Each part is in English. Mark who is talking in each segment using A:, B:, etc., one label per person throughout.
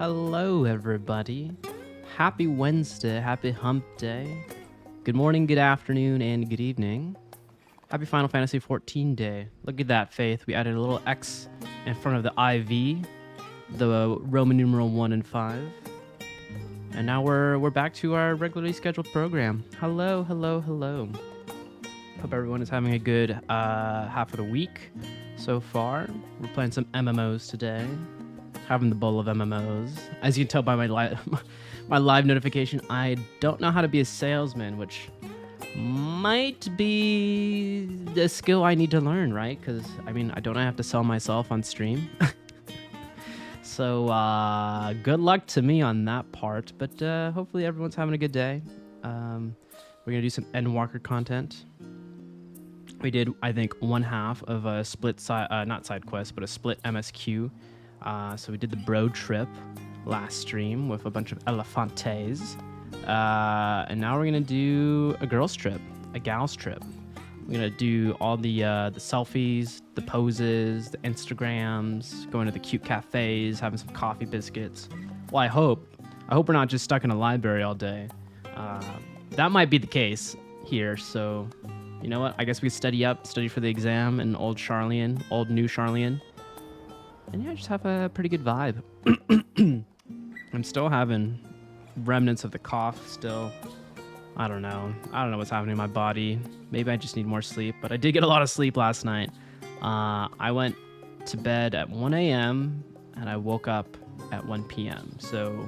A: Hello, everybody. Happy Wednesday, happy hump day. Good morning, good afternoon, and good evening. Happy Final Fantasy XIV day. Look at that, Faith. We added a little X in front of the IV, the Roman numeral 1 and 5. And now we're back to our regularly scheduled program. Hello, hello, hello. Hope everyone is having a good half of the week so far. We're playing some MMOs today. Having the bowl of MMOs. As you can tell by my live notification, I don't know how to be a salesman, which might be the skill I need to learn, right? Because, I mean, I don't have to sell myself on stream. So, good luck to me on that part, but hopefully everyone's having a good day. We're going to do some endwalker content. We did, I think, one half of a split side, not side quest, but a split MSQ. So we did the bro trip last stream with a bunch of elephantes. And now we're going to do a girls trip, a gals trip. We're going to do all the selfies, the poses, the Instagrams, going to the cute cafes, having some coffee biscuits. Well, I hope we're not just stuck in a library all day. That might be the case here. So, you know what? I guess we study for the exam in old new Sharlayan. And yeah, just have a pretty good vibe. I'm still having remnants of the cough still. I don't know what's happening in my body. Maybe I just need more sleep, but I did get a lot of sleep last night. I went to bed at 1 a.m. and I woke up at 1 p.m. So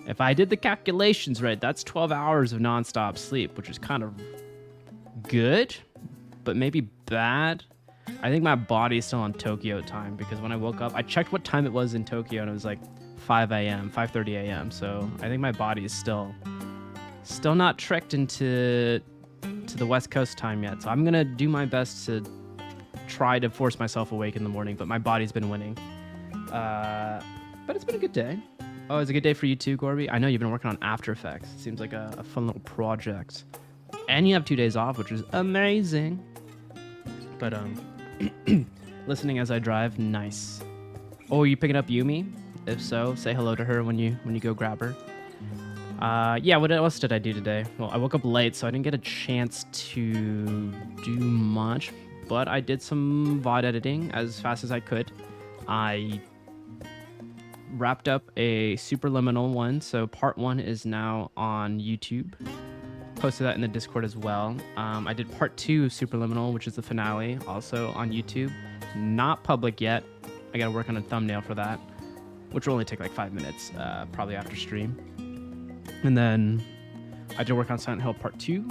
A: if I did the calculations right, that's 12 hours of nonstop sleep, which is kind of good, but maybe bad. I think my body is still on Tokyo time because when I woke up, I checked what time it was in Tokyo and it was like 5 a.m., 5:30 a.m. So I think my body is still not trekked into the West Coast time yet. So I'm going to do my best to try to force myself awake in the morning, but my body's been winning. But it's been a good day. Oh, it's a good day for you too, Gorby. I know you've been working on After Effects. It seems like a fun little project. And you have 2 days off, which is amazing. But listening as I drive, nice. Oh, are you picking up Yumi? If so, say hello to her when you go grab her. Yeah, what else did I do today? Well, I woke up late, so I didn't get a chance to do much, but I did some VOD editing as fast as I could. I wrapped up a Superliminal one, so part 1 is now on YouTube. Posted that in the Discord as well. I did part 2 of Superliminal, which is the finale, also on YouTube. Not public yet. I gotta work on a thumbnail for that, which will only take like 5 minutes, probably after stream. And then I did work on Silent Hill part 2,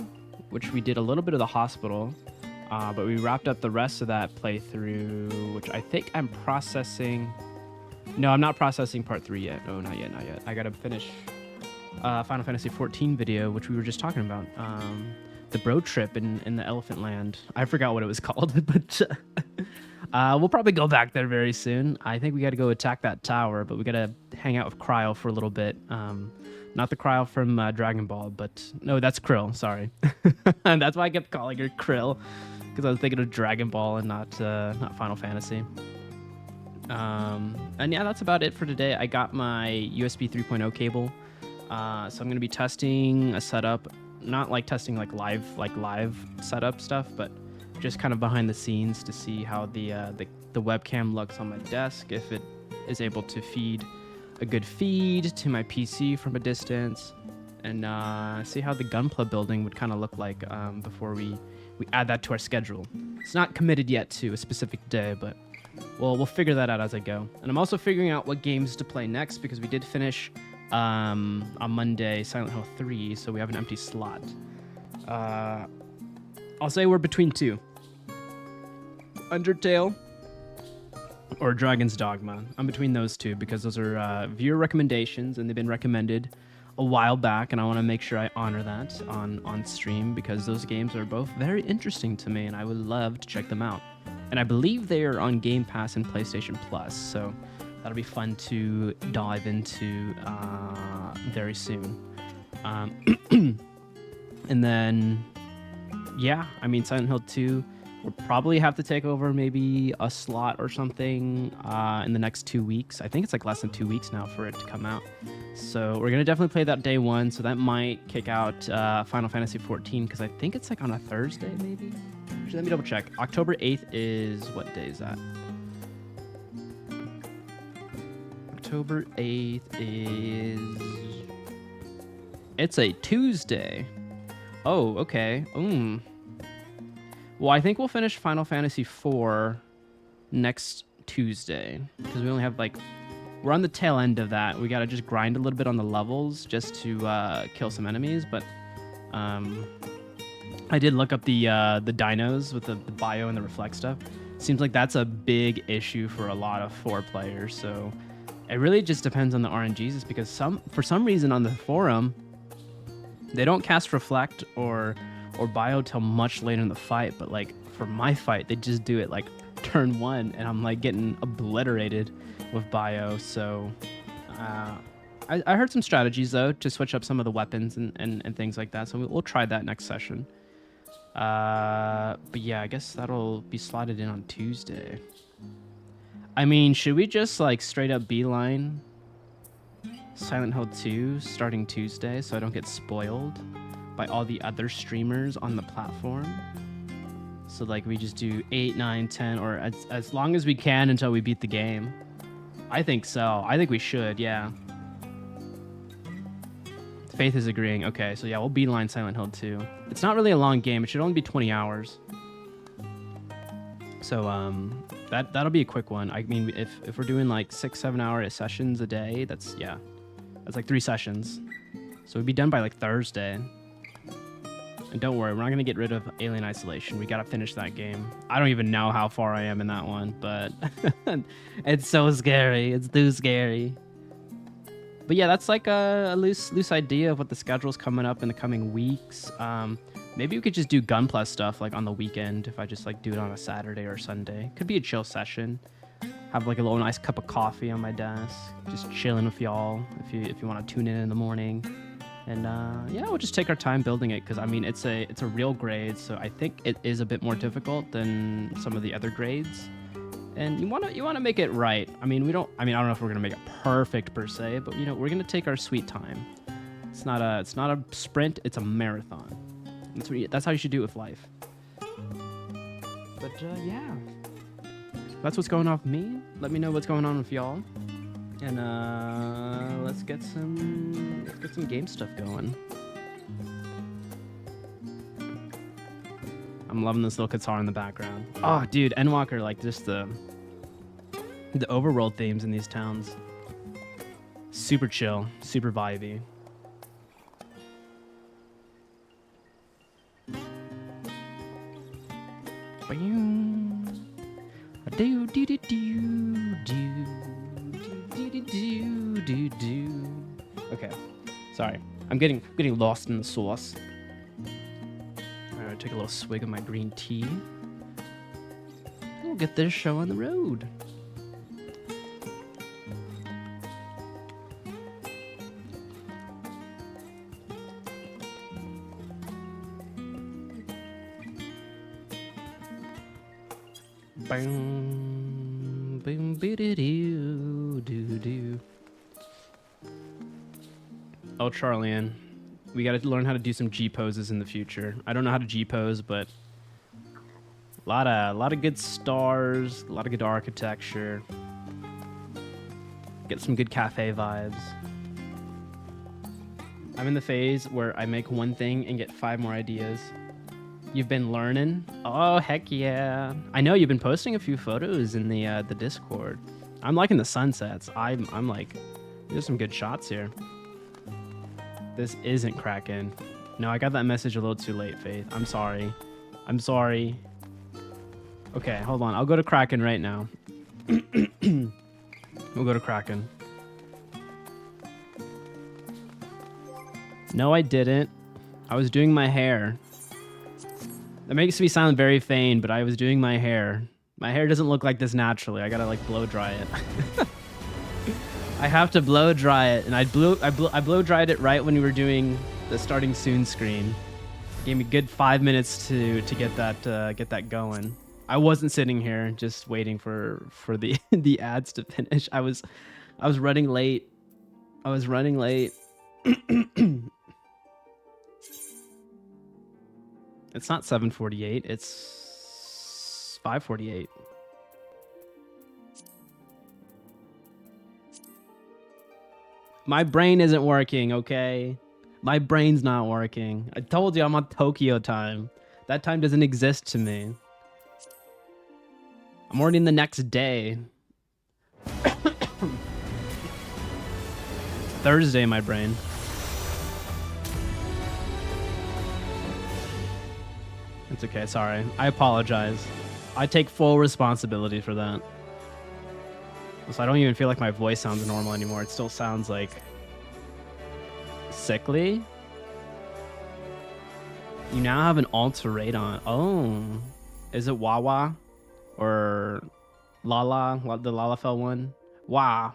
A: which we did a little bit of the hospital, but we wrapped up the rest of that playthrough, which I think I'm processing. No, I'm not processing part 3 yet. Oh, not yet. I gotta finish Final Fantasy XIV video, which we were just talking about, the bro trip in the Elephant Land. I forgot what it was called, but we'll probably go back there very soon. I think we got to go attack that tower, but we got to hang out with Cryo for a little bit. Not the Cryo from Dragon Ball, but no, that's Krill. Sorry, and that's why I kept calling her Krill, because I was thinking of Dragon Ball and not Final Fantasy. And yeah, that's about it for today. I got my USB 3.0 cable. So I'm going to be testing a setup, not like testing like live setup stuff, but just kind of behind the scenes to see how the webcam looks on my desk, if it is able to feed a good feed to my PC from a distance, and see how the Gunpla building would kind of look like before we add that to our schedule. It's not committed yet to a specific day, but we'll figure that out as I go. And I'm also figuring out what games to play next, because we did finish on Monday Silent Hill 3, so we have an empty slot. I'll say we're between 2, Undertale or Dragon's Dogma. I'm between those 2 because those are viewer recommendations, and they've been recommended a while back, and I want to make sure I honor that on stream, because those games are both very interesting to me and I would love to check them out. And I believe they are on Game Pass and PlayStation Plus, so that'll be fun to dive into very soon. And then, yeah, I mean, Silent Hill 2 We'll probably have to take over maybe a slot or something in the next 2 weeks. I think it's like less than 2 weeks now for it to come out. So we're going to definitely play that day one. So that might kick out Final Fantasy 14 because I think it's like on a Thursday maybe. Actually, let me double check. October 8th is, what day is that? October 8th is... It's a Tuesday. Oh, okay. Well, I think we'll finish Final Fantasy IV next Tuesday because we only have like, we're on the tail end of that. We got to just grind a little bit on the levels just to kill some enemies. But I did look up the dinos with the bio and the reflect stuff. Seems like that's a big issue for a lot of 4 players. So it really just depends on the RNGs because for some reason on the forum, they don't cast reflect or bio till much later in the fight, but like for my fight they just do it like turn 1 and I'm like getting obliterated with bio. So I heard some strategies though to switch up some of the weapons and things like that, so we'll try that next session. But yeah, I guess that'll be slotted in on Tuesday. I mean, should we just like straight up beeline Silent Hill 2 starting Tuesday so I don't get spoiled by all the other streamers on the platform? So like we just do 8, 9, 10, or as long as we can until we beat the game. I think so. I think we should, yeah. Faith is agreeing. Okay, so yeah, we'll beeline Silent Hill 2. It's not really a long game. It should only be 20 hours. So that'll be a quick one. I mean, if we're doing like 6-7 hour sessions a day, that's like 3 sessions. So we'd be done by like Thursday. And don't worry, we're not going to get rid of Alien Isolation. We got to finish that game. I don't even know how far I am in that one, but it's so scary. It's too scary. But yeah, that's like a loose idea of what the schedule's coming up in the coming weeks. Maybe we could just do Gunpla stuff like on the weekend if I just like do it on a Saturday or Sunday. Could be a chill session. Have like a little nice cup of coffee on my desk. Just chilling with y'all if you want to tune in the morning. And yeah, we'll just take our time building it because I mean it's a real grade, so I think it is a bit more difficult than some of the other grades. And you wanna make it right. I don't know if we're gonna make it perfect per se, but we're gonna take our sweet time. It's not a sprint, it's a marathon. That's how you should do it with life. But yeah, that's what's going on with me. Let me know what's going on with y'all. And let's get some game stuff going. I'm loving this little guitar in the background. Oh, dude, endwalker, like just the overworld themes in these towns. Super chill, super vibey. Do do do do do. Okay, sorry. I'm getting lost in the sauce. Alright, take a little swig of my green tea. We'll get this show on the road. Boom, boom, doo doo doo. Oh, Sharlayan, we got to learn how to do some G poses in the future. I don't know how to G pose, but a lot of good stars, a lot of good architecture. Get some good cafe vibes. I'm in the phase where I make one thing and get 5 more ideas. You've been learning? Oh, heck yeah. I know you've been posting a few photos in the Discord. I'm liking the sunsets. I'm like, there's some good shots here. This isn't Kraken. No, I got that message a little too late, Faith. I'm sorry. I'm sorry. Okay, hold on. I'll go to Kraken right now. We'll go to Kraken. No, I didn't. I was doing my hair. That makes me sound very vain, but I was doing my hair. My hair doesn't look like this naturally. I gotta like blow dry it. I have to blow dry it, and I blow dried it right when we were doing the starting soon screen. Gave me good 5 minutes to get that going. I wasn't sitting here just waiting for the the ads to finish. I was running late. I was running late. It's not 7:48. It's 5:48. My brain isn't working, okay? My brain's not working. I told you I'm on Tokyo time. That time doesn't exist to me. I'm already in the next day. Thursday, my brain. It's okay, sorry. I apologize. I take full responsibility for that. So I don't even feel like my voice sounds normal anymore. It still sounds like sickly. You now have an alt-rate on. Oh, is it Wawa or Lala? The Lalafell one? Wah.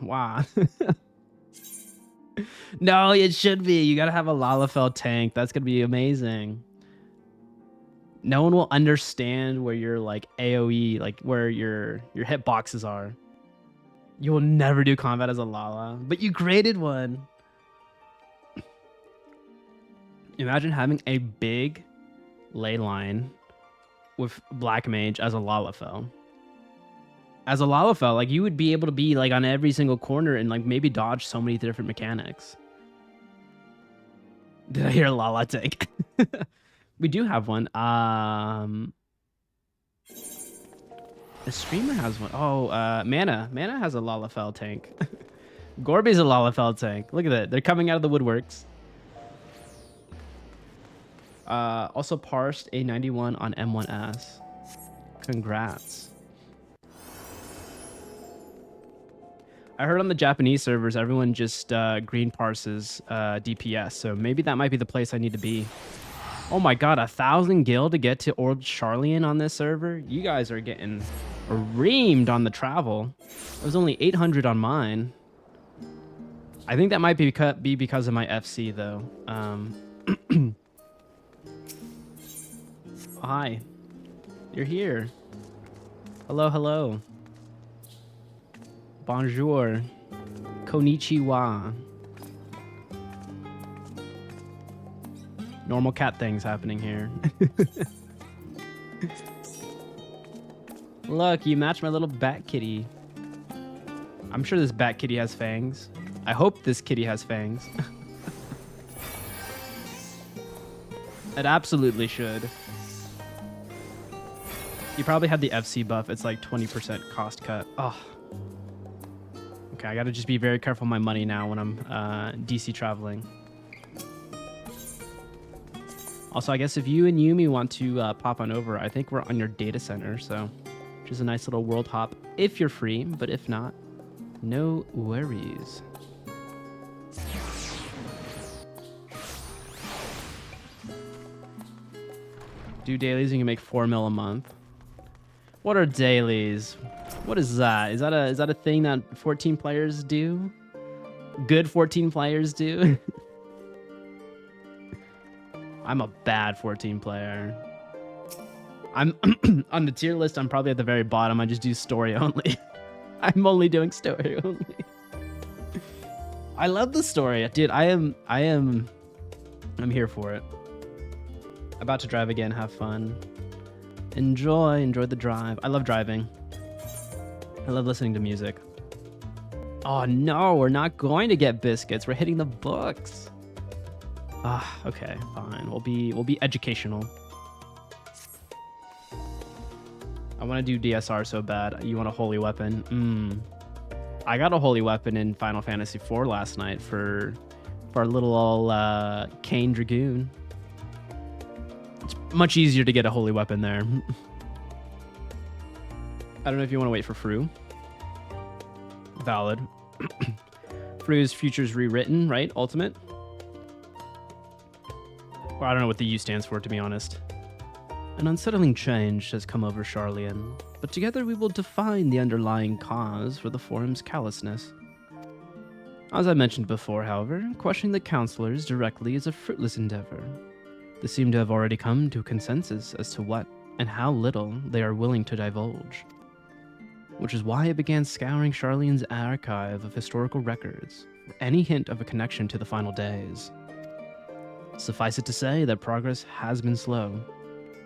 A: No, it should be. You gotta have a Lalafell tank. That's gonna be amazing. No one will understand where your like AoE, like where your hitboxes are. You will never do combat as a Lala, but you created one. Imagine having a big ley line with Black Mage as a Lalafell. As a Lalafell, like you would be able to be like on every single corner and like maybe dodge so many different mechanics. Did I hear Lala tank? We do have one. The streamer has one. Oh, Mana. Mana has a Lalafell tank. Gorby's a Lalafell tank. Look at that. They're coming out of the woodworks. Also parsed a 91 on M1S. Congrats. I heard on the Japanese servers, everyone just green parses DPS. So maybe that might be the place I need to be. Oh my god, 1,000 gil to get to Old Sharlayan on this server? You guys are getting reamed on the travel. It was only 800 on mine. I think that might be because of my FC, though. Hi. You're here. Hello, hello. Bonjour. Konnichiwa. Normal cat things happening here. Look, you matched my little bat kitty. I'm sure this bat kitty has fangs. I hope this kitty has fangs. It absolutely should. You probably had the FC buff. It's like 20% cost cut. Oh. Okay, I gotta just be very careful with my money now when I'm DC traveling. Also, I guess if you and Yumi want to pop on over, I think we're on your data center, so which is a nice little world hop if you're free, but if not, no worries. Do dailies, you can make 4 mil a month. What are dailies? What is that? Is that a thing that 14 players do? Good 14 players do? I'm a bad 14 player. I'm on the tier list. I'm probably at the very bottom. I just do story only. I'm only doing story only. I love the story, dude. I'm here for it. About to drive again. Have fun. Enjoy the drive. I love driving. I love listening to music. Oh no, we're not going to get biscuits. We're hitting the books. Ah, okay, fine. We'll be educational. I want to do DSR so bad. You want a holy weapon? I got a holy weapon in Final Fantasy IV last night for our little old Cane Dragoon. It's much easier to get a holy weapon there. I don't know if you want to wait for Fru. Valid. Fru's future's rewritten, right? Ultimate? Well, I don't know what the U stands for, to be honest. An unsettling change has come over Sharlayan, but together we will define the underlying cause for the forum's callousness. As I mentioned before, however, questioning the counselors directly is a fruitless endeavor. They seem to have already come to a consensus as to what and how little they are willing to divulge, which is why I began scouring Sharlayan's archive of historical records for any hint of a connection to the final days. Suffice it to say that progress has been slow.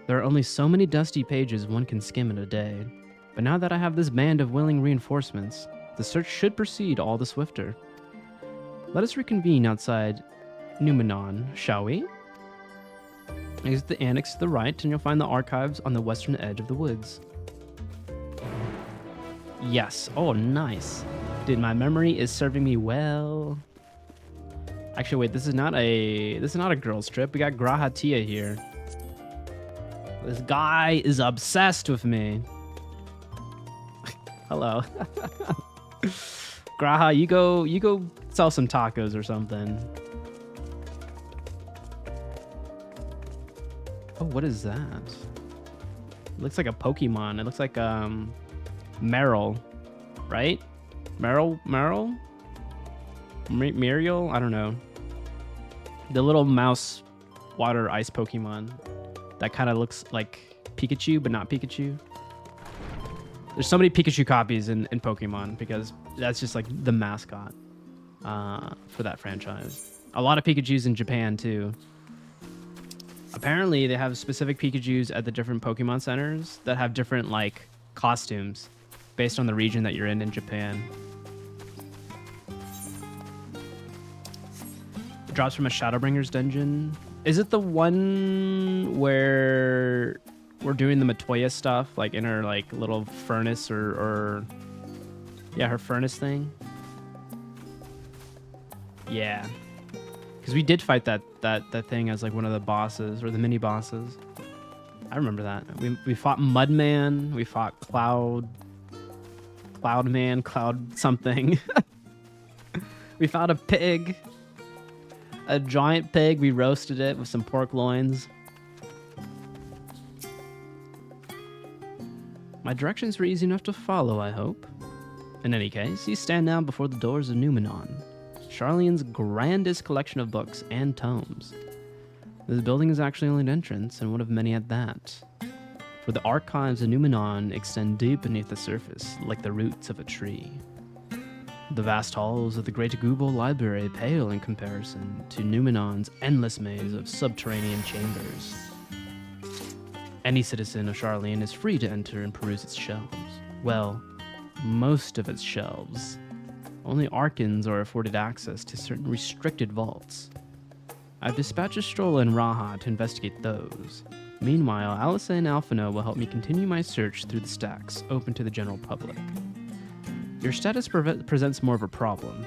A: There are only so many dusty pages one can skim in a day, but now that I have this band of willing reinforcements, the search should proceed all the swifter. Let us reconvene outside Numenon, shall we? Exit the annex to the right, and you'll find the archives on the western edge of the woods. Yes. Oh, nice. Dude, my memory is serving me well. Actually, wait, this is not a girls trip. We got Graha here. This guy is obsessed with me. Hello. Graha, you go sell some tacos or something. Oh, what is that? It looks like a Pokemon. It looks like Meryl, right? Meryl? Muriel? I don't know. The little mouse water ice Pokemon that kind of looks like Pikachu, but not Pikachu. There's so many Pikachu copies in Pokemon because that's just like the mascot for that franchise. A lot of Pikachus in Japan too. Apparently they have specific Pikachus at the different Pokemon centers that have different like costumes based on the region that you're in Japan. It drops from a Shadowbringers dungeon. Is it the one where we're doing the Matoya stuff, like in her like little furnace or yeah, her furnace thing? Yeah, because we did fight that thing as like one of the bosses or the mini bosses. I remember that. We fought Mudman. We fought Cloud something. We fought a pig. A giant pig. We roasted it with some pork loins. My directions were easy enough to follow, I hope. In any case, you stand now before the doors of Numenon, Sharlayan's grandest collection of books and tomes. This building is actually only an entrance, and one of many at that. For the archives of Numenon extend deep beneath the surface, like the roots of a tree. The vast halls of the Great Google Library pale in comparison to Numenon's endless maze of subterranean chambers. Any citizen of Sharlayan is free to enter and peruse its shelves. Well, most of its shelves. Only Arkans are afforded access to certain restricted vaults. I've dispatched a stroller in Raha to investigate those. Meanwhile, Alice and Alphino will help me continue my search through the stacks open to the general public. Your status presents more of a problem.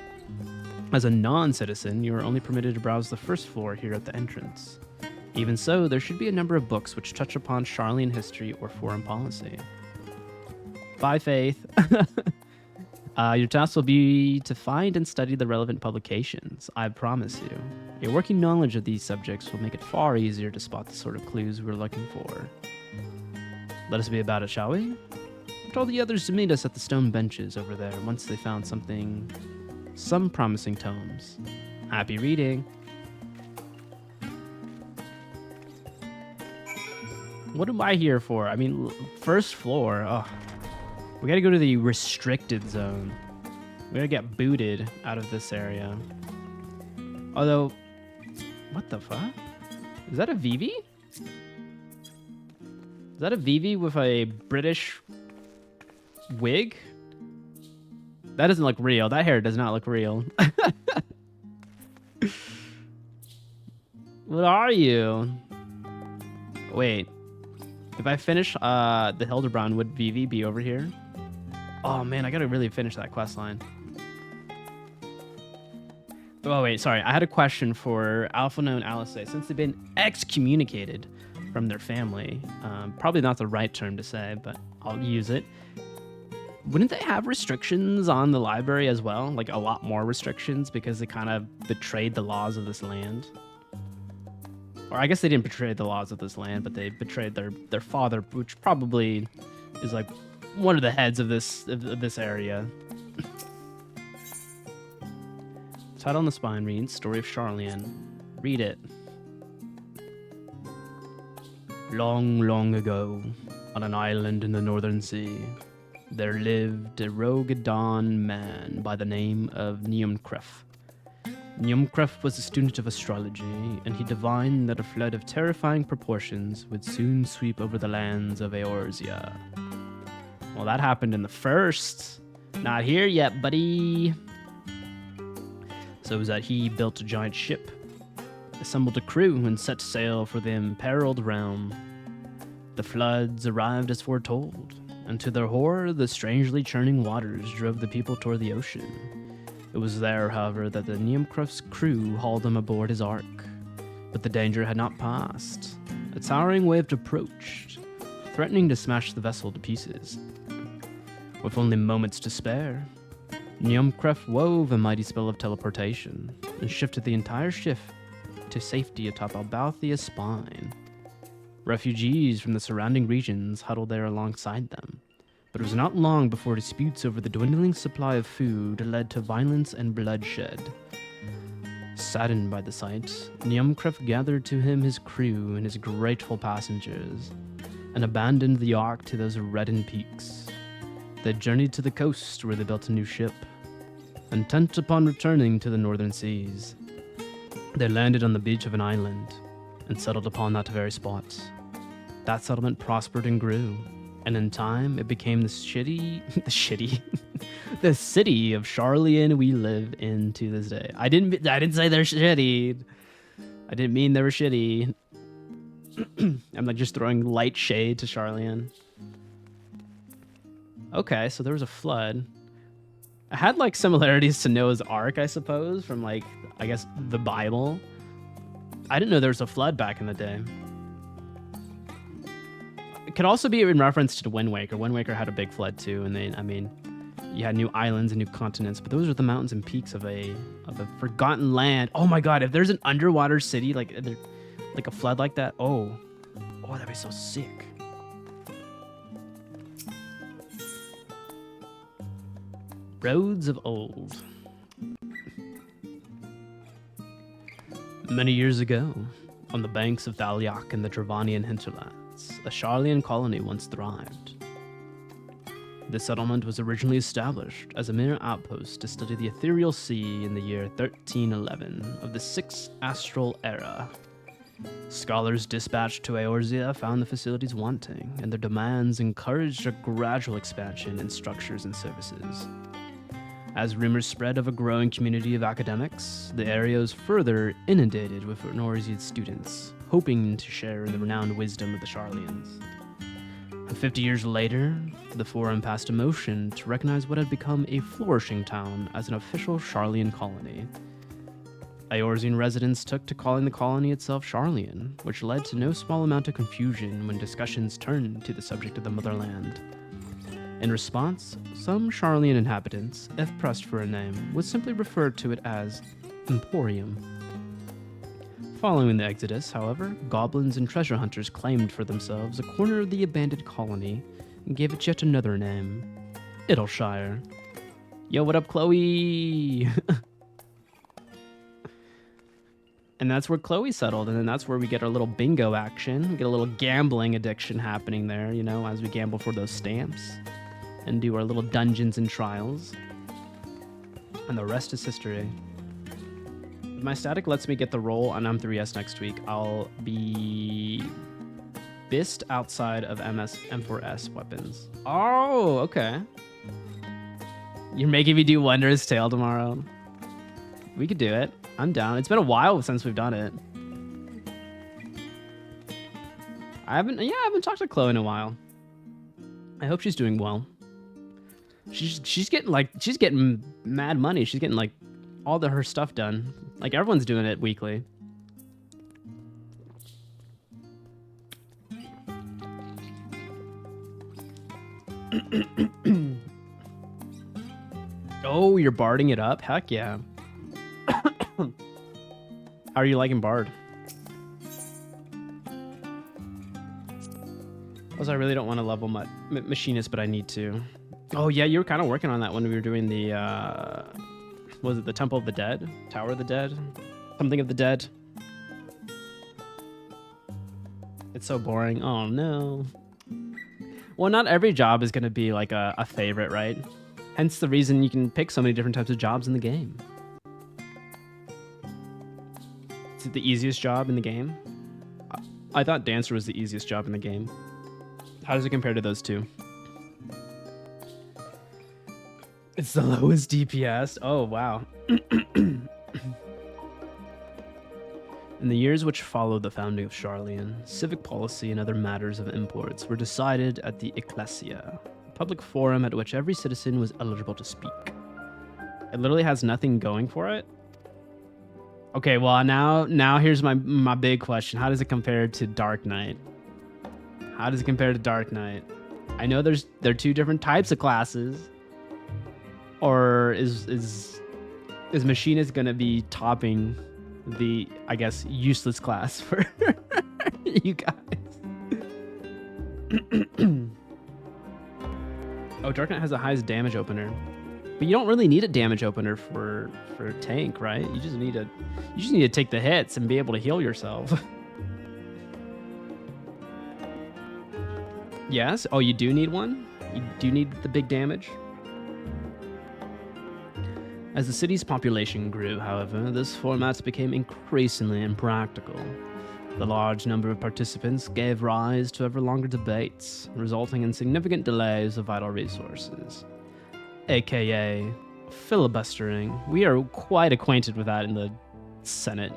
A: As a non-citizen, you are only permitted to browse the first floor here at the entrance. Even so, there should be a number of books which touch upon Sharlayan history or foreign policy. Bye, Faith. Your task will be to find and study the relevant publications, I promise you. Your working knowledge of these subjects will make it far easier to spot the sort of clues we're looking for. Let us be about it, shall we? I told the others to meet us at the stone benches over there once they found some promising tomes. Happy reading. What am I here for? I mean, first floor. Oh, we gotta go to the restricted zone. We gotta get booted out of this area. Although, what the fuck? Is that a Vivi? Is that a Vivi with a British wig? That doesn't look real. That hair does not look real. What are you? Wait. If I finish the Hildebrand, would Vivi be over here? Oh man, I gotta really finish that quest line. Oh wait, sorry. I had a question for Alphino and Alice. Since they've been excommunicated from their family, probably not the right term to say, but I'll use it. Wouldn't they have restrictions on the library as well? Like a lot more restrictions because they kind of betrayed the laws of this land? Or I guess they didn't betray the laws of this land, but they betrayed their father, which probably is like one of the heads of this area. The title on the spine reads, Story of Sharlayan. Read it. Long, long ago, on an island in the northern sea, there lived a radz-at-han man by the name of mmorpg. mmorpg was a student of astrology, and he divined that a flood of terrifying proportions would soon sweep over the lands of Eorzea. Well, that happened in the first. Not here yet, buddy. So it was that he built a giant ship, assembled a crew, and set sail for the imperiled realm. The floods arrived as foretold, and to their horror, the strangely churning waters drove the people toward the ocean. It was there, however, that the mmorpg's crew hauled them aboard his ark. But the danger had not passed. A towering wave approached, threatening to smash the vessel to pieces. With only moments to spare, mmorpg wove a mighty spell of teleportation and shifted the entire ship to safety atop Albalthia's spine. Refugees from the surrounding regions huddled there alongside them, but it was not long before disputes over the dwindling supply of food led to violence and bloodshed. Saddened by the sight, mmorpg gathered to him his crew and his grateful passengers, and abandoned the ark to those reddened peaks. They journeyed to the coast where they built a new ship, intent upon returning to the northern seas. They landed on the beach of an island and settled upon that very spot. That settlement prospered and grew, and in time it became the city of Sharlayan we live in to this day. I didn't say they're shitty. I didn't mean they were shitty. I'm like just throwing light shade to Sharlayan. Okay, so there was a flood. I had like similarities to Noah's Ark, I suppose, from like, I guess, the Bible. I didn't know there was a flood back in the day. It could also be in reference to Wind Waker. Wind Waker had a big flood too, and then, I mean, you had new islands and new continents, but those are the mountains and peaks of a forgotten land. Oh my god, if there's an underwater city, like a flood like that, oh, that'd be so sick. Roads of old. Many years ago, on the banks of Thalyak in the Travanian hinterlands, a Sharlayan colony once thrived. This settlement was originally established as a mere outpost to study the ethereal sea in the year 1311 of the 6th astral era. Scholars dispatched to Eorzea found the facilities wanting, and their demands encouraged a gradual expansion in structures and services. As rumors spread of a growing community of academics, the area was further inundated with Eorzea students, hoping to share in the renowned wisdom of the Sharlayans. 50 years later, the Forum passed a motion to recognize what had become a flourishing town as an official Sharlayan colony. Eorzean residents took to calling the colony itself Sharlayan, which led to no small amount of confusion when discussions turned to the subject of the motherland. In response, some Sharlayan inhabitants, if pressed for a name, would simply refer to it as Emporium. Following the Exodus, however, goblins and treasure hunters claimed for themselves a corner of the abandoned colony and gave it yet another name, Idleshire. Yo, what up, Chloe? And that's where Chloe settled, and then that's where we get our little bingo action. We get a little gambling addiction happening there, you know, as we gamble for those stamps and do our little dungeons and trials. And the rest is history. If my static lets me get the roll on M3S next week, I'll be bist outside of M4S weapons. Oh, okay. You're making me do Wondrous Tale tomorrow. We could do it. I'm down. It's been a while since we've done it. I haven't talked to Chloe in a while. I hope she's doing well. She's getting mad money. She's getting like all her stuff done. Like everyone's doing it weekly. Oh, you're barding it up? Heck yeah. How are you liking Bard? Also, I really don't want to level Machinist, but I need to. Oh yeah, you were kind of working on that when we were doing the, was it the Temple of the Dead? Tower of the Dead? Something of the Dead? It's so boring. Oh no. Well, not every job is going to be like a favorite, right? Hence the reason you can pick so many different types of jobs in the game. Is it the easiest job in the game? I thought dancer was the easiest job in the game. How does it compare to those two? It's the lowest DPS. Oh, wow. In the years which followed the founding of Sharlayan, civic policy and other matters of importance were decided at the Ecclesia, a public forum at which every citizen was eligible to speak. It literally has nothing going for it. Okay, well now here's my big question. How does it compare to Dark Knight? How does it compare to Dark Knight? I know there are two different types of classes. Or is Machinist gonna be topping the, I guess, useless class for you guys? Oh, Dark Knight has the highest damage opener, but you don't really need a damage opener for a tank, right? You just need to take the hits and be able to heal yourself. Yes. Oh, you do need one. You do need the big damage. As the city's population grew, however, this format became increasingly impractical. The large number of participants gave rise to ever longer debates, resulting in significant delays of vital resources, aka filibustering. We are quite acquainted with that in the Senate.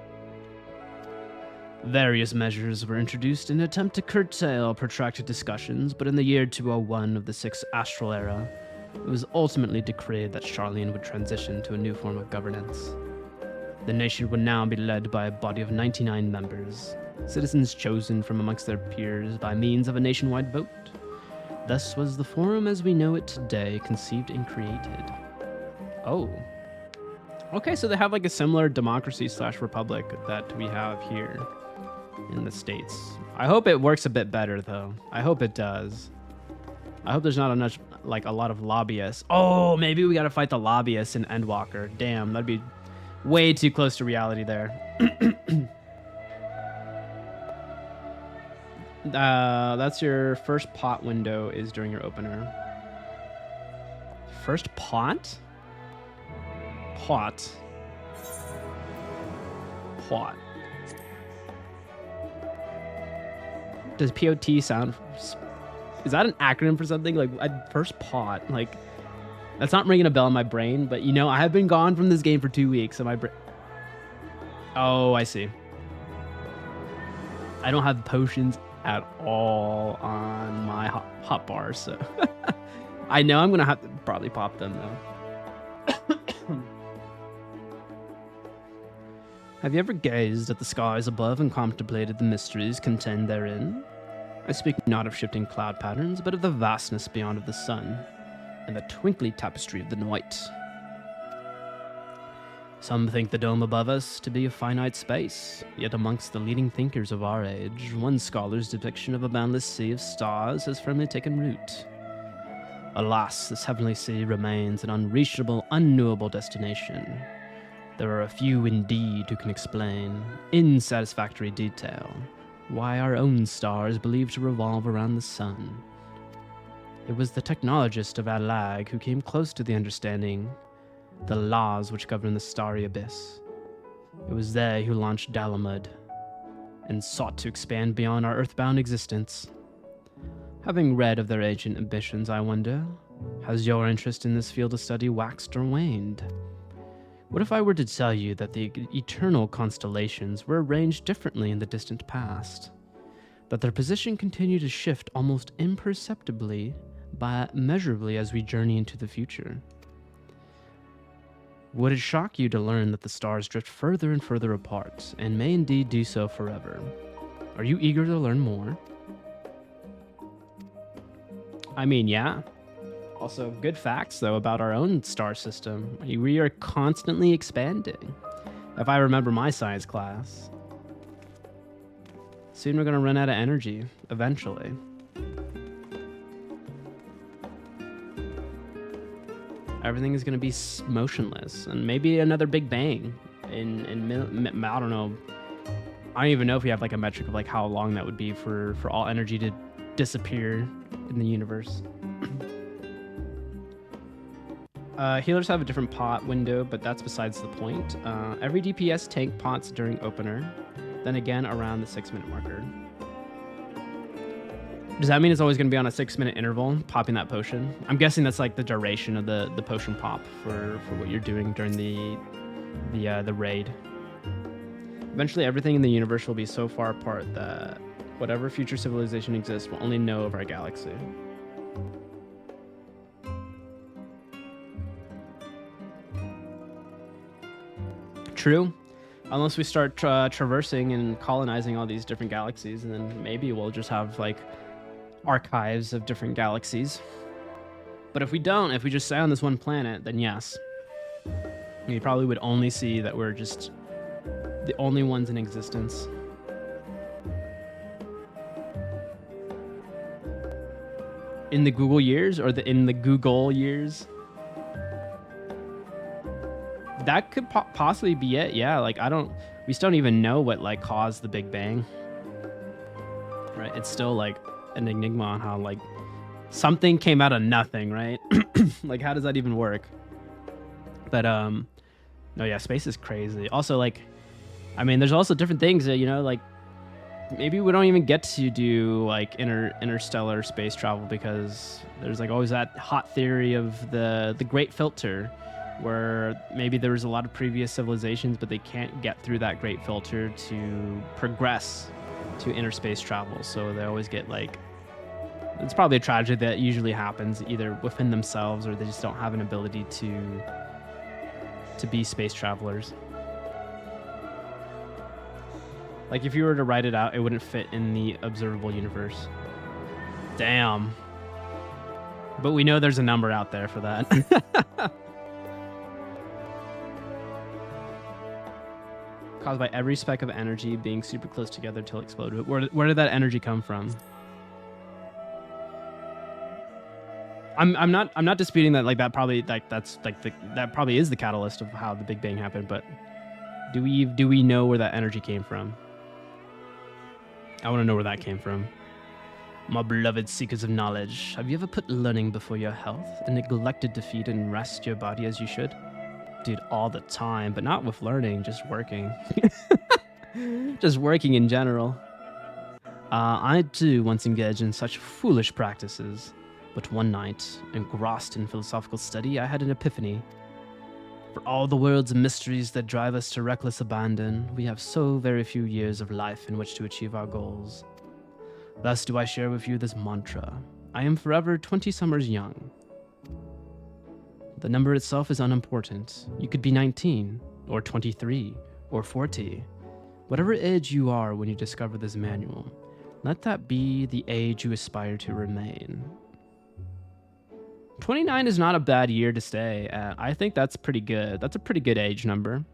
A: Various measures were introduced in an attempt to curtail protracted discussions, but in the year 201 of the 6th Astral Era, it was ultimately decreed that Sharlayan would transition to a new form of governance. The nation would now be led by a body of 99 members, citizens chosen from amongst their peers by means of a nationwide vote. Thus was the forum as we know it today conceived and created. Oh. Okay, so they have like a similar democracy/republic that we have here in the States. I hope it works a bit better though. I hope it does. I hope there's not enough, like a lot of lobbyists. Oh, maybe we gotta fight the lobbyists in Endwalker. Damn, that'd be way too close to reality there. That's your first pot window is during your opener. First pot? Pot. Pot. Does POT sound... Is that an acronym for something? Like, first pot. Like, that's not ringing a bell in my brain, but you know, I have been gone from this game for 2 weeks, so my brain... Oh, I see. I don't have potions at all on my hot bar, so... I know I'm gonna have to probably pop them, though. Have you ever gazed at the skies above and contemplated the mysteries contained therein? I speak not of shifting cloud patterns, but of the vastness beyond of the sun, and the twinkly tapestry of the night. Some think the dome above us to be a finite space, yet amongst the leading thinkers of our age, one scholar's depiction of a boundless sea of stars has firmly taken root. Alas, this heavenly sea remains an unreachable, unknowable destination. There are a few indeed who can explain, in satisfactory detail, why our own star is believed to revolve around the sun. It was the technologist of Alag who came close to the understanding the laws which govern the starry abyss. It was they who launched Dalamud and sought to expand beyond our earthbound existence. Having read of their ancient ambitions, I wonder, has your interest in this field of study waxed or waned? What if I were to tell you that the eternal constellations were arranged differently in the distant past? That their position continued to shift almost imperceptibly, but measurably as we journey into the future? Would it shock you to learn that the stars drift further and further apart, and may indeed do so forever? Are you eager to learn more? I mean, yeah. Also, good facts, though, about our own star system. We are constantly expanding, if I remember my science class. Soon we're going to run out of energy, eventually. Everything is going to be motionless, and maybe another Big Bang in I don't know, I don't even know if we have like a metric of like how long that would be for all energy to disappear in the universe. Healers have a different pot window, but that's besides the point. Every DPS tank pots during opener, then again around the 6-minute marker. Does that mean it's always going to be on a 6-minute interval, popping that potion? I'm guessing that's like the duration of the potion pop for what you're doing during the raid. Eventually, everything in the universe will be so far apart that whatever future civilization exists will only know of our galaxy. True. Unless we start traversing and colonizing all these different galaxies, and then maybe we'll just have like archives of different galaxies. But if we don't, if we just stay on this one planet, then yes. You probably would only see that we're just the only ones in existence. In the Google years, or in the Google years? That could possibly be it. Yeah, like we still don't even know what like caused the Big Bang. Right? It's still like an enigma on how like something came out of nothing, right? Like how does that even work? But no, yeah, space is crazy. Also, like, I mean, there's also different things that, you know, like maybe we don't even get to do like interstellar space travel because there's like always that hot theory of the great filter, where maybe there was a lot of previous civilizations, but they can't get through that great filter to progress to interspace travel. So they always get like, it's probably a tragedy that usually happens either within themselves or they just don't have an ability to be space travelers. Like if you were to write it out, it wouldn't fit in the observable universe. Damn. But we know there's a number out there for that. Caused by every speck of energy being super close together till it exploded. Where did that energy come from? I'm not disputing that like that probably like that's like that probably is the catalyst of how the Big Bang happened, but do we know where that energy came from? I want to know where that came from. My beloved seekers of knowledge, have you ever put learning before your health and neglected to feed and rest your body as you should? Dude, all the time, but not with learning, just working. Just working in general. I too once engaged in such foolish practices, but one night, engrossed in philosophical study, I had an epiphany. For all the world's mysteries that drive us to reckless abandon, we have so very few years of life in which to achieve our goals. Thus do I share with you this mantra. I am forever 20 summers young. The number itself is unimportant. You could be 19, or 23, or 40. Whatever age you are when you discover this manual, let that be the age you aspire to remain. 29 is not a bad year to stay at. I think that's pretty good. That's a pretty good age number.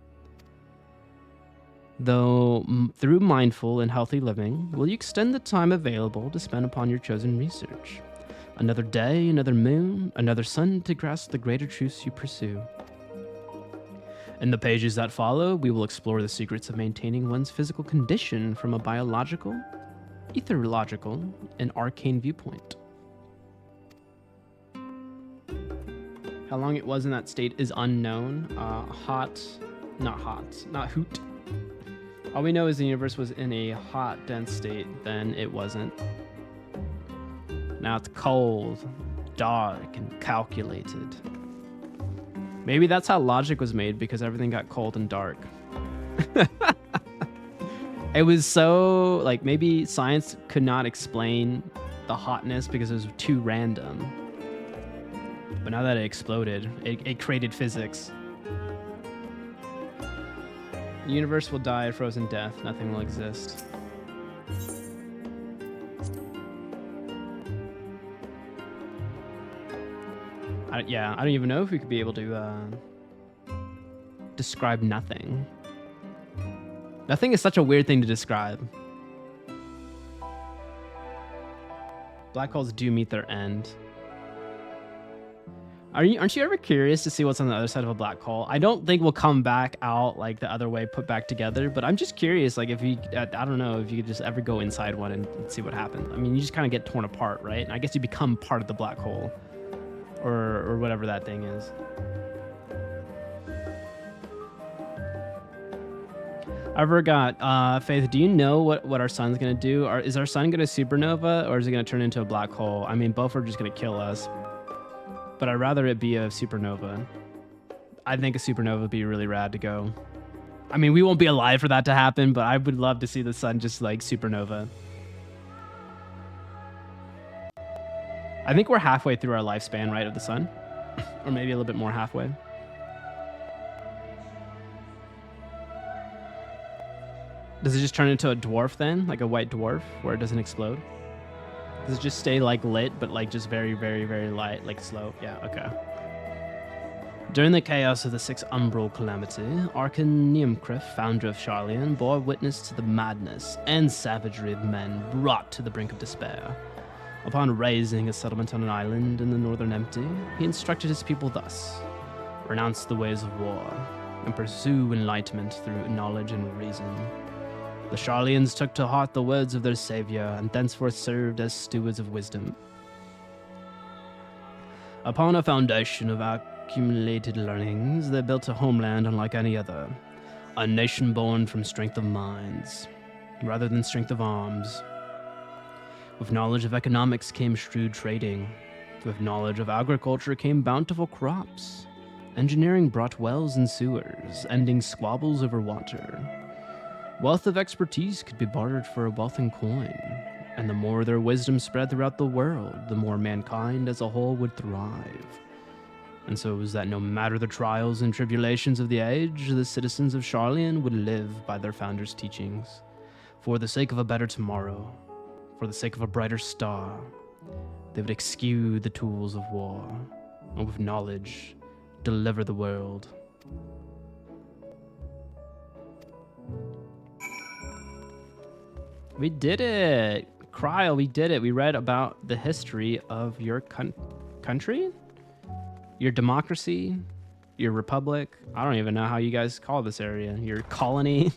A: Though, through mindful and healthy living, will you extend the time available to spend upon your chosen research? Another day, another moon, another sun to grasp the greater truths you pursue. In the pages that follow, we will explore the secrets of maintaining one's physical condition from a biological, etherological, and arcane viewpoint. How long it was in that state is unknown. Not hoot. All we know is the universe was in a hot, dense state, then it wasn't. Now it's cold, dark, and calculated. Maybe that's how logic was made, because everything got cold and dark. It was so, like, maybe science could not explain the hotness because it was too random. But now that it exploded, it created physics. The universe will die a frozen death. Nothing will exist. I don't even know if we could be able to describe nothing. Nothing is such a weird thing to describe. Black holes do meet their end. Aren't you ever curious to see what's on the other side of a black hole? I don't think we'll come back out like the other way, put back together. But I'm just curious, like if you, I don't know, if you could just ever go inside one and see what happens. I mean, you just kind of get torn apart, right? And I guess you become part of the black hole, or whatever that thing is. I forgot. Faith, do you know what our sun's gonna do? Is our sun gonna supernova, or is it gonna turn into a black hole? I mean, both are just gonna kill us. But I'd rather it be a supernova. I think a supernova would be really rad to go. I mean, we won't be alive for that to happen, but I would love to see the sun just like supernova. I think we're halfway through our lifespan, right, of the sun? Or maybe a little bit more halfway. Does it just turn into a dwarf then? Like a white dwarf where it doesn't explode? Does it just stay like lit, but like just very, very, very light, like slow? Yeah, okay. During the chaos of the Sixth Umbral Calamity, Archaniumcriff, founder of Sharlayan, bore witness to the madness and savagery of men brought to the brink of despair. Upon raising a settlement on an island in the northern empty, he instructed his people thus: renounce the ways of war, and pursue enlightenment through knowledge and reason. The Sharlayans took to heart the words of their savior, and thenceforth served as stewards of wisdom. Upon a foundation of accumulated learnings, they built a homeland unlike any other, a nation born from strength of minds, rather than strength of arms. With knowledge of economics came shrewd trading. With knowledge of agriculture came bountiful crops. Engineering brought wells and sewers, ending squabbles over water. Wealth of expertise could be bartered for a wealth in coin, and the more their wisdom spread throughout the world, the more mankind as a whole would thrive. And so it was that no matter the trials and tribulations of the age, the citizens of Sharlayan would live by their founders' teachings. For the sake of a better tomorrow, for the sake of a brighter star, they would eschew the tools of war, and with knowledge, deliver the world. We did it! Kryl, we did it. We read about the history of your country? Your democracy? Your republic? I don't even know how you guys call this area. Your colony?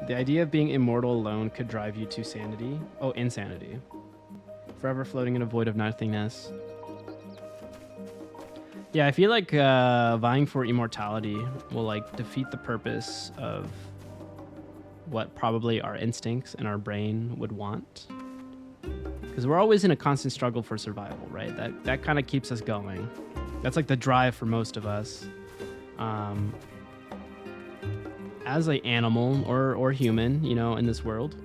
A: The idea of being immortal alone could drive you to sanity. Oh, insanity. Forever floating in a void of nothingness. Yeah, I feel like vying for immortality will like defeat the purpose of what probably our instincts and our brain would want. Because we're always in a constant struggle for survival, right? That kind of keeps us going. That's like the drive for most of us. As an animal or human, you know, in this world.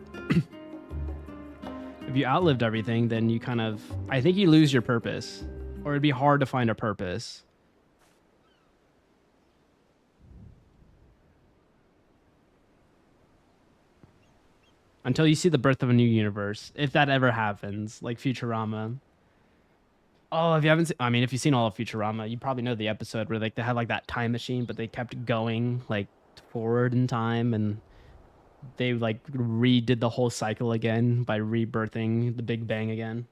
A: If you outlived everything, then you kind of, I think you lose your purpose. Or it'd be hard to find a purpose. Until you see the birth of a new universe. If that ever happens. Like Futurama. Oh, if you haven't seen, I mean, if you've seen all of Futurama, you probably know the episode where like they had like that time machine, but they kept going like forward in time, and they like redid the whole cycle again by rebirthing the Big Bang again.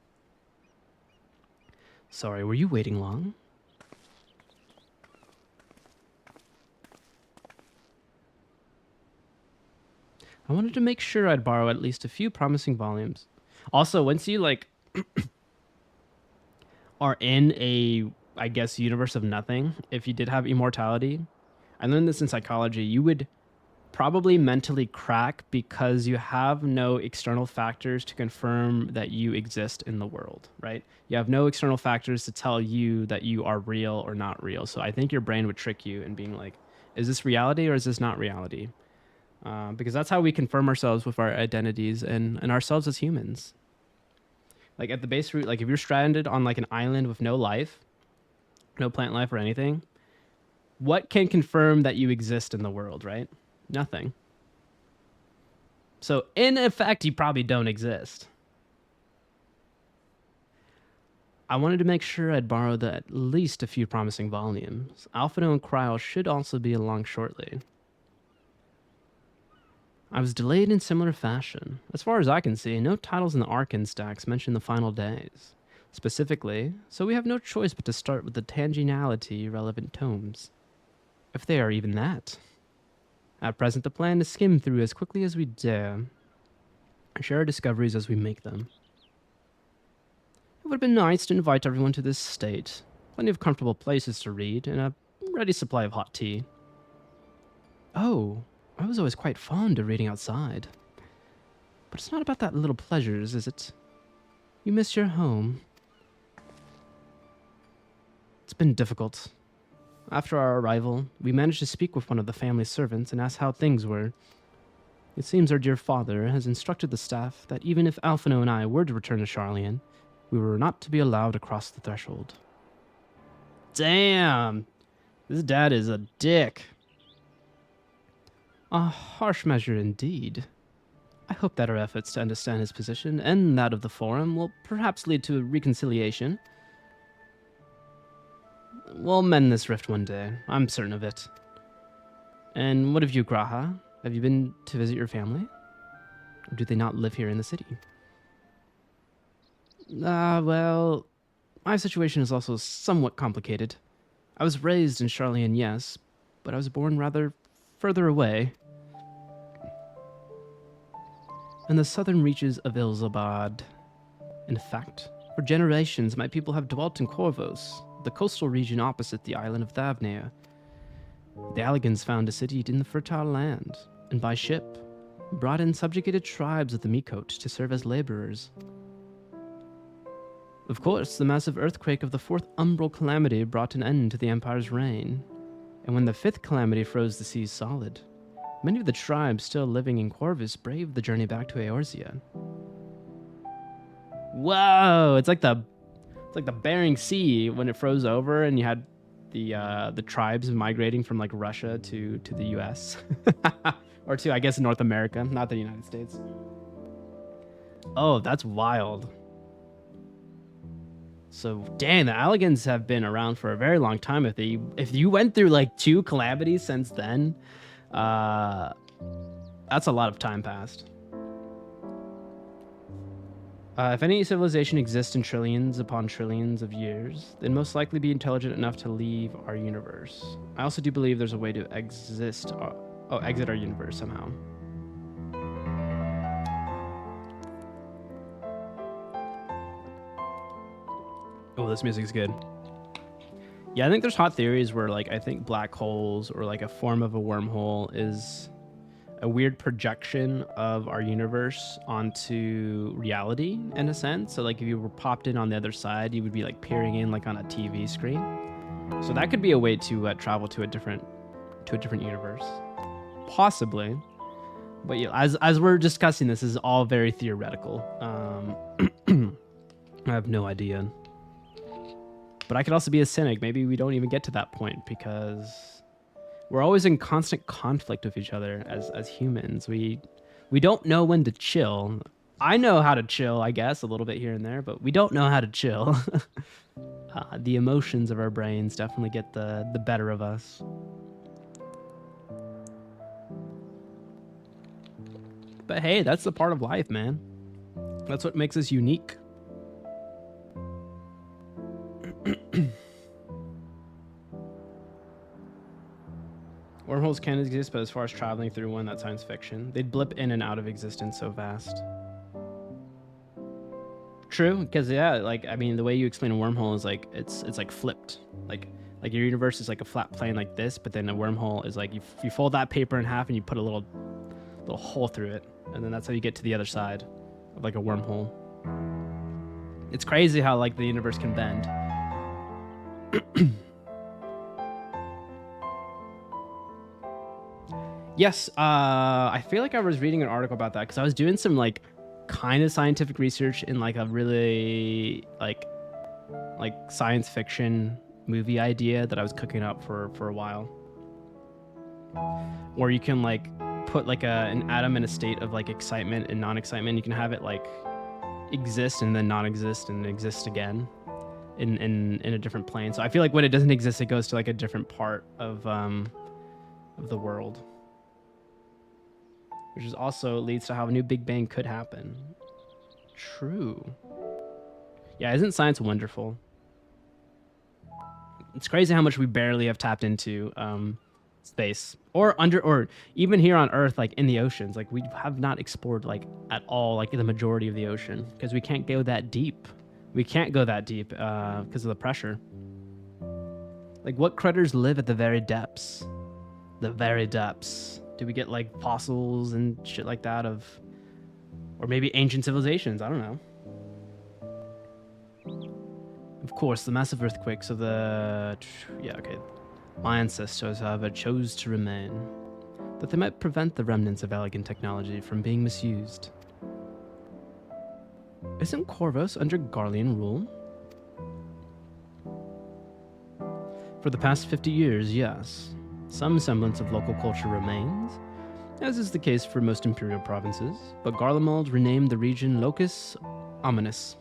A: Sorry, were you waiting long? I wanted to make sure I'd borrow at least a few promising volumes. Also, once you like are in a, I guess, universe of nothing, if you did have immortality, I learned this in psychology, you would probably mentally crack because you have no external factors to confirm that you exist in the world, right? You have no external factors to tell you that you are real or not real. So I think your brain would trick you in being like, is this reality or is this not reality? Because that's how we confirm ourselves with our identities and ourselves as humans. Like at the base root, like if you're stranded on like an island with no life, no plant life or anything, what can confirm that you exist in the world, right? Nothing. So in effect, you probably don't exist. I wanted to make sure I'd borrowed at least a few promising volumes. Alphino and Kryl should also be along shortly. I was delayed in similar fashion. As far as I can see, no titles in the Arcan stacks mention the final days. Specifically, so we have no choice but to start with the tangentiality relevant tomes. If they are even that. At present, the plan is skim through as quickly as we dare, and share our discoveries as we make them. It would have been nice to invite everyone to this state. Plenty of comfortable places to read, and a ready supply of hot tea. Oh, I was always quite fond of reading outside. But it's not about that little pleasures, is it? You miss your home. It's been difficult. After our arrival, we managed to speak with one of the family servants and ask how things were. It seems our dear father has instructed the staff that even if Alphino and I were to return to Sharlayan, we were not to be allowed across the threshold. Damn! This dad is a dick. A harsh measure indeed. I hope that our efforts to understand his position and that of the Forum will perhaps lead to a reconciliation. We'll mend this rift one day, I'm certain of it. And what of you, Graha? Have you been to visit your family? Or do they not live here in the city? Well, my situation is also somewhat complicated. I was raised in Sharlayan, yes, but I was born rather further away. In the southern reaches of Ilzabad. In fact, for generations my people have dwelt in Corvos, the coastal region opposite the island of Thavnea. The Alligans found a city in the fertile land, and by ship, brought in subjugated tribes of the Mikot to serve as laborers. Of course, the massive earthquake of the fourth umbral calamity brought an end to the Empire's reign, and when the fifth calamity froze the seas solid, many of the tribes still living in Corvus braved the journey back to Eorzea. Whoa! It's like the Bering Sea when it froze over, and you had the tribes migrating from like Russia to the U.S. or to, I guess, North America, not the United States. Oh, that's wild. So, dang, the Alligans have been around for a very long time. If you went through like 2 calamities since then, that's a lot of time passed. If any civilization exists in trillions upon trillions of years, they'd most likely be intelligent enough to leave our universe. I also do believe there's a way to exit our universe somehow. Oh, this music's good. Yeah, I think there's hot theories where, like, I think black holes or like a form of a wormhole is a weird projection of our universe onto reality in a sense. So like if you were popped in on the other side, you would be like peering in like on a TV screen. So that could be a way to travel to a different universe, possibly. But yeah, as we're discussing, this is all very theoretical. I have no idea. But I could also be a cynic. Maybe we don't even get to that point because we're always in constant conflict with each other as humans. We don't know when to chill. I know how to chill, I guess, a little bit here and there, but we don't know how to chill. The emotions of our brains definitely get the better of us. But hey, that's the part of life, man. That's what makes us unique. Wormholes can exist, but as far as traveling through one, that's science fiction. They'd blip in and out of existence so vast. True, because yeah, like I mean, the way you explain a wormhole is like it's like flipped. Like your universe is like a flat plane like this, but then a wormhole is like you fold that paper in half and you put a little hole through it, and then that's how you get to the other side of like a wormhole. It's crazy how like the universe can bend. Yes, I feel like I was reading an article about that because I was doing some like kind of scientific research in like a really like science fiction movie idea that I was cooking up for a while, where you can like put like an atom in a state of like excitement and non-excitement. You can have it like exist and then non-exist and exist again in a different plane. So I feel like when it doesn't exist, it goes to like a different part of the world. which is also leads to how a new Big Bang could happen. True. Yeah, isn't science wonderful? It's crazy how much we barely have tapped into space or even here on Earth, like in the oceans. Like we have not explored like at all, like the majority of the ocean, because we can't go that deep. We can't go that deep because of the pressure. Like what critters live at the very depths? The very depths. Do we get like fossils and shit like that or maybe ancient civilizations? I don't know. Of course, the massive earthquakes of the... Yeah, okay. My ancestors, however, chose to remain, that they might prevent the remnants of elegant technology from being misused. Isn't Corvus under Garlean rule? For the past 50 years, yes. Some semblance of local culture remains, as is the case for most imperial provinces, but Garlemald renamed the region Locus Ominis.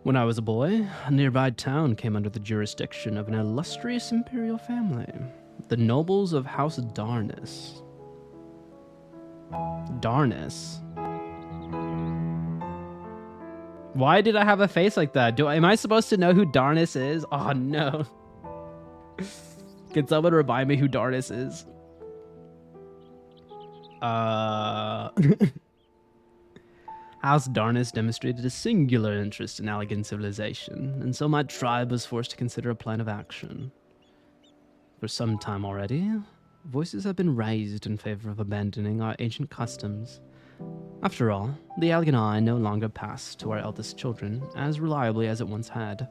A: When I was a boy, a nearby town came under the jurisdiction of an illustrious imperial family, the nobles of House Darnus. Darnus? Why did I have a face like that? Am I supposed to know who Darnus is? Oh no. Can someone remind me who Darnus is? House Darnus demonstrated a singular interest in elegant civilization, and so my tribe was forced to consider a plan of action. For some time already, voices have been raised in favor of abandoning our ancient customs. After all, the elegant eye no longer passed to our eldest children as reliably as it once had.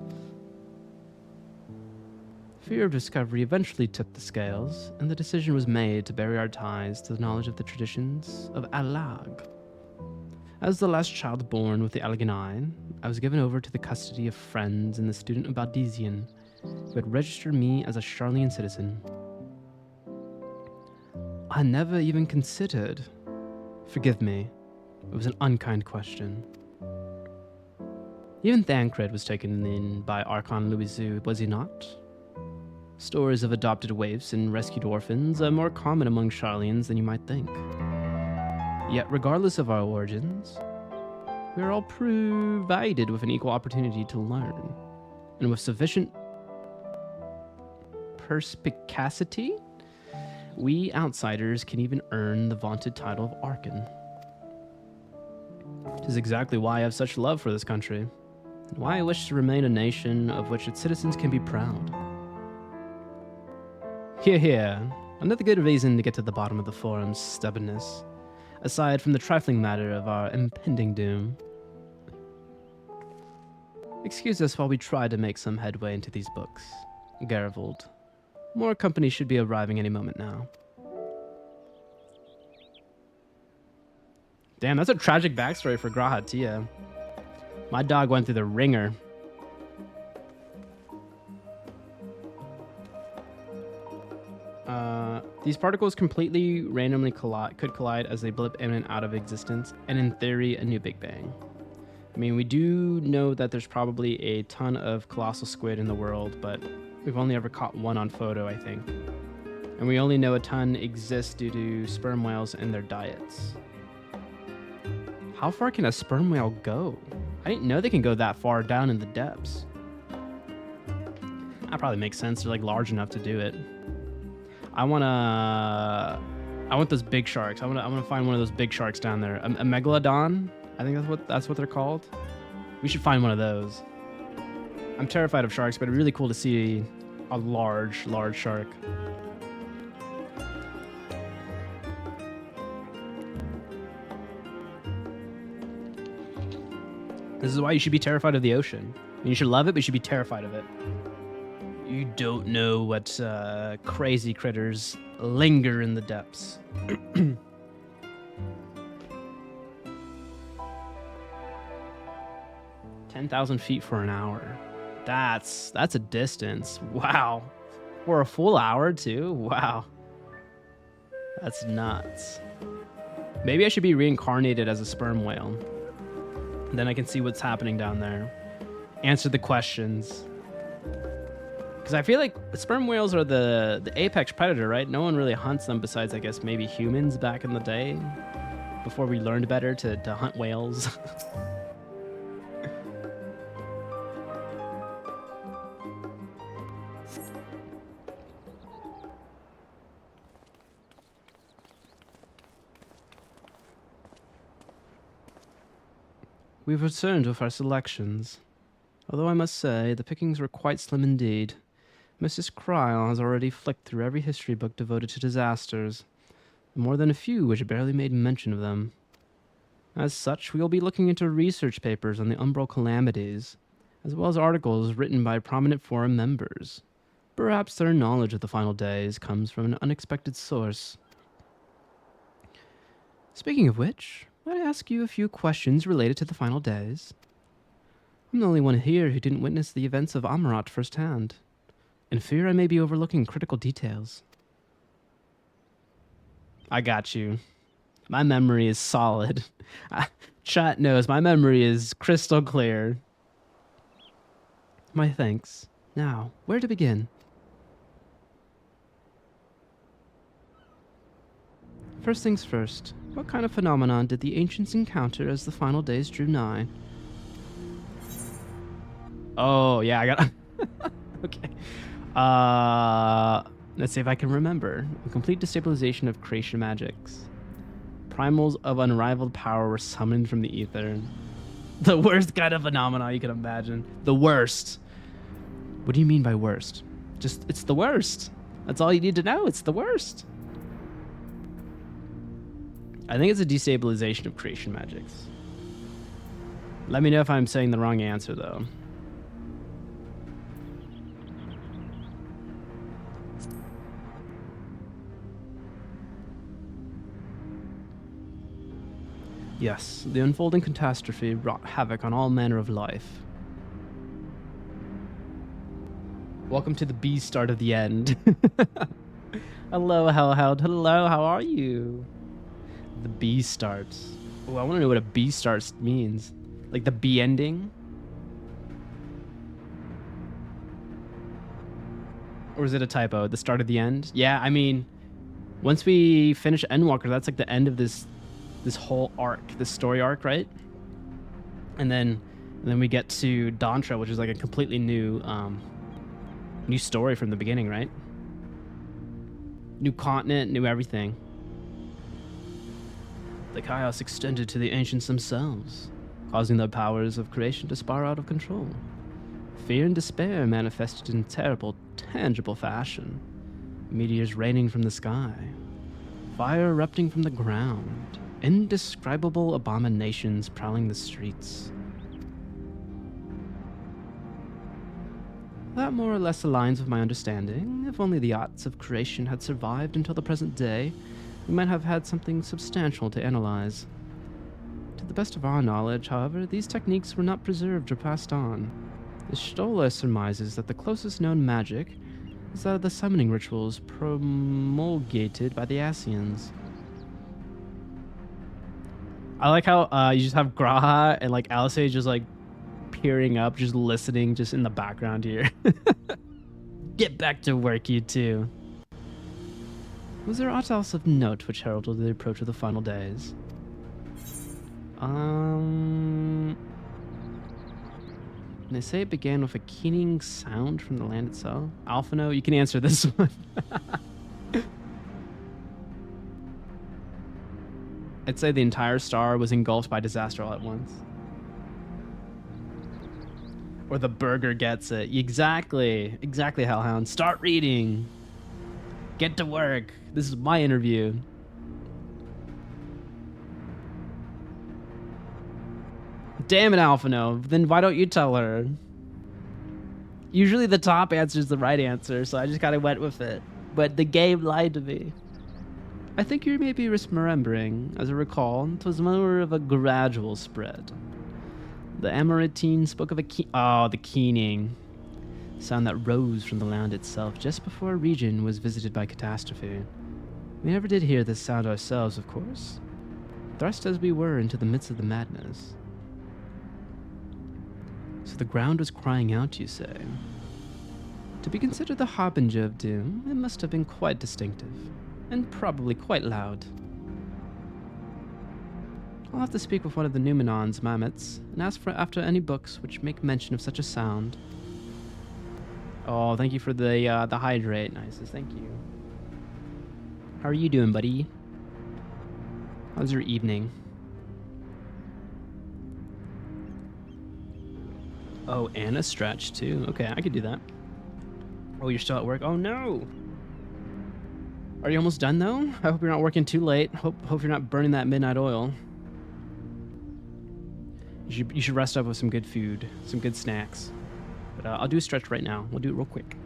A: Fear of discovery eventually tipped the scales, and the decision was made to bury our ties to the knowledge of the traditions of Alag. As the last child born with the elegant eye, I was given over to the custody of friends and the student of Baldesian, who had registered me as a Sharlayan citizen. I never even considered. Forgive me, it was an unkind question. Even Thancred was taken in by Archon Louisu, was he not? Stories of adopted waifs and rescued orphans are more common among Sharlayans than you might think. Yet, regardless of our origins, we are all provided with an equal opportunity to learn, and with sufficient perspicacity, we outsiders can even earn the vaunted title of Archon. It is exactly why I have such love for this country, and why I wish to remain a nation of which its citizens can be proud. Hear, hear. Another good reason to get to the bottom of the forum's stubbornness, aside from the trifling matter of our impending doom. Excuse us while we try to make some headway into these books. Garavold. More company should be arriving any moment now. Damn, that's a tragic backstory for Graha Tia. My dog went through the ringer. These particles completely randomly could collide as they blip in and out of existence, and in theory, a new Big Bang. I mean, we do know that there's probably a ton of colossal squid in the world, but we've only ever caught one on photo, I think. And we only know a ton exists due to sperm whales and their diets. How far can a sperm whale go? I didn't know they can go that far down in the depths. That probably makes sense. They're like large enough to do it. I want those big sharks. I want to find one of those big sharks down there. A megalodon? I think that's what they're called. We should find one of those. I'm terrified of sharks, but it's really cool to see a large shark. This is why you should be terrified of the ocean. I mean, you should love it, but you should be terrified of it. You don't know what crazy critters linger in the depths. 10,000 feet for an hour. That's a distance. Wow. For a full hour too? Wow. That's nuts. Maybe I should be reincarnated as a sperm whale. Then I can see what's happening down there. Answer the questions. Because I feel like sperm whales are the apex predator, right? No one really hunts them besides, I guess, maybe humans back in the day, before we learned better to hunt whales. We've returned with our selections. Although I must say, the pickings were quite slim indeed. Mrs. Cryle has already flicked through every history book devoted to disasters, more than a few which barely made mention of them. As such, we will be looking into research papers on the umbral calamities, as well as articles written by prominent forum members. Perhaps their knowledge of the final days comes from an unexpected source. Speaking of which, might I ask you a few questions related to the final days? I'm the only one here who didn't witness the events of Amarat firsthand, and fear I may be overlooking critical details. I got you. My memory is solid. Chat knows my memory is crystal clear. My thanks. Now, where to begin? First things first, what kind of phenomenon did the ancients encounter as the final days drew nigh? Oh, yeah, I got... Okay. Let's see if I can remember. A complete destabilization of creation magics. Primals of unrivaled power were summoned from the ether. The worst kind of phenomena you can imagine. The worst. What do you mean by worst? Just, it's the worst. That's all you need to know. It's the worst. I think it's a destabilization of creation magics. Let me know if I'm saying the wrong answer, though. Yes, the unfolding catastrophe wrought havoc on all manner of life. Welcome to the B start of the end. Hello, Hellhound. Hello, how are you? The B starts. Oh, I want to know what a B starts means. Like the B ending? Or is it a typo? The start of the end? Yeah, I mean, once we finish Endwalker, that's like the end of this whole arc, this story arc, right? And then we get to Dantra, which is like a completely new new story from the beginning, right? New continent, new everything. The chaos extended to the ancients themselves, causing their powers of creation to spiral out of control. Fear and despair manifested in terrible, tangible fashion. Meteors raining from the sky, fire erupting from the ground, indescribable abominations prowling the streets. That more or less aligns with my understanding. If only the arts of creation had survived until the present day, we might have had something substantial to analyze. To the best of our knowledge, however, these techniques were not preserved or passed on. The Stola surmises that the closest known magic is that of the summoning rituals promulgated by the Asians. I like how you just have Graha and like Alice just like peering up, just listening, just in the background here. Get back to work, you two. Was there aught else of note which heralded the approach of the final days? They say it began with a keening sound from the land itself. Alphino, you can answer this one. I'd say the entire star was engulfed by disaster all at once. Or the burger gets it. Exactly. Exactly, Hellhound. Start reading. Get to work. This is my interview. Damn it, Alphino. Then why don't you tell her? Usually the top answer is the right answer, so I just kind of went with it. But the game lied to me. I think you may be misremembering. As I recall, it was more of a gradual spread. The Amoritine spoke of the keening sound that rose from the land itself just before a region was visited by catastrophe. We never did hear this sound ourselves, of course, thrust as we were into the midst of the madness. So the ground was crying out, you say? To be considered the harbinger of doom, it must have been quite distinctive, and probably quite loud. I'll have to speak with one of the Numenon's mammoths and ask for after any books which make mention of such a sound. Oh, thank you for the hydrate, Nices. Thank you. How are you doing, buddy? How's your evening? Oh, and a stretch too. Okay, I could do that. Oh, you're still at work? Oh no! Are you almost done though? I hope you're not working too late. Hope you're not burning that midnight oil. You should rest up with some good food, some good snacks. But I'll do a stretch right now. We'll do it real quick.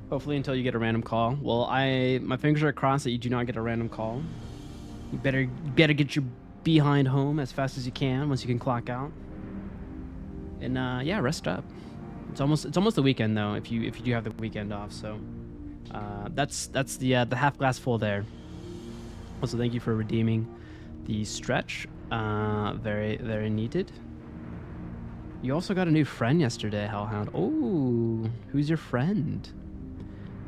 A: Hopefully until you get a random call. Well, my fingers are crossed that you do not get a random call. You better get your behind home as fast as you can once you can clock out. And yeah, rest up. It's almost the weekend though. If you do have the weekend off, so that's the half glass full there. Also, thank you for redeeming the stretch. Very very needed. You also got a new friend yesterday, Hellhound. Oh, who's your friend?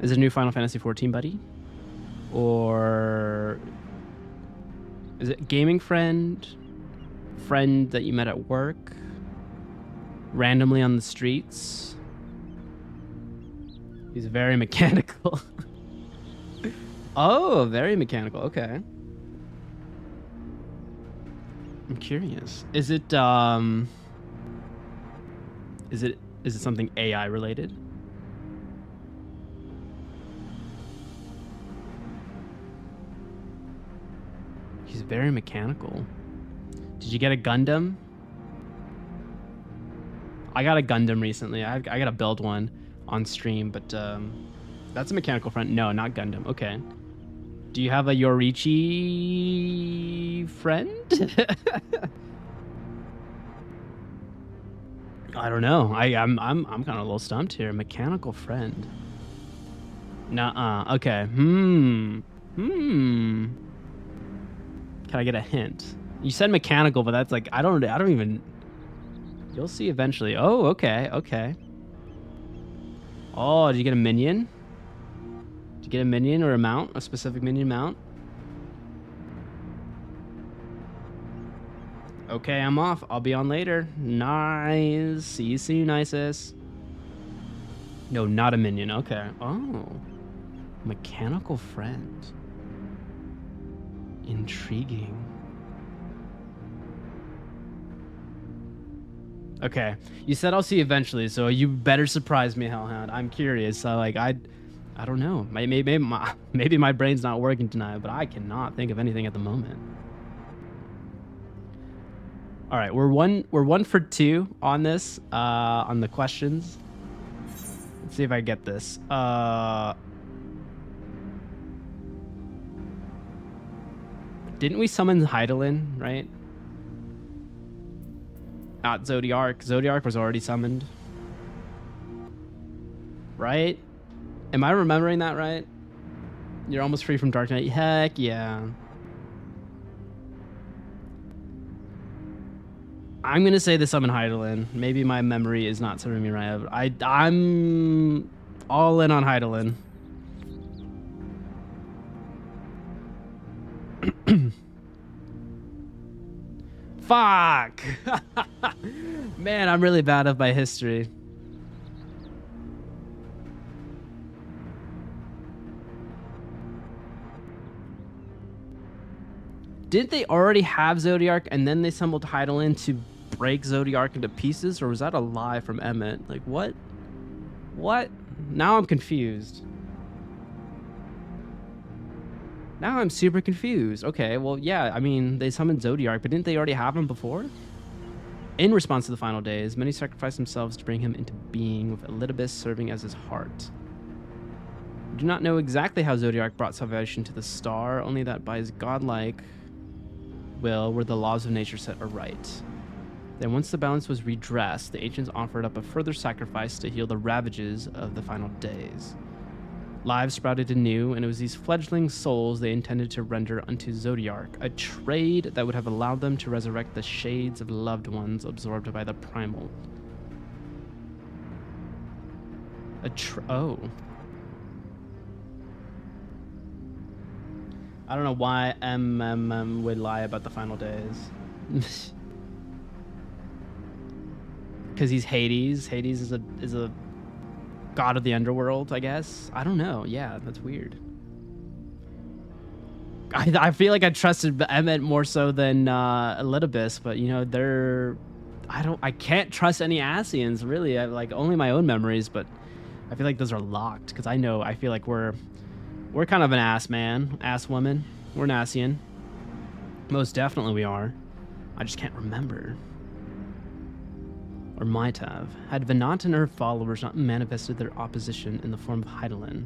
A: Is it a new Final Fantasy 14 buddy? Or is it gaming friend? Friend that you met at work? Randomly on the streets? He's very mechanical. Oh, very mechanical. Okay. I'm curious. Is it something AI related? He's very mechanical. Did you get a Gundam? I got a Gundam recently. I gotta build one on stream, but that's a mechanical friend. No, not Gundam. Okay. Do you have a Yorichi friend? I don't know. I'm kind of a little stumped here. Mechanical friend. Nuh-uh. Okay. Can I get a hint? You said mechanical, but that's like I don't even. You'll see eventually. Oh, okay, okay. Oh, did you get a minion? Did you get a minion or a mount? A specific minion mount? Okay, I'm off. I'll be on later. Nice. See you soon, Isis. No, not a minion. Okay. Oh. Mechanical friend. Intriguing. Okay. You said I'll see you eventually, so you better surprise me, Hellhound. I'm curious. Like I don't know. Maybe my brain's not working tonight, but I cannot think of anything at the moment. All right, we're one for two on this, on the questions. Let's see if I get this. Didn't we summon Hydaelyn, right? Not Zodiark. Zodiark was already summoned. Right? Am I remembering that right? You're almost free from Dark Knight. Heck yeah. I'm gonna say the summon Hydaelyn. Maybe my memory is not serving me right. I'm all in on Hydaelyn. Fuck! Man, I'm really bad at my history. Didn't they already have Zodiark and then they summoned Hydaelyn to break Zodiark into pieces? Or was that a lie from Emmett? Like, what? What? Now I'm confused. Now I'm super confused. Okay, well, yeah, I mean, they summoned Zodiark, but didn't they already have him before? In response to the final days, many sacrificed themselves to bring him into being, with Elidibus serving as his heart. We do not know exactly how Zodiark brought salvation to the star, only that by his godlike will were the laws of nature set aright. Then once the balance was redressed, the ancients offered up a further sacrifice to heal the ravages of the final days. Lives sprouted anew, and it was these fledgling souls they intended to render unto Zodiark, a trade that would have allowed them to resurrect the shades of loved ones absorbed by the primal. Oh. I don't know why MMM would lie about the final days. Because he's Hades. Hades is a god of the underworld, I guess. I don't know. Yeah, that's weird. I feel like I trusted Emmett more so than Elidibus, but you know, I can't trust any Asians really. I like only my own memories, but I feel like those are locked because I feel like we're kind of an ass man, ass woman. We're an Asian. Most definitely we are. I just can't remember. Or might have, had Venat and her followers not manifested their opposition in the form of Hydaelyn.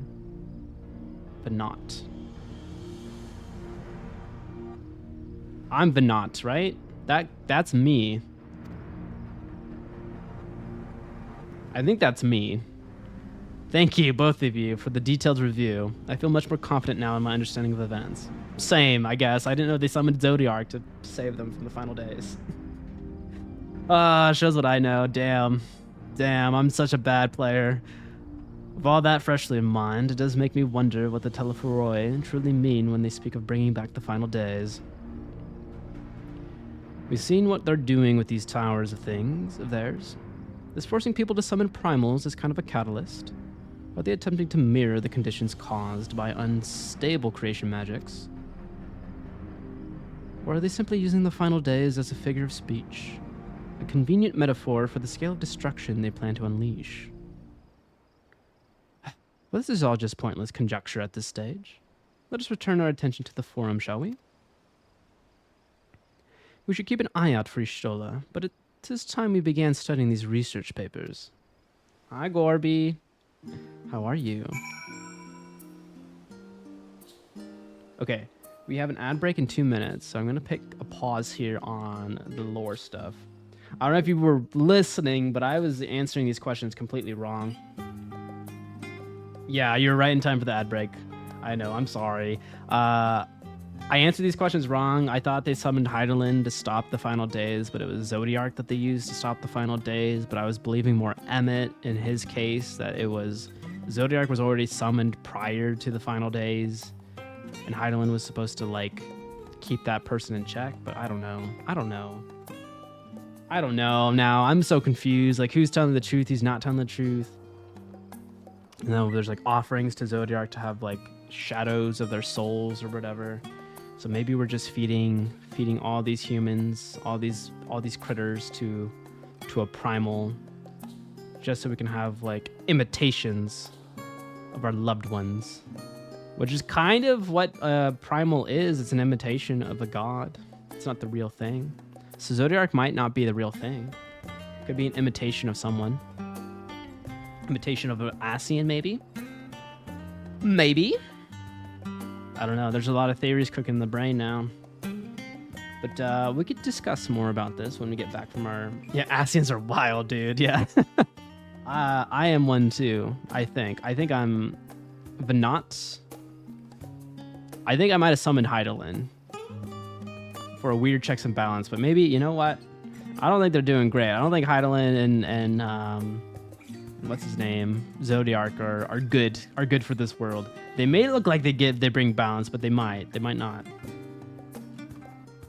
A: Venat. I'm Venat, right? That's me. I think that's me. Thank you, both of you, for the detailed review. I feel much more confident now in my understanding of events. Same, I guess. I didn't know they summoned Zodiark to save them from the final days. Shows what I know. Damn, I'm such a bad player. With all that freshly in mind, it does make me wonder what the Telephoroi truly mean when they speak of bringing back the final days. We've seen what they're doing with these towers of theirs. Is forcing people to summon primals as kind of a catalyst? Are they attempting to mirror the conditions caused by unstable creation magics? Or are they simply using the final days as a figure of speech? A convenient metaphor for the scale of destruction they plan to unleash. Well, this is all just pointless conjecture at this stage. Let us return our attention to the forum, shall we? We should keep an eye out for Y'shtola, but it is time we began studying these research papers. Hi, Gorby. How are you? Okay, we have an ad break in 2 minutes, so I'm going to pick a pause here on the lore stuff. I don't know if you were listening, but I was answering these questions completely wrong. Yeah, you're right in time for the ad break. I know, I'm sorry. I answered these questions wrong. I thought they summoned Hydaelyn to stop the final days, but it was Zodiark that they used to stop the final days. But I was believing more Emmett in his case, that it was Zodiark was already summoned prior to the final days, and Hydaelyn was supposed to like keep that person in check. But I don't know. Now I'm so confused. Like, who's telling the truth? Who's not telling the truth? You know, there's like offerings to Zodiark to have like shadows of their souls or whatever. So maybe we're just feeding all these humans, all these critters to a primal, just so we can have like imitations of our loved ones, which is kind of what primal is. It's an imitation of a god. It's not the real thing. So Zodiark might not be the real thing. It could be an imitation of someone. Imitation of an Asian, maybe. I don't know. There's a lot of theories cooking in the brain now. But we could discuss more about this when we get back from our... Yeah, Asians are wild, dude. Yeah. I am one too, I think. I think I'm Venat. I think I might have summoned Hydaelyn for a weird checks and balance. But maybe, you know what? I don't think they're doing great. I don't think Hydaelyn and what's his name? Zodiark are good for this world. They may look like they bring balance, but they might not.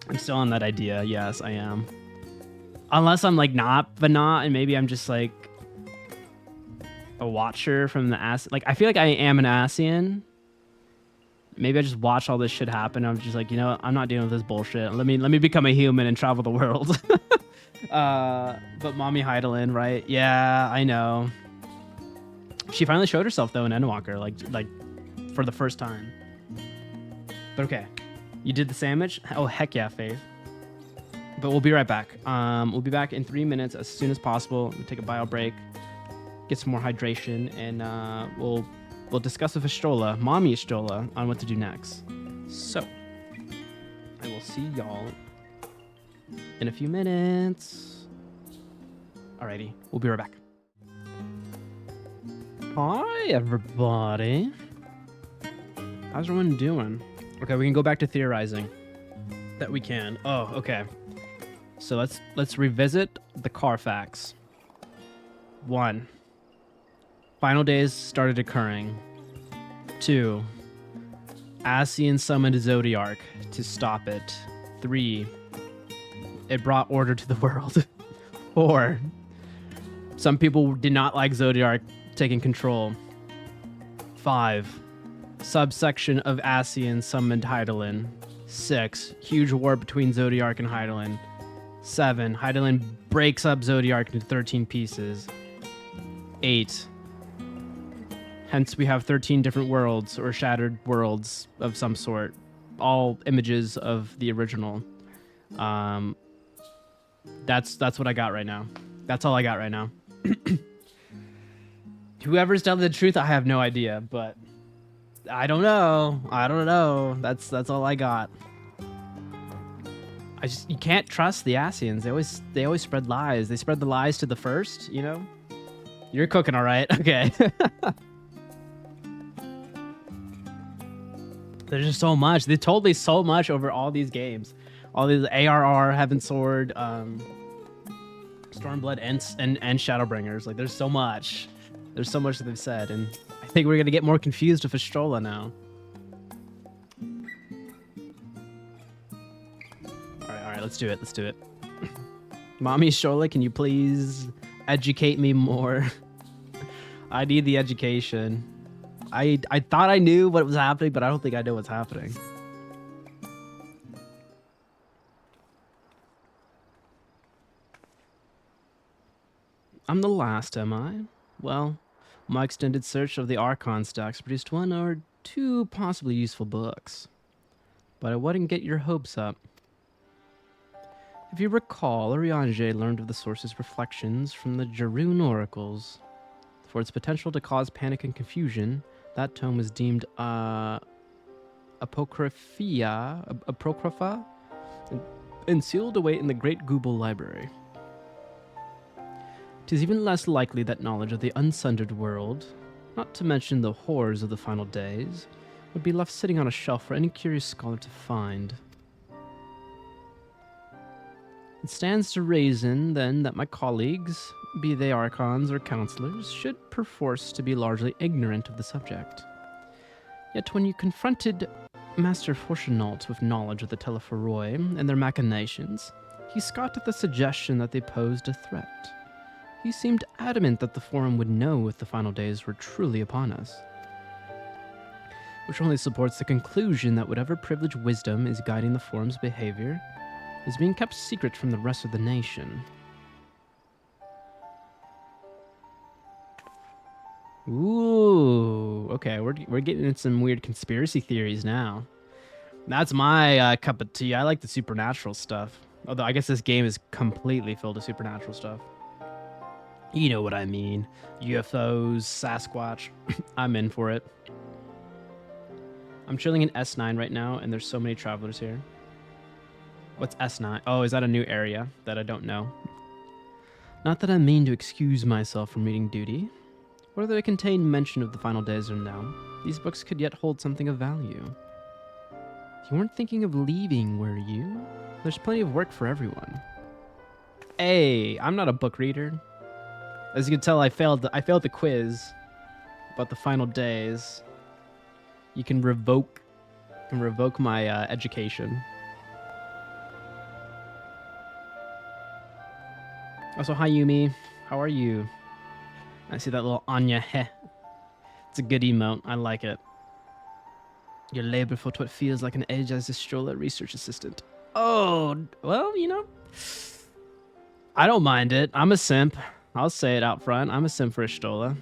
A: I'm still on that idea. Yes, I am. Unless I'm like not Vanat, and maybe I'm just like a watcher from the Ass. Like I feel like I am an Asian. Maybe I just watch all this shit happen. I'm just like, you know what? I'm not dealing with this bullshit. Let me become a human and travel the world. But mommy hydaelyn, right? Yeah, I know. She finally showed herself though in Endwalker, like for the first time. But okay, you did the sandwich. Oh heck yeah, Faith. But we'll be right back. We'll be back in 3 minutes as soon as possible. We'll take a bio break, get some more hydration, and we'll discuss with Estola, mommy Estola, on what to do next. So I will see y'all in a few minutes. Alrighty, we'll be right back. Hi everybody. How's everyone doing? Okay, we can go back to theorizing. That we can. Oh, okay. So let's revisit the Carfax. 1. Final days started occurring. 2. Asian summoned Zodiark to stop it. 3. It brought order to the world. 4. Some people did not like Zodiark taking control. 5. Subsection of Asian summoned hydaelyn. 6. Huge war between Zodiark and hydaelyn. 7. Hydaelyn breaks up Zodiark into 13 pieces. 8. Hence we have 13 different worlds or shattered worlds of some sort. All images of the original. That's what I got right now. That's all I got right now. Whoever's telling the truth, I have no idea, but I don't know. I don't know. That's all I got. You can't trust the Asians. They always spread lies. They spread the lies to the first, you know? You're cooking all right. Okay. There's just so much. They told me so much over all these games. All these ARR, Heaven Sword, Stormblood, and Shadowbringers. Like, there's so much. There's so much that they've said, and I think we're gonna get more confused with Estola now. All right, let's do it. Let's do it. Mommy Estola, can you please educate me more? I need the education. I thought I knew what was happening, but I don't think I know what's happening. I'm the last, am I? Well, my extended search of the Archon stacks produced 1 or 2 possibly useful books. But I wouldn't get your hopes up. If you recall, Urianger learned of the source's reflections from the Jarun oracles. For its potential to cause panic and confusion, that tome was deemed apocrypha, and sealed away in the Great Google Library. 'Tis even less likely that knowledge of the unsundered world, not to mention the horrors of the final days, would be left sitting on a shelf for any curious scholar to find. It stands to reason, then, that my colleagues, be they archons or counselors, should perforce to be largely ignorant of the subject. Yet when you confronted Master Fortunault with knowledge of the Telephoroi and their machinations, he scoffed at the suggestion that they posed a threat. He seemed adamant that the Forum would know if the final days were truly upon us. Which only supports the conclusion that whatever privileged wisdom is guiding the Forum's behavior is being kept secret from the rest of the nation. Ooh, okay, we're getting into some weird conspiracy theories now. That's my cup of tea. I like the supernatural stuff. Although I guess this game is completely filled with supernatural stuff. You know what I mean. UFOs, Sasquatch. I'm in for it. I'm chilling in S9 right now, and there's so many travelers here. What's S9? Oh, is that a new area that I don't know? Not that I mean to excuse myself from reading duty. Whether they contain mention of the final days or no, these books could yet hold something of value. You weren't thinking of leaving, were you? There's plenty of work for everyone. Hey, I'm not a book reader. As you can tell, I failed the quiz about the final days. You can revoke my education. Also, hi Yumi. How are you? I see that little Anya heh. It's a good emote. I like it. Your labor for what feels like an age as a stroller research assistant. Oh, well, you know, I don't mind it. I'm a simp. I'll say it out front. I'm a simp for a stroller.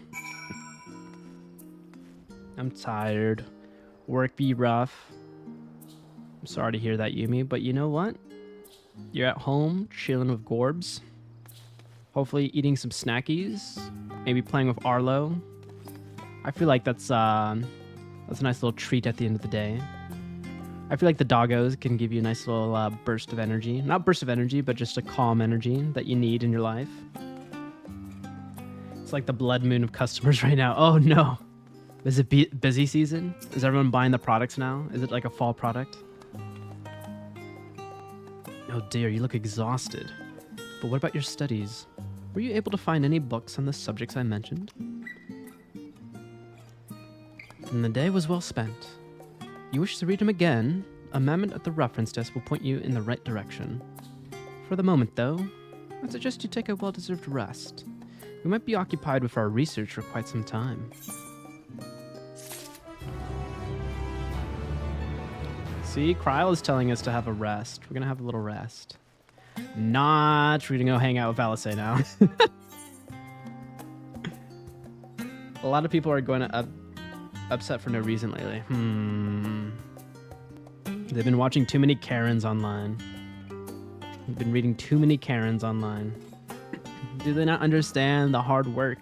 A: I'm tired. Work be rough. I'm sorry to hear that, Yumi, but you know what? You're at home, chilling with Gorbs. Hopefully eating some snackies. Maybe playing with Arlo. I feel like that's a nice little treat at the end of the day. I feel like the doggos can give you a nice little burst of energy. Not burst of energy, but just a calm energy that you need in your life. It's like the blood moon of customers right now. Oh no. Is it busy season? Is everyone buying the products now? Is it like a fall product? Oh dear, you look exhausted. But what about your studies? Were you able to find any books on the subjects I mentioned? And the day was well spent. You wish to read them again? A memo at the reference desk will point you in the right direction. For the moment, though, I suggest you take a well-deserved rest. We might be occupied with our research for quite some time. See, Kryl is telling us to have a rest. We're gonna have a little rest. Not we're gonna go hang out with Alice now. A lot of people are going to upset for no reason lately. They've been watching too many Karens online. They've been reading too many Karens online. Do they not understand the hard work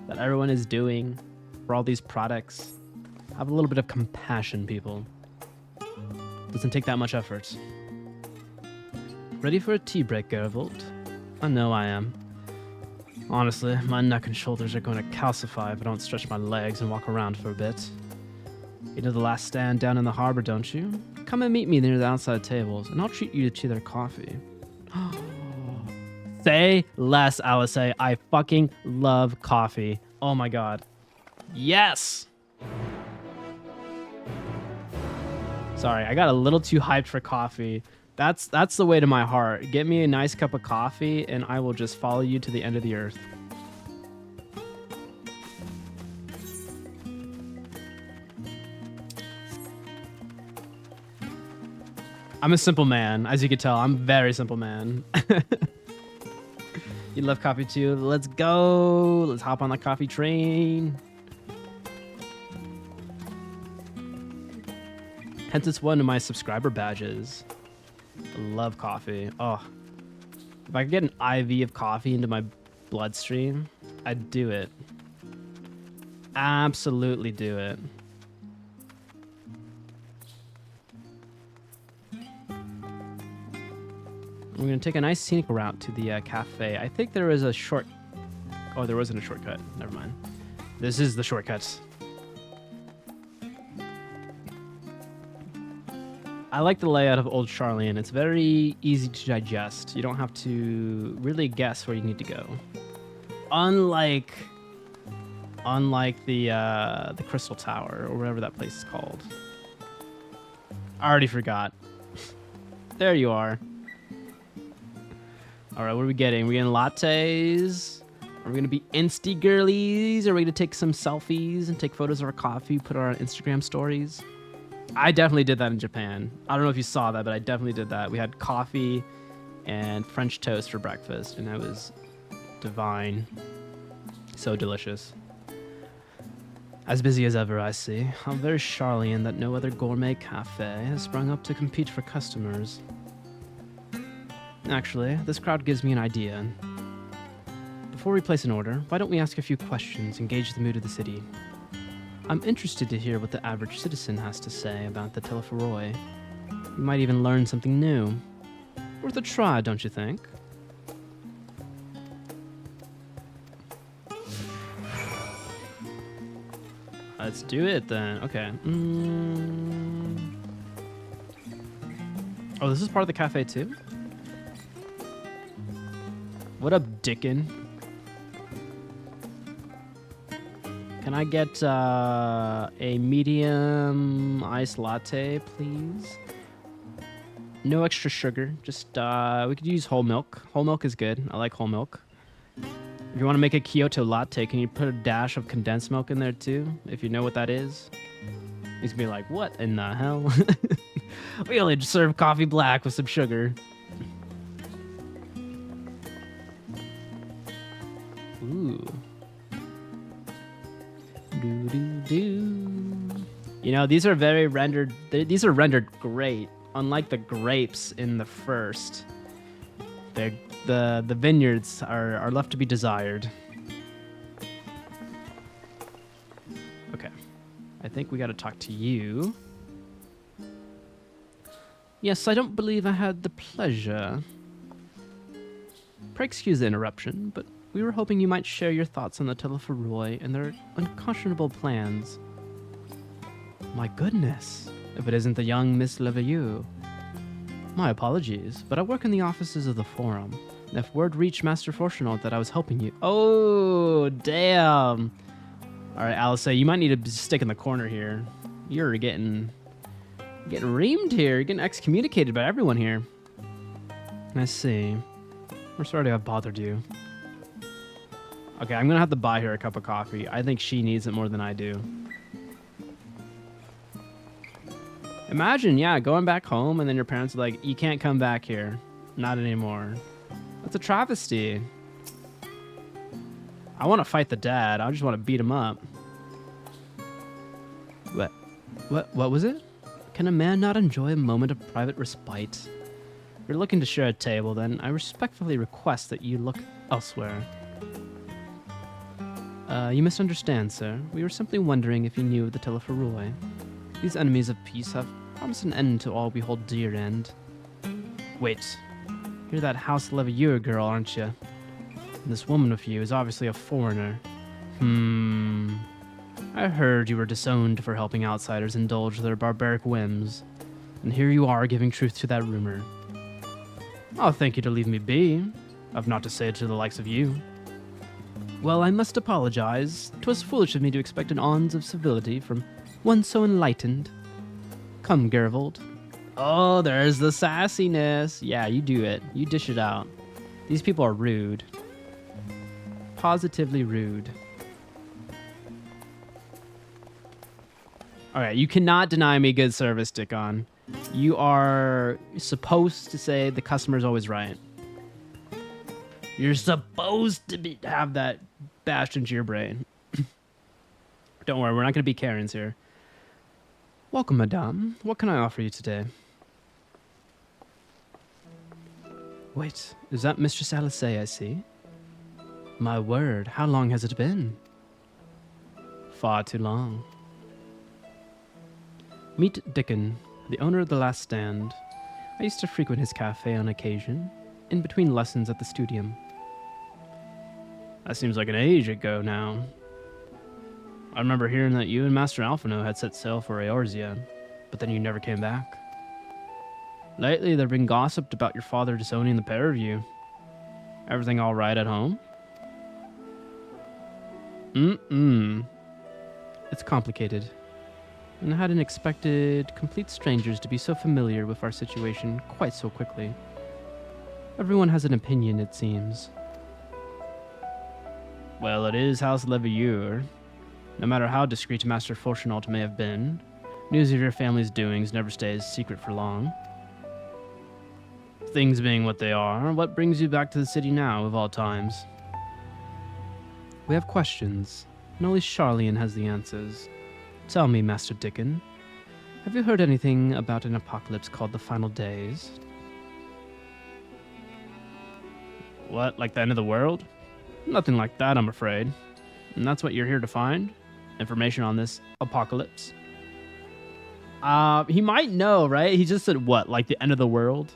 A: that everyone is doing for all these products? Have a little bit of compassion, people. Doesn't take that much effort. Ready for a tea break, Geravolt? I know I am. Honestly, my neck and shoulders are going to calcify if I don't stretch my legs and walk around for a bit. You know the last stand down in the harbor, don't you? Come and meet me near the outside tables, and I'll treat you to their coffee. Say less, Alice. I fucking love coffee. Oh my god. Yes! Sorry, I got a little too hyped for coffee. That's the way to my heart. Get me a nice cup of coffee, and I will just follow you to the end of the earth. I'm a simple man. As you can tell, I'm a very simple man. You love coffee too? Let's go. Let's hop on the coffee train. Hence, it's one of my subscriber badges. I love coffee. Oh, if I could get an IV of coffee into my bloodstream, I'd do it. Absolutely do it. We're going to take a nice scenic route to the cafe. I think there is a short... Oh, there wasn't a shortcut. Never mind. This is the shortcut. I like the layout of Old Sharlayan. It's very easy to digest. You don't have to really guess where you need to go. Unlike the Crystal Tower, or whatever that place is called. I already forgot. There you are. All right, what are we getting? Are we getting lattes? Are we going to be insty girlies? Are we going to take some selfies and take photos of our coffee, put it on Instagram stories? I definitely did that in Japan. I don't know if you saw that, but I definitely did that. We had coffee and French toast for breakfast, and it was divine. So delicious. As busy as ever, I see. How very Sharlayan that no other gourmet cafe has sprung up to compete for customers. Actually, this crowd gives me an idea. Before we place an order, why don't we ask a few questions and gauge the mood of the city? I'm interested to hear what the average citizen has to say about the Telephoroi. We might even learn something new. Worth a try, don't you think? Let's do it then. Okay. Oh, this is part of the cafe too? What up, Dickin? Can I get a medium iced latte, please? No extra sugar. Just, we could use whole milk. Whole milk is good. I like whole milk. If you want to make a Kyoto latte, can you put a dash of condensed milk in there too? If you know what that is. He's gonna be like, what in the hell? We only serve coffee black with some sugar. Ooh. Do do do. You know, these are very rendered. These are rendered great. Unlike the grapes in the first, the vineyards are left to be desired. Okay, I think we got to talk to you. Yes, I don't believe I had the pleasure. Pray excuse the interruption, but we were hoping you might share your thoughts on the Teleferoi and their unconscionable plans. My goodness, if it isn't the young Miss Leveilleux. My apologies, but I work in the offices of the Forum, and if word reached Master Fortunaut that I was helping you... Oh, damn. All right, Alice, you might need to stick in the corner here. You're getting reamed here. You're getting excommunicated by everyone here. I see. We're sorry to have bothered you. Okay, I'm going to have to buy her a cup of coffee. I think she needs it more than I do. Imagine, yeah, going back home and then your parents are like, you can't come back here. Not anymore. That's a travesty. I want to fight the dad. I just want to beat him up. What was it? Can a man not enjoy a moment of private respite? If you're looking to share a table, then I respectfully request that you look elsewhere. You misunderstand, sir. We were simply wondering if you knew of the Teleferoi. These enemies of peace have promised an end to all we hold dear and... Wait. You're that House Leveilleux girl, aren't you? And this woman with you is obviously a foreigner. I heard you were disowned for helping outsiders indulge their barbaric whims. And here you are giving truth to that rumor. I'll thank you to leave me be. I've not to say it to the likes of you. Well, I must apologize. 'Twas foolish of me to expect an ounce of civility from one so enlightened. Come, Gervold. Oh, there's the sassiness. Yeah, you do it. You dish it out. These people are rude. Positively rude. All right, you cannot deny me good service, Dickon. You are supposed to say the customer's always right. You're supposed to have that bashed into your brain. Don't worry, we're not going to be Karens here. Welcome, madame. What can I offer you today? Wait, is that Mistress Alice I see? My word, how long has it been? Far too long. Meet Dickon, the owner of the Last Stand. I used to frequent his cafe on occasion, in between lessons at the studium. That seems like an age ago now. I remember hearing that you and Master Alphino had set sail for Eorzea, but then you never came back. Lately, there've been gossiped about your father disowning the pair of you. Everything all right at home? It's complicated, and I hadn't expected complete strangers to be so familiar with our situation quite so quickly. Everyone has an opinion, it seems. Well, it is House Leveilleux. No matter how discreet Master Fortunaut may have been, news of your family's doings never stays secret for long. Things being what they are, what brings you back to the city now, of all times? We have questions, and only Sharlayan has the answers. Tell me, Master Dickon, have you heard anything about an apocalypse called the Final Days? What, like the end of the world? Nothing like that, I'm afraid. And that's what you're here to find? Information on this apocalypse? He might know, right? He just said what, like the end of the world?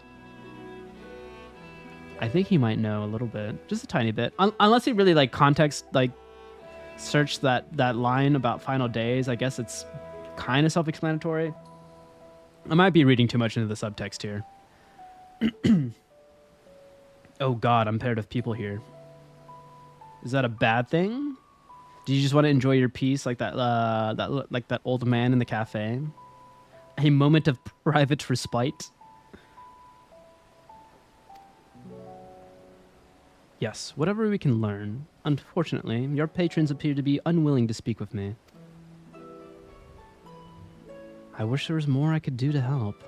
A: I think he might know a little bit, just a tiny bit. Unless he really like context, like searched that line about Final Days. I guess it's kind of self-explanatory. I might be reading too much into the subtext here. Oh God, I'm paired with people here. Is that a bad thing? Do you just want to enjoy your peace like that old man in the cafe? A moment of private respite? Yes, whatever we can learn. Unfortunately, your patrons appear to be unwilling to speak with me. I wish there was more I could do to help.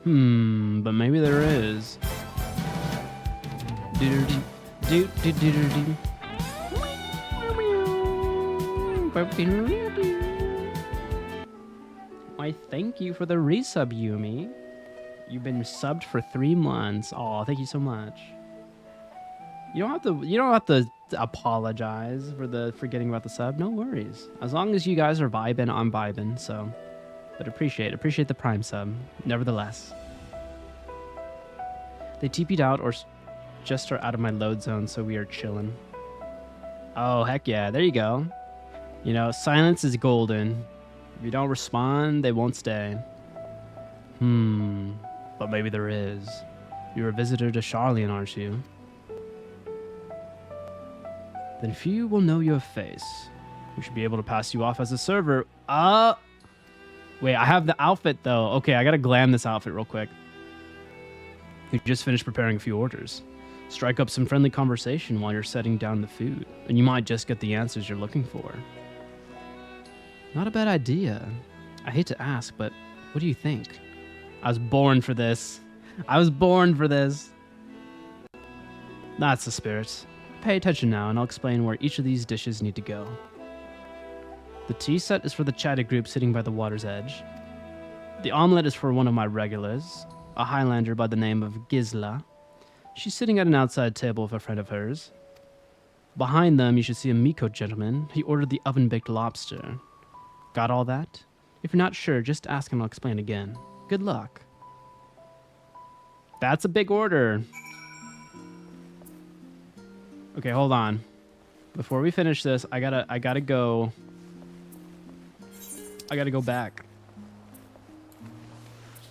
A: But maybe there is. Why, thank you for the resub, Yumi. You've been subbed for 3 months. Oh, thank you so much. You don't have to apologize for forgetting about the sub. No worries. As long as you guys are vibing, I'm vibing, so. But appreciate the Prime sub, nevertheless. They TP'd out or just are out of my load zone, so we are chilling. Oh, heck yeah, there you go. You know, silence is golden. If you don't respond, they won't stay. But maybe there is. You're a visitor to Sharlayan, aren't you? Then few will know your face. We should be able to pass you off as a server. Wait, I have the outfit though. Okay, I gotta glam this outfit real quick. You just finished preparing a few orders. Strike up some friendly conversation while you're setting down the food, and you might just get the answers you're looking for. Not a bad idea. I hate to ask, but what do you think? I was born for this. I was born for this. That's the spirit. Pay attention now, and I'll explain where each of these dishes need to go. The tea set is for the chatty group sitting by the water's edge. The omelet is for one of my regulars, a Highlander by the name of Gisla. She's sitting at an outside table with a friend of hers. Behind them, you should see a Miko gentleman. He ordered the oven-baked lobster. Got all that? If you're not sure, just ask and I'll explain again. Good luck. That's a big order. Okay, hold on. Before we finish this, I gotta go back.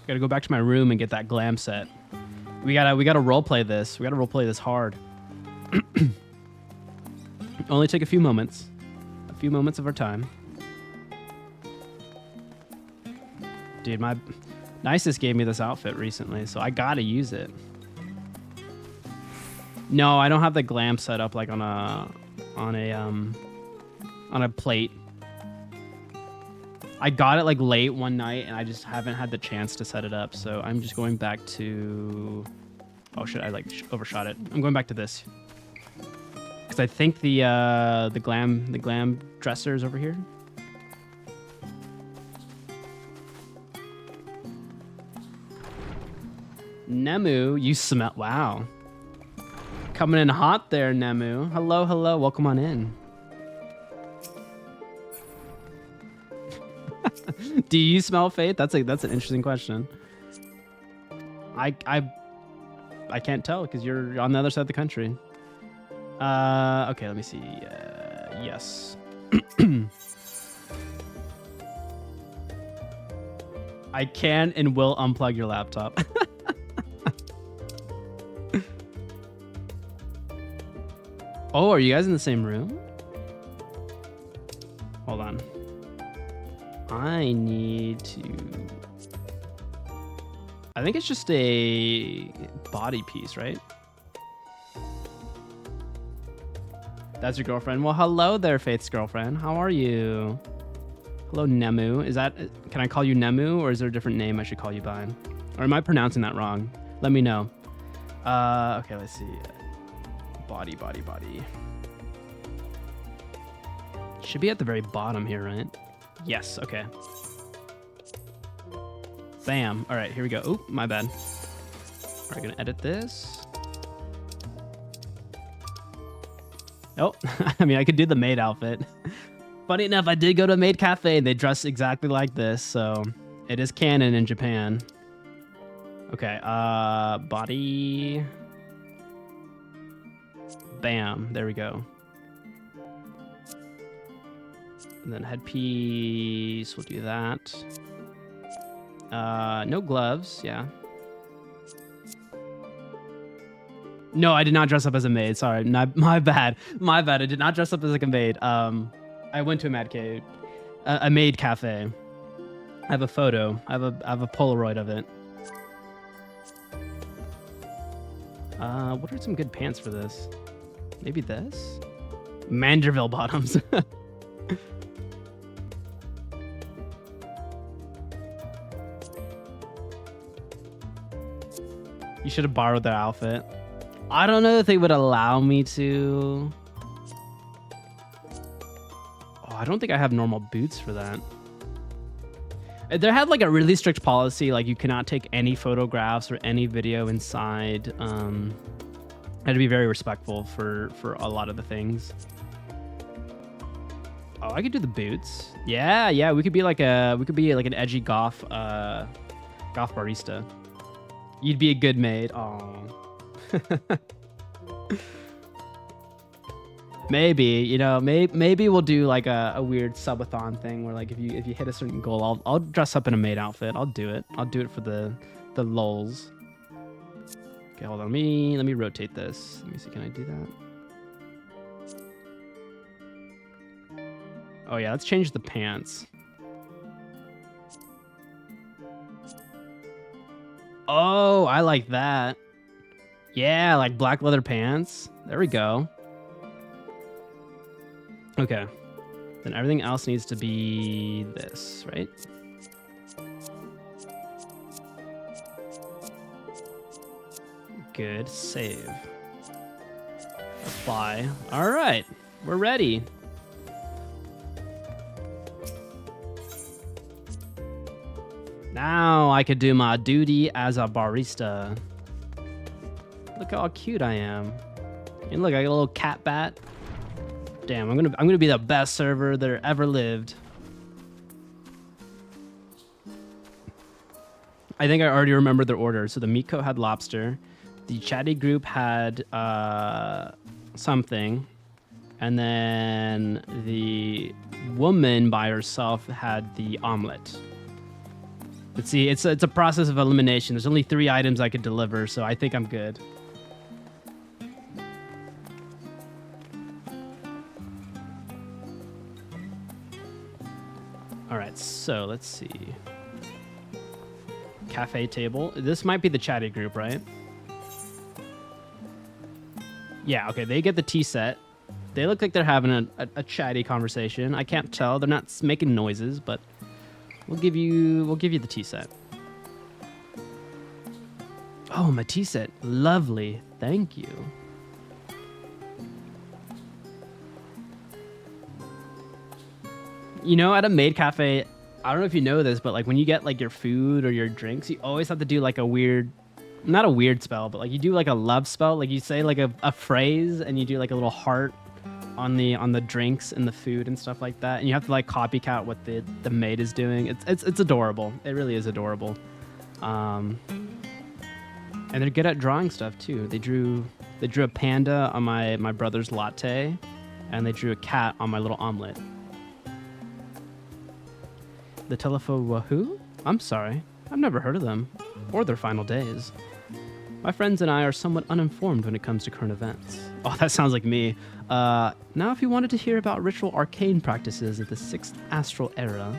A: Gotta go back to my room and get that glam set. We gotta roleplay this. We gotta roleplay this hard. Only take a few moments. A few moments of our time. Dude, my Nicest gave me this outfit recently, so I gotta use it. No, I don't have the glam set up like on a plate. I got it like late one night and I just haven't had the chance to set it up, so I'm just going back to... Oh shit, I like overshot it. I'm going back to this. Because I think the glam dresser is over here. Nemu, you smell... Wow. Coming in hot there, Nemu. Hello, hello. Welcome on in. Do you smell Faith? That's an interesting question. I can't tell because you're on the other side of the country. Okay, let me see. Yes. I can and will unplug your laptop. Oh, are you guys in the same room? Hold on. I need to... I think it's just a body piece, right? That's your girlfriend. Well, hello there, Faith's girlfriend. How are you? Hello, Nemu. Is that... Can I call you Nemu, or is there a different name I should call you by? Or am I pronouncing that wrong? Let me know. Okay, let's see. Body. Should be at the very bottom here, right? Yes, okay. Bam. All right, here we go. Oop, my bad. All right, gonna edit this. Oh, I mean, I could do the maid outfit. Funny enough, I did go to a maid cafe and they dress exactly like this, so it is canon in Japan. Okay, body... Bam, there we go. And then headpiece, we'll do that. No gloves, yeah. No, I did not dress up as a maid, sorry. My bad, I did not dress up as like a maid. I went to a maid cafe. I have a photo. I have a Polaroid of it. What are some good pants for this? Maybe this? Manderville bottoms. You should have borrowed their outfit. I don't know if they would allow me to. Oh, I don't think I have normal boots for that. They had like a really strict policy, like you cannot take any photographs or any video inside. Had to be very respectful for a lot of the things. Oh, I could do the boots. Yeah, we could be like an edgy goth barista. You'd be a good maid. Oh. Maybe, you know, maybe we'll do like a weird subathon thing where like if you hit a certain goal, I'll dress up in a maid outfit. I'll do it. I'll do it for the lulz. Okay, hold on. Let me rotate this. Let me see. Can I do that? Oh yeah, let's change the pants. Oh, I like that. Yeah, like black leather pants. There we go. Okay. Then everything else needs to be this, right? Good. Save. Apply. All right. We're ready. Now I could do my duty as a barista. Look how cute I am. And look, I got a little cat bat. Damn, I'm gonna be the best server that ever lived. I think I already remember their order. So the meat coat had lobster, the chatty group had something, and then the woman by herself had the omelet. But see, it's a process of elimination. There's only 3 items I could deliver, so I think I'm good. All right, so let's see. Cafe table. This might be the chatty group, right? Yeah, okay, they get the tea set. They look like they're having a chatty conversation. I can't tell. They're not making noises, but we'll give you the tea set. Oh, my tea set. Lovely. Thank you. You know, at a maid cafe, I don't know if you know this, but like when you get like your food or your drinks, you always have to do like a weird, not a weird spell, but like you do like a love spell. Like you say like a phrase and you do like a little heart on the drinks and the food and stuff like that. And you have to like copycat what the maid is doing. It's adorable. It really is adorable. And they're good at drawing stuff too. They drew a panda on my brother's latte, and they drew a cat on my little omelet. The Telefo Wahoo? I'm sorry. I've never heard of them, or their final days. My friends and I are somewhat uninformed when it comes to current events. Oh, that sounds like me. Now if you wanted to hear about ritual arcane practices of the 6th astral era,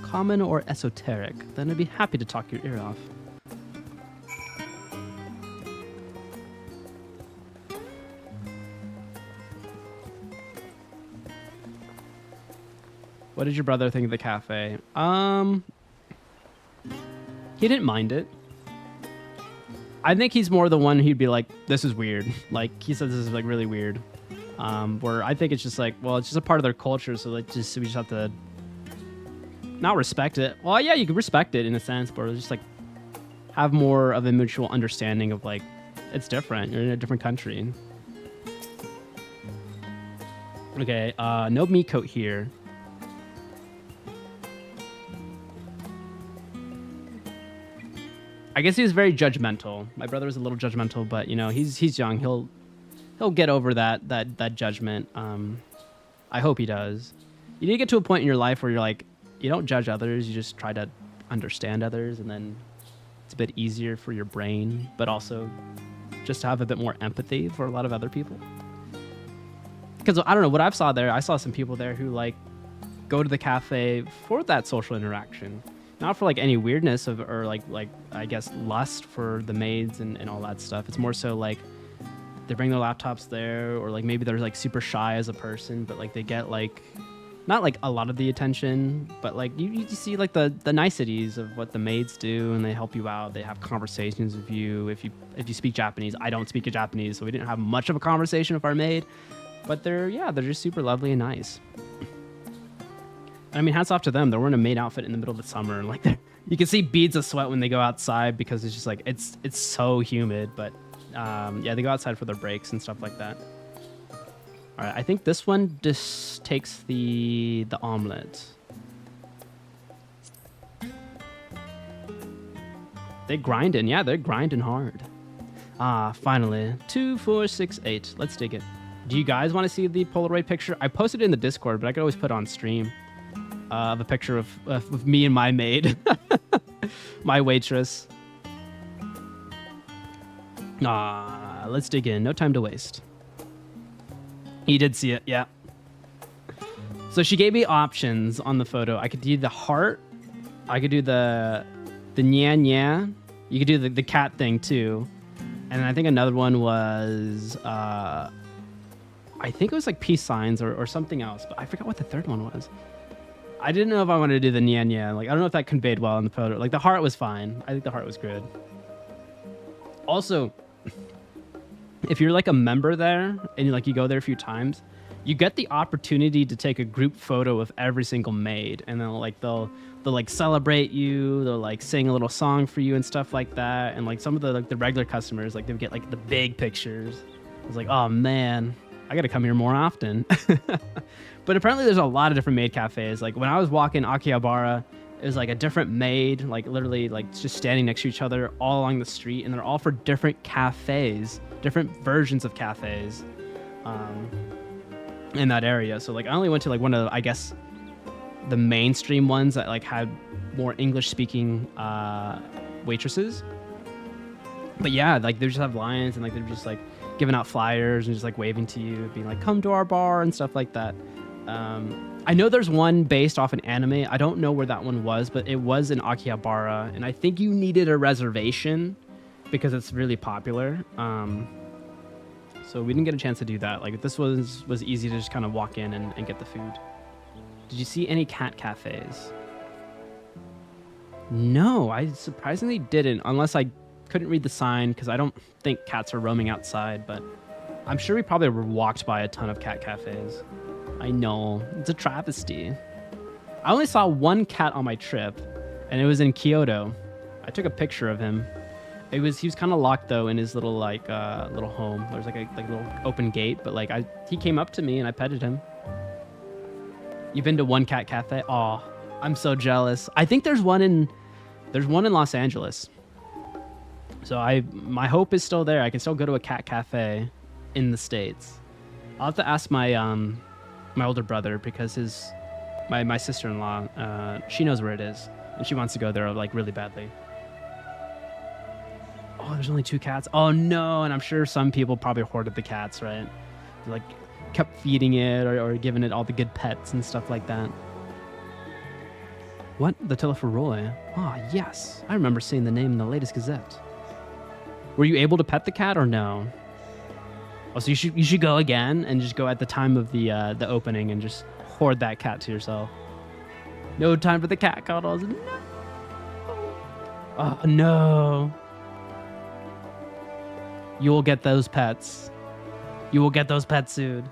A: common or esoteric, then I'd be happy to talk your ear off. What did your brother think of the cafe? He didn't mind it. I think he's more the one who'd be like, this is weird. Like, he says this is like really weird. Where I think it's just like, well, it's just a part of their culture, so we just have to not respect it. Well, yeah, you can respect it in a sense, but just like have more of a mutual understanding of like, it's different. You're in a different country. Okay, no meat coat here. I guess he was very judgmental. My brother was a little judgmental, but you know, he's young. He'll get over that judgment. I hope he does. You need to get to a point in your life where you're like, you don't judge others, you just try to understand others, and then it's a bit easier for your brain, but also just to have a bit more empathy for a lot of other people. Because I don't know what I saw there. I saw some people there who like go to the cafe for that social interaction. Not for like any weirdness of or like I guess lust for the maids and all that stuff. It's more so like they bring their laptops there, or like maybe they're like super shy as a person, but like they get like not like a lot of the attention, but like you see like the niceties of what the maids do, and they help you out. They have conversations with you if you speak Japanese. I don't speak Japanese, so we didn't have much of a conversation with our maid, but they're just super lovely and nice. I mean, hats off to them. They're wearing a maid outfit in the middle of the summer, and like you can see beads of sweat when they go outside because it's just like it's so humid. But yeah, they go outside for their breaks and stuff like that. All right, I think this one just takes the omelet. They grinding, yeah, they're grinding hard. Ah, finally, 2, 4, 6, 8. Let's dig it. Do you guys want to see the Polaroid picture? I posted it in the Discord, but I could always put it on stream of a picture of me and my maid, my waitress. Ah, let's dig in. No time to waste. He did see it, yeah. So she gave me options on the photo. I could do the heart. I could do the nya. You could do the cat thing too. And I think another one was, I think it was like peace signs or something else, but I forgot what the third one was. I didn't know if I wanted to do the nya. Like, I don't know if that conveyed well in the photo. Like, the heart was fine. I think the heart was good. Also, if you're like a member there and like you go there a few times, you get the opportunity to take a group photo with every single maid, and they'll like celebrate you. They'll like sing a little song for you and stuff like that. And like some of the regular customers, like they get like the big pictures. It's like, oh man, I got to come here more often. But apparently there's a lot of different maid cafes. Like when I was walking Akihabara, it was like a different maid, like literally like just standing next to each other all along the street, and they're all for different cafes, different versions of cafes in that area. So like I only went to like one of, I guess, the mainstream ones that like had more English speaking waitresses. But yeah, like they just have lines, and like they're just like giving out flyers and just like waving to you, being like, come to our bar and stuff like that. I know there's one based off an anime. I don't know where that one was, but it was in Akihabara, and I think you needed a reservation because it's really popular. So we didn't get a chance to do that. Like this was easy to just kind of walk in and get the food. Did you see any cat cafes? No, I surprisingly didn't, unless I couldn't read the sign, because I don't think cats are roaming outside, but I'm sure we probably walked by a ton of cat cafes. I know, it's a travesty. I only saw one cat on my trip, and it was in Kyoto. I took a picture of him. He was kind of locked though in his little like little home. There's like a little open gate, but like he came up to me and I petted him. You've been to one cat cafe? Oh, I'm so jealous. I think there's one in Los Angeles. So my hope is still there. I can still go to a cat cafe in the States. I'll have to ask my my older brother, because my sister-in-law, she knows where it is, and she wants to go there like really badly. Oh, there's only 2 cats. Oh no, and I'm sure some people probably hoarded the cats, right? They, like kept feeding it or giving it all the good pets and stuff like that. What? The Teleferroy? Ah, oh, yes. I remember seeing the name in the latest Gazette. Were you able to pet the cat or no? Oh, so you should go again and just go at the time of the opening and just hoard that cat to yourself. No time for the cat cuddles. No. Oh no. You will get those pets. You will get those pets soon.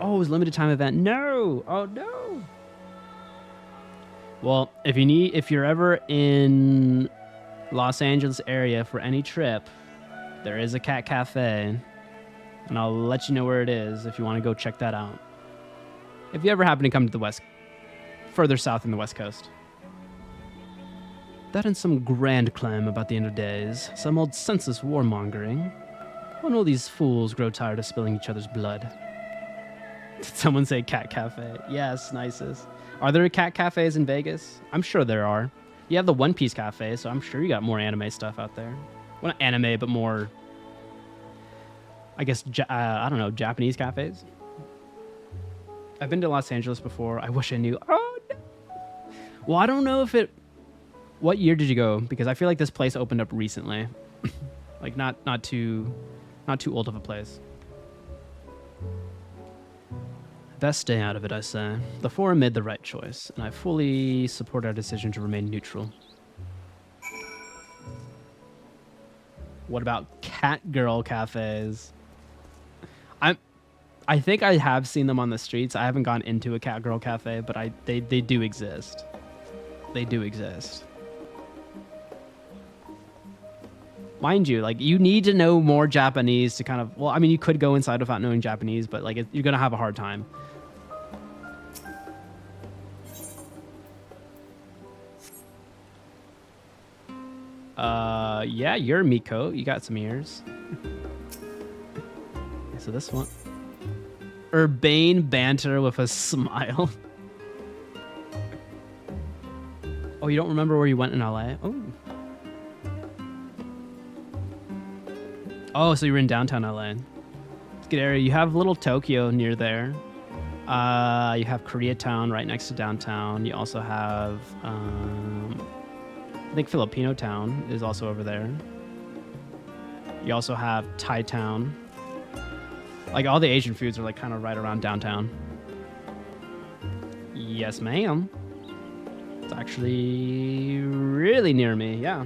A: Oh, it was a limited time event. No. Oh no. Well, if you're ever in Los Angeles area for any trip, there is a cat cafe, and I'll let you know where it is if you want to go check that out. If you ever happen to come to the further south in the West Coast. That and some grand clam about the end of days, some old senseless warmongering. When all these fools grow tired of spilling each other's blood. Did someone say cat cafe? Yes, nicest. Are there cat cafes in Vegas? I'm sure there are. You have the One Piece Cafe, so I'm sure you got more anime stuff out there. Well, not anime, but more, I guess, I don't know, Japanese cafes. I've been to Los Angeles before. I wish I knew. Oh, no. Well, I don't know if it What year did you go? Because I feel like this place opened up recently. Like not too old of a place. Best stay out of it, I say. The four made the right choice, and I fully support our decision to remain neutral. What about cat girl cafes? I think I have seen them on the streets. I haven't gone into a cat girl cafe, but they do exist. They do exist. Mind you, like, you need to know more Japanese to kind of, well, I mean, you could go inside without knowing Japanese, but like you're gonna have a hard time. Yeah, you're Miko. You got some ears. So this one. Urbane banter with a smile. Oh, you don't remember where you went in LA? Oh. Oh, so you were in downtown LA. It's a good area. You have Little Tokyo near there. You have Koreatown right next to downtown. You also have, I think Filipino Town is also over there. You also have Thai Town. Like, all the Asian foods are like kind of right around downtown. Yes, ma'am. It's actually really near me, yeah.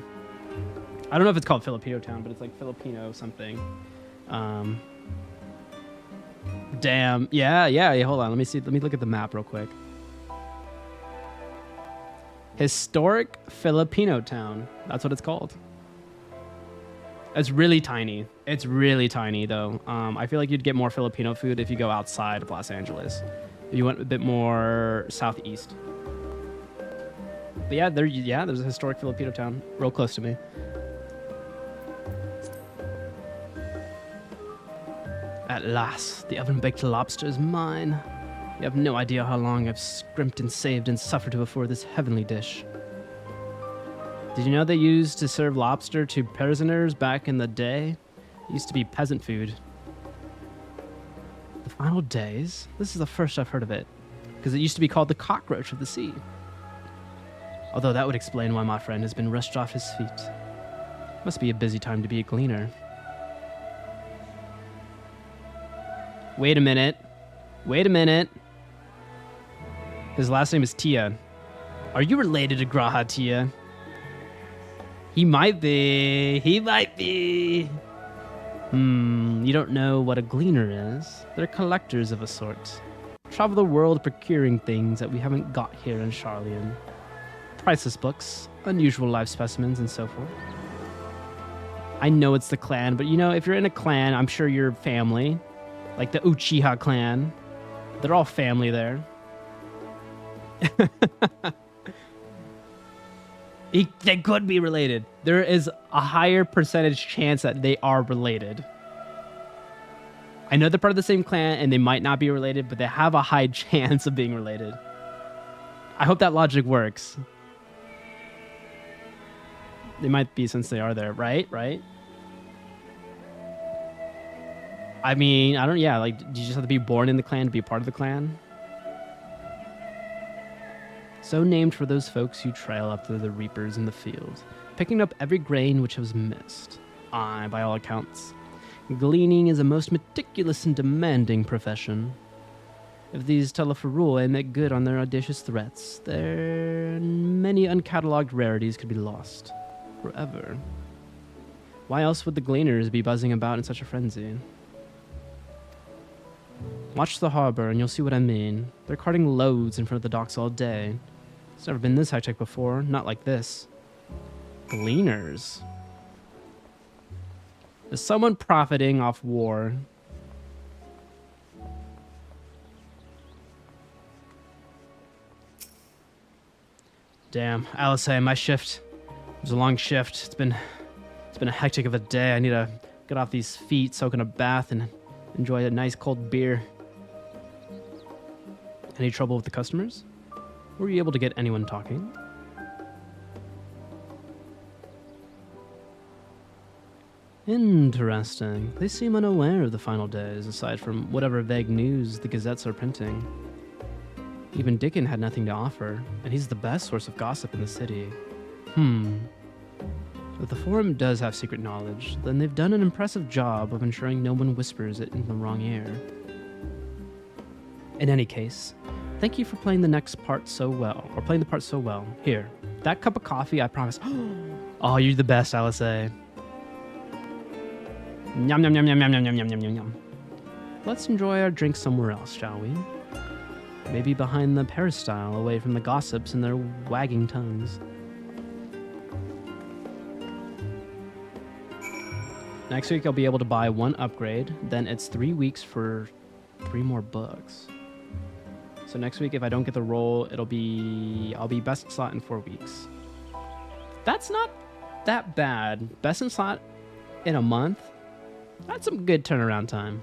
A: I don't know if it's called Filipino Town, but it's like Filipino something. Damn. Yeah, hold on. Let me see. Let me look at the map real quick. Historic Filipino Town. That's what it's called. It's really tiny. It's really tiny, though. I feel like you'd get more Filipino food if you go outside of Los Angeles. If you went a bit more southeast. But yeah, there's a historic Filipino town real close to me. At last, the oven-baked lobster is mine. You have no idea how long I've scrimped and saved and suffered to afford this heavenly dish. Did you know they used to serve lobster to prisoners back in the day? It used to be peasant food. The final days? This is the first I've heard of it, because it used to be called the cockroach of the sea. Although that would explain why my friend has been rushed off his feet. Must be a busy time to be a gleaner. Wait a minute. Wait a minute. His last name is Tia. Are you related to Graha, Tia? He might be. He might be. You don't know what a gleaner is? They're collectors of a sort. Travel the world procuring things that we haven't got here in Sharlayan. Priceless books, unusual life specimens, and so forth. I know it's the clan, but you know, if you're in a clan, I'm sure you're family. Like the Uchiha clan. They're all family there. They could be related. There is a higher percentage chance that they are related. I know they're part of the same clan and they might not be related, but they have a high chance of being related. I hope that logic works. They might be since they are there, right? Right? I mean, I don't, yeah, like, do you just have to be born in the clan to be a part of the clan? So named for those folks who trail after the reapers in the field, picking up every grain which was missed. Aye, by all accounts, gleaning is a most meticulous and demanding profession. If these Teleferoi make good on their audacious threats, their many uncatalogued rarities could be lost forever. Why else would the gleaners be buzzing about in such a frenzy? Watch the harbor and you'll see what I mean. They're carting loads in front of the docks all day. It's never been this high-tech before, not like this. Gleaners. Is someone profiting off war? Damn, Alice, my shift. It was a long shift. It's been a hectic of a day. I need to get off these feet, soak in a bath, and enjoy a nice cold beer. Any trouble with the customers? Were you able to get anyone talking? Interesting. They seem unaware of the final days, aside from whatever vague news the gazettes are printing. Even Dickon had nothing to offer, and he's the best source of gossip in the city. If the forum does have secret knowledge, then they've done an impressive job of ensuring no one whispers it in the wrong ear. In any case, thank you for playing the next part so well, or playing the part so well. Here, that cup of coffee, I promise. Oh, you're the best, LSA. Yum, yum, yum, yum, yum, yum, yum, yum, yum, yum. Let's enjoy our drink somewhere else, shall we? Maybe behind the peristyle, away from the gossips and their wagging tongues. Next week, I'll be able to buy 1 upgrade. Then it's 3 weeks for 3 more books. So next week, if I don't get the roll, I'll be best in slot in 4 weeks. That's not that bad. Best in slot in a month. That's some good turnaround time.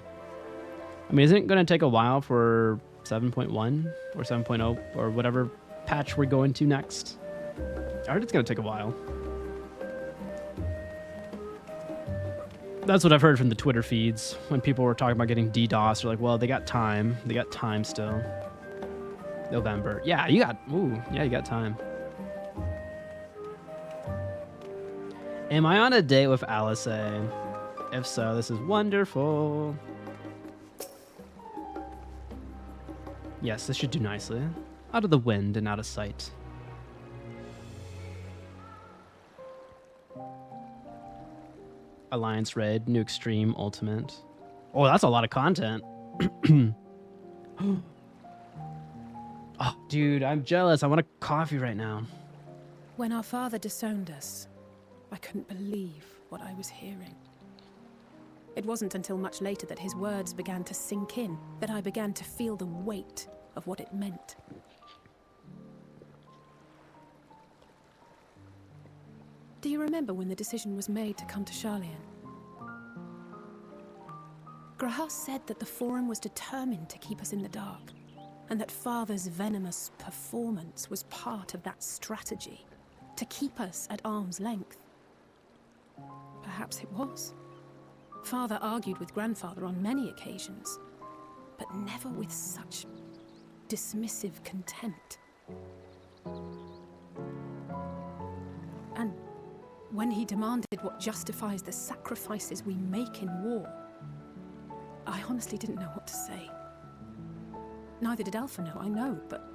A: I mean, isn't it going to take a while for 7.1 or 7.0 or whatever patch we're going to next? I heard it's going to take a while. That's what I've heard from the Twitter feeds when people were talking about getting DDoS. They're like, well, they got time. They got time still. November. Yeah, you got time. Am I on a date with Alisa? If so, this is wonderful. Yes, this should do nicely. Out of the wind and out of sight. Alliance Raid, New Extreme, Ultimate. Oh, that's a lot of content. Oh, dude, I'm jealous. I want a coffee right now.
B: When our father disowned us, I couldn't believe what I was hearing. It wasn't until much later that his words began to sink in, that I began to feel the weight of what it meant. Do you remember when the decision was made to come to Sharlayan? Graha said that the Forum was determined to keep us in the dark, and that Father's venomous performance was part of that strategy, to keep us at arm's length. Perhaps it was. Father argued with Grandfather on many occasions, but never with such dismissive contempt. And when he demanded what justifies the sacrifices we make in war, I honestly didn't know what to say. Neither did Alpha know, I know, but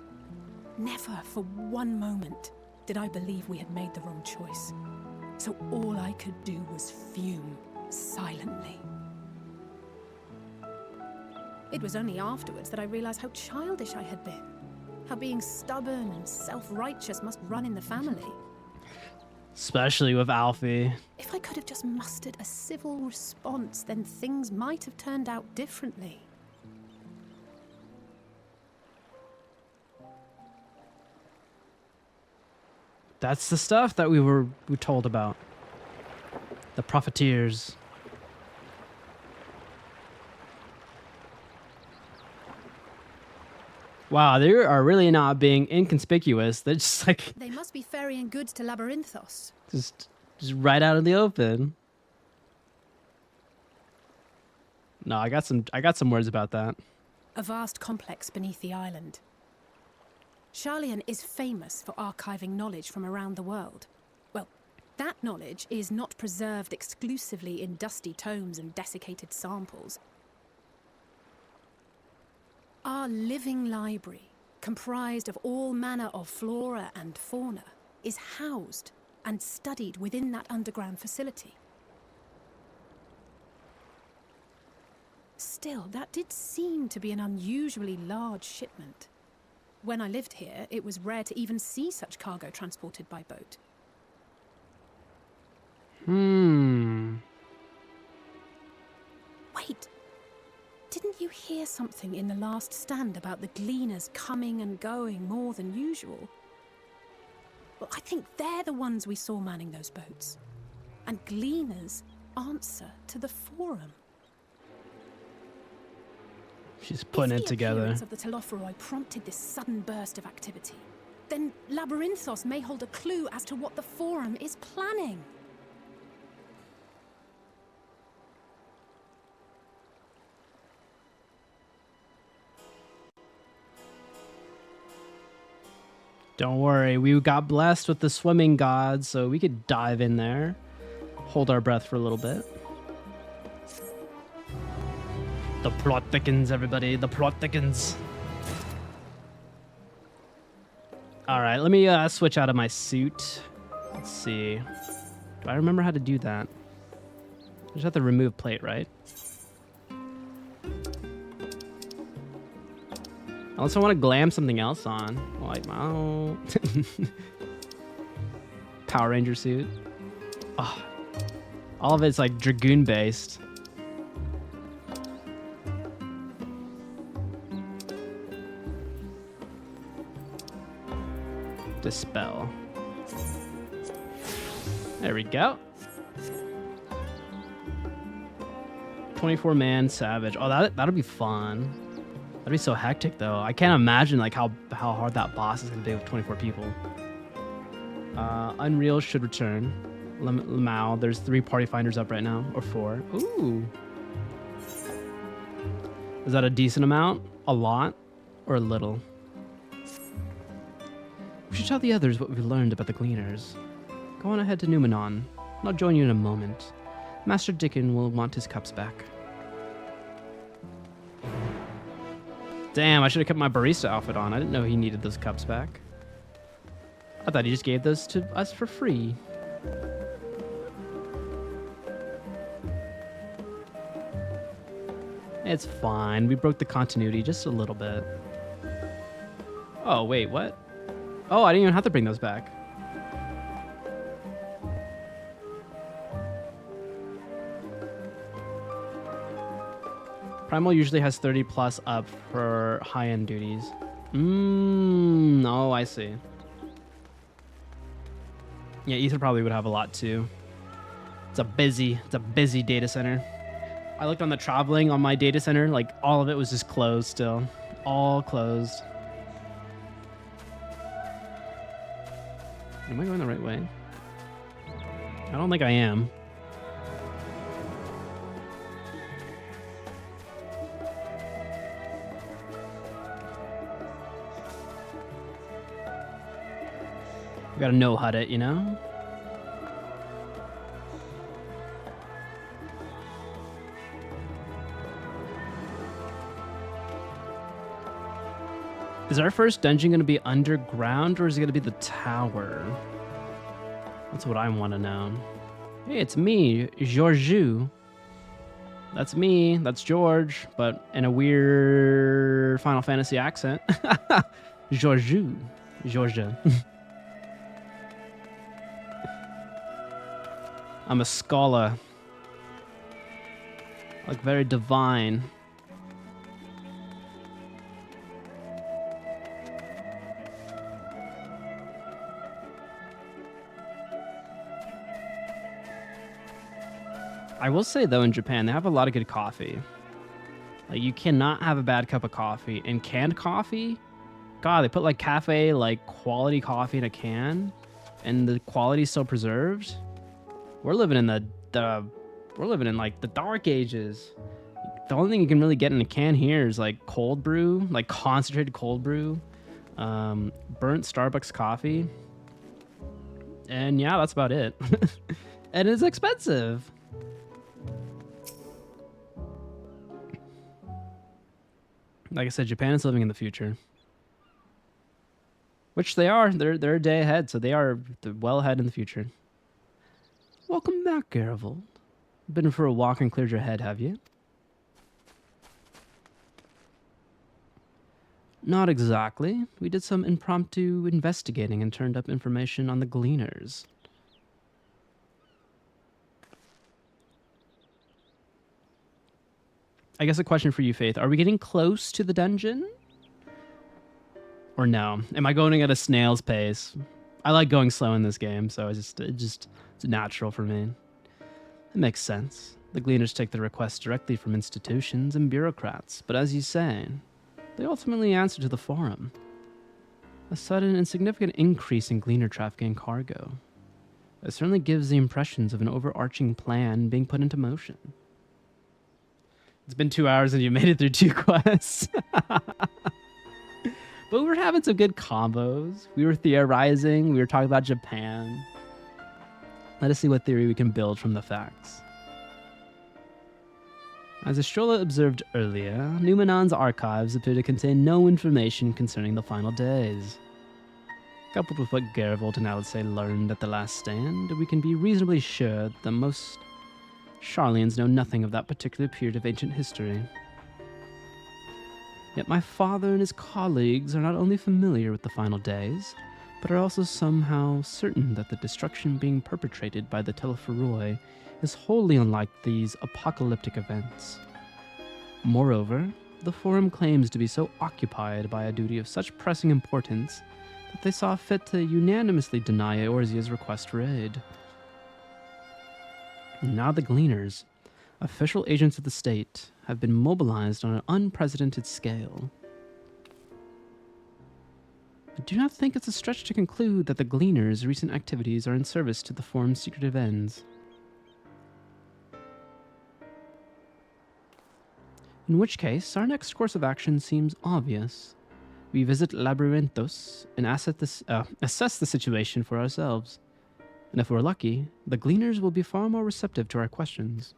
B: never for one moment did I believe we had made the wrong choice. So all I could do was fume silently. It was only afterwards that I realized how childish I had been. How being stubborn and self-righteous must run in the family.
A: Especially with Alphie.
B: If I could have just mustered a civil response, then things might have turned out differently.
A: That's the stuff that we were told about. The profiteers. Wow, they are really not being inconspicuous. They're just like...
B: They must be ferrying goods to Labyrinthos.
A: Just right out in the open. No, I got some words about that.
B: A vast complex beneath the island. Sharlayan is famous for archiving knowledge from around the world. Well, that knowledge is not preserved exclusively in dusty tomes and desiccated samples. Our living library, comprised of all manner of flora and fauna, is housed and studied within that underground facility. Still, that did seem to be an unusually large shipment. When I lived here, it was rare to even see such cargo transported by boat. Wait, didn't you hear something in the last stand about the gleaners coming and going more than usual? Well, I think they're the ones we saw manning those boats. And gleaners answer to the Forum.
A: She's putting it together.
B: If the appearance of the Telophoroi prompted this sudden burst of activity, then Labyrinthos may hold a clue as to what the Forum is planning.
A: Don't worry, we got blessed with the swimming gods, so we could dive in there. Hold our breath for a little bit. The plot thickens, everybody. The plot thickens. All right, let me switch out of my suit. Let's see. Do I remember how to do that? I just have to remove plate, right? Unless I want to glam something else on. Like, oh. Power Ranger suit. Oh, all of it's like Dragoon based. Dispel. There we go. 24-man savage. Oh, that'll be fun. That'd be so hectic though. I can't imagine like how hard that boss is gonna be with 24 people. Unreal should return. Lamau, there's 3 party finders up right now, or 4. Ooh. Is that a decent amount? A lot? Or a little? We should tell the others what we've learned about the Gleaners. Go on ahead to Numenon. I'll join you in a moment. Master Dickon will want his cups back. Damn, I should have kept my barista outfit on. I didn't know he needed those cups back. I thought he just gave those to us for free. It's fine. We broke the continuity just a little bit. Oh, wait, what? Oh, I didn't even have to bring those back. Primal usually has 30 plus up for high-end duties. Oh, I see. Yeah, Ether probably would have a lot too. It's a busy data center. I looked on the traveling on my data center, like all of it was just closed still. All closed. Am I going the right way? I don't think I am. We gotta know HUD it, you know? Is our first dungeon gonna be underground or is it gonna be the tower? That's what I want to know. Hey, it's me, Georgiou. That's me, that's George, but in a weird Final Fantasy accent. Georgiou. Georgia. I'm a scholar. Like very divine. I will say though, in Japan, they have a lot of good coffee. Like you cannot have a bad cup of coffee. And canned coffee, God, they put like cafe, like quality coffee in a can, and the quality's so preserved. We're living in we're living in like the dark ages. The only thing you can really get in a can here is like cold brew, like concentrated cold brew, burnt Starbucks coffee, and yeah, that's about it. And it's expensive. Like I said, Japan is living in the future, which they are. They're a day ahead, so they're well ahead in the future. Welcome back, Garivold. Been for a walk and cleared your head, have you? Not exactly. We did some impromptu investigating and turned up information on the Gleaners. I guess a question for you, Faith. Are we getting close to the dungeon? Or no? Am I going at a snail's pace? I like going slow in this game, so it's natural for me. It makes sense. The Gleaners take their requests directly from institutions and bureaucrats, but as you say, they ultimately answer to the Forum. A sudden and significant increase in Gleaner traffic and cargo. It certainly gives the impressions of an overarching plan being put into motion. It's been 2 hours and you made it through 2 quests. But But we were having some good combos. We were theorizing. We were talking about Japan. Let us see what theory we can build from the facts. As Astrola observed earlier, Numenon's archives appear to contain no information concerning the final days. Coupled with what Geravolt and Alisay learned at the last stand, we can be reasonably sure that most Sharlayans know nothing of that particular period of ancient history. Yet my father and his colleagues are not only familiar with the final days, but are also somehow certain that the destruction being perpetrated by the Telephoroi is wholly unlike these apocalyptic events. Moreover, the Forum claims to be so occupied by a duty of such pressing importance that they saw fit to unanimously deny Eorzea's request for aid. Now the Gleaners, official agents of the state, have been mobilized on an unprecedented scale. I do not think it's a stretch to conclude that the Gleaners' recent activities are in service to the Forum's secretive ends. In which case, our next course of action seems obvious. We visit Labyrinthos and assess the situation for ourselves. And if we're lucky, the Gleaners will be far more receptive to our questions.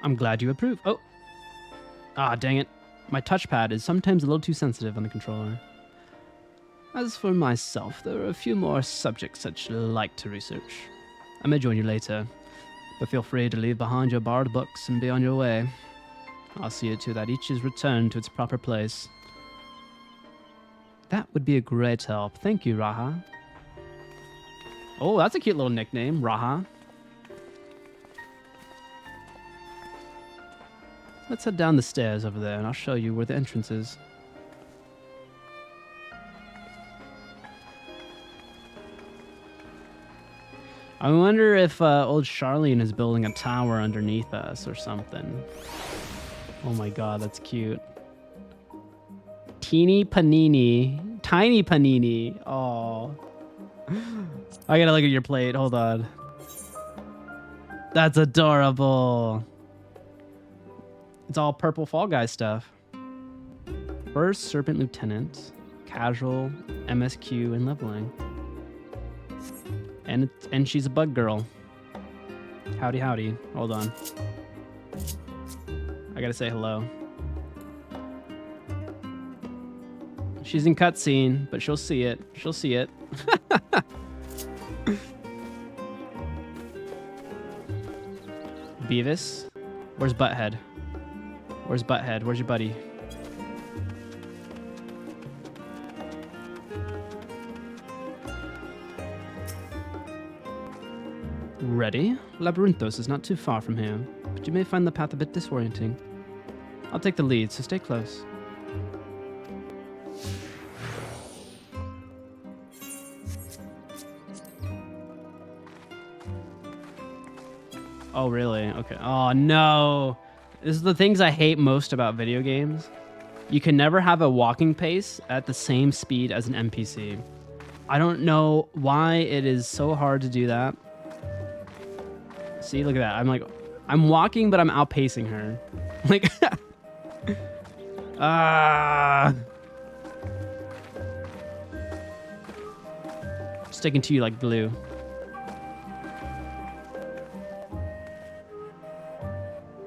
A: I'm glad you approve. Oh! Ah, dang it. My touchpad is sometimes a little too sensitive on the controller. As for myself, there are a few more subjects I'd like to research. I may join you later, but feel free to leave behind your borrowed books and be on your way. I'll see to that each is returned to its proper place. That would be a great help. Thank you, Graha. Oh, that's a cute little nickname, Graha. Let's head down the stairs over there, and I'll show you where the entrance is. I wonder if old Sharlayan is building a tower underneath us or something. Oh my god, that's cute. Teeny panini. Tiny panini. Oh. I gotta look at your plate. Hold on. That's adorable. It's all purple Fall Guy stuff. First Serpent Lieutenant, Casual, MSQ, and Leveling. And she's a bug girl. Howdy, howdy. Hold on. I gotta say hello. She's in cutscene, but she'll see it. She'll see it. Beavis? Where's Butthead? Where's Butthead? Where's your buddy? Ready? Labyrinthos is not too far from here, but you may find the path a bit disorienting. I'll take the lead, so stay close. Oh, really? Okay. Oh, no. This is the things I hate most about video games. You can never have a walking pace at the same speed as an NPC. I don't know why it is so hard to do that. See, look at that. I'm walking, but I'm outpacing her. Like, sticking to you like glue.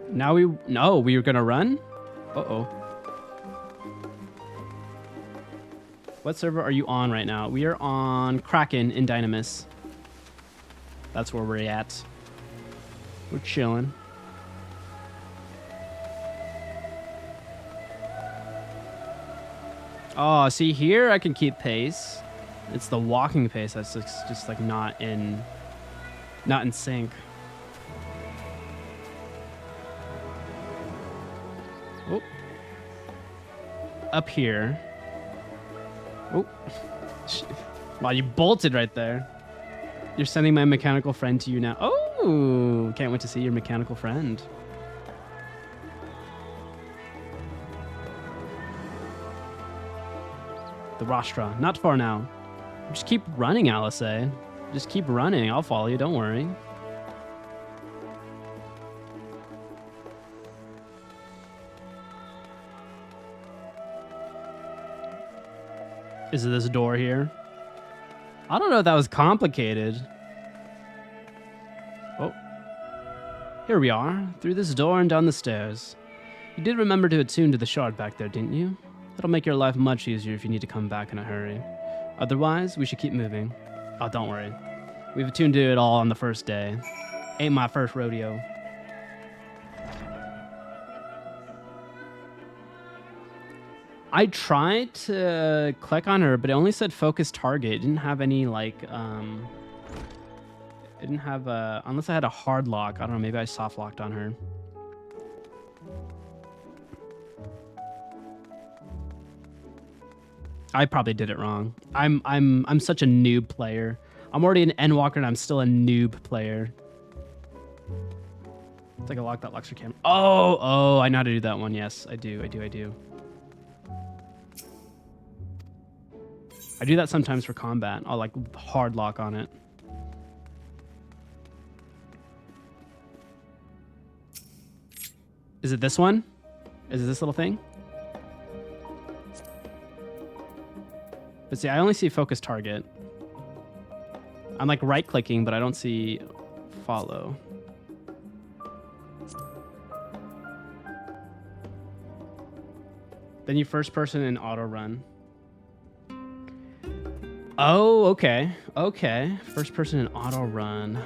A: Now we were gonna run? Uh-oh. What server are you on right now? We are on Kraken in Dynamis. That's where we're at. We're chilling. Oh, see here I can keep pace. It's the walking pace that's just like not in sync. Oh. Up here. Oh. Wow, you bolted right there. You're sending my mechanical friend to you now. Oh, can't wait to see your mechanical friend. The rostra, not far now. Just keep running, Alisay. Just keep running. I'll follow you, don't worry. Is it this door here? I don't know if that was complicated. Oh. Here we are, through this door and down the stairs. You did remember to attune to the shard back there, didn't you? That'll make your life much easier if you need to come back in a hurry. Otherwise, we should keep moving. Oh, don't worry. We've attuned to it all on the first day. Ain't my first rodeo. I tried to click on her, but it only said focus target. It didn't have any, like, it didn't have a... Unless I had a hard lock. I don't know, maybe I soft locked on her. I probably did it wrong. I'm such a noob player. I'm already an endwalker and I'm still a noob player. It's like a lock that locks your camera. Oh, I know how to do that one. Yes, I do. I do that sometimes for combat. I'll like hard lock on it. Is it this one? Is it this little thing? But see, I only see focus target. I'm like right clicking, but I don't see follow. Then you first person in auto run. Oh, okay. First person in auto run.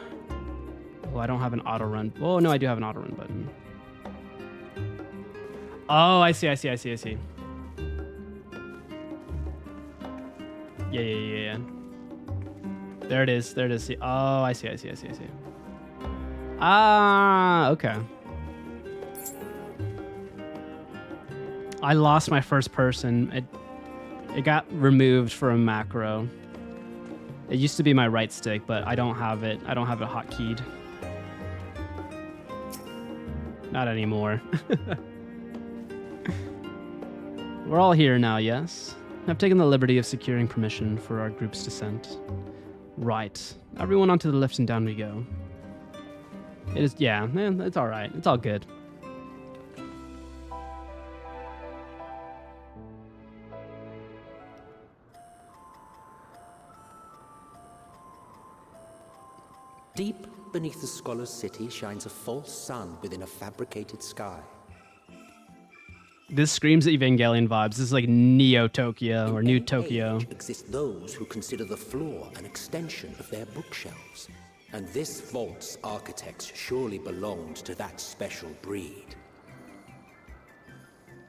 A: Oh, I don't have an auto run. Oh, no, I do have an auto run button. Oh, I see. Yeah. There it is. Oh, I see. Ah, okay. I lost my first person. It got removed for a macro. It used to be my right stick, but I don't have it. I don't have it hotkeyed. Not anymore. We're all here now, yes? I've taken the liberty of securing permission for our group's descent. Right. Everyone onto the lift and down we go. It is, yeah, it's all right. It's all good.
C: Deep beneath the scholar's city shines a false sun within a fabricated sky.
A: This screams Evangelion vibes. This is like Neo Tokyo or New Tokyo.
C: Exist those who consider the floor an extension of their bookshelves. And this vault's architects surely belonged to that special breed.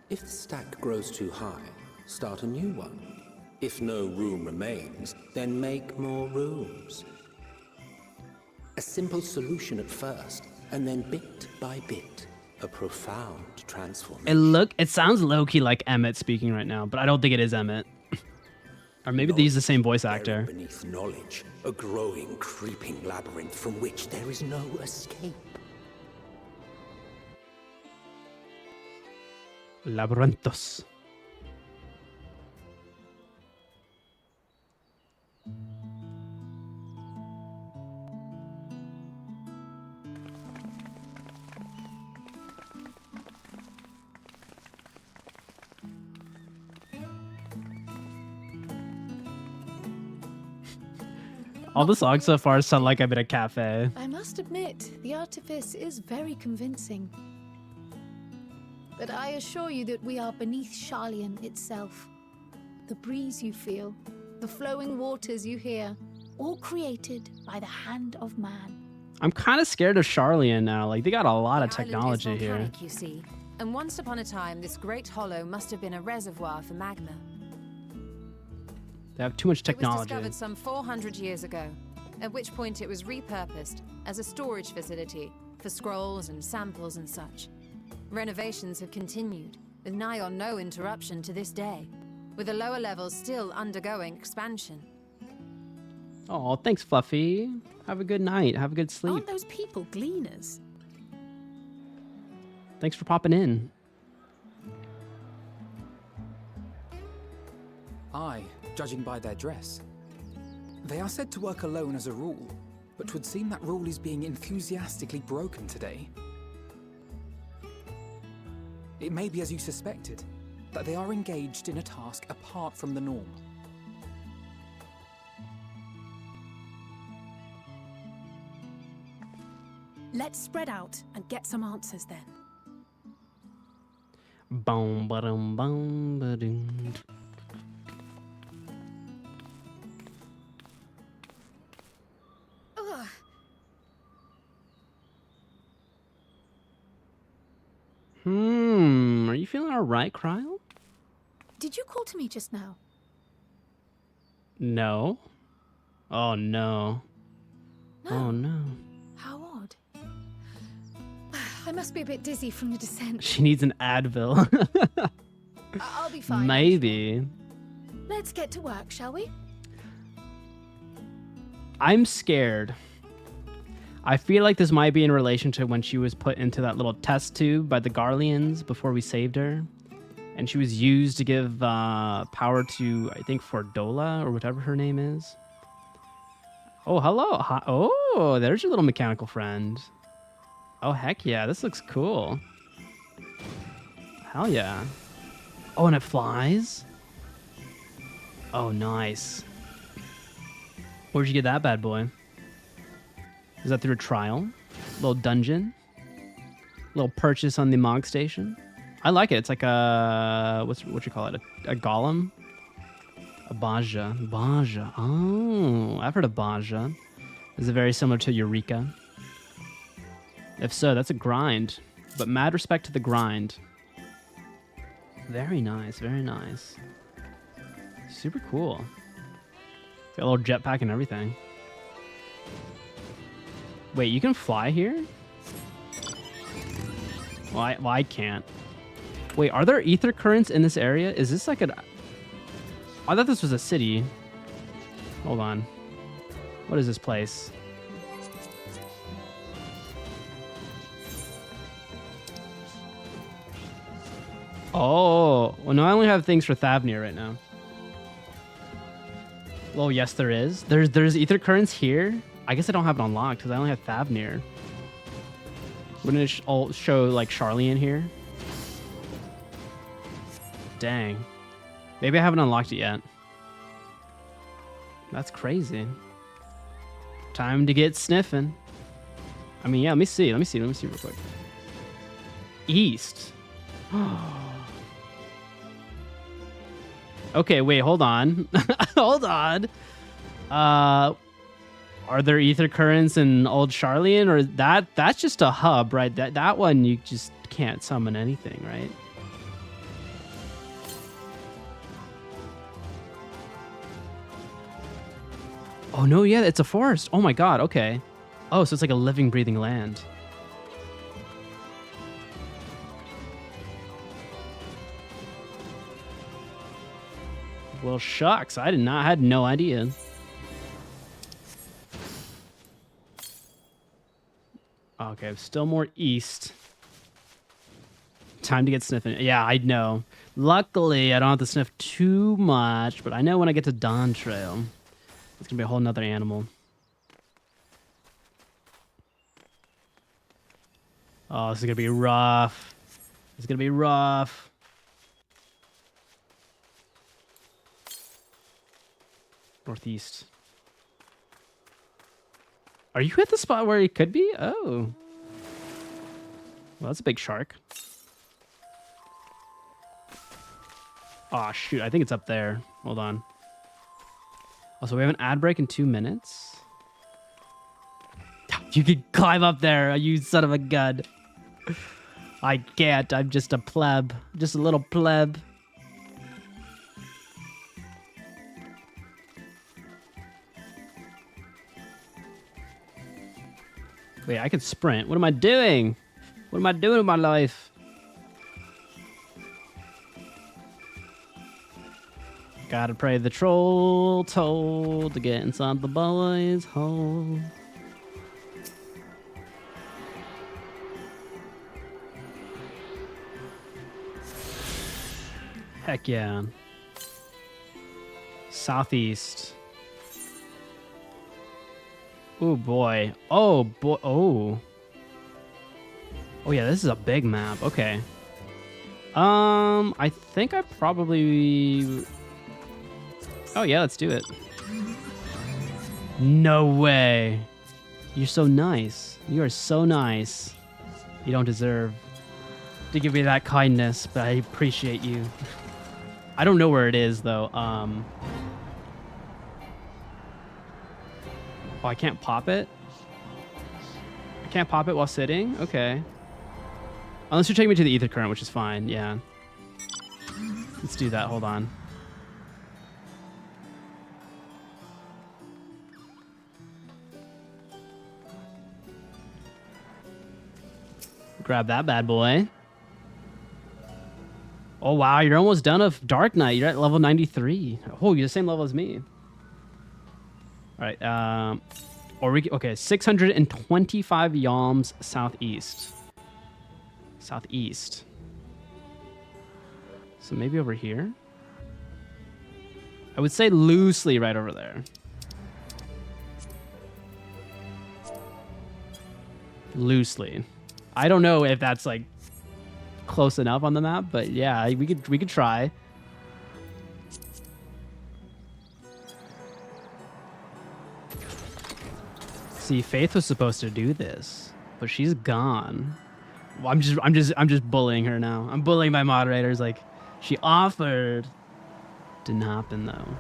C: If the stack grows too high, start a new one. If no room remains, then make more rooms. A simple solution at first, and then bit by bit, a profound transformation.
A: It sounds low-key like Emmett speaking right now, but I don't think it is Emmett. Or maybe they use the same voice actor.
C: Beneath knowledge, a growing, creeping labyrinth from which there is no escape.
A: Labyrinthos. All the songs so far sound like I'm in a cafe.
B: I must admit, the artifice is very convincing. But I assure you that we are beneath Sharlayan itself. The breeze you feel, the flowing waters you hear, all created by the hand of man.
A: I'm kind of scared of Sharlayan now. Like, they got a lot of
D: The
A: technology
D: island is
A: here.
D: volcanic, you see. And once upon a time, this great hollow must have been a reservoir for magma.
A: They have too much
D: It was
A: technology.
D: discovered some 400 years ago, at which point it was repurposed as a storage facility for scrolls and samples and such. Renovations have continued, with nigh on no interruption to this day, with the lower levels still undergoing expansion.
A: Oh, thanks, Fluffy. Have a good night. Have a good sleep.
B: Aren't those people gleaners?
A: Thanks for popping in.
E: Aye, judging by their dress. They are said to work alone as a rule, but 'twould seem that rule is being enthusiastically broken today. It may be as you suspected, that they are engaged in a task apart from the norm.
B: Let's spread out and get some answers then.
A: Boom, ba-dum, boom, ba-dum.
B: Ugh.
A: Are you feeling alright, Cryle?
B: Did you call to me just now?
A: No. Oh no.
B: No.
A: Oh no.
B: How odd. I must be a bit dizzy from the descent.
A: She needs an Advil.
B: I'll be fine.
A: Maybe.
B: Let's get to work, shall we?
A: I'm scared. I feel like this might be in relation to when she was put into that little test tube by the Garleans before we saved her. And she was used to give power to, I think, Fordola or whatever her name is. Oh, hello. Hi. Oh, there's your little mechanical friend. Oh, heck yeah. This looks cool. Hell yeah. Oh, and it flies? Oh, nice. Where'd you get that bad boy? Is that through a trial? Little dungeon? Little purchase on the Mog Station? I like it. It's like a... what you call it? A golem? A Baja. Baja. Oh, I've heard of Baja. Is it very similar to Eureka? If so, that's a grind. But mad respect to the grind. Very nice, very nice. Super cool. Got a little jetpack and everything. Wait, you can fly here? Well, I can't. Wait, are there ether currents in this area? Is this like a... I thought this was a city. Hold on. What is this place? Oh, well, no, I only have things for Thavnir right now. Oh, yes, there is. There's ether currents here. I guess I don't have it unlocked because I only have Thavnir. Wouldn't it all show like Sharlayan here? Dang. Maybe I haven't unlocked it yet. That's crazy. Time to get sniffing. I mean, yeah, let me see real quick. East. Okay, wait, hold on. Hold on. Are there ether currents in Old Sharlayan, or that's just a hub, right? That one you just can't summon anything, right? Oh no, yeah, it's a forest. Oh my god, okay. Oh, so it's like a living, breathing land. Well, shucks, I had no idea. Okay, still more east. Time to get sniffing. Yeah, I know. Luckily, I don't have to sniff too much, but I know when I get to Dawn Trail, it's gonna be a whole nother animal. Oh, this is gonna be rough. It's gonna be rough. Northeast. Are you at the spot where it could be? Oh. Well, that's a big shark. Oh, shoot. I think it's up there. Hold on. Oh, so we have an ad break in 2 minutes. You can climb up there, you son of a gun. I can't. I'm just a pleb. Just a little pleb. Wait, I can sprint. What am I doing? What am I doing with my life? Gotta pray the troll told to get inside the boys' hole. Heck yeah. Southeast. Oh boy. Oh boy. Oh. Oh yeah, this is a big map. Okay. I think I probably... Oh yeah, let's do it. No way. You're so nice. You are so nice. You don't deserve to give me that kindness, but I appreciate you. I don't know where it is, though. Oh, I can't pop it? I can't pop it while sitting? Okay. Unless you're taking me to the ether current, which is fine. Yeah. Let's do that. Hold on. Grab that bad boy. Oh, wow. You're almost done of Dark Knight. You're at level 93. Oh, you're the same level as me. All right. Okay, 625 yalms southeast. Southeast. So maybe over here? I would say loosely right over there. Loosely. I don't know if that's like close enough on the map, but yeah, we could try. See, Faith was supposed to do this, but she's gone. Well, I'm just bullying her now. I'm bullying my moderators. Like, she offered. Didn't happen though.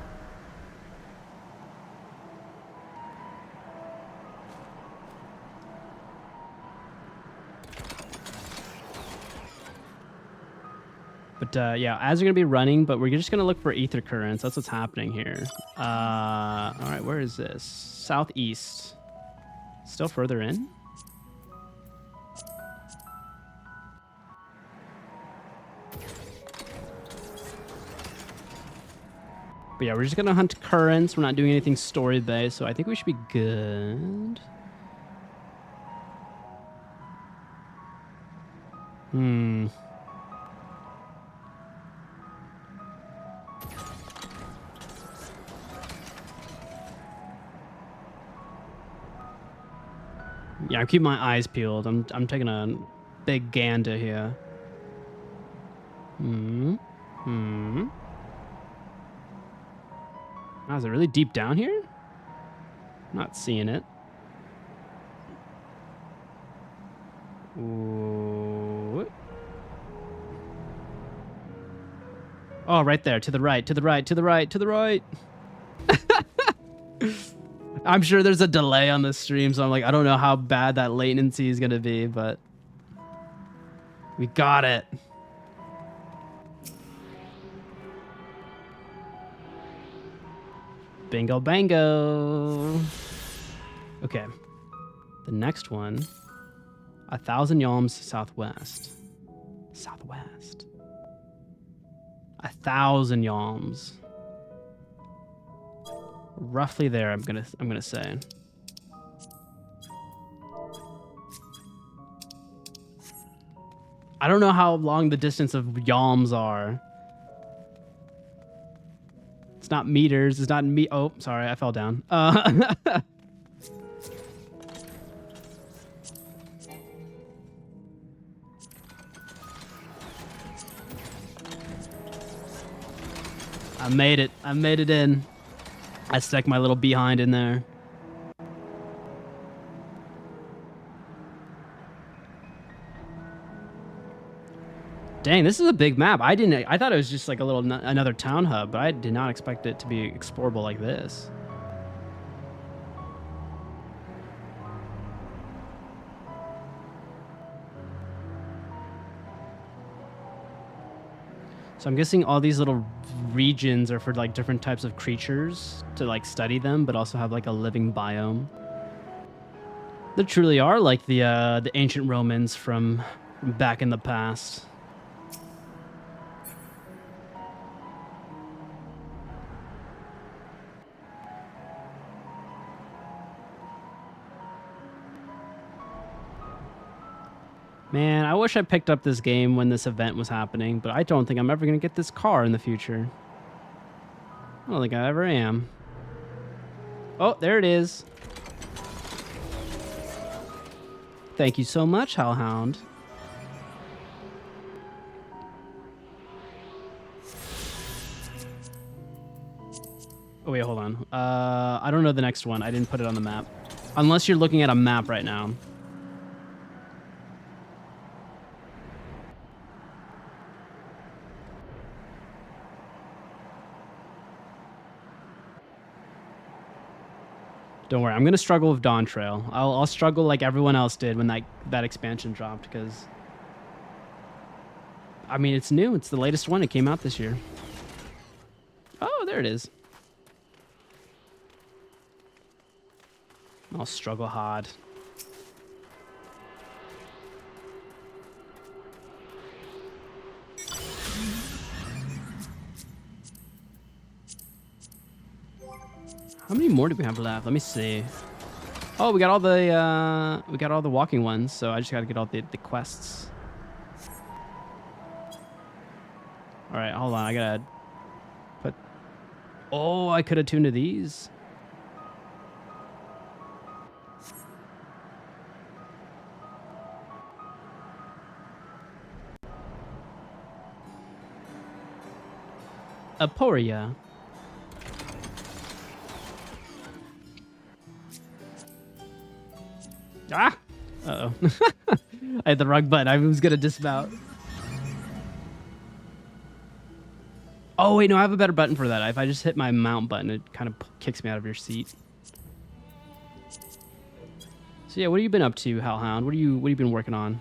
A: But yeah, as you're gonna be running, but we're just gonna look for ether currents. That's what's happening here. All right, where is this? Southeast. Still further in? But yeah, we're just gonna hunt currents. We're not doing anything story based, so I think we should be good. Yeah, I'm keeping my eyes peeled. I'm taking a big gander here. Oh, is it really deep down here? I'm not seeing it. Ooh. Oh, right there. To the right, to the right, to the right, to the right. I'm sure there's a delay on the stream, so I'm like, I don't know how bad that latency is going to be, but we got it. Bingo bango. Okay. The next one, 1,000 yalms southwest. Southwest. 1,000 yalms. Roughly there, I'm gonna say. I don't know how long the distance of yalms are. It's not meters. It's not me. Oh, sorry, I fell down. I made it. I made it in. I stuck my little behind in there. Dang, this is a big map. I thought it was just like a little another town hub, but I did not expect it to be explorable like this. So I'm guessing all these little regions are for like different types of creatures to like study them, but also have like a living biome. They truly are like the ancient Romans from back in the past. Man, I wish I picked up this game when this event was happening, but I don't think I'm ever going to get this car in the future. I don't think I ever am. Oh, there it is. Thank you so much, Hellhound. Oh, wait, hold on. I don't know the next one. I didn't put it on the map. Unless you're looking at a map right now. Don't worry, I'm gonna struggle with Dawn Trail. I'll struggle like everyone else did when that expansion dropped, because I mean it's new. It's the latest one. It came out this year. Oh, there it is. I'll struggle hard. How many more do we have left? Let me see. Oh, we got all the walking ones, so I just gotta get all the quests. All right, hold on. I gotta put. Oh, I could have tuned to these. Aporia. Ah! Uh-oh. I hit the wrong button. I was gonna dismount. Oh, wait, no, I have a better button for that. If I just hit my mount button, it kind of kicks me out of your seat. So yeah, what have you been up to, Hellhound? What have you been working on?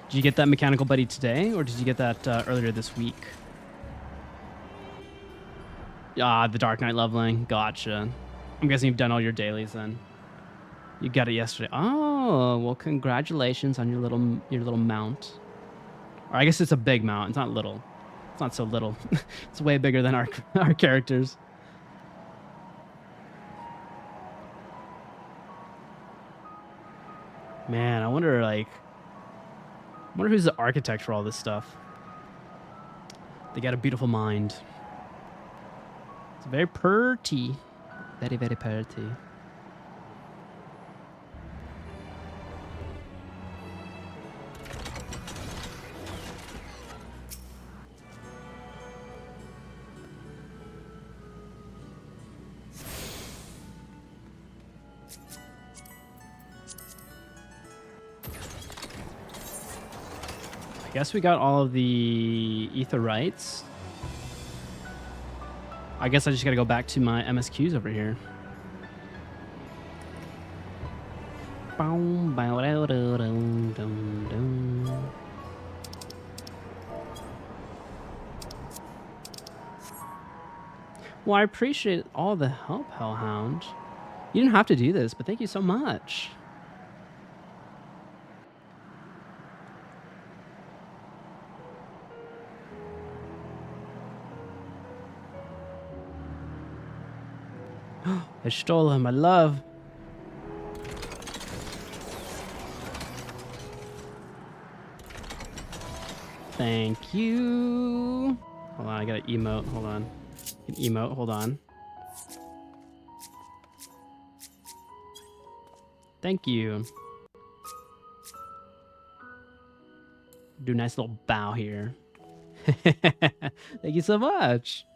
A: Did you get that mechanical buddy today, or did you get that earlier this week? Ah, the Dark Knight leveling. Gotcha. I'm guessing you've done all your dailies then. You got it yesterday. Oh, well, congratulations on your little mount. Or I guess it's a big mount. It's not little. It's not so little. It's way bigger than our characters. Man, I wonder who's the architect for all this stuff. They got a beautiful mind. It's very pretty. Very, very pretty. I guess we got all of the aetherites. I guess I just gotta go back to my MSQs over here. Well, I appreciate all the help, Hellhound. You didn't have to do this, but thank you so much. I stole him, my love. Thank you. Hold on, I gotta emote. Hold on. Emote, hold on. Thank you. Do a nice little bow here. Thank you so much.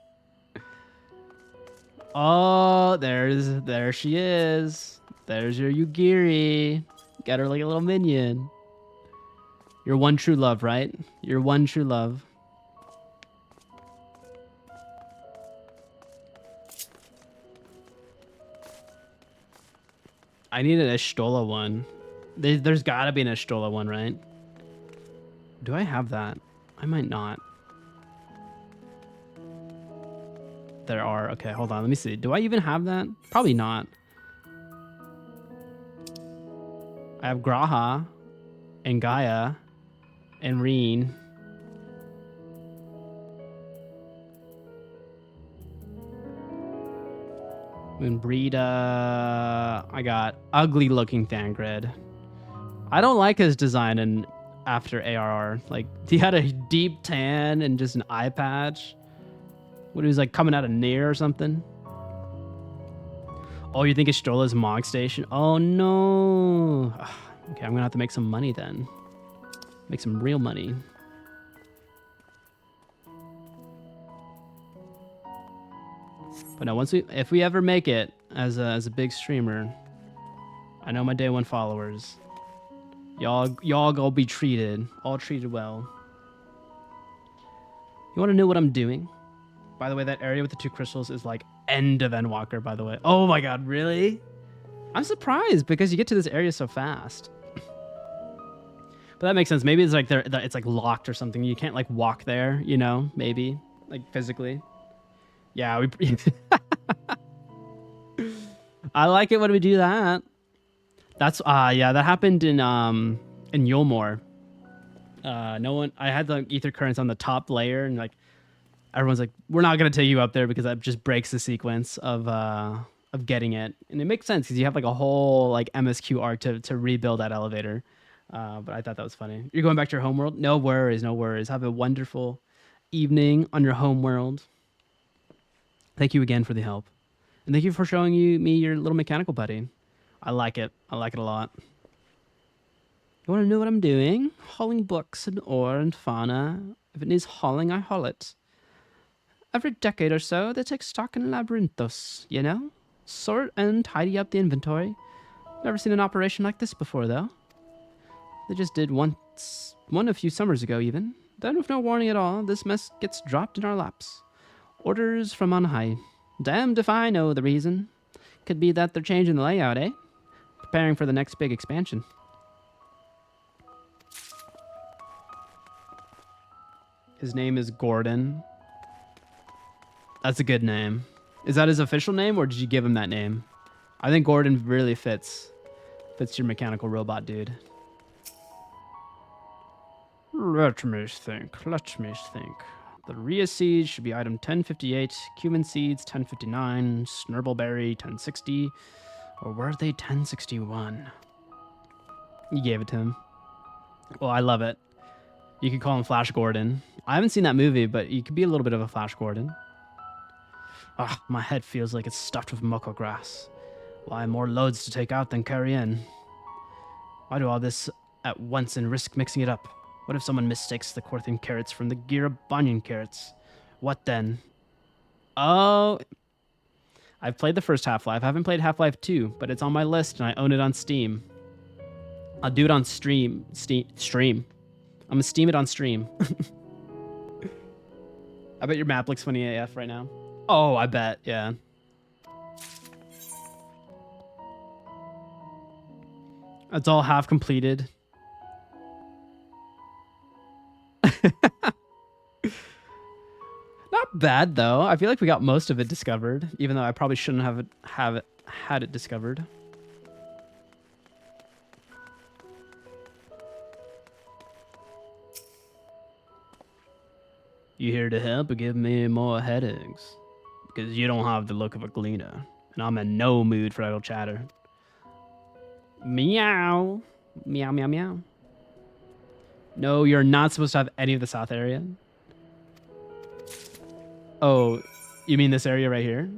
A: Oh, there she is. There's your Yugiri. Got her like a little minion. Your one true love, right? Your one true love. I need an Ashtola one. There's gotta be an Ashtola one, right? Do I have that? I might not. There are. Okay, hold on. Let me see. Do I even have that? Probably not. I have Graha and Gaia and Reen. Moonbreeda. I got ugly looking Thangred. I don't like his design in after ARR. Like, he had a deep tan and just an eye patch. What, he was like coming out of Nier or something? Oh, you think Ashtola's Mog Station? Oh no. Ugh, okay, I'm gonna have to make some money then. Make some real money. But no, if we ever make it as a big streamer, I know my day one followers. Y'all go be treated. All treated well. You want to know what I'm doing? By the way, that area with the 2 crystals is like end of endwalker, by the way. Oh my god, really? I'm surprised because you get to this area so fast. But that makes sense. Maybe it's like it's like locked or something. You can't like walk there, you know? Maybe like physically. Yeah, we. I like it when we do that. That's yeah, that happened in Yulmore. No one. I had the ether currents on the top layer, and like everyone's like, "We're not gonna take you up there because that just breaks the sequence of getting it." And it makes sense because you have like a whole like MSQ arc to rebuild that elevator. But I thought that was funny. You're going back to your homeworld? No worries, no worries. Have a wonderful evening on your homeworld. Thank you again for the help. And thank you for showing me your little mechanical buddy. I like it. I like it a lot. You want to know what I'm doing? Hauling books and ore and fauna. If it needs hauling, I haul it. Every decade or so, they take stock in labyrinthos, you know? Sort and tidy up the inventory. Never seen an operation like this before, though. They just did one a few summers ago, even. Then, with no warning at all, this mess gets dropped in our laps. Orders from on high. Damned if I know the reason. Could be that they're changing the layout, eh? Preparing for the next big expansion. His name is Gordon. That's a good name. Is that his official name, or did you give him that name? I think Gordon really fits your mechanical robot dude. Let me think. The Rhea seeds should be item 1058, cumin seeds 1059, snurbbleberry 1060, or were they 1061? You gave it to him. Well, I love it. You could call him Flash Gordon. I haven't seen that movie, but you could be a little bit of a Flash Gordon. Ah, my head feels like it's stuffed with muckle grass. Why, more loads to take out than carry in. Why do all this at once and risk mixing it up? What if someone mistakes the Corthian carrots from the Gira Banyan carrots? What then? Oh, I've played the first Half-Life. I haven't played Half-Life 2, but it's on my list and I own it on Steam. I'll do it on stream. I'm gonna Steam it on stream. I bet your map looks funny AF right now. Oh, I bet, yeah. It's all half completed. Not bad though. I feel like we got most of it discovered, even though I probably shouldn't have had it discovered. You here to help or give me more headaches? Because you don't have the look of a gleaner, and I'm in no mood for idle chatter. Meow. Meow, meow, meow. No, you're not supposed to have any of the south area. Oh, you mean this area right here?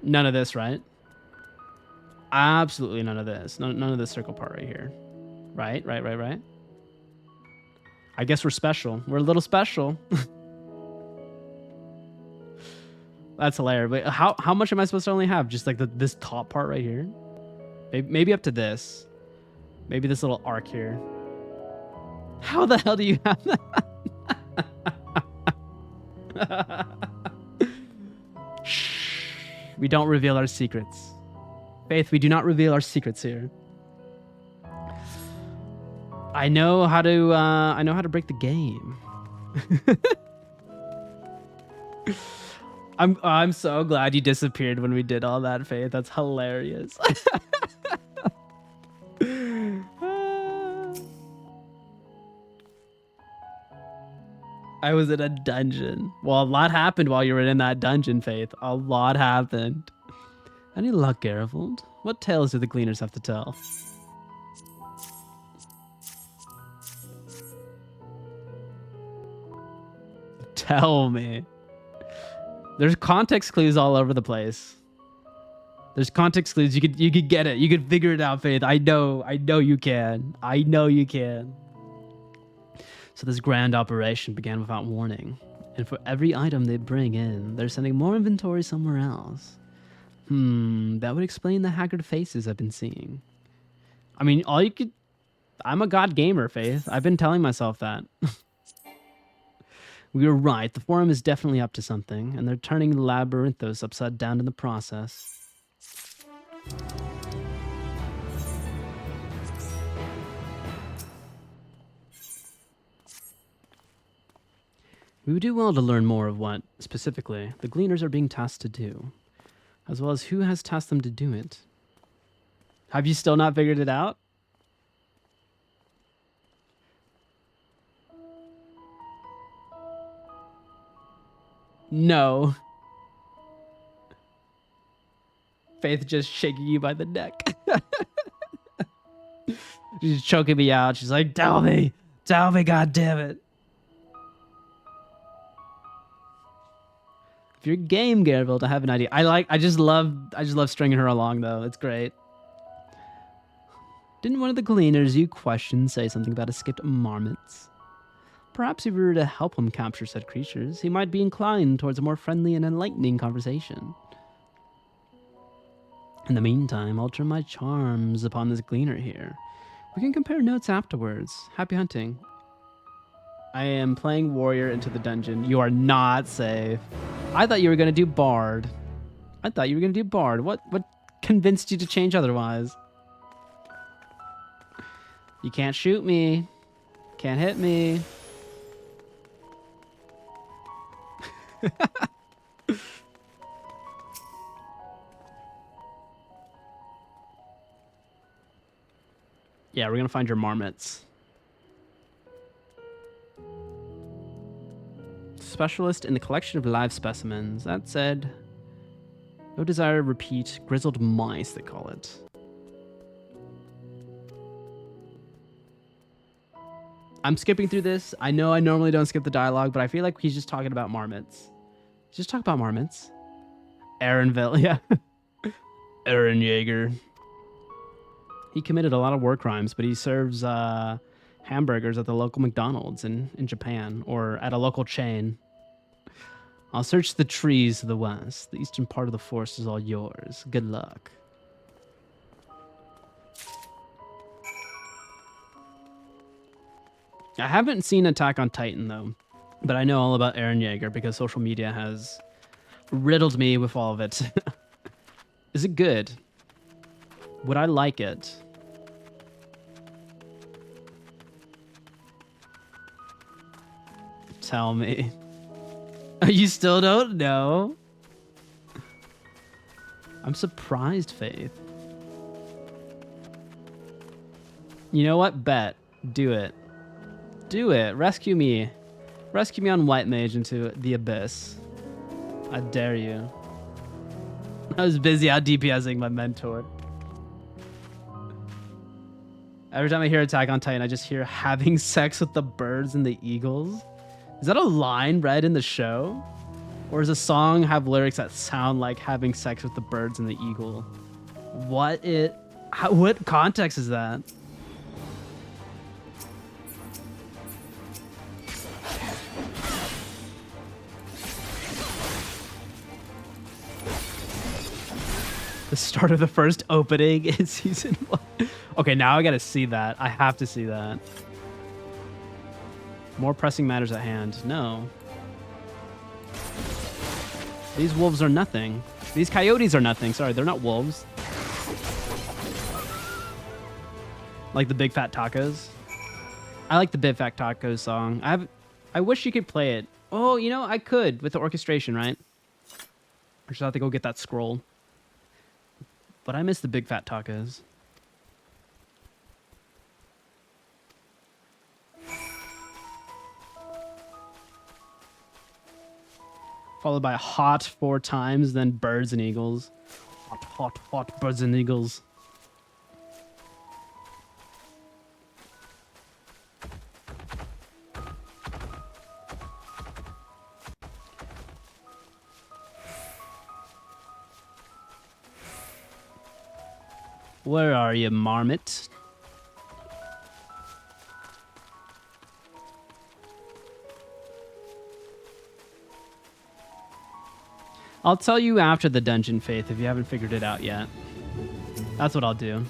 A: None of this, right? Absolutely none of this. None of this circle part right here. Right. I guess we're special. We're a little special. That's hilarious. But how much am I supposed to only have? Just like this top part right here? Maybe up to this. Maybe this little arc here. How the hell do you have that? Shh. We don't reveal our secrets. Faith, we do not reveal our secrets here. I know how to break the game. I'm so glad you disappeared when we did all that, Faith. That's hilarious. I was in a dungeon. Well, a lot happened while you were in that dungeon, Faith. A lot happened. Any luck, Garfield? What tales do the gleaners have to tell? Tell me. There's context clues all over the place. There's context clues. You could get it. You could figure it out, Faith. I know you can. I know you can. So this grand operation began without warning. And for every item they bring in, they're sending more inventory somewhere else. That would explain the haggard faces I've been seeing. I mean, all you could... I'm a god gamer, Faith. I've been telling myself that. We were right. The forum is definitely up to something, and they're turning the labyrinthos upside down in the process. We would do well to learn more of what, specifically, the Gleaners are being tasked to do, as well as who has tasked them to do it. Have you still not figured it out? No. Faith just shaking you by the neck. She's choking me out. She's like, tell me, God damn it. If you're game, Garfield, I have an idea. I just love stringing her along though. It's great. Didn't one of the Gleaners you questioned say something about escaped marmots? Perhaps if we were to help him capture said creatures, he might be inclined towards a more friendly and enlightening conversation. In the meantime, I'll turn my charms upon this Gleaner here. We can compare notes afterwards. Happy hunting. I am playing warrior into the dungeon. You are not safe. I thought you were going to do bard. What convinced you to change otherwise? You can't shoot me. Can't hit me. Yeah, we're gonna find your marmots. Specialist in the collection of live specimens. That said, no desire to repeat grizzled mice, they call it. I'm skipping through this. I know I normally don't skip the dialogue, but I feel like he's just talking about marmots. He's just talking about marmots. Aaronville, yeah. Aaron Yeager. He committed a lot of war crimes, but he serves hamburgers at the local McDonald's in Japan, or at a local chain. I'll search the trees to the west. The eastern part of the forest is all yours. Good luck. I haven't seen Attack on Titan, though, but I know all about Eren Yeager because social media has riddled me with all of it. Is it good? Would I like it? Tell me. You still don't know? I'm surprised, Faith. You know what? Bet. Do it. Do it. Rescue me. Rescue me on White Mage into the abyss. I dare you. I was busy out DPSing my mentor. Every time I hear Attack on Titan, I just hear having sex with the birds and the eagles. Is that a line read in the show? Or does a song have lyrics that sound like having sex with the birds and the eagle? What context is that? The start of the first opening in season 1. Okay, now I gotta see that. I have to see that. More pressing matters at hand. No. These wolves are nothing. These coyotes are nothing. Sorry, they're not wolves. Like the Big Fat Tacos. I like the Big Fat Tacos song. I wish you could play it. Oh, you know, I could with the orchestration, right? I just have to go get that scroll. But I miss the Big Fat Tacos. Followed by hot 4 times, then birds and eagles. Hot, hot, hot birds and eagles. Where are you, marmot? I'll tell you after the dungeon, Faith, if you haven't figured it out yet. That's what I'll do.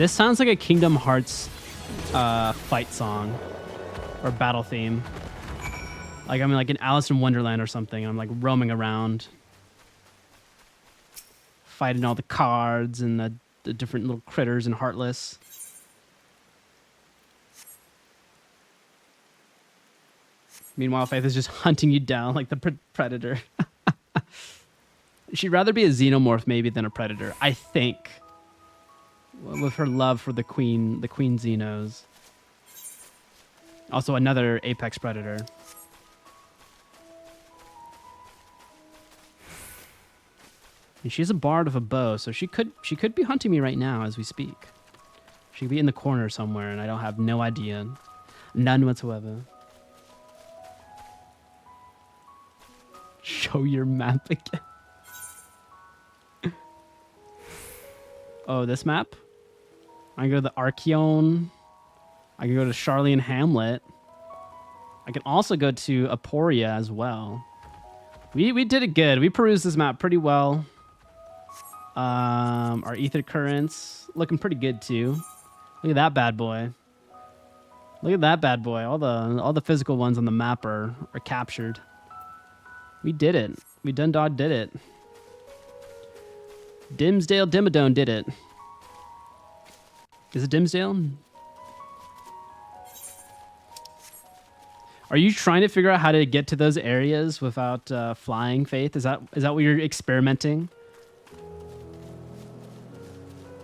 A: This sounds like a Kingdom Hearts fight song or battle theme. Like I'm like in Alice in Wonderland or something. I'm like roaming around, fighting all the cards and the different little critters and Heartless. Meanwhile, Faith is just hunting you down like the predator. She'd rather be a xenomorph maybe than a predator, I think. With her love for the queen xenos. Also another apex predator. And she's a bard of a bow, so she could be hunting me right now as we speak. She could be in the corner somewhere, and I don't have no idea. None whatsoever. Show your map again. Oh, this map? I can go to the Archeon. I can go to Sharlayan Hamlet. I can also go to Aporia as well. We did it good. We perused this map pretty well. Our ether currents looking pretty good too. Look at that bad boy. Look at that bad boy. All the physical ones on the map are captured. We did it. We done did it. Dimsdale Dimmadome did it. Is it Dimsdale? Are you trying to figure out how to get to those areas without flying, Faith? Is that what you're experimenting?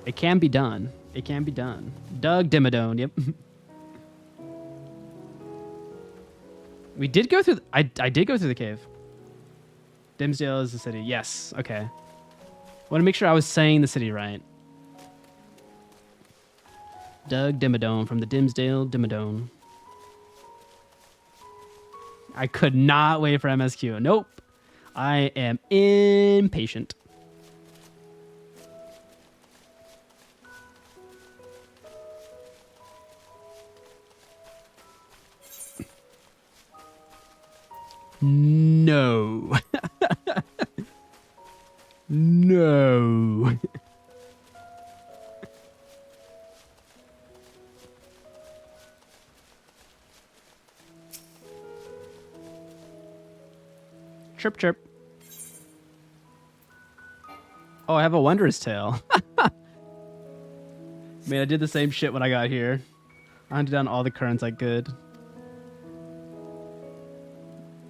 A: It can be done. It can be done. Doug Dimmadome, yep. We did go through... I did go through the cave. Dimsdale is the city. Yes, okay. I want to make sure I was saying the city right. Doug Dimmadome from the Dimsdale Dimmadome. I could not wait for MSQ. Nope. I am impatient. No. No. Chirp, chirp. Oh, I have a wondrous tale. Man, I did the same shit when I got here. I hunted down all the currents I could.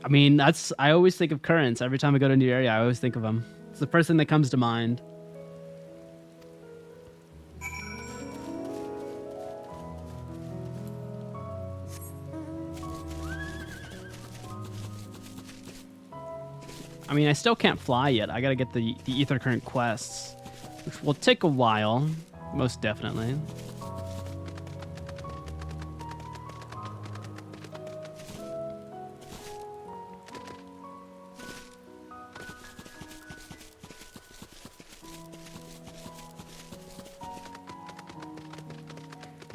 A: I mean, I always think of currents. Every time I go to a new area, I always think of them. It's the first thing that comes to mind. I mean, I still can't fly yet. I gotta get the ether current quests, which will take a while, most definitely.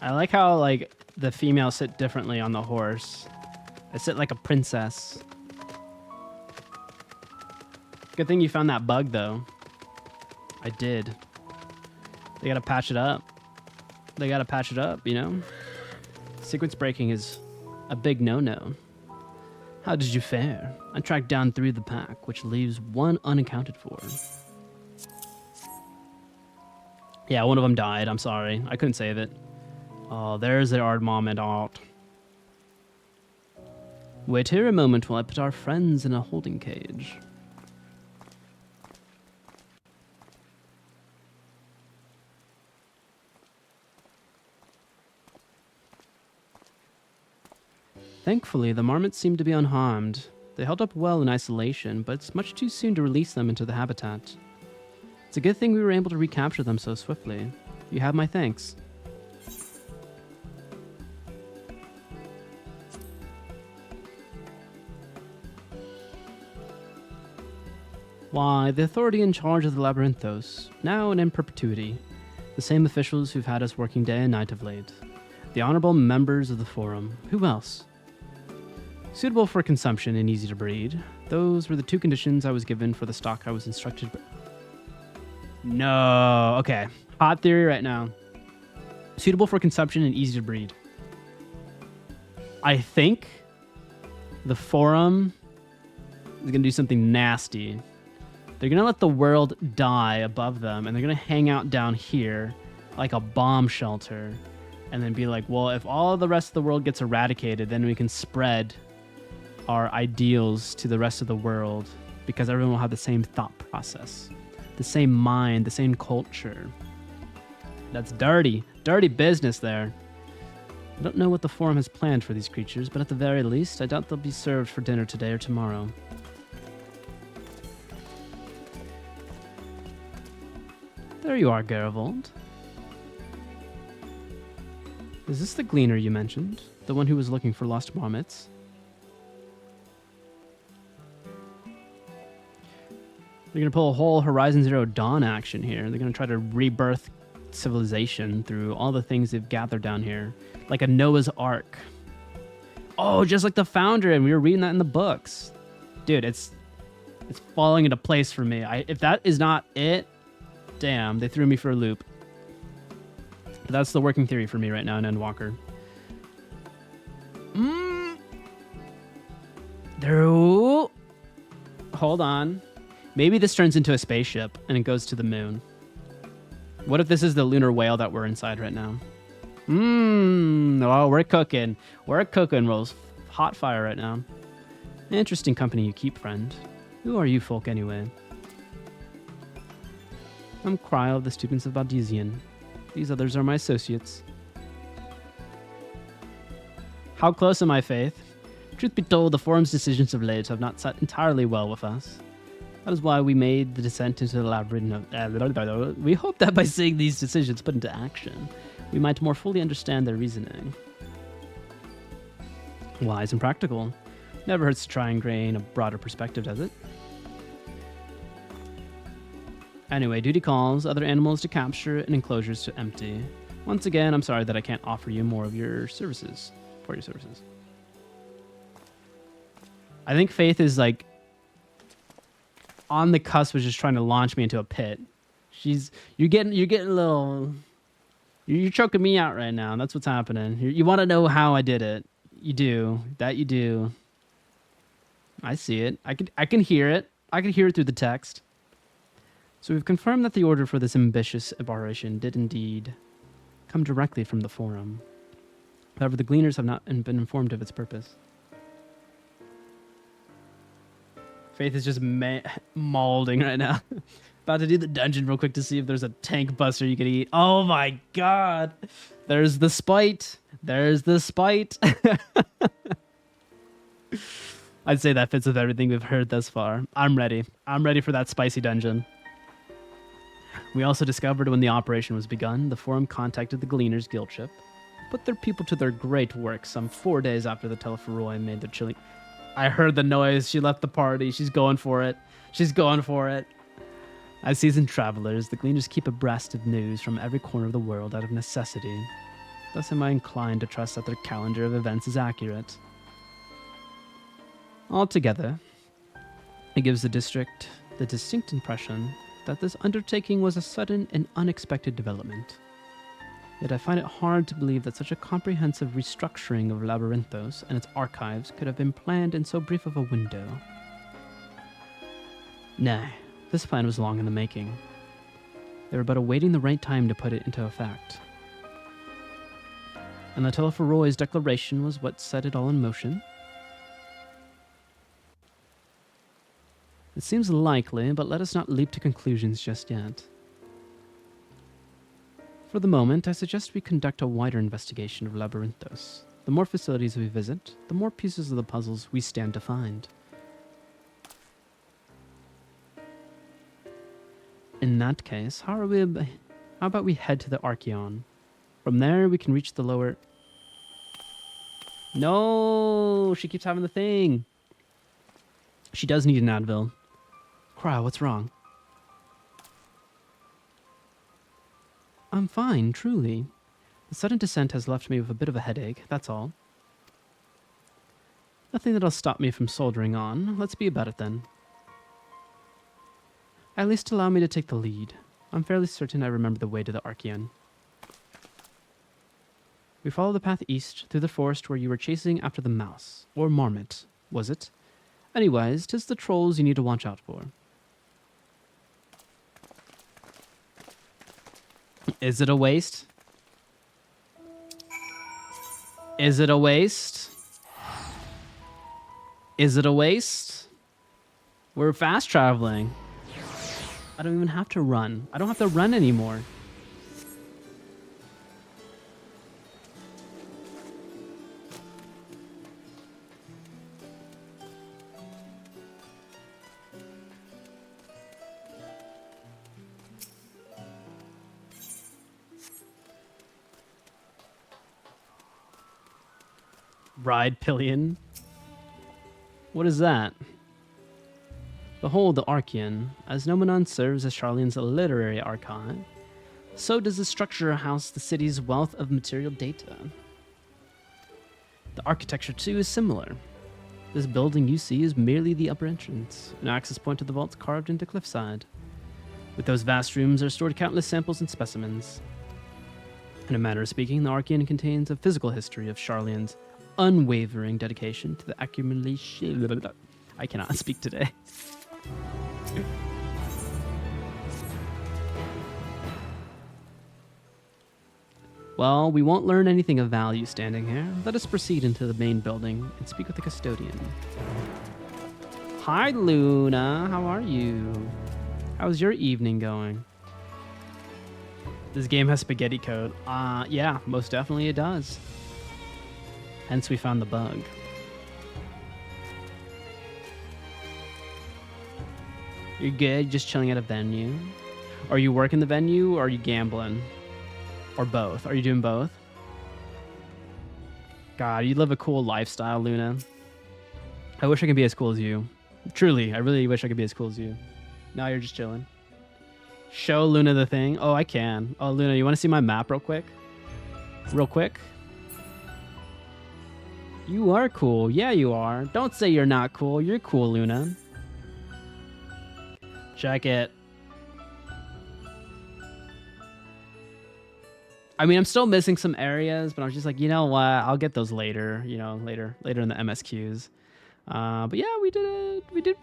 A: I like how like the females sit differently on the horse. I sit like a princess. Good thing you found that bug though. I did. They gotta patch it up. They gotta patch it up, you know? Sequence breaking is a big no-no. How did you fare? I tracked down 3 of the pack, which leaves 1 unaccounted for. Yeah, one of them died. I'm sorry. I couldn't save it. Oh, there's the Ardmom art. Wait here a moment while I put our friends in a holding cage. Thankfully, the marmots seemed to be unharmed. They held up well in isolation, but it's much too soon to release them into the habitat. It's a good thing we were able to recapture them so swiftly. You have my thanks. Why, the authority in charge of the labyrinthos, now and in perpetuity. The same officials who've had us working day and night of late. The honorable members of the forum. Who else? Suitable for consumption and easy to breed. Those were the 2 conditions I was given for the stock I was instructed. No, okay. Hot theory right now. Suitable for consumption and easy to breed. I think the forum is going to do something nasty. They're going to let the world die above them, and they're going to hang out down here like a bomb shelter, and then be like, well, if all the rest of the world gets eradicated, then we can spread our ideals to the rest of the world, because everyone will have the same thought process, the same mind, the same culture. That's dirty business there. I don't know what the forum has planned for these creatures, but at the very least, I doubt they'll be served for dinner today or tomorrow. There you are, Garavold. Is this the gleaner you mentioned? The one who was looking for lost marmots? They're going to pull a whole Horizon Zero Dawn action here. They're going to try to rebirth civilization through all the things they've gathered down here. Like a Noah's Ark. Oh, just like the Founder, and we were reading that in the books. Dude, it's falling into place for me. If that is not it, damn, they threw me for a loop. But that's the working theory for me right now in Endwalker. Hold on. Maybe this turns into a spaceship and it goes to the moon. What if this is the lunar whale that we're inside right now? Oh, we're cooking. We're cooking rolls. Hot fire right now. Interesting company you keep, friend. Who are you folk anyway? I'm Cryo of the students of Baldesian. These others are my associates. How close am I, Faith? Truth be told, the forum's decisions of late have not sat entirely well with us. That is why we made the descent into the labyrinth. We hope that by seeing these decisions put into action, we might more fully understand their reasoning. Wise and practical. Never hurts to try and gain a broader perspective, does it? Anyway, duty calls, other animals to capture, and enclosures to empty. Once again, I'm sorry that I can't offer you more of your services. For your services. I think Faith is like on the cusp of just trying to launch me into a pit. You're getting a little, you're choking me out right now. That's what's happening. You want to know how I did it. You do. I see it. I can hear it. I can hear it through the text. So we've confirmed that the order for this ambitious operation did indeed come directly from the forum. However, the gleaners have not been informed of its purpose. Faith is just mauling right now. About to do the dungeon real quick to see if there's a tank buster you can eat. Oh my god. There's the spite. I'd say that fits with everything we've heard thus far. I'm ready. I'm ready for that spicy dungeon. We also discovered when the operation was begun, the forum contacted the Gleaners guild ship, put their people to their great work some 4 days after the Telephoroi made their chilling... I heard the noise. She left the party. She's going for it. As seasoned travelers, the Gleaners keep abreast of news from every corner of the world out of necessity. Thus am I inclined to trust that their calendar of events is accurate. Altogether, it gives the district the distinct impression that this undertaking was a sudden and unexpected development. Yet I find it hard to believe that such a comprehensive restructuring of Labyrinthos and its archives could have been planned in so brief of a window. Nay, this plan was long in the making. They were but awaiting the right time to put it into effect. And the Telephoroi's declaration was what set it all in motion. It seems likely, but let us not leap to conclusions just yet. For the moment, I suggest we conduct a wider investigation of Labyrinthos. The more facilities we visit, the more pieces of the puzzles we stand to find. In that case, how about we head to the Archeon? From there, we can reach the lower... No! She keeps having the thing! She does need an Advil. Cryo, what's wrong? I'm fine, truly. The sudden descent has left me with a bit of a headache, that's all. Nothing that'll stop me from soldiering on. Let's be about it then. At least allow me to take the lead. I'm fairly certain I remember the way to the Archeon. We follow the path east through the forest where you were chasing after the mouse. Or marmot, was it? Anyways, 'tis the trolls you need to watch out for. Is it a waste? Is it a waste? Is it a waste? We're fast traveling. I don't even have to run. I don't have to run anymore. Ride pillion. What is that? Behold the Archean. As Nomenon serves as Sharlayan's literary archive, so does the structure house the city's wealth of material data. The architecture, too, is similar. This building you see is merely the upper entrance, an access point to the vaults carved into cliffside. With those vast rooms are stored countless samples and specimens. In a manner of speaking, the Archean contains a physical history of Sharlayan's unwavering dedication to the accumulation. I cannot speak today. Well, we won't learn anything of value standing here. Let us proceed into the main building and speak with the custodian. Hi, Luna. How are you? How's your evening going? This game has spaghetti code. Yeah, most definitely it does. Hence we found the bug. You're good, just chilling at a venue? Are you working the venue or are you gambling? Or both? Are you doing both? God, you live a cool lifestyle, Luna. I wish I could be as cool as you. Truly, I really wish I could be as cool as you. Now you're just chilling. Show Luna the thing. Oh, I can. Oh, Luna, you want to see my map real quick? Real quick? You are cool. Yeah, you are. Don't say you're not cool. You're cool, Luna. Check it. I mean, I'm still missing some areas, but I was just like, you know what? I'll get those later. You know, later in the MSQs. But yeah, we did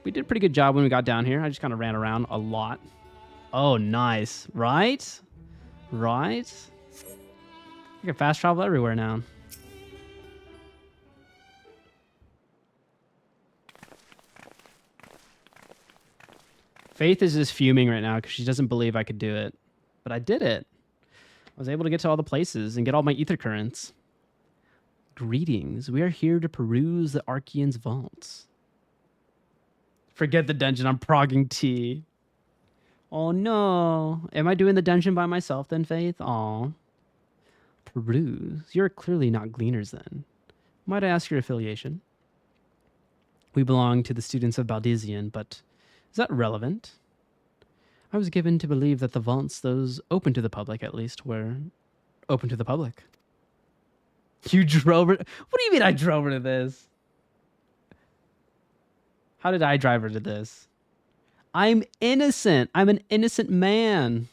A: a pretty good job when we got down here. I just kind of ran around a lot. Oh, nice. Right? Right? You can fast travel everywhere now. Faith is just fuming right now because she doesn't believe I could do it. But I did it. I was able to get to all the places and get all my ether currents. Greetings. We are here to peruse the Archean's vaults. Forget the dungeon. I'm progging tea. Oh no. Am I doing the dungeon by myself then, Faith? Aw. Peruse. You're clearly not gleaners then. Might I ask your affiliation? We belong to the students of Baldizian, but is that relevant? I was given to believe that the vaults, those open to the public at least, were open to the public. You drove her? What do you mean I drove her to this? How did I drive her to this? I'm innocent. I'm an innocent man.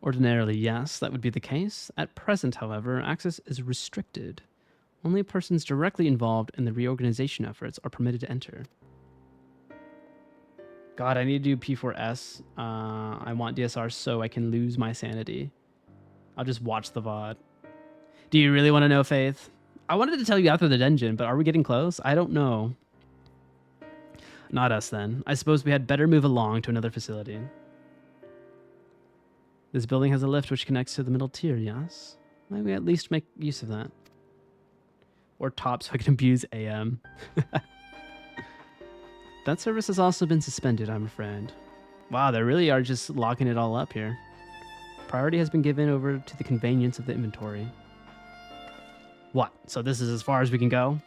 A: Ordinarily, yes, that would be the case. At present, however, access is restricted. Only persons directly involved in the reorganization efforts are permitted to enter. God, I need to do P4S. I want DSR so I can lose my sanity. I'll just watch the VOD. Do you really want to know, Faith? I wanted to tell you after the dungeon, but are we getting close? I don't know. Not us, then. I suppose we had better move along to another facility. This building has a lift which connects to the middle tier, yes? Maybe at least make use of that. Or top so I can abuse AM. That service has also been suspended, I'm afraid. Wow, they really are just locking it all up here. Priority has been given over to the convenience of the inventory. What? So this is as far as we can go?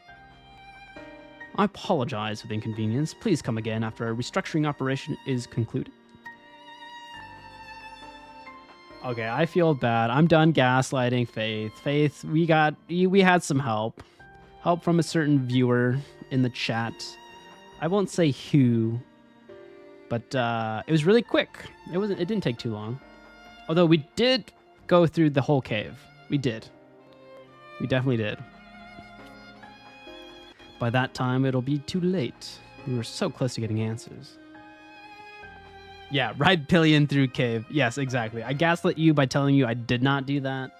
A: I apologize for the inconvenience. Please come again after our restructuring operation is concluded. Okay, I feel bad. I'm done gaslighting Faith. Faith, we had some help. Help from a certain viewer in the chat. I won't say who, but it was really quick. It didn't take too long. Although we did go through the whole cave. We did. We definitely did. By that time, it'll be too late. We were so close to getting answers. Yeah, ride pillion through cave. Yes, exactly. I gaslit you by telling you I did not do that.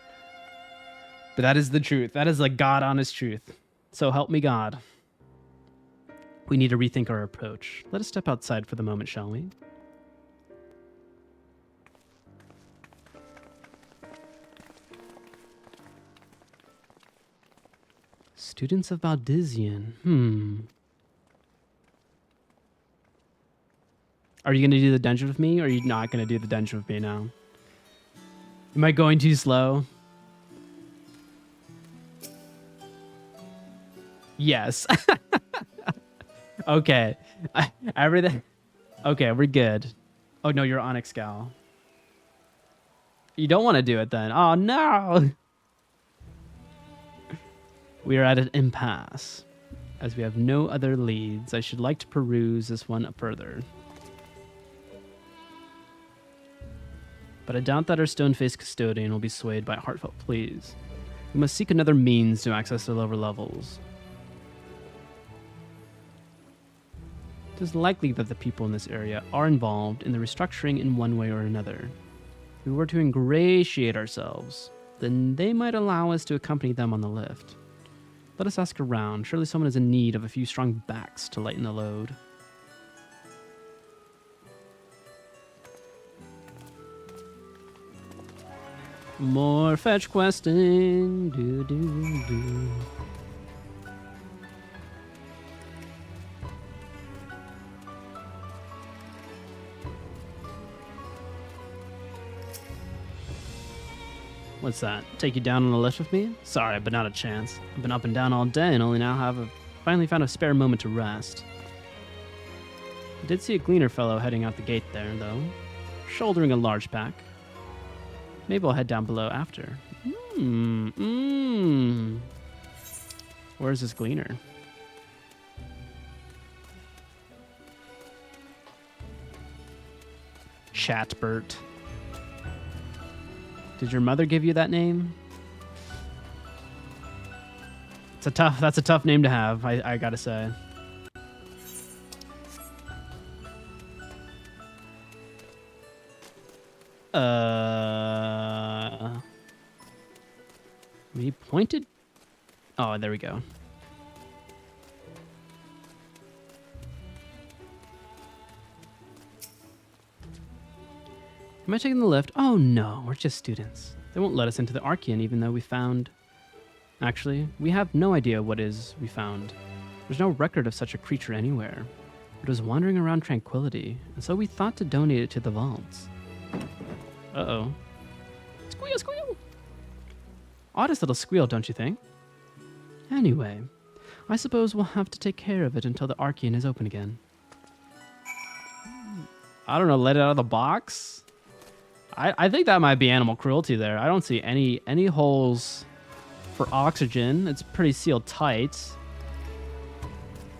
A: But that is the truth. That is like God honest truth. So help me God. We need to rethink our approach. Let us step outside for the moment, shall we? Students of Baldizian. Are you going to do the dungeon with me, or are you not going to do the dungeon with me now? Am I going too slow? Yes. Okay. Everything. Okay, we're good. Oh, no, you're Onyx Gal. You don't want to do it then. Oh, no. We are at an impasse. As we have no other leads, I should like to peruse this one further. But I doubt that our stone-faced custodian will be swayed by heartfelt pleas. We must seek another means to access the lower levels. It is likely that the people in this area are involved in the restructuring in one way or another. If we were to ingratiate ourselves, then they might allow us to accompany them on the lift. Let us ask around. Surely someone is in need of a few strong backs to lighten the load. More fetch questing. Do, do, do. What's that? Take you down on the lift with me? Sorry, but not a chance. I've been up and down all day and only now finally found a spare moment to rest. I did see a gleaner fellow heading out the gate there, though, shouldering a large pack. Maybe I'll head down below after. Where's this gleaner? Chatbert. Did your mother give you that name? That's a tough name to have, I gotta say. We pointed. Oh, there we go. Am I taking the lift? Oh no, we're just students. They won't let us into the Archean even though we found... Actually, we have no idea what we found. There's no record of such a creature anywhere. It was wandering around tranquility, and so we thought to donate it to the vaults. Uh-oh. Squeal, squeal! Oddest little squeal, don't you think? Anyway, I suppose we'll have to take care of it until the Archean is open again. I don't know, let it out of the box? I think that might be animal cruelty there. I don't see any holes for oxygen. It's pretty sealed tight.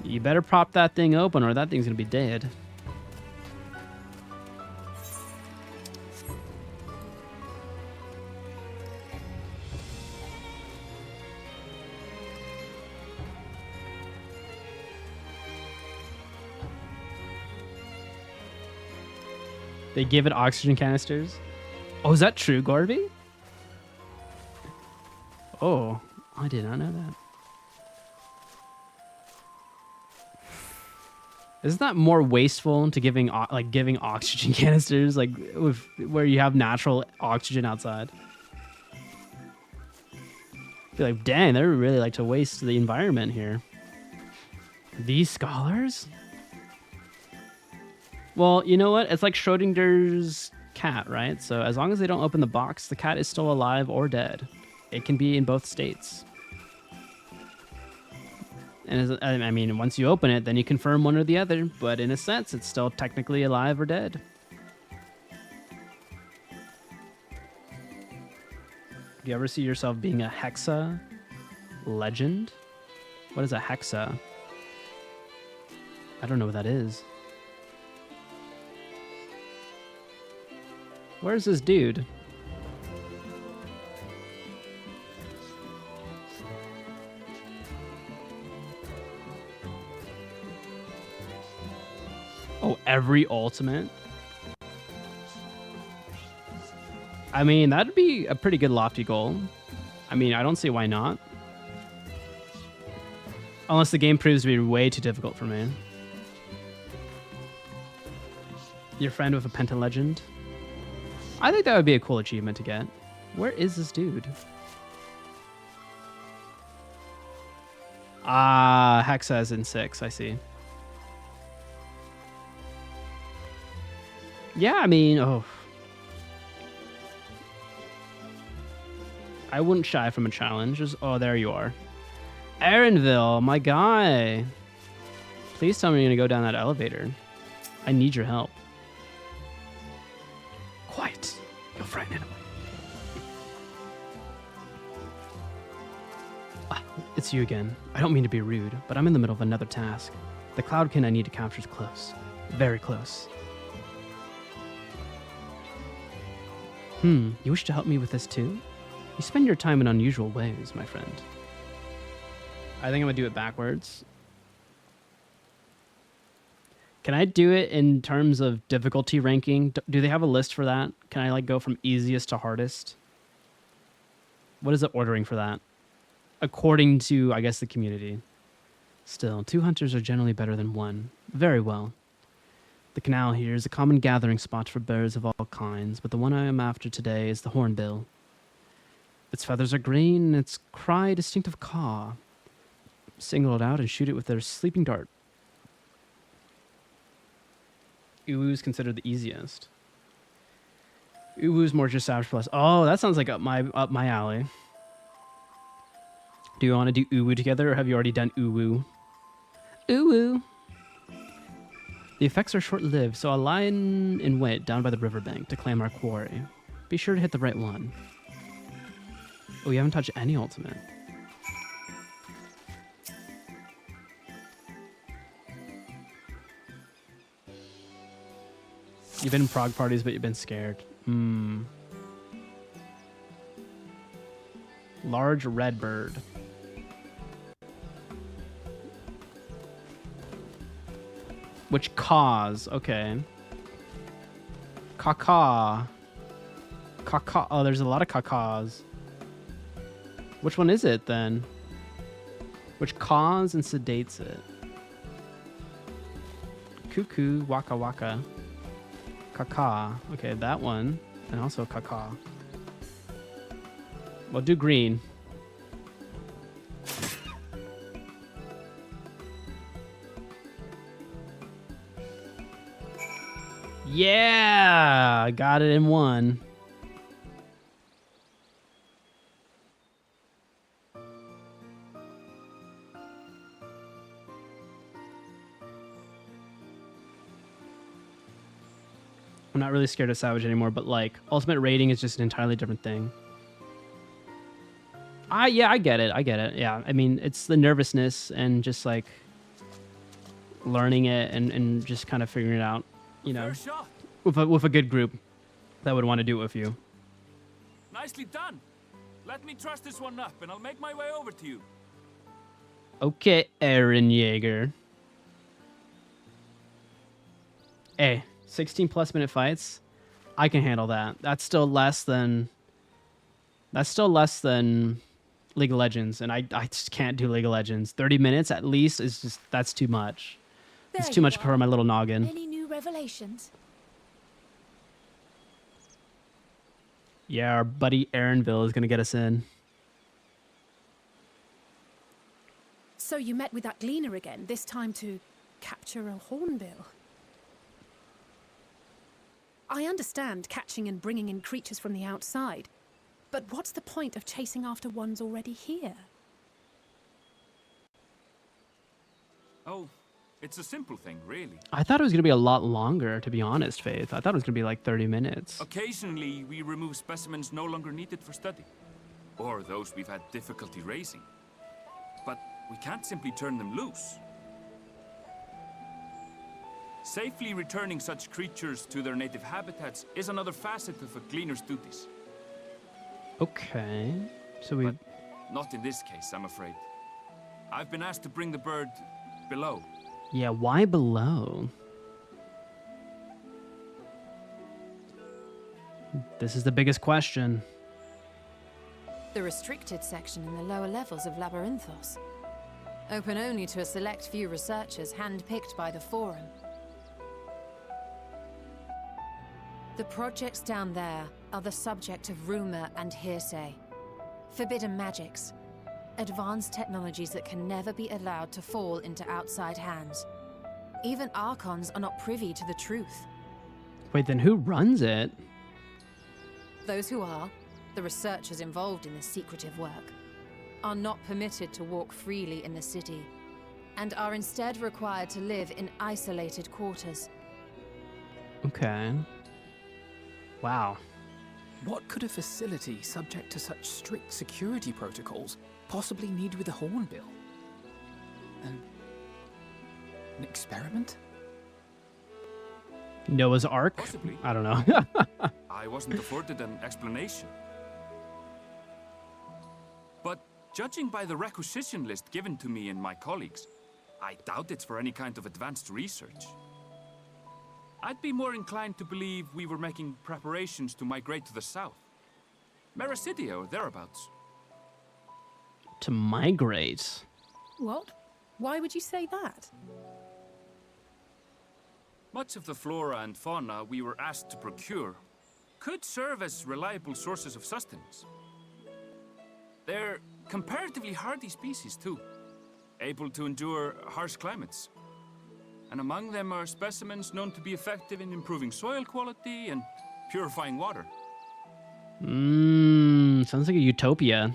A: You better prop that thing open or that thing's gonna be dead. They give it oxygen canisters. Oh, is that true, Gorby? Oh, I did not know that. Isn't that more wasteful to giving oxygen canisters where you have natural oxygen outside? I feel like, dang, they really like to waste the environment here. These scholars? Well, you know what? It's like Schrodinger's cat, right? So as long as they don't open the box, the cat is still alive or dead. It can be in both states. And I mean, once you open it, then you confirm one or the other. But in a sense, it's still technically alive or dead. Do you ever see yourself being a hexa legend? What is a hexa? I don't know what that is. Where's this dude? Oh, every ultimate? I mean, that'd be a pretty good lofty goal. I mean, I don't see why not. Unless the game proves to be way too difficult for me. Your friend with a penta legend? I think that would be a cool achievement to get. Where is this dude? Ah, Hexa is in 6, I see. Yeah, I mean, oh. I wouldn't shy from a challenge. Just, oh, there you are. Aaronville, my guy. Please tell me you're going to go down that elevator. I need your help. Quiet. You'll frighten it away. It's you again. I don't mean to be rude, but I'm in the middle of another task. The cloudkin I need to capture is close. Very close. You wish to help me with this too? You spend your time in unusual ways, my friend. I think I'm gonna do it backwards. Can I do it in terms of difficulty ranking? Do they have a list for that? Can I like go from easiest to hardest? What is the ordering for that? According to, I guess, the community. Still, 2 hunters are generally better than 1. Very well. The canal here is a common gathering spot for birds of all kinds, but the one I am after today is the hornbill. Its feathers are green, and its cry a distinctive caw. Single it out and shoot it with their sleeping dart. Uwu is considered the easiest. Uwu is more just average plus. Oh, that sounds like up my alley. Do you want to do Uwu together, or have you already done Uwu? Uwu. The effects are short-lived, so I'll lie in wait down by the riverbank to claim our quarry. Be sure to hit the right one. Oh, you haven't touched any ultimate. You've been in prog parties, but you've been scared. Large red bird. Which caws, okay. Caca. Caca. Oh, there's a lot of cacas. Which one is it then? Which caws and sedates it? Cuckoo, waka waka. Caca. Okay, that one. And also caca. We'll do green. Yeah! Got it in 1. I'm not really scared of Savage anymore, but like ultimate rating is just an entirely different thing. Yeah, I get it. Yeah, I mean, it's the nervousness and just like learning it and just kind of figuring it out, you know, with a good group that would want to do it with you.
F: Nicely done. Let me truss this one up and I'll make my way over to you.
A: Okay, Aaron Yeager. Hey, 16 plus minute fights. I can handle that. That's still less than League of Legends, and I just can't do League of Legends. 30 minutes at least is just, that's too much. It's too much for my little noggin.
G: Any new revelations?
A: Yeah, our buddy Aaronville is going to get us in.
B: So you met with that gleaner again, this time to capture a hornbill. I understand catching and bringing in creatures from the outside, but what's the point of chasing after ones already here?
F: Oh, it's a simple thing, really.
A: I thought it was going to be a lot longer, to be honest, Faith. I thought it was going to be like 30 minutes.
F: Occasionally, we remove specimens no longer needed for study, or those we've had difficulty raising. But we can't simply turn them loose. Safely returning such creatures to their native habitats is another facet of a gleaner's duties.
A: Okay, so we...
F: But not in this case, I'm afraid. I've been asked to bring the bird below.
A: Yeah, why below? This is the biggest question.
D: The restricted section in the lower levels of labyrinthos. Open only to a select few researchers handpicked by the Forum. The projects down there are the subject of rumor and hearsay. Forbidden magics. Advanced technologies that can never be allowed to fall into outside hands. Even Archons are not privy to the truth.
A: Wait, then who runs it?
D: Those who are, the researchers involved in this secretive work, are not permitted to walk freely in the city, and are instead required to live in isolated quarters.
A: Okay. Wow.
E: What could a facility subject to such strict security protocols possibly need with a hornbill? An experiment?
A: Noah's Ark?
F: Possibly.
A: I don't know.
F: I wasn't afforded an explanation. But judging by the requisition list given to me and my colleagues, I doubt it's for any kind of advanced research. I'd be more inclined to believe we were making preparations to migrate to the south. Mericidia or thereabouts.
A: To migrate?
B: What? Why would you say that?
F: Much of the flora and fauna we were asked to procure could serve as reliable sources of sustenance. They're comparatively hardy species too, able to endure harsh climates. And among them are specimens known to be effective in improving soil quality and purifying water.
A: Sounds like a utopia.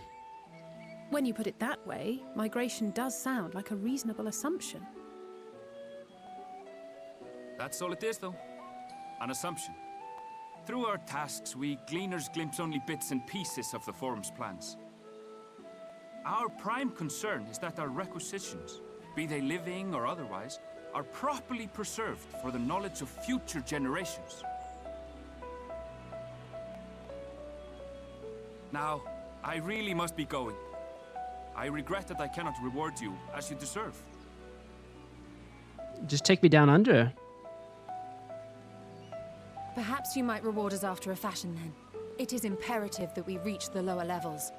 B: When you put it that way, migration does sound like a reasonable assumption.
F: That's all it is, though. An assumption. Through our tasks, we gleaners glimpse only bits and pieces of the Forum's plans. Our prime concern is that our requisitions, be they living or otherwise, are properly preserved for the knowledge of future generations. Now, I really must be going. I regret that I cannot reward you as you deserve.
A: Just take me down under.
D: Perhaps you might reward us after a fashion then. It is imperative that we reach the lower levels.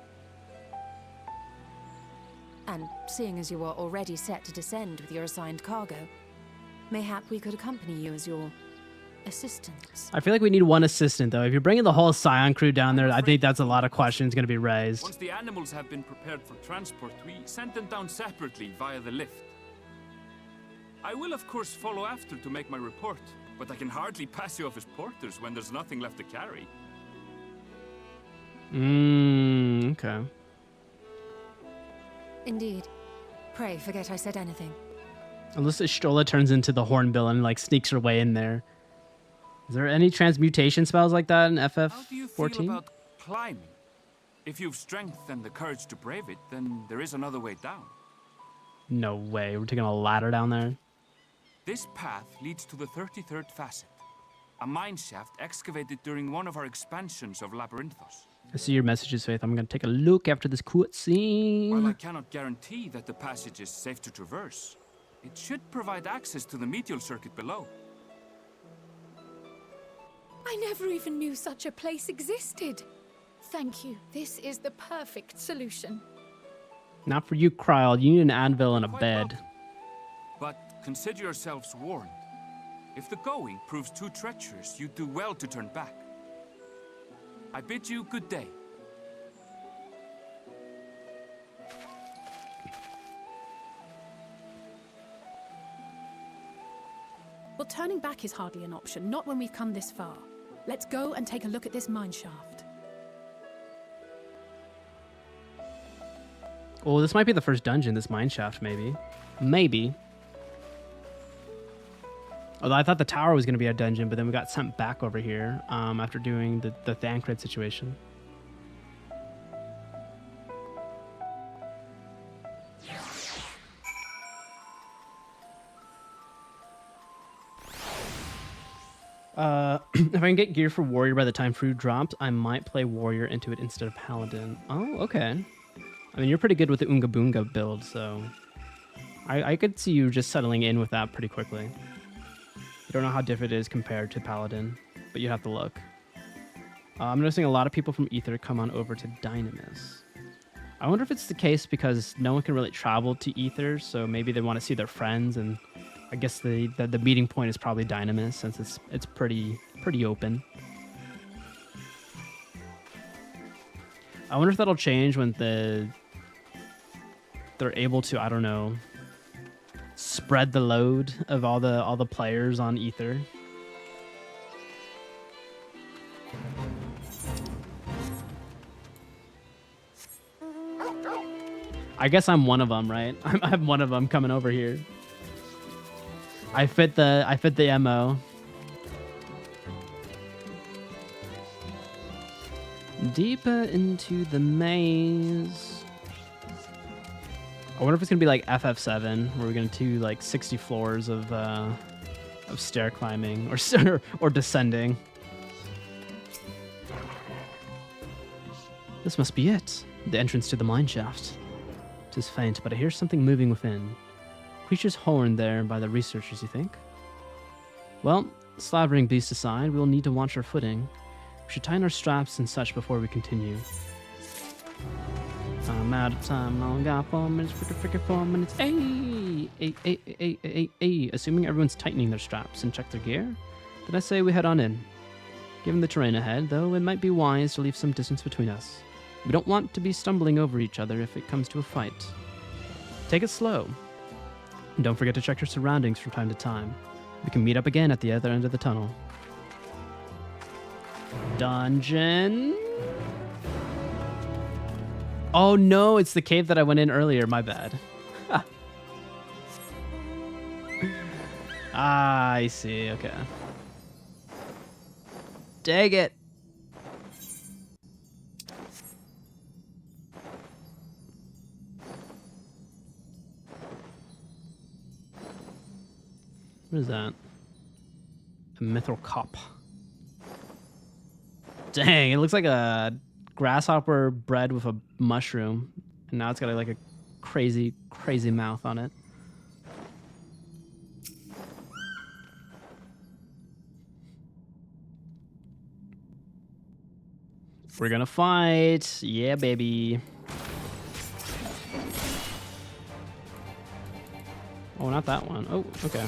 D: And seeing as you are already set to descend with your assigned cargo, mayhap we could accompany you as your assistants.
A: I feel like we need one assistant, though. If you're bringing the whole Scion crew down there, I think that's a lot of questions going to be raised.
F: Once the animals have been prepared for transport, we send them down separately via the lift. I will, of course, follow after to make my report, but I can hardly pass you off as porters when there's nothing left to carry.
A: Okay.
D: Indeed. Pray forget I said anything.
A: Unless Stola turns into the Hornbill and, like, sneaks her way in there. Is there any transmutation spells like that in
F: How do you feel
A: FF14?
F: about climbing? If you've strength and the courage to brave it, then there is another way down.
A: No way. We're taking a ladder down there.
F: This path leads to the 33rd facet, a mine shaft excavated during one of our expansions of labyrinthos.
A: I see your messages, Faith. I'm going to take a look after this cutscene.
F: While I cannot guarantee that the passage is safe to traverse, it should provide access to the medial circuit below.
G: I never even knew such a place existed. Thank you. This is the perfect solution.
A: Not for you, Kryl. You need an anvil and a
F: Quite
A: bed.
F: welcome. But consider yourselves warned. If the going proves too treacherous, you do well to turn back. I bid you good day.
B: Well, turning back is hardly an option, not when we've come this far. Let's go and take a look at this mine shaft.
A: Oh, this might be the first dungeon, this mine shaft, maybe. Maybe. Although I thought the tower was going to be a dungeon, but then we got sent back over here after doing the Thancred situation. If I can get gear for Warrior by the time Fruit drops, I might play Warrior into it instead of Paladin. Oh, okay. I mean, you're pretty good with the Oonga Boonga build, so I could see you just settling in with that pretty quickly. I don't know how different it is compared to Paladin, but you have to look. I'm noticing a lot of people from Ether come on over to Dynamis. I wonder if it's the case because no one can really travel to Ether, so maybe they want to see their friends, and I guess the meeting point is probably Dynamis since it's pretty open. I wonder if that'll change when they're able to, I don't know, spread the load of all the players on Ether. I guess I'm one of them, right? I'm one of them coming over here. I fit the MO. Deeper into the maze. I wonder if it's gonna be like ffxiv, where we're gonna do like 60 floors of stair climbing or descending. This must be it. The entrance to the mine shaft. 'Tis faint, but I hear something moving within. Creatures horned there by the researchers, you think? Well, slavering beast aside, we will need to watch our footing. We should tighten our straps and such before we continue. I'm out of time. I only got 4 minutes. Freaking 4 minutes. Hey. Assuming everyone's tightening their straps and check their gear, then I say we head on in. Given the terrain ahead, though, it might be wise to leave some distance between us. We don't want to be stumbling over each other if it comes to a fight. Take it slow. And don't forget to check your surroundings from time to time. We can meet up again at the other end of the tunnel. Dungeon. Oh no, it's the cave that I went in earlier. My bad. Ah, I see. Okay. Dang it. What is that? A mithril cup. Dang, it looks like a grasshopper bread with a mushroom. And now it's got like a crazy, crazy mouth on it. We're gonna fight. Yeah, baby. Oh, not that one. Oh, okay.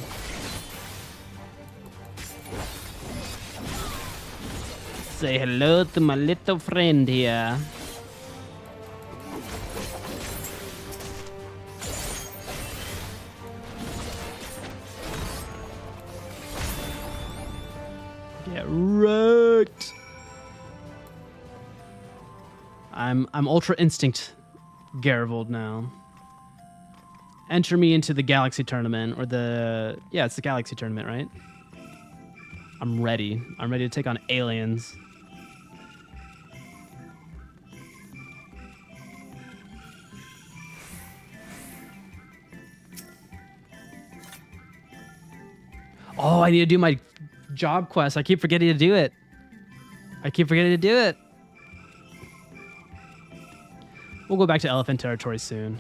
A: Say hello to my little friend here. Get wrecked. I'm Ultra Instinct Garivold now. Enter me into the Galaxy Tournament, or the... Yeah, it's the Galaxy Tournament, right? I'm ready. I'm ready to take on aliens. Oh, I need to do my job quest. I keep forgetting to do it. We'll go back to elephant territory soon.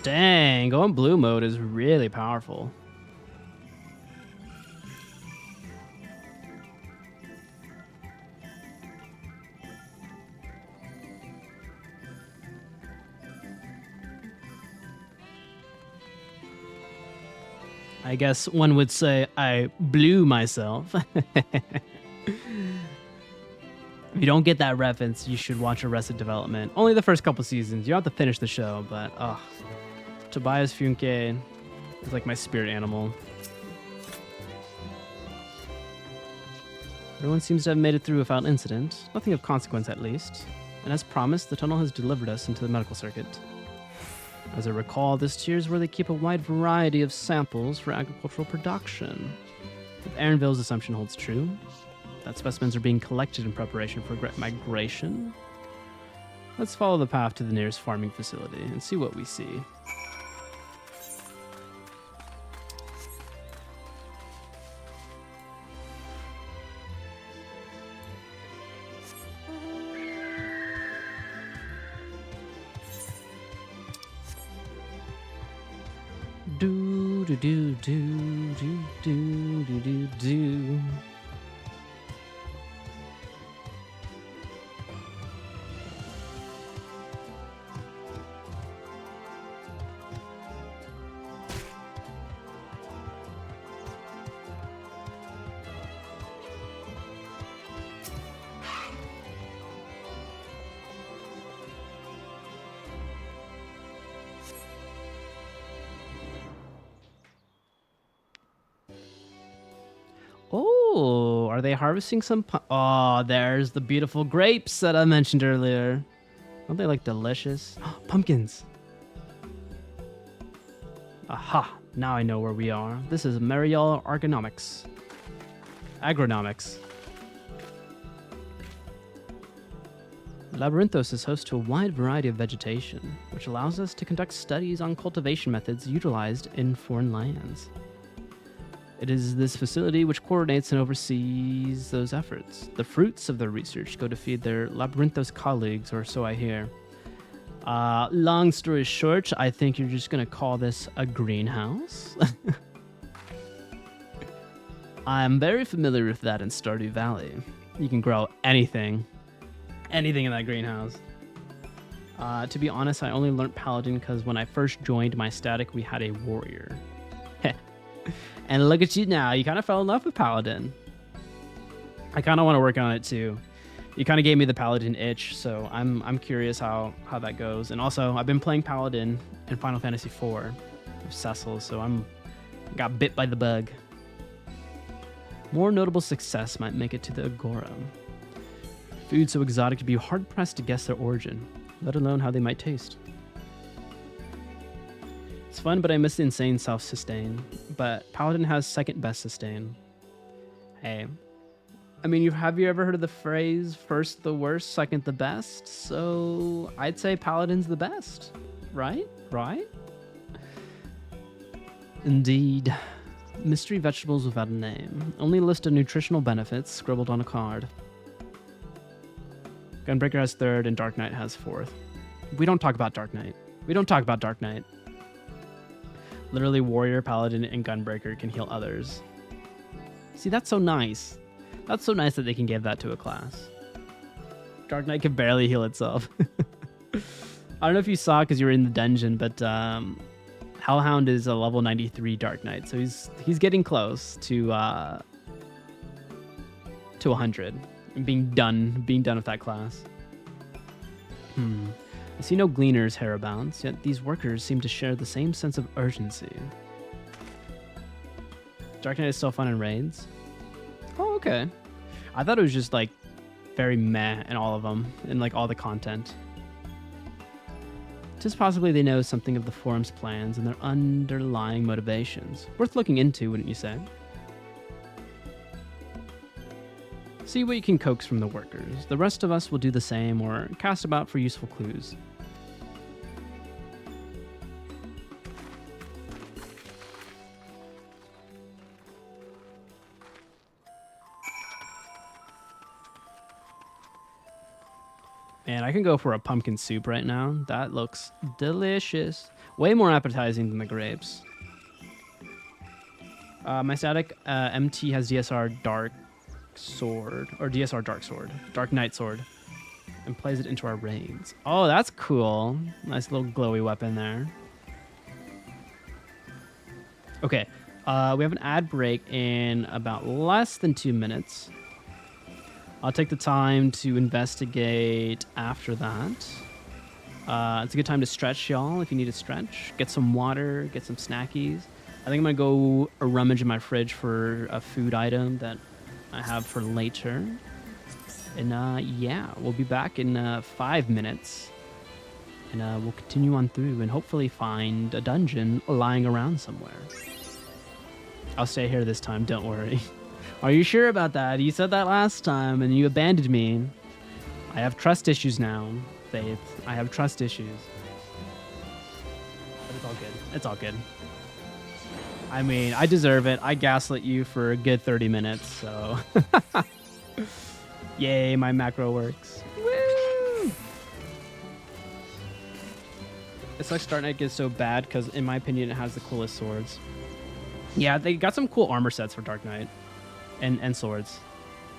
A: Dang, going blue mode is really powerful. I guess one would say I blew myself. If you don't get that reference, you should watch Arrested Development. Only the first couple seasons. You don't have to finish the show, but Tobias Funke is like my spirit animal. Everyone seems to have made it through without incident. Nothing of consequence, at least. And as promised, the tunnel has delivered us into the medical circuit. As I recall, this tier is where they keep a wide variety of samples for agricultural production. If Aaronville's assumption holds true, that specimens are being collected in preparation for migration, let's follow the path to the nearest farming facility and see what we see. Do do do do do do do do do. Oh, are they harvesting some? Oh, there's the beautiful grapes that I mentioned earlier. Aren't they like delicious? Pumpkins. Aha, now I know where we are. This is Mariel Agronomics. Labyrinthos is host to a wide variety of vegetation, which allows us to conduct studies on cultivation methods utilized in foreign lands. It is this facility which coordinates and oversees those efforts. The fruits of their research go to feed their labyrinthos colleagues, or so I hear. Long story short, I think you're just going to call this a greenhouse. I'm very familiar with that in Stardew Valley. You can grow anything in that greenhouse. To be honest, I only learned Paladin because when I first joined my static, we had a warrior. And look at you now. You kind of fell in love with Paladin. I kind of want to work on it too. You kind of gave me the Paladin itch, so I'm curious how that goes. And also, I've been playing Paladin in Final Fantasy IV with Cecil, so got bit by the bug. More notable success might make it to the Agora. Food so exotic to be hard-pressed to guess their origin, let alone how they might taste. It's fun, but I miss the insane self-sustain. But Paladin has second best sustain. Hey. I mean, have you ever heard of the phrase, first the worst, second the best? So I'd say Paladin's the best. Right? Right? Indeed. Mystery vegetables without a name. Only a list of nutritional benefits scribbled on a card. Gunbreaker has third and Dark Knight has fourth. We don't talk about Dark Knight. Literally, Warrior, Paladin, and Gunbreaker can heal others. See, that's so nice. That's so nice that they can give that to a class. Dark Knight can barely heal itself. I don't know if you saw because you were in the dungeon, but Hellhound is a level 93 Dark Knight, so he's getting close to 100 and being done with that class. I see no gleaners hereabouts, yet these workers seem to share the same sense of urgency. Dark Knight is still fun in raids. Oh, okay. I thought it was just like very meh in all of them, in like all the content. Just possibly they know something of the forum's plans and their underlying motivations. Worth looking into, wouldn't you say? See what you can coax from the workers. The rest of us will do the same or cast about for useful clues. Man, I can go for a pumpkin soup right now. That looks delicious. Way more appetizing than the grapes. My static MT has DSR Dark Sword, or DSR Dark Sword, Dark Knight Sword, and plays it into our raids. Oh, that's cool. Nice little glowy weapon there. Okay, we have an ad break in about less than 2 minutes. I'll take the time to investigate after that. It's a good time to stretch, y'all, if you need to stretch. Get some water, get some snackies. I think I'm going to go rummage in my fridge for a food item that I have for later. And yeah, we'll be back in 5 minutes. And we'll continue on through and hopefully find a dungeon lying around somewhere. I'll stay here this time, don't worry. Are you sure about that? You said that last time and you abandoned me. I have trust issues now, Faith. I have trust issues. But it's all good. It's all good. I mean, I deserve it. I gaslit you for a good 30 minutes, so... Yay, my macro works. Woo! It's like Start Knight gets so bad because, in my opinion, it has the coolest swords. Yeah, they got some cool armor sets for Dark Knight and swords,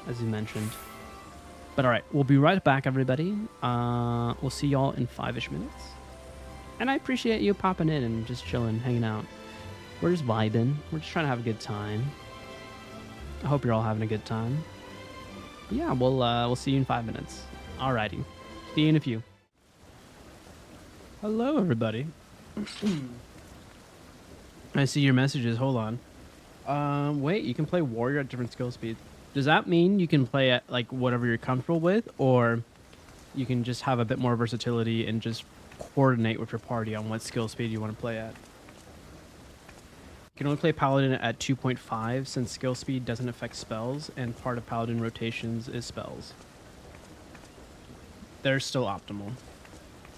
A: as you mentioned. But all right, we'll be right back, everybody. We'll see y'all in 5-ish minutes. And I appreciate you popping in and just chilling, hanging out. We're just vibing. We're just trying to have a good time. I hope you're all having a good time. But yeah, we'll see you in 5 minutes. Alrighty. See you in a few. Hello, everybody. I see your messages. Hold on. Wait, you can play warrior at different skill speeds. Does that mean you can play at like whatever you're comfortable with, or you can just have a bit more versatility and just coordinate with your party on what skill speed you want to play at? You can only play Paladin at 2.5 since skill speed doesn't affect spells, and part of Paladin rotations is spells. They're still optimal.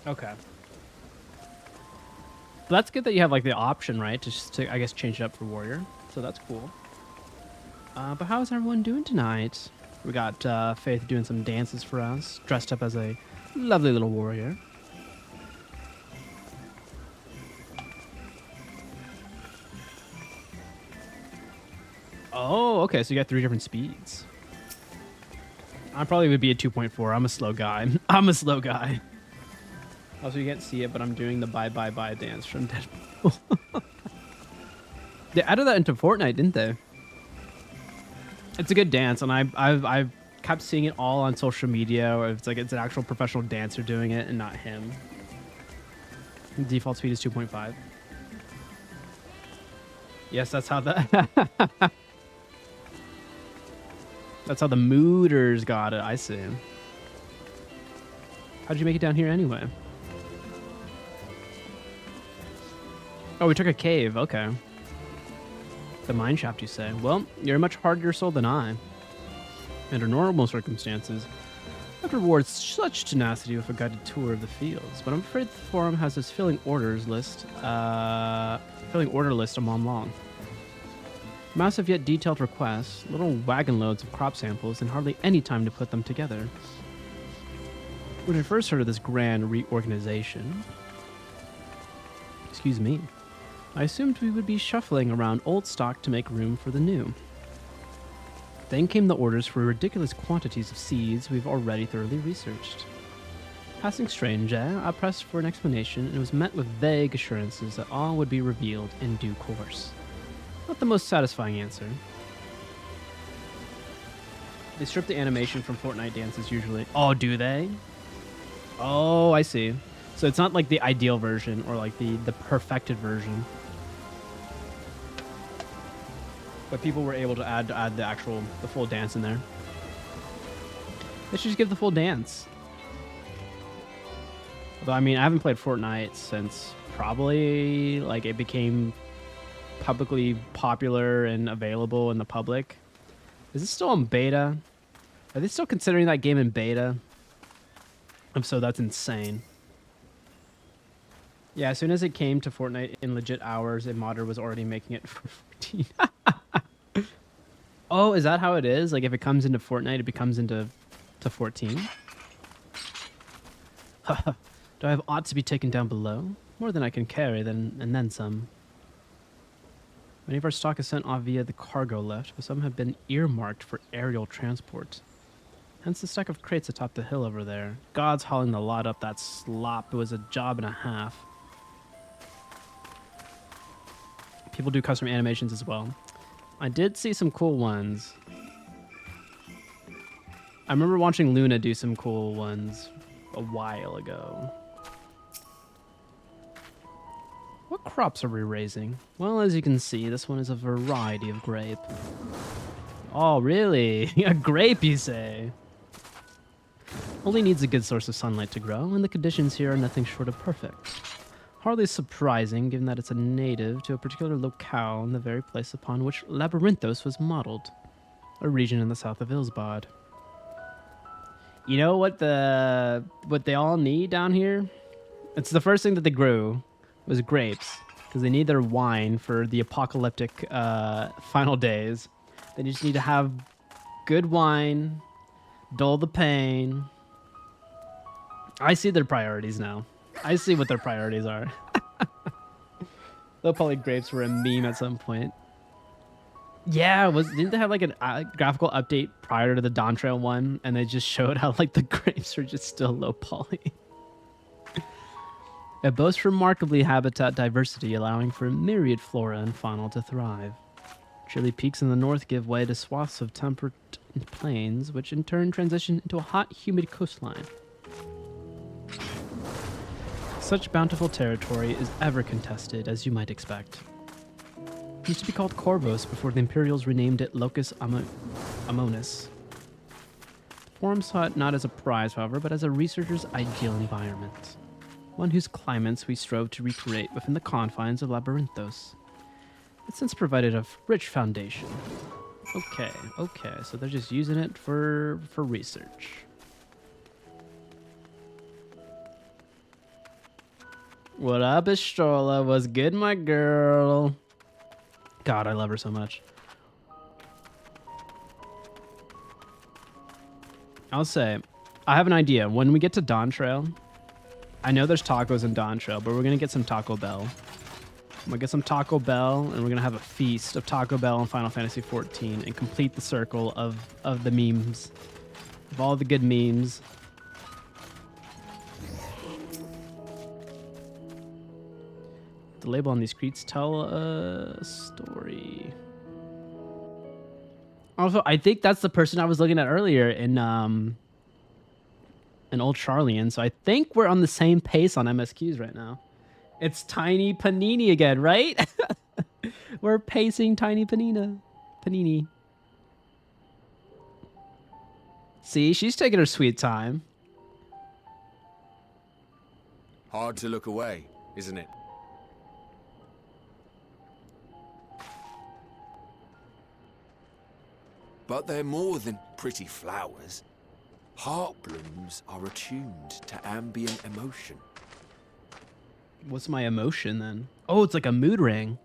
A: Okay. But that's good that you have like the option, right? To I guess change it up for warrior. So that's cool. But how's everyone doing tonight? We got Faith doing some dances for us, dressed up as a lovely little warrior. Oh, okay, so you got 3 different speeds. I probably would be a 2.4. I'm a slow guy. I'm a slow guy. Also, you can't see it, but I'm doing the bye bye bye dance from Deadpool. They added that into Fortnite, didn't they? It's a good dance, and I've kept seeing it all on social media, or it's like it's an actual professional dancer doing it and not him. The default speed is 2.5. Yes, that's how the that's how the mooders got it. I see. How'd you make it down here anyway? Oh, we took a cave. Okay. The mine shaft, you say? Well, you're a much harder soul than I. Under normal circumstances, I'd reward such tenacity with a guided tour of the fields, but I'm afraid the forum has this filling order list a month long. Massive yet detailed requests, little wagon loads of crop samples, and hardly any time to put them together. When I first heard of this grand reorganization, excuse me, I assumed we would be shuffling around old stock to make room for the new. Then came the orders for ridiculous quantities of seeds we've already thoroughly researched. Passing strange, eh? I pressed for an explanation and was met with vague assurances that all would be revealed in due course. Not the most satisfying answer. They strip the animation from Fortnite dances usually. Oh, do they? Oh, I see. So it's not like the ideal version or like the perfected version. But people were able to add the full dance in there. They should just give the full dance. Although, I mean, I haven't played Fortnite since probably like it became publicly popular and available in the public. Is it still in beta? Are they still considering that game in beta? If so, that's insane. Yeah, as soon as it came to Fortnite in legit hours, a modder was already making it for 14. Oh, is that how it is? Like if it comes into Fortnite, it becomes into 14? Do I have ought to be taken down below? More than I can carry, and then some. Many of our stock is sent off via the cargo lift, but some have been earmarked for aerial transport. Hence the stack of crates atop the hill over there. God's hauling the lot up that slop. It was a job and a half. People do custom animations as well. I did see some cool ones. I remember watching Luna do some cool ones a while ago. What crops are we raising? Well, as you can see, this one is a variety of grape. Oh, really? A grape, you say? Only needs a good source of sunlight to grow, and the conditions here are nothing short of perfect. Hardly surprising, given that it's a native to a particular locale in the very place upon which Labyrinthos was modeled, a region in the south of Ilsbad. You know what they all need down here? It's the first thing that they grew was grapes, because they need their wine for the apocalyptic final days. They just need to have good wine, dull the pain. I see their priorities now. I see what their priorities are. Low-poly grapes were a meme at some point. Yeah, didn't they have like a graphical update prior to the Dawn Trail one, and they just showed how like the grapes are just still low poly. It boasts remarkably habitat diversity, allowing for myriad flora and fauna to thrive. Chilly peaks in the north give way to swaths of temperate plains, which in turn transition into a hot, humid coastline. Such bountiful territory is ever contested, as you might expect. It used to be called Corvos before the Imperials renamed it Locus Amonis. The Forum saw it not as a prize, however, but as a researcher's ideal environment. One whose climates we strove to recreate within the confines of Labyrinthos. It's since provided a rich foundation. Okay, so they're just using it for research. What up, Estrola? What's good, my girl? God, I love her so much. I'll say, I have an idea. When we get to Dawn Trail, I know there's tacos in Dawn Trail, but we're going to get some Taco Bell. I'm going to get some Taco Bell, and we're going to have a feast of Taco Bell in Final Fantasy XIV and complete the circle of the memes. Of all the good memes. The label on these crates tell a story. Also, I think that's the person I was looking at earlier in old Sharlayan, so I think we're on the same pace on MSQs right now. It's Tiny Panini again, right? We're pacing Tiny Panini. See, she's taking her sweet time.
H: Hard to look away, isn't it? But they're more than pretty flowers. Heart blooms are attuned to ambient emotion.
A: What's my emotion then? Oh, it's like a mood ring.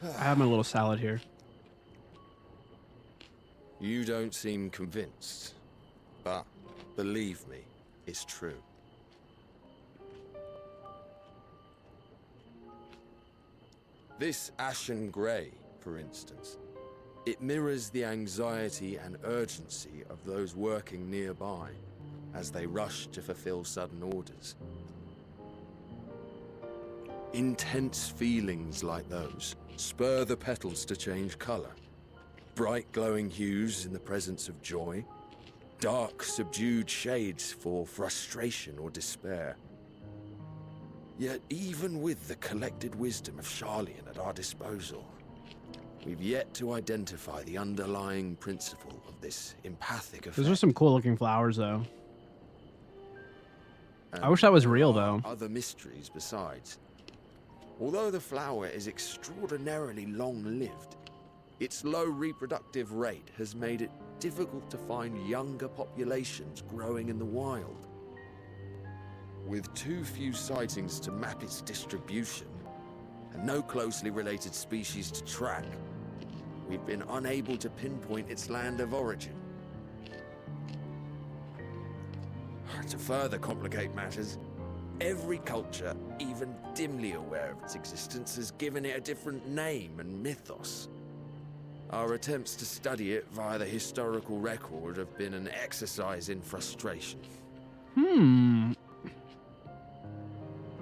A: I have my little salad here.
H: You don't seem convinced, but believe me, it's true. This ashen grey, for instance, it mirrors the anxiety and urgency of those working nearby as they rush to fulfill sudden orders. Intense feelings like those spur the petals to change colour. Bright glowing hues in the presence of joy, dark subdued shades for frustration or despair. Yet even with the collected wisdom of Sharlayan at our disposal, we've yet to identify the underlying principle of this empathic effect.
A: Those are some cool looking flowers though. I wish that was real though.
H: Other mysteries besides. Although the flower is extraordinarily long-lived, its low reproductive rate has made it difficult to find younger populations growing in the wild. With too few sightings to map its distribution, and no closely related species to track, we've been unable to pinpoint its land of origin. To further complicate matters, every culture, even dimly aware of its existence, has given it a different name and mythos. Our attempts to study it via the historical record have been an exercise in frustration.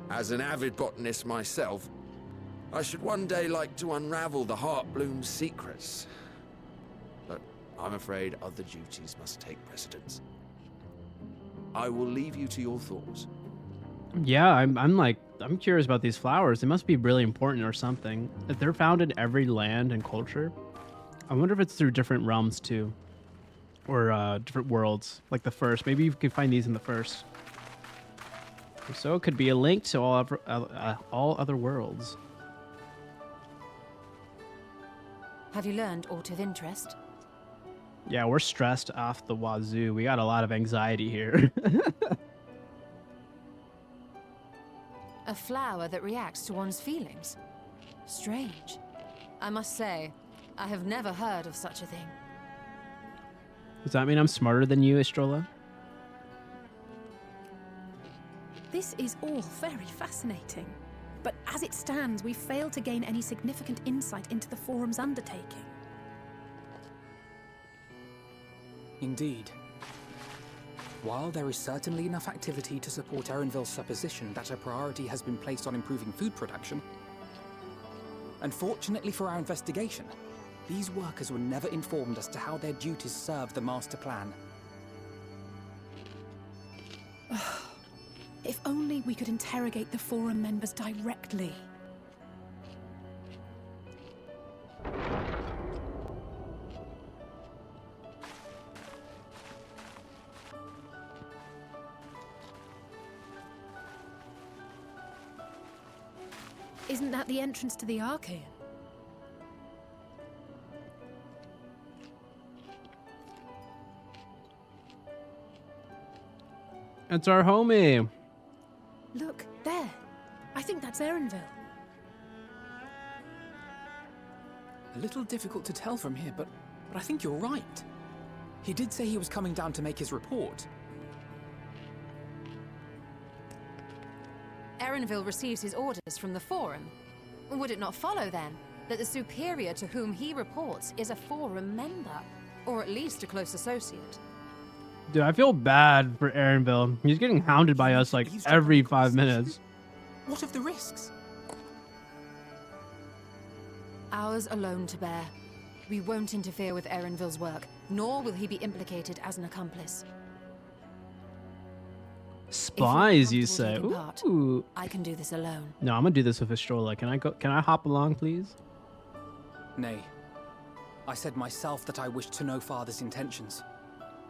H: As an avid botanist myself, I should one day like to unravel the Heartbloom's secrets. But I'm afraid other duties must take precedence. I will leave you to your thoughts.
A: Yeah, I'm curious about these flowers. They must be really important or something. If they're found in every land and culture, I wonder if it's through different realms too. Or different worlds, like the first. Maybe you can find these in the first. So it could be a link to all other worlds.
D: Have you learned aught of interest?
A: Yeah, we're stressed off the wazoo. We got a lot of anxiety here.
D: A flower that reacts to one's feelings? Strange. I must say, I have never heard of such a thing.
A: Does that mean I'm smarter than you, Estrola?
B: This is all very fascinating. But as it stands, we've failed to gain any significant insight into the Forum's undertaking.
E: Indeed. While there is certainly enough activity to support Erenville's supposition that a priority has been placed on improving food production, unfortunately for our investigation, these workers were never informed as to how their duties serve the master plan.
B: If only we could interrogate the Forum members directly. Isn't that the entrance to the Archaean?
A: It's our homie.
B: Look, there. I think that's Erenville.
E: A little difficult to tell from here, but I think you're right. He did say he was coming down to make his report.
D: Erenville receives his orders from the Forum. Would it not follow, then, that the superior to whom he reports is a Forum member? Or at least a close associate?
A: Dude, I feel bad for Erenville. He's getting hounded by us like every 5 minutes.
E: What of the risks?
D: Ours alone to bear. We won't interfere with Erenville's work, nor will he be implicated as an accomplice.
A: Spies, you say?
D: If you're comfortable taking
A: Ooh.
D: part, I can do this alone.
A: No, I'm gonna do this with Estrola. Can I hop along, please?
E: Nay. I said myself that I wished to know Father's intentions.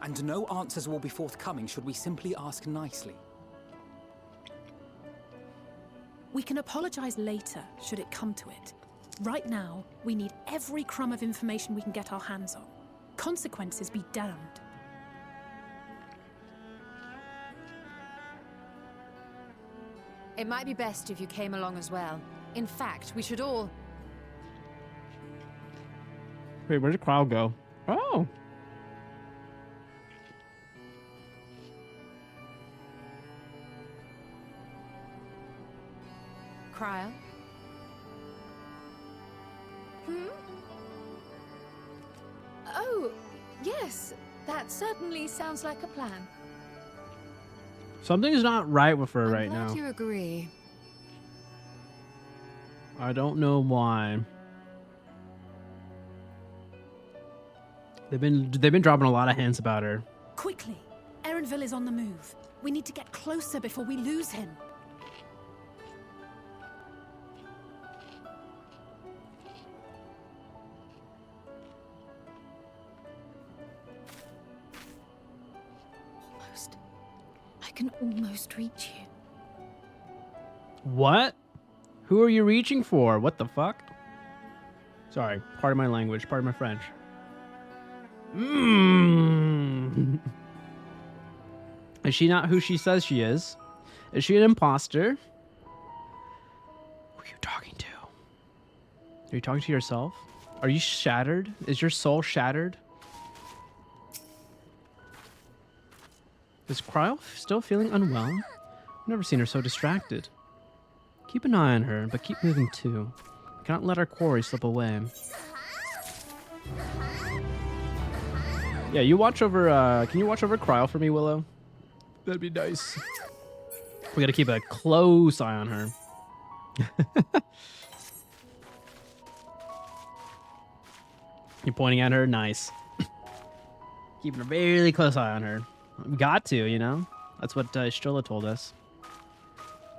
E: And no answers will be forthcoming should we simply ask nicely.
B: We can apologize later, should it come to it. Right now, we need every crumb of information we can get our hands on. Consequences be damned.
D: It might be best if you came along as well. In fact, we should all...
A: Wait, where did Crowd go? Oh.
D: Cryo?
G: Oh, yes. That certainly sounds like a plan.
A: Something's not right with her
D: I'm
A: right
D: glad
A: now.
D: you agree.
A: I don't know why. They've been dropping a lot of hints about her.
B: Quickly! Erenville is on the move. We need to get closer before we lose him.
G: Almost. I can almost reach you.
A: What? Who are you reaching for? What the fuck? Sorry, pardon my language, pardon my French. Is she not who she says she is? Is she an imposter? Who are you talking to? Are you talking to yourself? Are you shattered? Is your soul shattered? Is Cryo still feeling unwell? I've never seen her so distracted. Keep an eye on her, but keep moving too. Cannot let our quarry slip away. Yeah, you watch over, can you watch over Cryo for me, Willow? That'd be nice. We gotta keep a close eye on her. You're pointing at her? Nice. Keeping a really close eye on her. Got to, you know? That's what Strola told us.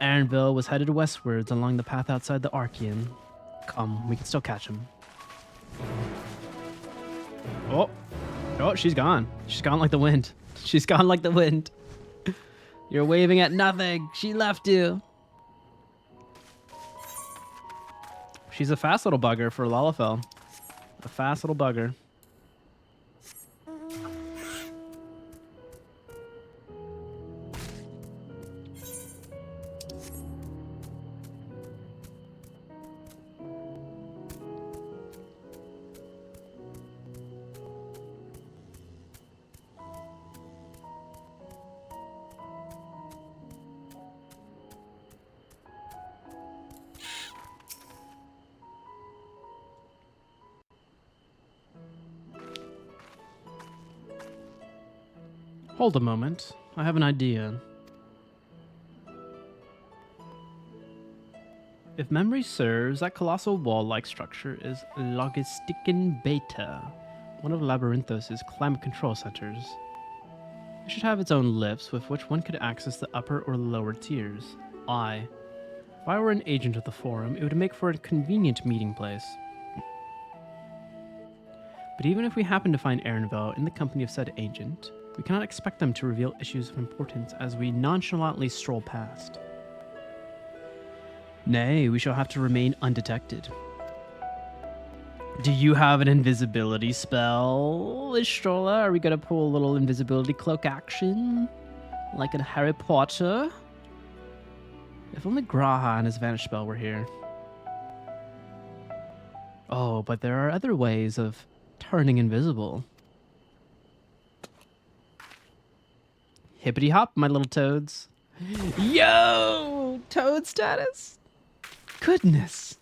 A: Erenville was headed westwards along the path outside the Archaean. Come, we can still catch him. Oh. Oh, she's gone. She's gone like the wind. She's gone like the wind. You're waving at nothing. She left you. She's a fast little bugger for Lalafell. A fast little bugger. Hold a moment. I have an idea. If memory serves, that colossal wall-like structure is Logistiken Beta, one of Labyrinthos' climate control centers. It should have its own lifts with which one could access the upper or lower tiers. If I were an agent of the Forum, it would make for a convenient meeting place. But even if we happen to find Erenville in the company of said agent, we cannot expect them to reveal issues of importance as we nonchalantly stroll past. Nay, we shall have to remain undetected. Do you have an invisibility spell, Istrola? Are we gonna pull a little invisibility cloak action? Like in Harry Potter? If only Graha and his vanish spell were here. Oh, but there are other ways of turning invisible. Hippity hop, my little toads. Yo! Toad status? Goodness.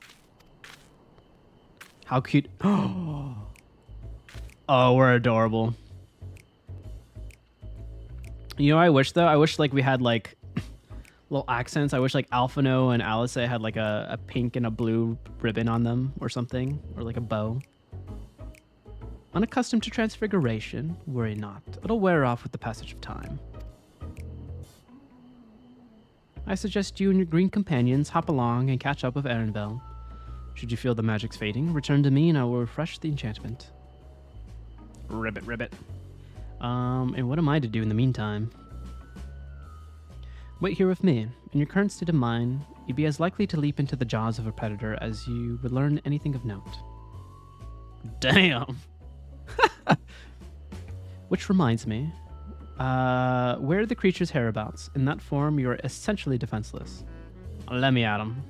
A: How cute. Oh, we're adorable. You know what I wish, though? I wish, like, we had, like, little accents. I wish, like, Alphino and Alice had, like, a pink and a blue ribbon on them or something. Or, like, a bow. Unaccustomed to transfiguration, worry not. It'll wear off with the passage of time. I suggest you and your green companions hop along and catch up with Erenville. Should you feel the magic's fading, return to me and I will refresh the enchantment. Ribbit, ribbit. And what am I to do in the meantime? Wait here with me. In your current state of mind, you'd be as likely to leap into the jaws of a predator as you would learn anything of note. Damn! Which reminds me, where are the creature's hereabouts? In that form, you are essentially defenseless. Let me at him.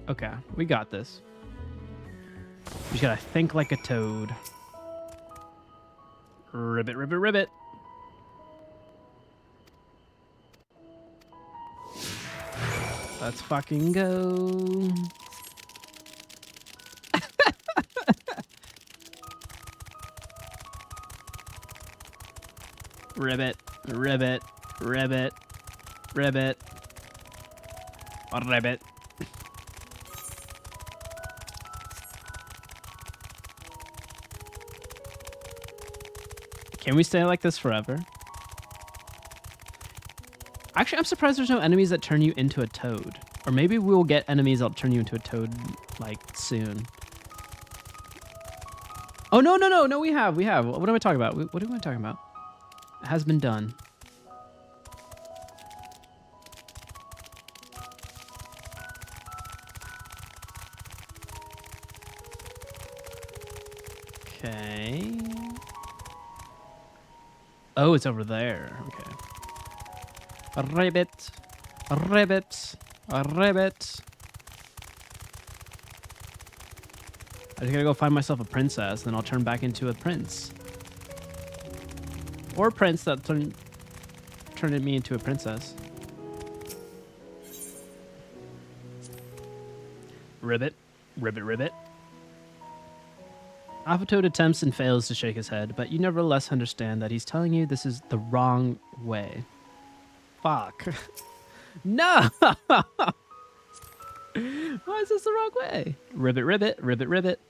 A: Okay, we got this. You just gotta think like a toad. Ribbit, ribbit, ribbit. Let's fucking go. Ribbit, ribbit, ribbit, ribbit, ribbit. Can we stay like this forever? Actually, I'm surprised there's no enemies that turn you into a toad. Or maybe we'll get enemies that'll turn you into a toad, like, soon. Oh, no, no, no, no, we have. What am I talking about? What am I talking about? It has been done. Okay. Oh, it's over there. Okay. A ribbit. A ribbit. A ribbit. I just gotta go find myself a princess, then I'll turn back into a prince. Or a prince that turned me into a princess. Ribbit. Ribbit, ribbit. Alphitoad attempts and fails to shake his head, but you nevertheless understand that he's telling you this is the wrong way. Fuck. No! Why is this the wrong way? Ribbit, ribbit, ribbit, ribbit.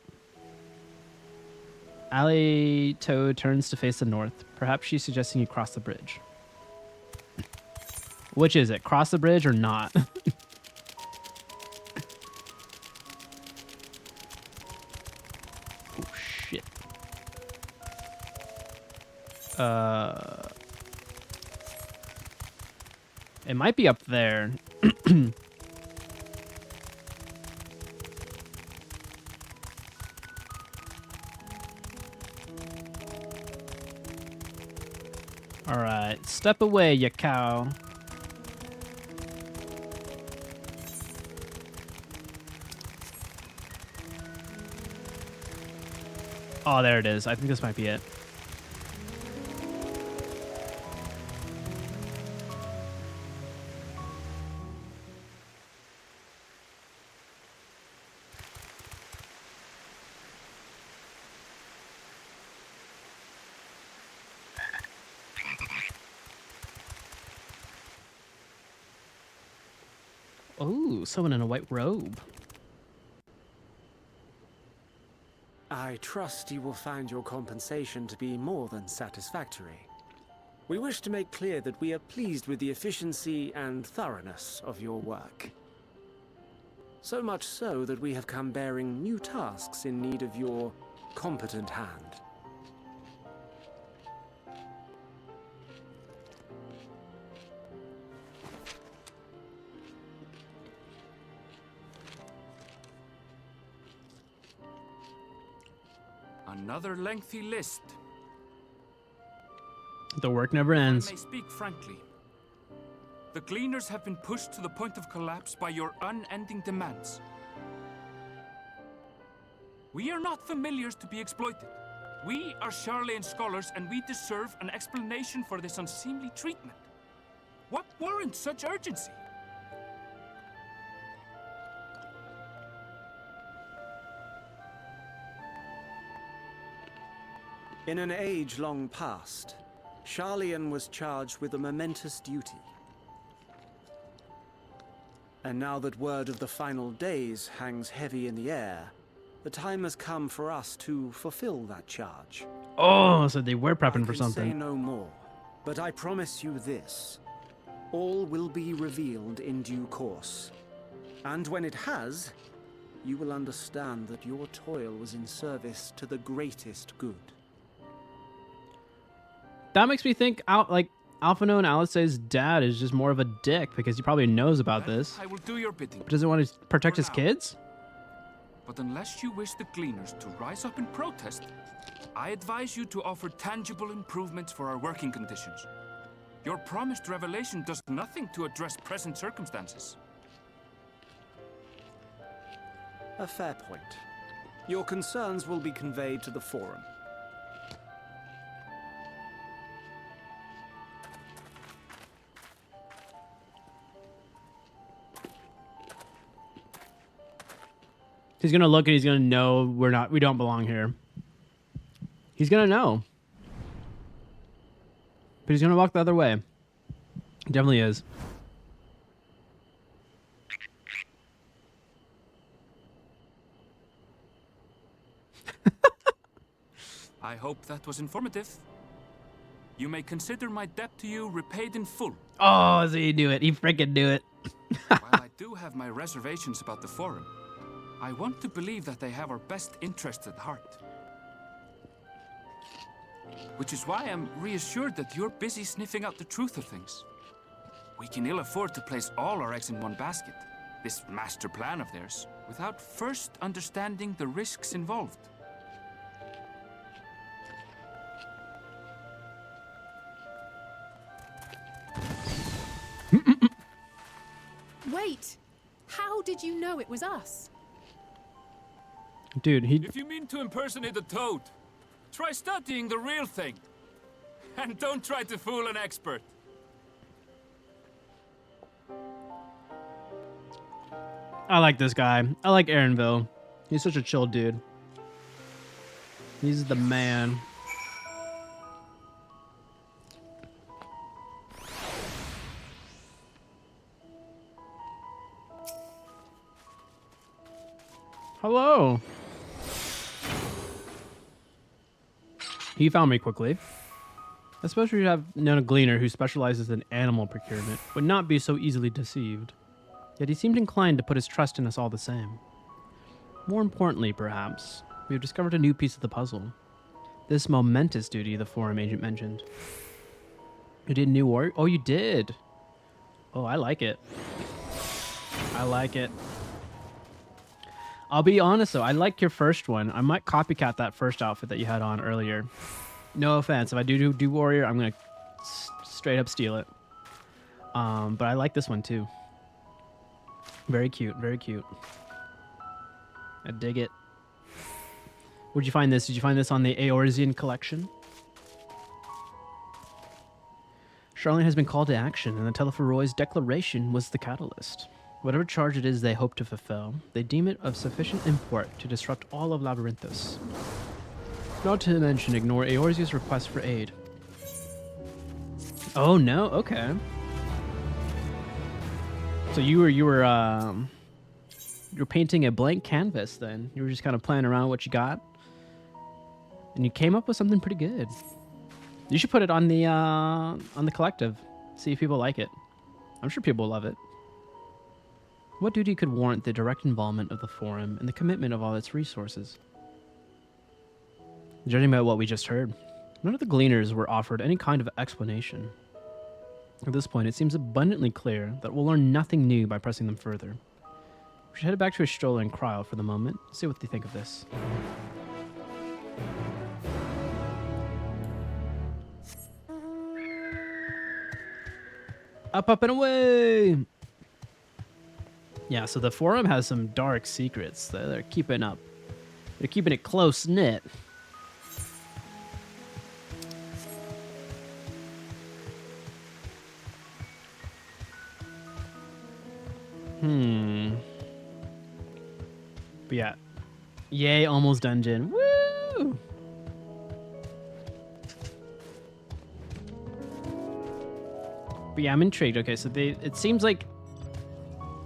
A: Toad turns to face the north. Perhaps she's suggesting you cross the bridge. Which is it? Cross the bridge or not? Oh, shit. It might be up there. All right, step away, you cow. Oh, there it is. I think this might be it. Oh, someone in a white robe.
I: I trust you will find your compensation to be more than satisfactory. We wish to make clear that we are pleased with the efficiency and thoroughness of your work. So much so that we have come bearing new tasks in need of your competent hand.
F: Another lengthy list.
A: The work never
F: I
A: ends.
F: may speak frankly. The Gleaners have been pushed to the point of collapse by your unending demands. We are not familiars to be exploited. We are Sharlayan scholars, and we deserve an explanation for this unseemly treatment. What warrants such urgency?
I: In an age long past, Sharlayan was charged with a momentous duty. And now that word of the final days hangs heavy in the air, the time has come for us to fulfill that charge.
A: Oh, so they were prepping for
I: I can say
A: something.
I: no more, but I promise you this. All will be revealed in due course. And when it has, you will understand that your toil was in service to the greatest good.
A: That makes me think Alphino and Alice's dad is just more of a dick because he probably knows about
F: Then
A: this.
F: I will do your bidding.
A: But doesn't want to protect
F: For
A: his
F: now.
A: kids?
F: But unless you wish the Gleaners to rise up in protest, I advise you to offer tangible improvements for our working conditions. Your promised revelation does nothing to address present circumstances.
I: A fair point. Your concerns will be conveyed to the forum.
A: He's gonna look and he's gonna know we don't belong here. He's gonna know. But he's gonna walk the other way. He definitely is.
F: I hope that was informative. You may consider my debt to you repaid in full.
A: Oh, so he knew it. He freaking knew it.
F: While I do have my reservations about the forum, I want to believe that they have our best interests at heart. Which is why I'm reassured that you're busy sniffing out the truth of things. We can ill afford to place all our eggs in one basket, this master plan of theirs, without first understanding the risks involved.
B: Wait! How did you know it was us?
A: Dude,
F: If you mean to impersonate a toad, try studying the real thing. And don't try to fool an expert.
A: I like this guy. I like Aaronville. He's such a chill dude. He's the man. Hello. He found me quickly. I suppose we should have known a gleaner who specializes in animal procurement would not be so easily deceived. Yet he seemed inclined to put his trust in us all the same. More importantly, perhaps, we have discovered a new piece of the puzzle. This momentous duty the forum agent mentioned. You did new work? Oh, you did. Oh, I like it. I like it. I'll be honest though, I like your first one. I might copycat that first outfit that you had on earlier. No offense, if I do warrior, I'm gonna straight up steal it. But I like this one too. Very cute, very cute. I dig it. Where'd you find this? Did you find this on the Eorzean collection? Sharlayan has been called to action, and the Telephoroi's declaration was the catalyst. Whatever charge it is they hope to fulfill, they deem it of sufficient import to disrupt all of Labyrinthos. Not to mention ignore Eorzea's request for aid. Oh no, okay. So you were painting a blank canvas then. You were just kind of playing around with what you got. And you came up with something pretty good. You should put it on the collective. See if people like it. I'm sure people will love it. What duty could warrant the direct involvement of the forum and the commitment of all its resources? Judging by what we just heard, none of the gleaners were offered any kind of explanation. At this point, it seems abundantly clear that we'll learn nothing new by pressing them further. We should head back to Estola and Cryle for the moment, see what they think of this. Up, up, and away! Yeah, so the forum has some dark secrets that they're keeping up. They're keeping it close-knit. But yeah. Yay, almost dungeon. Woo! But yeah, I'm intrigued. Okay, so it seems like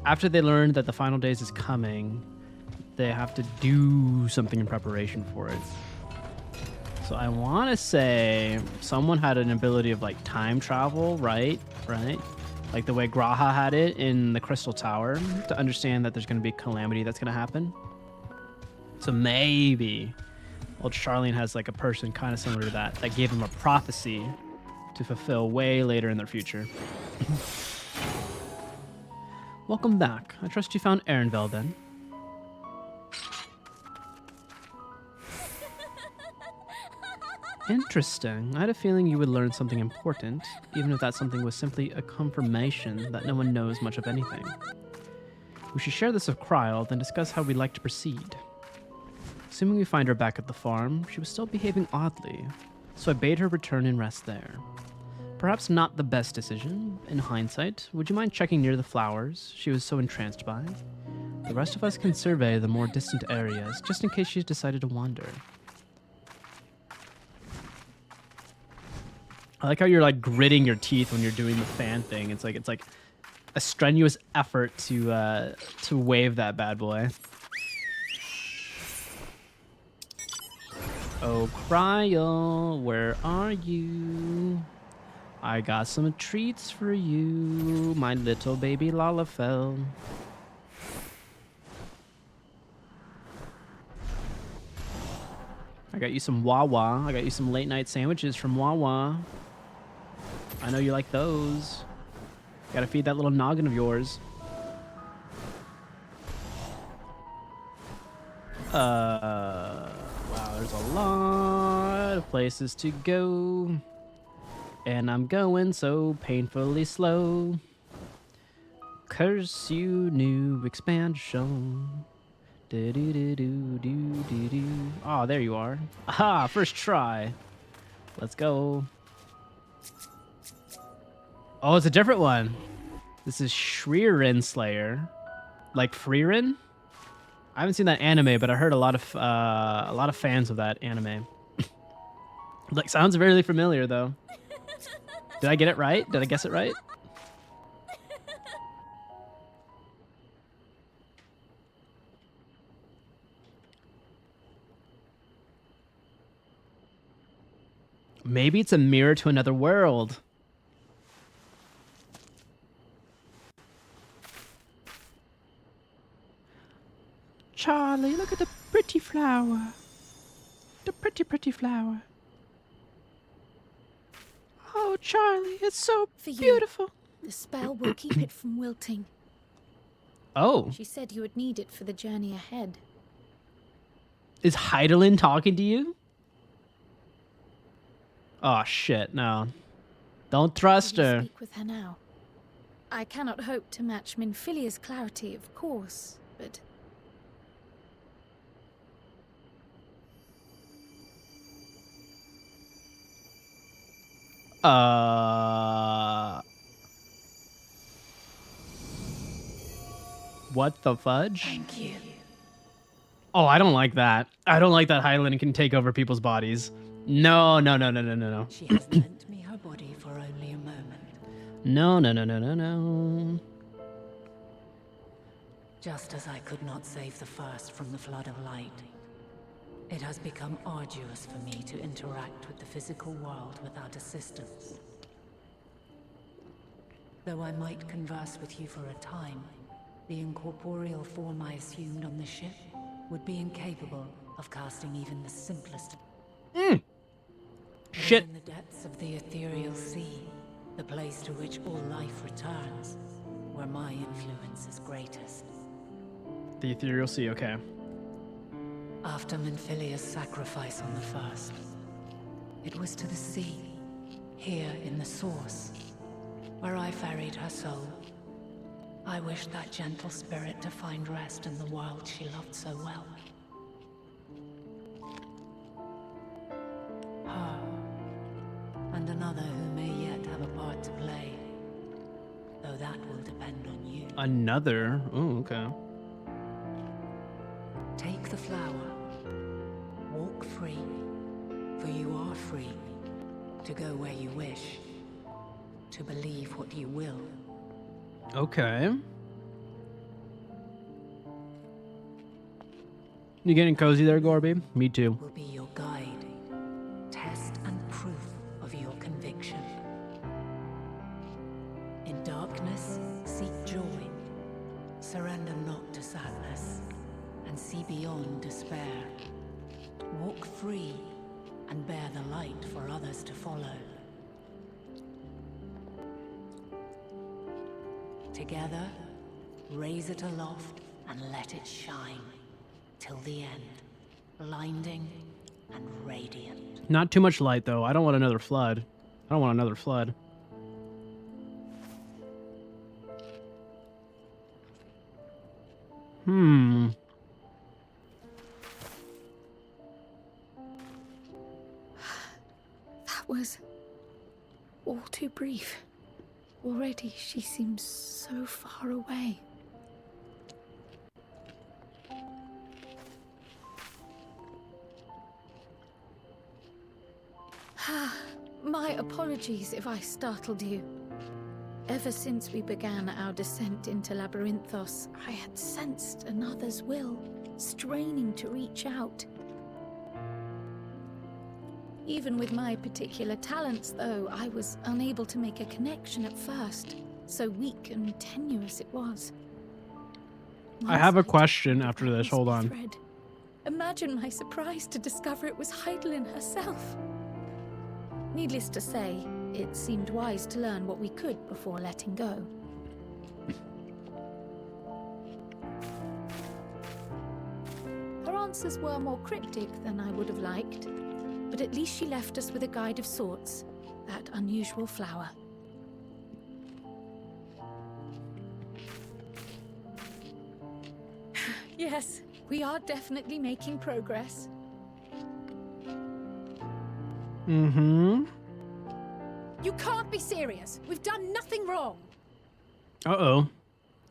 A: after they learned that the final days is coming, they have to do something in preparation for it. So I want to say someone had an ability of like time travel, right? Like the way Graha had it in the Crystal Tower, to understand that there's going to be a calamity that's going to happen. So maybe old Sharlayan has like a person kind of similar to that gave him a prophecy to fulfill way later in their future. Welcome back. I trust you found Erenvel then. Interesting. I had a feeling you would learn something important, even if that something was simply a confirmation that no one knows much of anything. We should share this with Cryle, then discuss how we'd like to proceed. Assuming we find her back at the farm, she was still behaving oddly, so I bade her return and rest there. Perhaps not the best decision. In hindsight, would you mind checking near the flowers she was so entranced by? The rest of us can survey the more distant areas, just in case she's decided to wander. I like how you're like gritting your teeth when you're doing the fan thing. It's like a strenuous effort to wave that bad boy. Oh, Cryle, where are you? I got some treats for you, my little baby Lalafell. I got you some Wawa. I got you some late night sandwiches from Wawa. I know you like those. Gotta feed that little noggin of yours. Wow, there's a lot of places to go. And I'm going so painfully slow. Curse you, new expansion. Do-do-do-do-do-do-do. Oh, there you are. Aha, first try. Let's go. Oh, it's a different one. This is Squareenix Slayer. Like Frieren? I haven't seen that anime, but I heard a lot of fans of that anime. Like, sounds really familiar though. Did I get it right? Did I guess it right? Maybe it's a mirror to another world. Charlie, look at the pretty flower. The pretty, pretty flower. Oh, Charlie, it's so beautiful.
G: The spell will keep it from wilting.
A: Oh.
G: She said you would need it for the journey ahead.
A: Is hydaelyn talking to you? Oh, shit, no. Don't trust her.
G: Speak with her now. I cannot hope to match Minfilia's clarity, of course, but...
A: What the fudge?
G: Thank you.
A: Oh, I don't like that. I don't like that hydaelyn can take over people's bodies. No.
J: She has lent me her body for only a moment.
A: No.
K: Just as I could not save the first from the flood of light, it has become arduous for me to interact with the physical world without assistance. Though I might converse with you for a time, the incorporeal form I assumed on the ship would be incapable of casting even the simplest.
A: Shit.
K: In the depths of the ethereal sea, the place to which all life returns, where my influence is greatest.
A: The ethereal sea, okay.
K: After Menphilia's sacrifice on the first, it was to the sea, here in the source, where I ferried her soul. I wished that gentle spirit to find rest in the world she loved so well. Her, and another who may yet have a part to play, though that will depend on you.
A: Another? Oh, okay.
K: Take the flower, walk free, for you are free, to go where you wish, to believe what you will.
A: Okay. You getting cozy there, Gorby? Me too.
K: Will be your guide, test and proof of your conviction. In darkness, seek joy. Surrender not to sadness, and see beyond despair. Walk free, and bear the light for others to follow. Together, raise it aloft and let it shine, till the end, blinding and radiant.
A: Not too much light, though. I don't want another flood. I don't want another flood.
G: That was all too brief. Already she seems so far away. My apologies if I startled you. Ever since we began our descent into Labyrinthos, I had sensed another's will, straining to reach out. Even with my particular talents, though, I was unable to make a connection at first. So weak and tenuous it was.
A: I have a question after this. Hold on.
G: Thread. Imagine my surprise to discover it was Hydaelyn herself. Needless to say, it seemed wise to learn what we could before letting go. Her answers were more cryptic than I would have liked. But at least she left us with a guide of sorts, that unusual flower. Yes, we are definitely making progress.
A: You
B: can't be serious. We've done nothing wrong.
A: Uh-oh.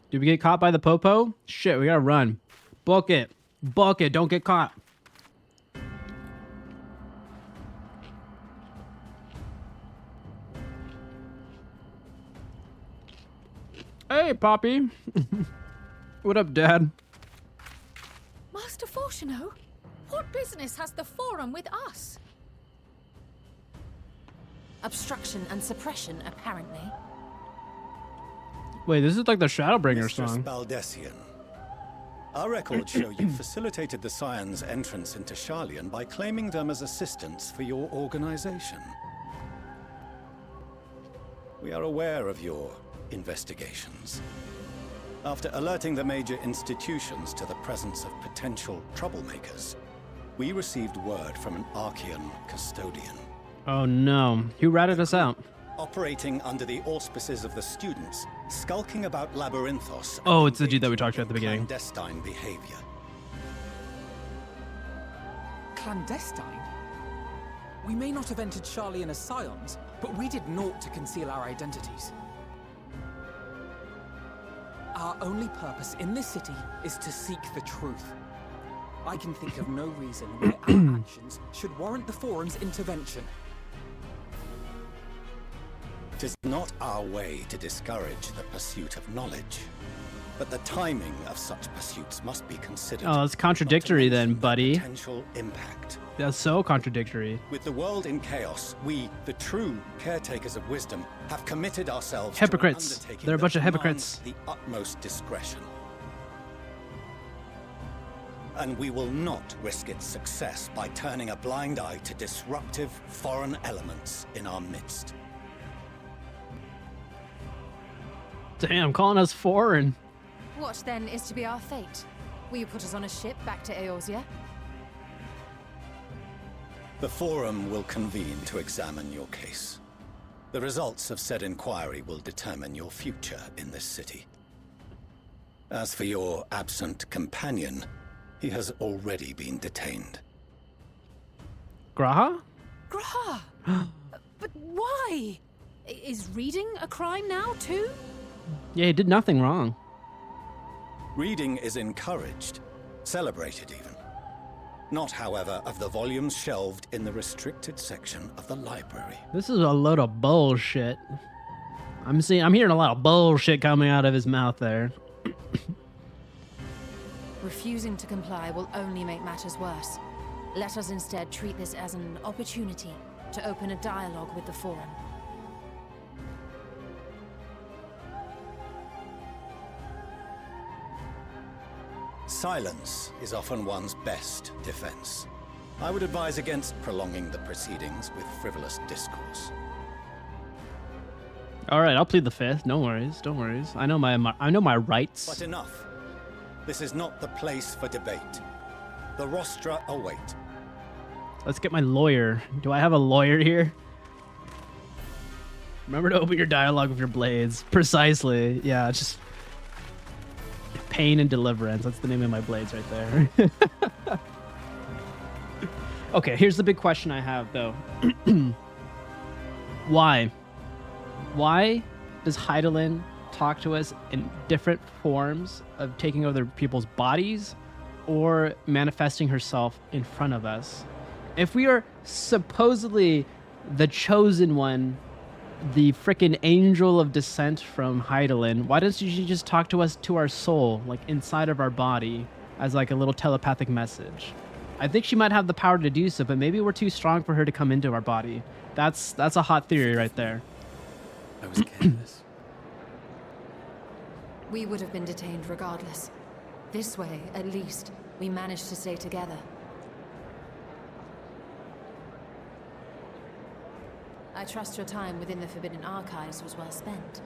A: Did we get caught by the popo? Shit, we gotta run. Book it. Book it. Don't get caught. Hey, Poppy. What up, Dad?
G: Master Fortuno, what business has the Forum with us?
D: Obstruction and suppression, apparently.
A: Wait, this is like the Shadowbringer
L: Mistress
A: song.
L: Baldesion. Our records show you facilitated the Scions' entrance into Sharlayan by claiming them as assistants for your organization. We are aware of your investigations. After alerting the major institutions to the presence of potential troublemakers, we received word from an Archean custodian.
A: Oh no, who ratted us out?
L: Operating under the auspices of the students, skulking about Labyrinthos.
A: Oh, it's the dude that we talked about at the beginning.
L: Clandestine behavior.
E: Clandestine? We may not have entered Sharlayan as Scions, but we did naught to conceal our identities. Our only purpose in this city is to seek the truth. I can think of no reason why our actions should warrant the Forum's intervention.
L: It is not our way to discourage the pursuit of knowledge. But the timing of such pursuits must be considered.
A: Oh, it's contradictory then, buddy.
L: Potential impact.
A: That's so contradictory.
L: With the world in chaos, we, the true caretakers of wisdom, have committed ourselves
A: Hypocrites.
L: to an undertaking
A: They're a bunch
L: that
A: of hypocrites.
L: demands the utmost discretion. And we will not risk its success by turning a blind eye to disruptive foreign elements in our midst.
A: Damn, calling us foreign.
D: What then is to be our fate? Will you put us on a ship back to Eorzea?
L: The Forum will convene to examine your case. The results of said inquiry will determine your future in this city. As for your absent companion, he has already been detained.
A: Graha?
B: Graha! But why? Is reading a crime now, too?
A: Yeah, he did nothing wrong.
L: Reading is encouraged, celebrated even. Not, however, of the volumes shelved in the restricted section of the library.
A: This is a load of bullshit. I'm hearing a lot of bullshit coming out of his mouth there.
D: Refusing to comply will only make matters worse. Let us instead treat this as an opportunity to open a dialogue with the Forum.
L: Silence is often one's best defense. I would advise against prolonging the proceedings with frivolous discourse.
A: All right, I'll plead the fifth. No worries, don't worries. I know my rights.
L: But enough. This is not the place for debate. The rostra await.
A: Let's get my lawyer. Do I have a lawyer here? Remember to open your dialogue with your blades. Precisely. Yeah, just pain and deliverance. That's the name of my blades right there. Okay, here's the big question I have, though. Why? Why does Hydaelyn talk to us in different forms of taking over people's bodies or manifesting herself in front of us? If we are supposedly the chosen one, the frickin' angel of descent from Hydaelyn, why doesn't she just talk to us to our soul, like inside of our body, as like a little telepathic message? I think she might have the power to do so, but maybe we're too strong for her to come into our body. That's a hot theory right there.
M: I was careless.
D: We would have been detained regardless. This way, at least, we managed to stay together. I trust your time within the Forbidden Archives was well spent.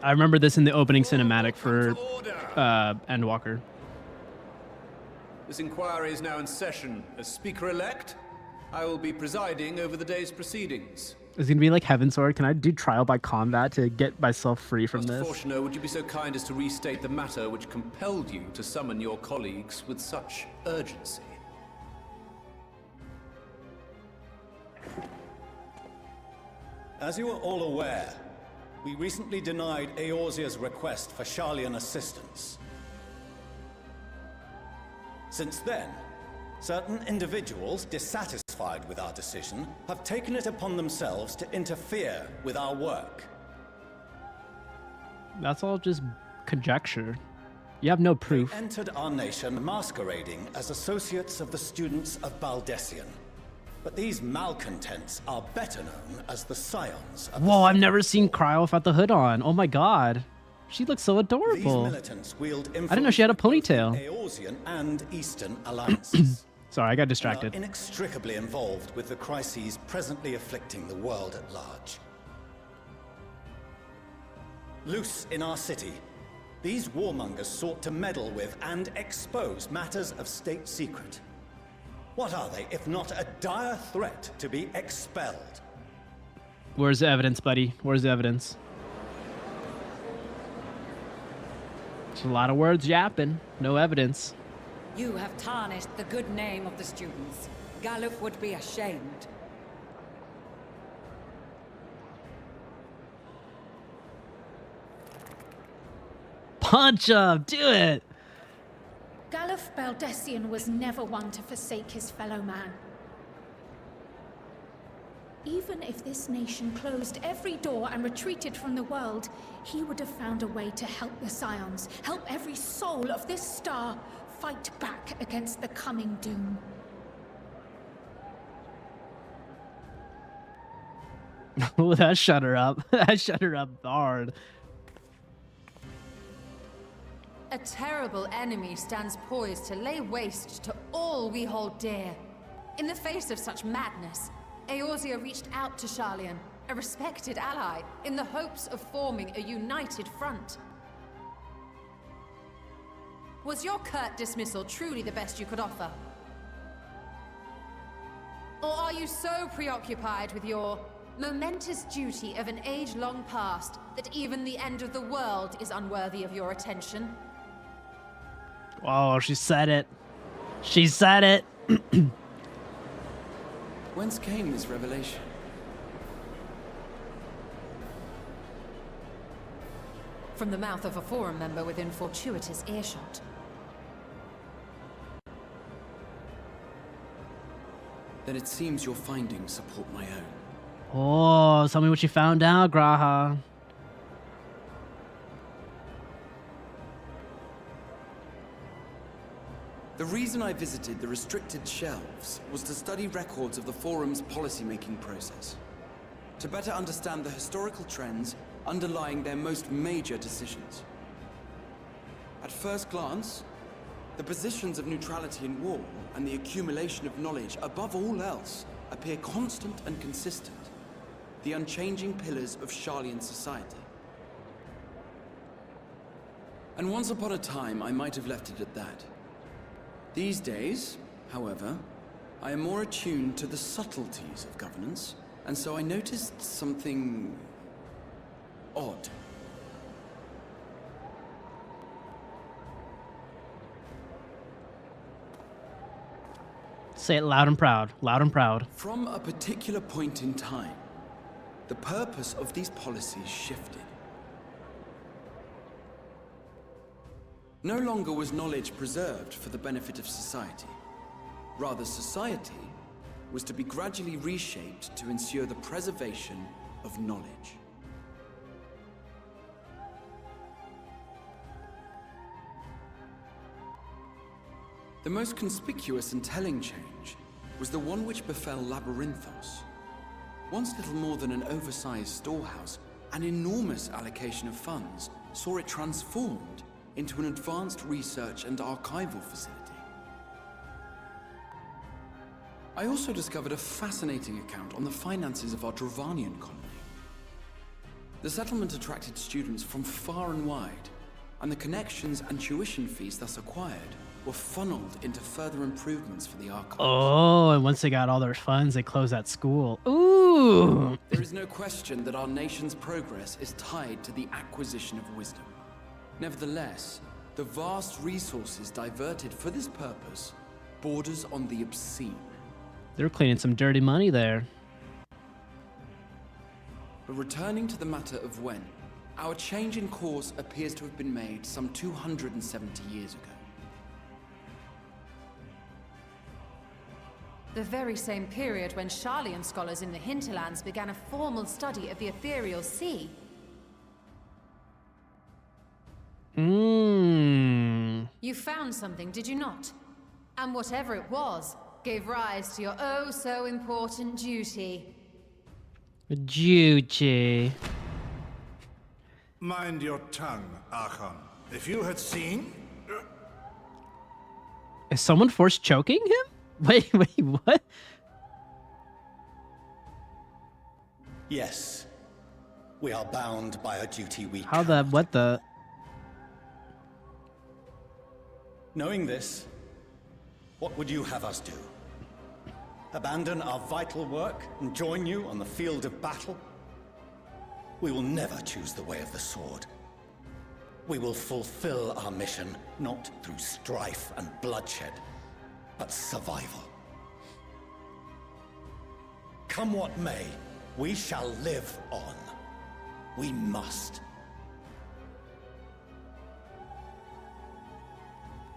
A: I remember this in the opening cinematic for Endwalker.
M: This inquiry is now in session. As Speaker-elect, I will be presiding over the day's proceedings.
A: Is it gonna be like Heavensward? Can I do trial by combat to get myself free from
M: Master
A: this?
M: Fortuner, would you be so kind as to restate the matter which compelled you to summon your colleagues with such urgency?
L: As you are all aware, we recently denied Eorzea's request for Sharlayan assistance. Since then, certain individuals dissatisfied with our decision have taken it upon themselves to interfere with our work.
A: That's all just conjecture. You have no proof.
L: They entered our nation masquerading as associates of the students of Baldessian. But these malcontents are better known as the scions of
A: Whoa, I've never seen Cryo without the hood on. Oh my god. She looks so adorable.
L: These militants wield
A: I didn't know she had a ponytail.
L: Eorzean and Eastern alliances.
A: Sorry, I got distracted.
L: Are inextricably involved with the crises presently afflicting the world at large. Loose in our city, these warmongers sought to meddle with and expose matters of state secret. What are they, if not a dire threat to be expelled?
A: Where's the evidence, buddy? Where's the evidence? It's a lot of words yapping. No evidence.
N: You have tarnished the good name of the students. Galuf would be ashamed.
A: Punch up! Do it!
G: Galuf Baldessian was never one to forsake his fellow man. Even if this nation closed every door and retreated from the world, he would have found a way to help the Scions, help every soul of this star fight back against the coming doom.
A: Oh, that shut her up. That shut her up hard.
D: A terrible enemy stands poised to lay waste to all we hold dear. In the face of such madness, Eorzea reached out to Sharlayan, a respected ally, in the hopes of forming a united front. Was your curt dismissal truly the best you could offer? Or are you so preoccupied with your momentous duty of an age long past that even the end of the world is unworthy of your attention?
A: Oh, she said it. She said it.
O: Whence came this revelation?
D: From the mouth of a forum member within fortuitous earshot.
O: Then it seems your findings support my own.
A: Oh, tell me what you found out, Graha.
O: The reason I visited the restricted shelves was to study records of the Forum's policymaking process, to better understand the historical trends underlying their most major decisions. At first glance, the positions of neutrality in war and the accumulation of knowledge above all else appear constant and consistent, the unchanging pillars of Sharlayan society. And once upon a time, I might have left it at that. These days, however, I am more attuned to the subtleties of governance, and so I noticed something odd.
A: Say it loud and proud. Loud and proud.
O: From a particular point in time, the purpose of these policies shifted. No longer was knowledge preserved for the benefit of society. Rather, society was to be gradually reshaped to ensure the preservation of knowledge. The most conspicuous and telling change was the one which befell Labyrinthos. Once little more than an oversized storehouse, an enormous allocation of funds saw it transformed into an advanced research and archival facility. I also discovered a fascinating account on the finances of our Dravanian colony. The settlement attracted students from far and wide, and the connections and tuition fees thus acquired were funneled into further improvements for the archives.
A: Oh, and once they got all their funds, they closed that school. Ooh!
O: There is no question that our nation's progress is tied to the acquisition of wisdom. Nevertheless, the vast resources diverted for this purpose borders on the obscene.
A: They're cleaning some dirty money there.
O: But returning to the matter of when, our change in course appears to have been made some 270 years ago.
D: The very same period when Sharlayan scholars in the hinterlands began a formal study of the ethereal sea. You found something, did you not? And whatever it was, gave rise to your oh so important duty.
A: Duty.
P: Mind your tongue, Archon. If you had seen...
A: Is someone force choking him? Wait, what?
L: Yes. We are bound by a duty we
A: How the, what the?
L: Knowing this, what would you have us do? Abandon our vital work and join you on the field of battle? We will never choose the way of the sword. We will fulfill our mission, not through strife and bloodshed, but survival. Come what may, we shall live on. We must.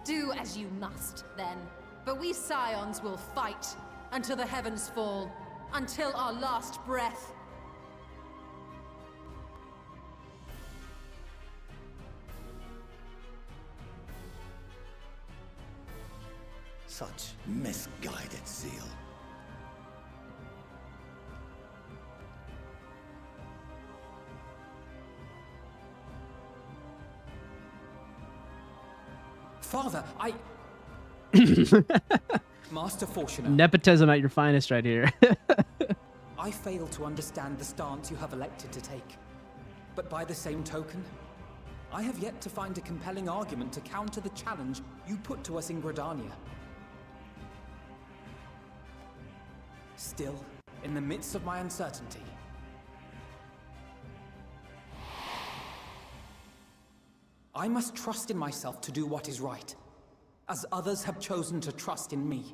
D: Do as you must, then. But we Scions will fight until the heavens fall,
N: until our last breath.
L: Such misguided zeal.
E: Father, Master Fortuner,
A: Nepotism at your finest right here.
E: I fail to understand the stance you have elected to take. But by the same token, I have yet to find a compelling argument to counter the challenge you put to us in Gridania. Still, in the midst of my uncertainty, I must trust in myself to do what is right, as others have chosen to trust in me.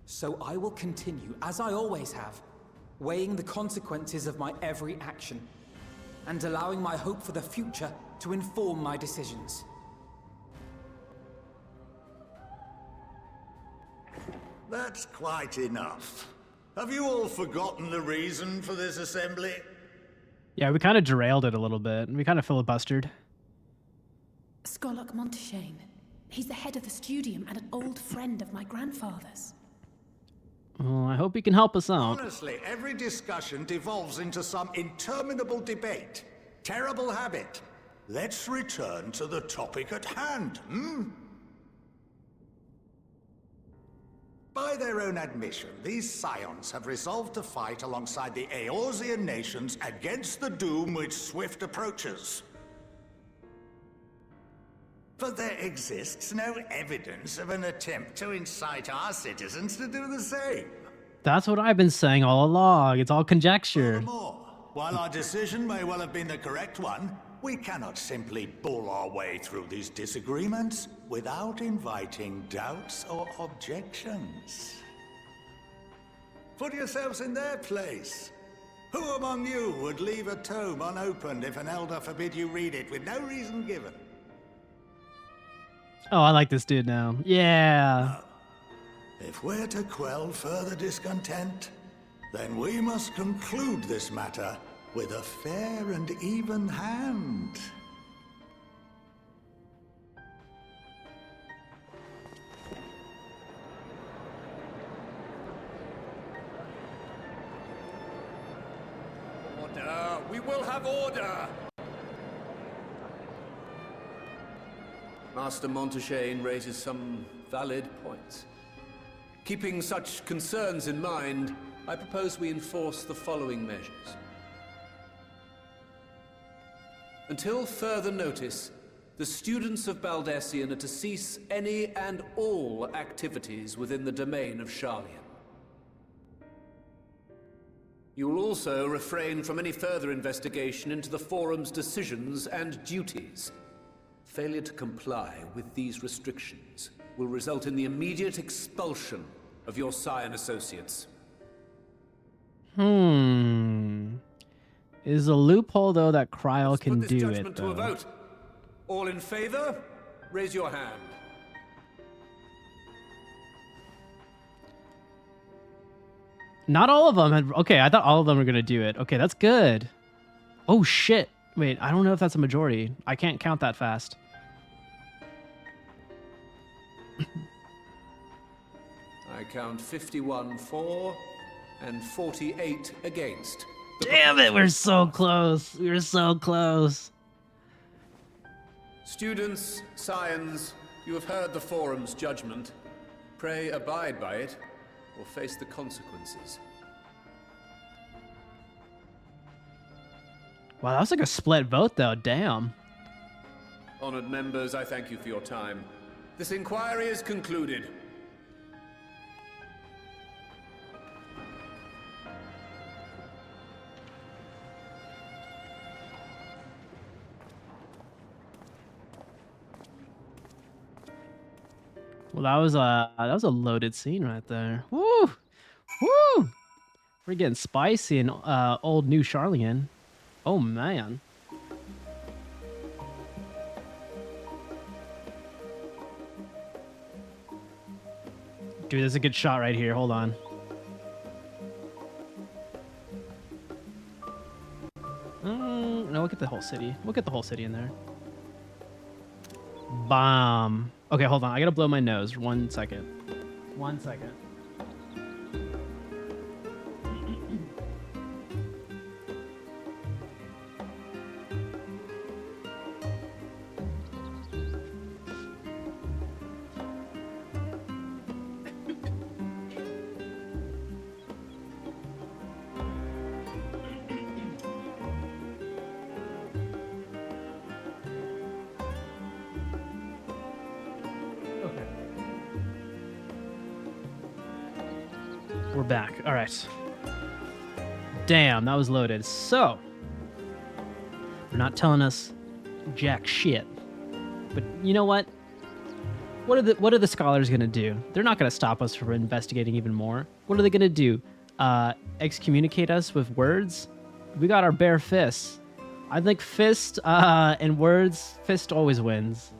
E: So I will continue, as I always have, weighing the consequences of my every action, and allowing my hope for the future to inform my decisions.
P: That's quite enough. Have you all forgotten the reason for this assembly?
A: Yeah, we kind of derailed it a little bit. We kind of filibustered.
B: Scarlock Monteshane. He's the head of the studium and an old friend of my grandfather's.
A: Well, I hope he can help us out.
P: Honestly, every discussion devolves into some interminable debate. Terrible habit. Let's return to the topic at hand, By their own admission, these scions have resolved to fight alongside the Eorzean nations against the doom which swift approaches. But there exists no evidence of an attempt to incite our citizens to do the same.
A: That's what I've been saying all along. It's all conjecture.
P: Furthermore, while our decision may well have been the correct one, we cannot simply bull our way through these disagreements without inviting doubts or objections. Put yourselves in their place. Who among you would leave a tome unopened if an elder forbid you read it with no reason given?
A: Oh, I like this dude now. Yeah.
P: If we're to quell further discontent, then we must conclude this matter with a fair and even hand.
M: Order! We will have order! Master Monteshane raises some valid points. Keeping such concerns in mind, I propose we enforce the following measures. Until further notice, the students of Baldesion are to cease any and all activities within the domain of Sharlayan. You will also refrain from any further investigation into the Forum's decisions and duties. Failure to comply with these restrictions will result in the immediate expulsion of your scion associates.
A: Is a loophole, though, that Kryl can
M: Put this
A: do
M: judgment
A: it,
M: to
A: though.
M: a vote. All in favor, raise your hand.
A: Not all of them had... Okay, I thought all of them were going to do it. Okay, that's good. Oh, shit. Wait, I don't know if that's a majority. I can't count that fast.
M: I count 51 for and 48 against.
A: Damn it, we're so close. We were so close.
M: Students, scions, you have heard the Forum's judgment. Pray abide by it, or face the consequences.
A: Wow, that was like a split vote, though. Damn.
M: Honored members, I thank you for your time. This inquiry is concluded.
A: Well, that was a loaded scene right there. Woo! Woo! We're getting spicy in old New Sharlayan. Oh man. Dude, there's a good shot right here. Hold on. No, we'll get the whole city. We'll get the whole city in there. Bomb. Okay, hold on. I gotta blow my nose. 1 second. 1 second. We're back. All right. Damn, that was loaded. So, they're not telling us jack shit. But you know what? What are the scholars gonna do? They're not gonna stop us from investigating even more. What are they gonna do? Excommunicate us with words? We got our bare fists. I think fist and words. Fist always wins.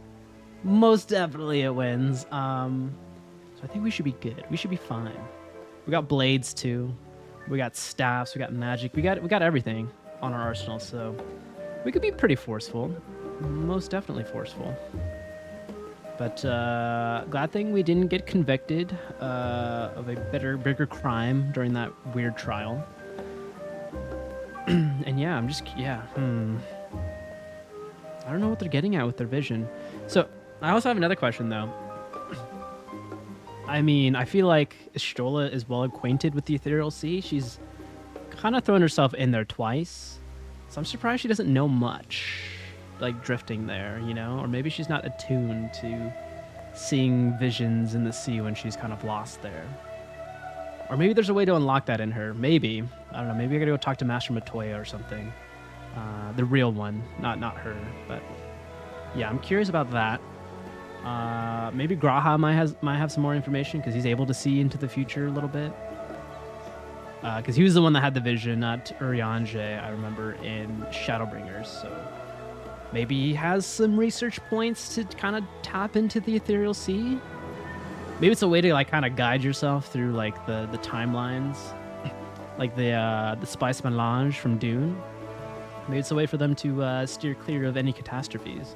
A: Most definitely it wins. So I think we should be good. We should be fine. We got blades too. We got staffs. We got magic. We got everything on our arsenal. So we could be pretty forceful. Most definitely forceful. But glad thing we didn't get convicted of a bigger crime during that weird trial. And yeah, I don't know what they're getting at with their vision. So I also have another question though. I mean, I feel like Stola is well acquainted with the Ethereal Sea. She's kind of thrown herself in there twice. So I'm surprised she doesn't know much, like drifting there, you know? Or maybe she's not attuned to seeing visions in the sea when she's kind of lost there. Or maybe there's a way to unlock that in her. Maybe. I don't know. Maybe I gotta go talk to Master Matoya or something. The real one, not her. But yeah, I'm curious about that. Maybe Graha might have some more information because he's able to see into the future a little bit. Because he was the one that had the vision, not Urianger, I remember, in Shadowbringers. So maybe he has some research points to kind of tap into the Ethereal Sea. Maybe it's a way to like kind of guide yourself through like the timelines, like the Spice Melange from Dune. Maybe it's a way for them to steer clear of any catastrophes.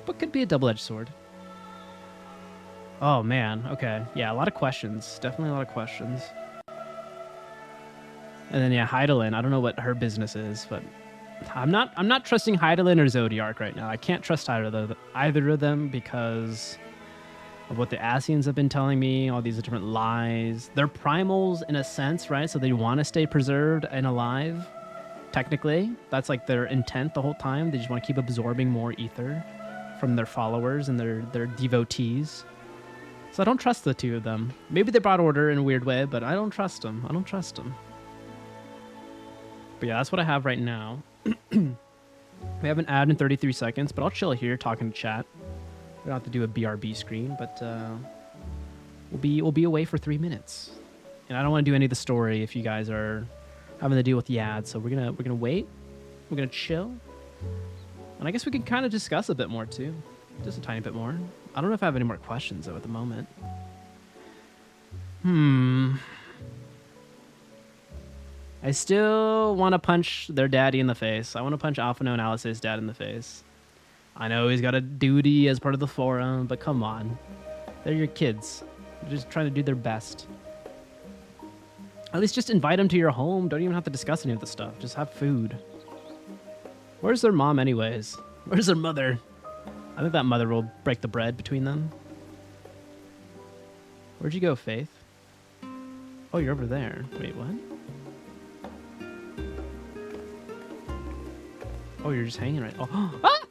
A: But could be a double-edged sword. Oh man, okay. Yeah, a lot of questions. Definitely a lot of questions. And then yeah, Hydaelyn. I don't know what her business is, but I'm not trusting Hydaelyn or Zodiark right now. I can't trust either of them because of what the Ascians have been telling me, all these different lies. They're primals in a sense, right? So they want to stay preserved and alive. Technically, that's like their intent the whole time. They just want to keep absorbing more ether from their followers and their devotees. So I don't trust the two of them. Maybe they brought order in a weird way, but I don't trust them. I don't trust them. But yeah, that's what I have right now. We have an ad in 33 seconds, but I'll chill here talking to chat. We don't have to do a BRB screen, but we'll be away for 3 minutes. And I don't want to do any of the story if you guys are having to deal with the ad. So we're gonna wait. We're gonna chill. And I guess we can kind of discuss a bit more too. Just a tiny bit more. I don't know if I have any more questions though at the moment. I still want to punch their daddy in the face. I want to punch Alphino and Alice's dad in the face. I know he's got a duty as part of the forum, but come on. They're your kids. They're just trying to do their best. At least just invite them to your home. Don't even have to discuss any of the stuff. Just have food. Where's their mom anyways? Where's their mother? I think that mother will break the bread between them. Where'd you go, Faith? Oh, you're over there. Wait, what? Oh, you're just hanging right... Oh, ah!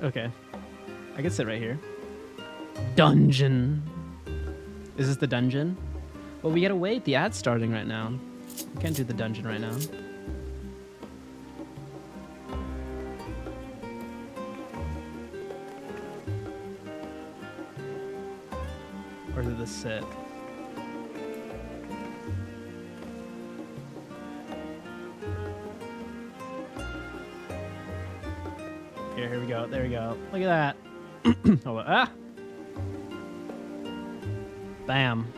A: Okay. I can sit right here. Dungeon. Is this the dungeon? Well, we gotta wait. The ad's starting right now. We can't do the dungeon right now. Where did this sit? Here we go. There we go. Look at that. Hold on. Ah! Bam.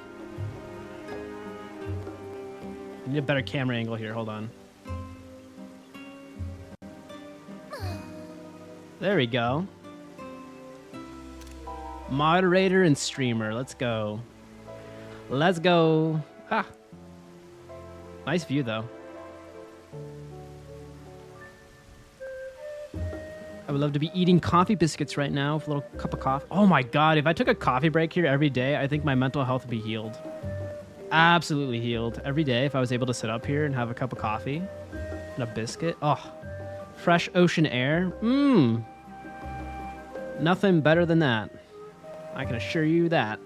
A: I need a better camera angle here. Hold on. There we go. Moderator and streamer. Let's go. Let's go. Ah. Nice view, though. I would love to be eating coffee biscuits right now with a little cup of coffee. Oh my god, if I took a coffee break here every day, I think my mental health would be healed. Absolutely healed. Every day, if I was able to sit up here and have a cup of coffee and a biscuit. Oh, fresh ocean air. Mmm. Nothing better than that. I can assure you that.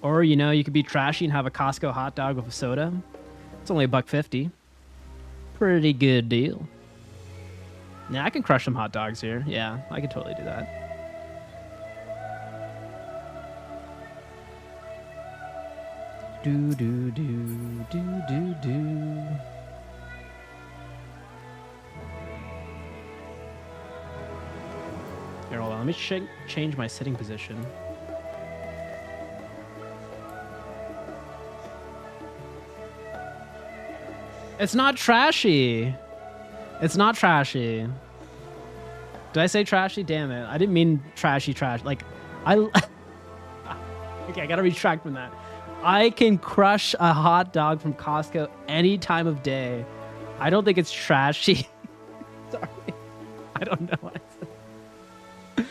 A: Or, you know, you could be trashy and have a Costco hot dog with a soda. It's only $1.50. Pretty good deal. Yeah, I can crush some hot dogs here. Yeah, I could totally do that. Do do do do do do. Here, hold on. Let me change my sitting position. It's not trashy. It's not trashy. Did I say trashy? Damn it. I didn't mean trashy trash. Like, okay, I gotta retract from that. I can crush a hot dog from Costco any time of day. I don't think it's trashy. Sorry. I don't know what I said.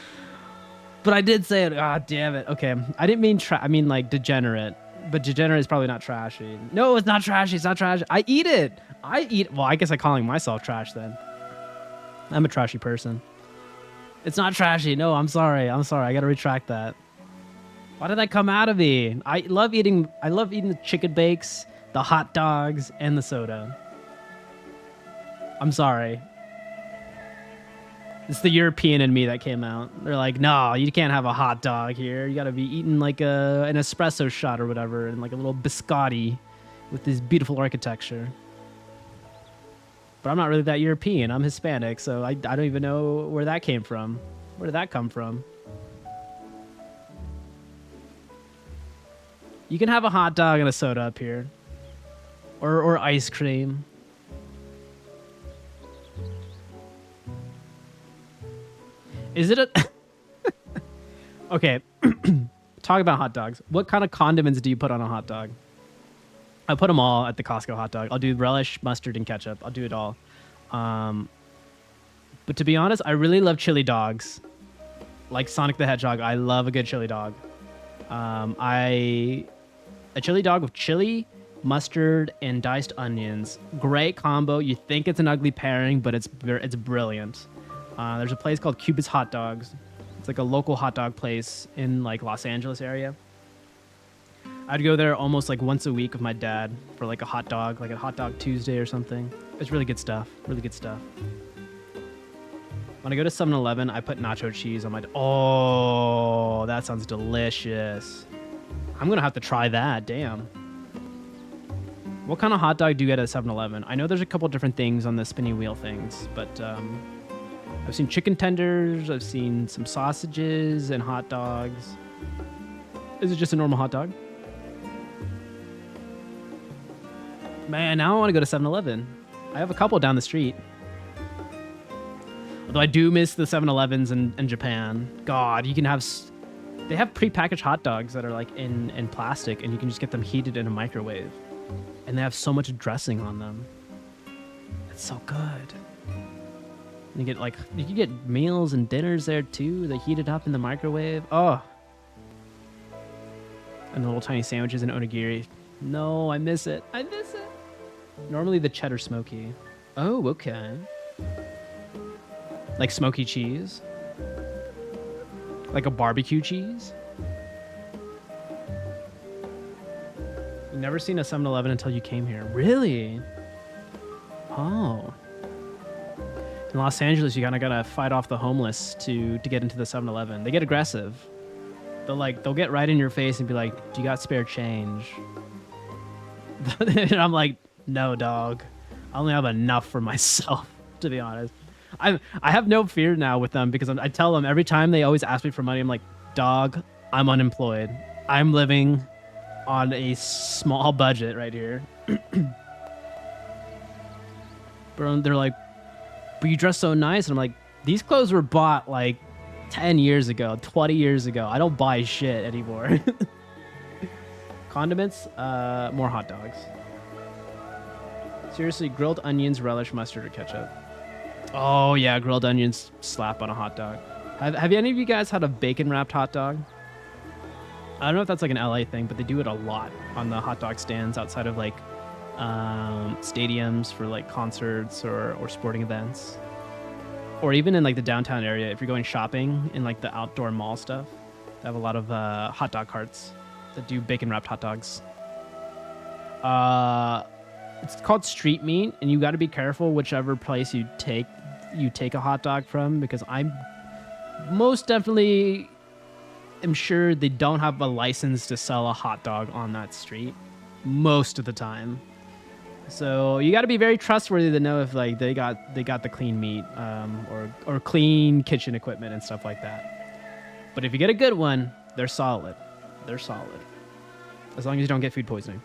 A: But I did say it. Ah, damn it. Okay. I didn't mean I mean, like, degenerate. But degenerate is probably not trashy. No, it's not trashy. It's not trashy. I eat it. Well, I guess I'm calling myself trash then. I'm a trashy person. It's not trashy. No, I'm sorry. I'm sorry. I gotta retract that. Why did that come out of me? I love eating the chicken bakes, the hot dogs, and the soda. I'm sorry. It's the European in me that came out. They're like, no, you can't have a hot dog here. You gotta be eating like an espresso shot or whatever, and like a little biscotti with this beautiful architecture. But I'm not really that European. I'm Hispanic, so I don't even know where that came from. Where did that come from? You can have a hot dog and a soda up here. Or ice cream. Is it a... Okay. Talk about hot dogs. What kind of condiments do you put on a hot dog? I put them all at the Costco hot dog. I'll do relish, mustard, and ketchup. I'll do it all. But to be honest, I really love chili dogs. Like Sonic the Hedgehog, I love a good chili dog. A chili dog with chili, mustard, and diced onions. Great combo. You think it's an ugly pairing, but it's brilliant. There's a place called Cubit's Hot Dogs. It's like a local hot dog place in like Los Angeles area. I'd go there almost like once a week with my dad for like a hot dog Tuesday or something. It's really good stuff. Really good stuff. When I go to 7-Eleven, I put nacho cheese on my... Oh, that sounds delicious. I'm going to have to try that. Damn. What kind of hot dog do you get at 7-Eleven? I know there's a couple different things on the spinny wheel things, but I've seen chicken tenders. I've seen some sausages and hot dogs. Is it just a normal hot dog? Man, now I want to go to 7-Eleven. I have a couple down the street. Although I do miss the 7-Elevens in Japan. God, you can have... They have prepackaged hot dogs that are like in plastic, and you can just get them heated in a microwave. And they have so much dressing on them. It's so good. And you get like... You can get meals and dinners there too. They heat it up in the microwave. Oh. And the little tiny sandwiches and onigiri. No, I miss it. I miss it. Normally the cheddar smoky. Oh, okay. Like smoky cheese? Like a barbecue cheese? You've never seen a 7-Eleven until you came here. Really? Oh. In Los Angeles, you kind of gotta fight off the homeless to get into the 7-Eleven. They get aggressive. They'll get right in your face and be like, "Do you got spare change?" And I'm like, "No, dog. I only have enough for myself." To be honest, I have no fear now with them because I tell them every time they always ask me for money. I'm like, "Dog, I'm unemployed. I'm living on a small budget right here. Bro, they're like, but you dress so nice. And I'm like, these clothes were bought like 10 years ago, 20 years ago. I don't buy shit anymore. Condiments, more hot dogs. Seriously, grilled onions, relish, mustard, or ketchup. Oh yeah, grilled onions slap on a hot dog. Have any of you guys had a bacon wrapped hot dog? I don't know if that's like an LA thing, but they do it a lot on the hot dog stands outside of like stadiums for like concerts or sporting events, or even in like the downtown area. If you're going shopping in like the outdoor mall stuff, they have a lot of hot dog carts that do bacon wrapped hot dogs. It's called street meat, and you got to be careful whichever place you take a hot dog from, because I'm most definitely am sure they don't have a license to sell a hot dog on that street most of the time. So you got to be very trustworthy to know if like they got the clean meat or clean kitchen equipment and stuff like that. But if you get a good one, they're solid. They're solid. As long as you don't get food poisoning.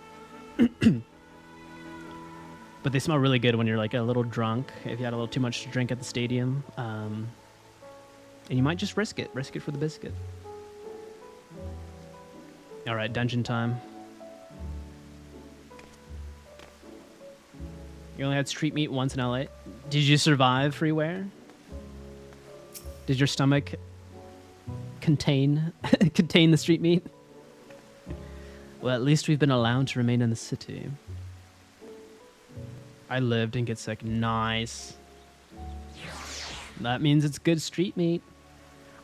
A: But they smell really good when you're like a little drunk, if you had a little too much to drink at the stadium. And you might just risk it. Risk it for the biscuit. All right, dungeon time. You only had street meat once in LA. Did you survive freeware? Did your stomach contain the street meat? Well, at least we've been allowed to remain in the city. I lived and get sick. Nice. That means it's good street meat.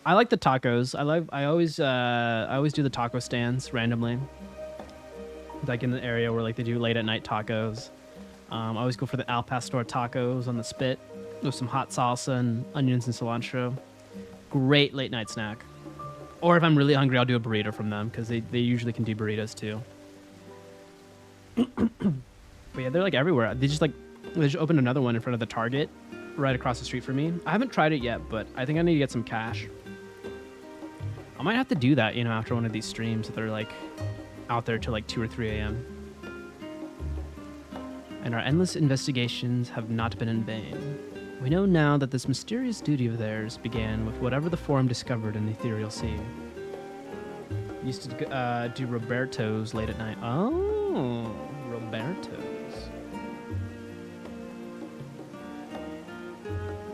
A: I like the tacos. I always do the taco stands randomly. Like in the area where like they do late at night tacos. I always go for the al pastor tacos on the spit with some hot salsa and onions and cilantro. Great late night snack. Or if I'm really hungry, I'll do a burrito from them, because they usually can do burritos too. But yeah, they're like everywhere. They just opened another one in front of the Target right across the street from me. I haven't tried it yet, but I think I need to get some cash. I might have to do that, after one of these streams that are like out there till like 2 or 3 a.m. And our endless investigations have not been in vain. We know now that this mysterious duty of theirs began with whatever the Forum discovered in the ethereal sea. Used to do Roberto's late at night. Oh, Roberto's.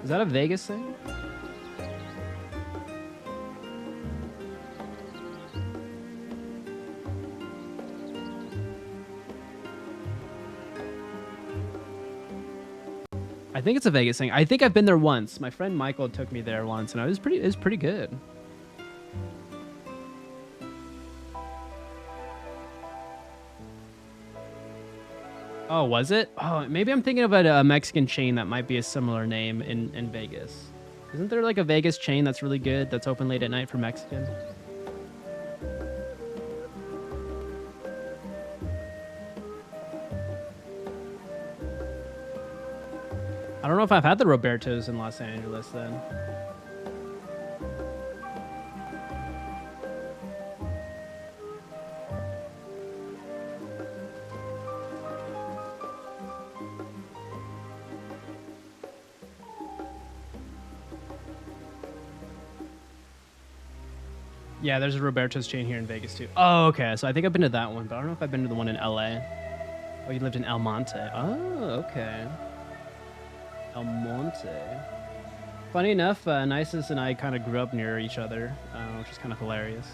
A: Is that a Vegas thing? I think it's a Vegas thing. I think I've been there once. My friend Michael took me there once, and it was pretty good. Oh, was it? Oh, maybe I'm thinking of a Mexican chain that might be a similar name in Vegas. Isn't there like a Vegas chain that's really good that's open late at night for Mexicans? I don't know if I've had the Roberto's in Los Angeles then. Yeah, there's a Roberto's chain here in Vegas too. Oh, okay. So I think I've been to that one, but I don't know if I've been to the one in LA. Oh, you lived in El Monte. Oh, okay. El Monte. Funny enough, Nisus and I kind of grew up near each other, which is kind of hilarious.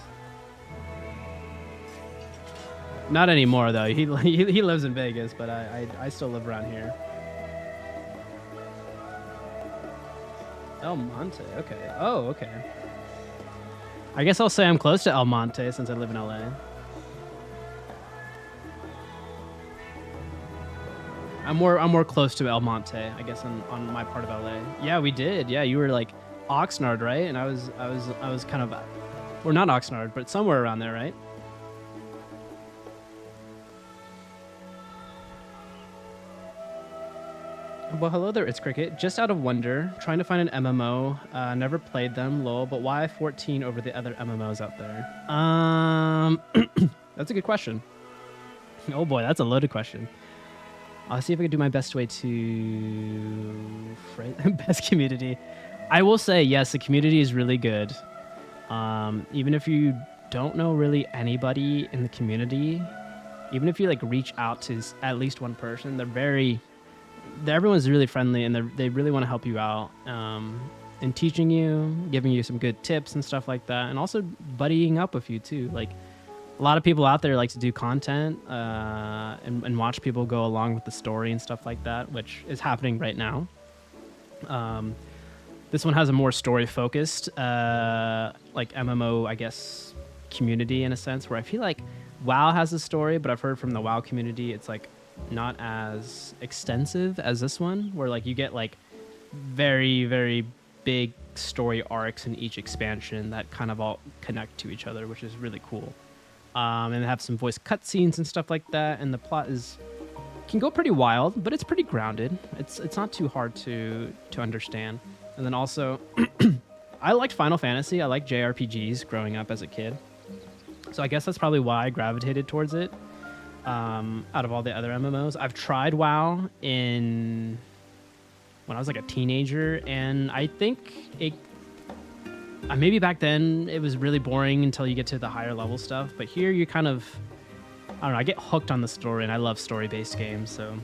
A: Not anymore though. He lives in Vegas, but I still live around here. El Monte. Okay. Oh, okay. I guess I'll say I'm close to El Monte since I live in LA. I'm more close to El Monte, I guess, on my part of LA. Yeah, we did. Yeah, you were like Oxnard, right? And I was kind of, or not Oxnard, but somewhere around there, right? Well, hello there, it's Cricket. Just out of wonder, trying to find an MMO. Never played them, lol, but why 14 over the other MMOs out there? That's a good question. Oh boy, that's a loaded question. I'll see if I can do my best way to best community. I will say, yes, the community is really good. Even if you don't know really anybody in the community, even if you like reach out to at least one person, everyone's really friendly and they really want to help you out in teaching you, giving you some good tips and stuff like that, and also buddying up with you too. Like a lot of people out there like to do content and watch people go along with the story and stuff like that, which is happening right now. This one has a more story focused like MMO, I guess, community in a sense, where I feel like WoW has a story, but I've heard from the WoW community it's like not as extensive as this one, where like you get like very, very big story arcs in each expansion that kind of all connect to each other, which is really cool. And they have some voice cutscenes and stuff like that, and the plot can go pretty wild, but it's pretty grounded. It's not too hard to understand. And then also, I liked Final Fantasy. I liked JRPGs growing up as a kid, so I guess that's probably why I gravitated towards it. Out of all the other MMOs, I've tried WoW when I was like a teenager, and I think maybe back then it was really boring until you get to the higher level stuff. But here you kind of, I don't know, I get hooked on the story, and I love story-based games, so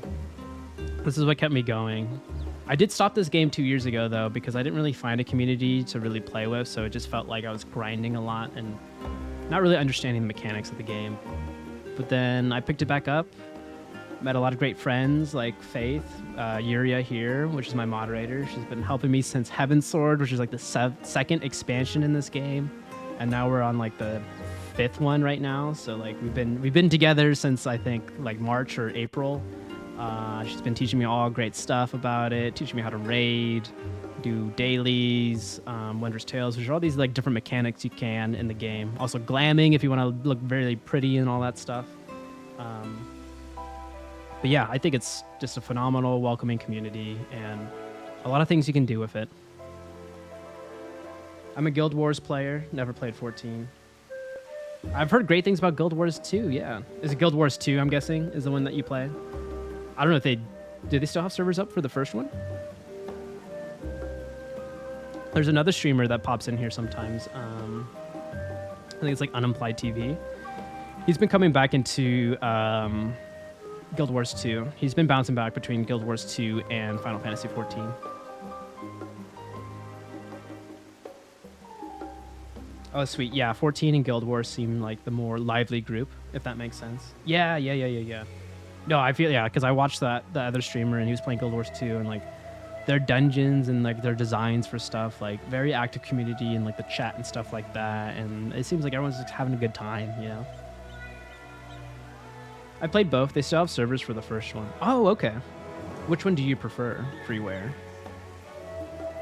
A: this is what kept me going. I did stop this game 2 years ago though, because I didn't really find a community to really play with, so it just felt like I was grinding a lot and not really understanding the mechanics of the game. But then I picked it back up, met a lot of great friends like Faith, Yuria here, which is my moderator. She's been helping me since Heaven's Sword, which is like the second expansion in this game, and now we're on like the 5th one right now. So like we've been together since I think like March or April. She's been teaching me all great stuff about it, teaching me how to raid, do dailies, Wondrous Tales, which are all these like different mechanics you can in the game. Also glamming if you want to look very pretty and all that stuff. But yeah, I think it's just a phenomenal, welcoming community and a lot of things you can do with it. I'm a Guild Wars player, never played 14. I've heard great things about Guild Wars 2, yeah. Is it Guild Wars 2, I'm guessing, is the one that you play? I don't know if do they still have servers up for the first one? There's another streamer that pops in here sometimes. I think it's like Unimplied TV. He's been coming back into Guild Wars 2. He's been bouncing back between Guild Wars 2 and Final Fantasy 14. Oh, sweet. Yeah, 14 and Guild Wars seem like the more lively group, if that makes sense. Yeah. No, I feel, yeah, because I watched the other streamer and he was playing Guild Wars 2 and like their dungeons and like their designs for stuff, like very active community and like the chat and stuff like that. And it seems like everyone's just having a good time, you know? I played both. They still have servers for the first one. Oh, okay. Which one do you prefer, Freeware?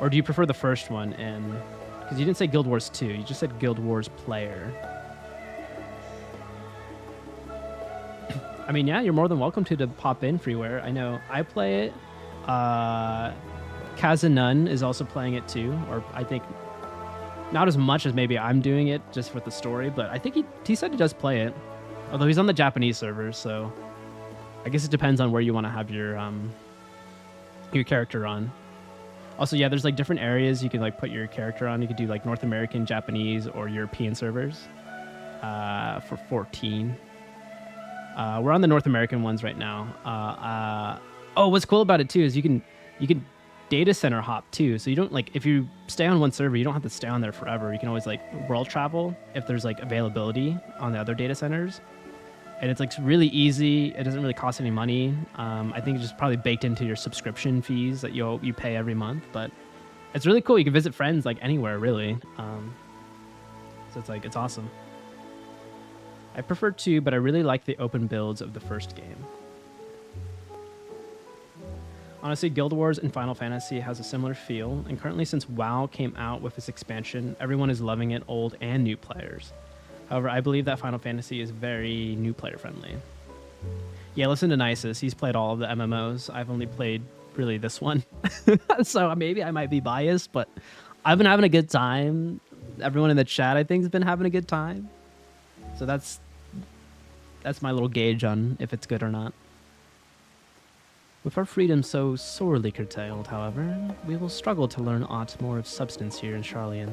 A: Or do you prefer the first one? And because you didn't say Guild Wars 2, you just said Guild Wars player. I mean, yeah, you're more than welcome to pop in, Freeware. I know I play it. Kazanun is also playing it too, or I think not as much as maybe I'm doing it just with the story, but I think he said he does play it. Although he's on the Japanese servers, so I guess it depends on where you want to have your character on. Also, yeah, there's like different areas you can like put your character on. You could do like North American, Japanese, or European servers for 14. We're on the North American ones right now. Oh, what's cool about it too is you can data center hop too. So you don't like, if you stay on one server, you don't have to stay on there forever. You can always like world travel if there's like availability on the other data centers. And it's like really easy. It doesn't really cost any money. I think it's just probably baked into your subscription fees that you pay every month. But it's really cool. You can visit friends like anywhere really. So it's like, it's awesome. I prefer 2, but I really like the open builds of the first game. Honestly, Guild Wars and Final Fantasy has a similar feel, and currently since WoW came out with its expansion, everyone is loving it, old and new players. However, I believe that Final Fantasy is very new player friendly. Yeah, listen to Nisus. He's played all of the MMOs. I've only played really this one. So maybe I might be biased, but I've been having a good time. Everyone in the chat, I think, has been having a good time. So that's my little gauge on if it's good or not. With our freedom so sorely curtailed, however, we will struggle to learn aught more of substance here in Sharlayan.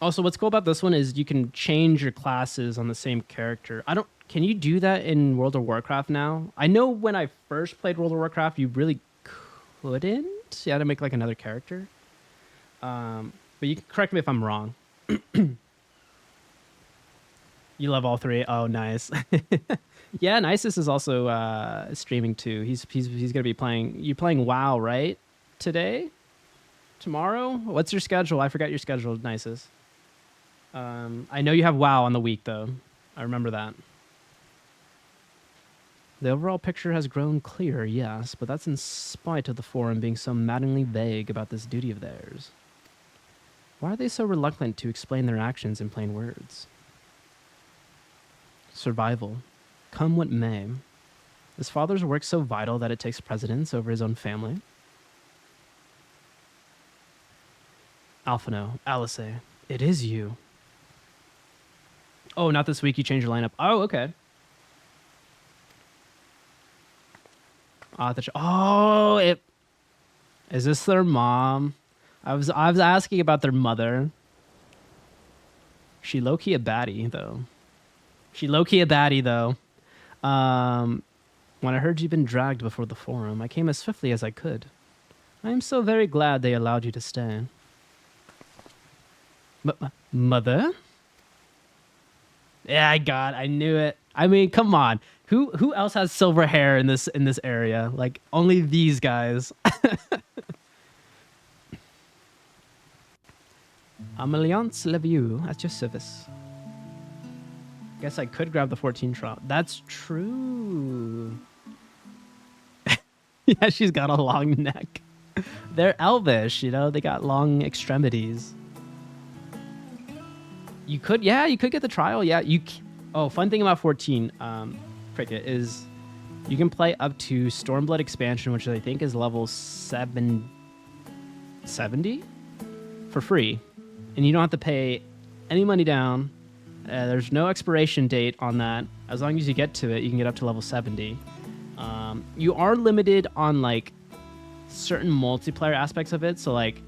A: Also, what's cool about this one is you can change your classes on the same character. Can you do that in World of Warcraft now? I know when I first played World of Warcraft, you really couldn't. You had to make like another character. But you can correct me if I'm wrong. You love all three? Oh, nice. Yeah, Nisus is also streaming too. He's gonna be playing. You playing WoW, right? Today? Tomorrow? What's your schedule? I forgot your schedule, Nisus. I know you have WoW on the week though. I remember that. The overall picture has grown clearer, yes, but that's in spite of the Forum being so maddeningly vague about this duty of theirs. Why are they so reluctant to explain their actions in plain words? Survival. Come what may. Is Father's work so vital that it takes precedence over his own family? Alphino. Alice. It is you. Oh, not this week. You changed your lineup. Oh, okay. Is this their mom? I was asking about their mother. She low-key a baddie though. When I heard you'd been dragged before the Forum, I came as swiftly as I could. I am so very glad they allowed you to stay. Mother? Yeah, I knew it. I mean, come on. Who else has silver hair in this area? Like only these guys. Ameliance Levieux at your service. Guess I could grab the 14 trial. That's true. Yeah, she's got a long neck. They're elvish, you know, they got long extremities. You could get the trial. Yeah, fun thing about 14, Cricket, is you can play up to Stormblood expansion, which I think is level 70 for free. And you don't have to pay any money down. There's no expiration date on that. As long as you get to it, you can get up to level 70. You are limited on like certain multiplayer aspects of it. So like,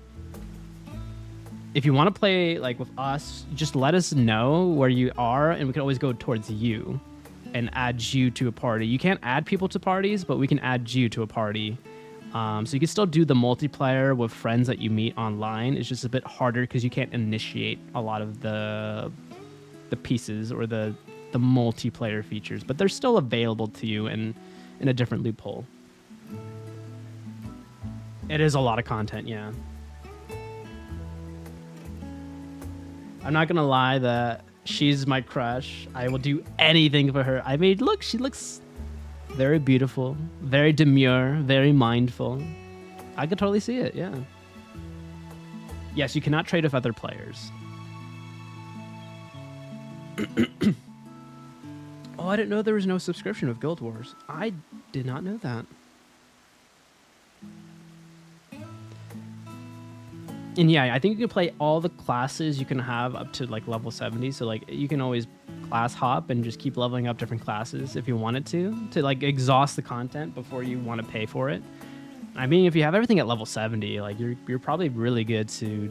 A: if you want to play like with us, just let us know where you are, and we can always go towards you and add you to a party. You can't add people to parties, but we can add you to a party. So you can still do the multiplayer with friends that you meet online. It's just a bit harder because you can't initiate a lot of the pieces or the multiplayer features, but they're still available to you in a different loophole. It is a lot of content, yeah. I'm not gonna lie that she's my crush. I will do anything for her. I mean, look, she looks very beautiful, very demure, very mindful. I could totally see it, yeah. Yes, you cannot trade with other players. Oh, I didn't know there was no subscription with Guild Wars. I did not know that. And yeah, I think you can play all the classes you can have up to like level 70. So like you can always class hop and just keep leveling up different classes if you wanted to like exhaust the content before you want to pay for it. I mean, if you have everything at level 70, like you're probably really good to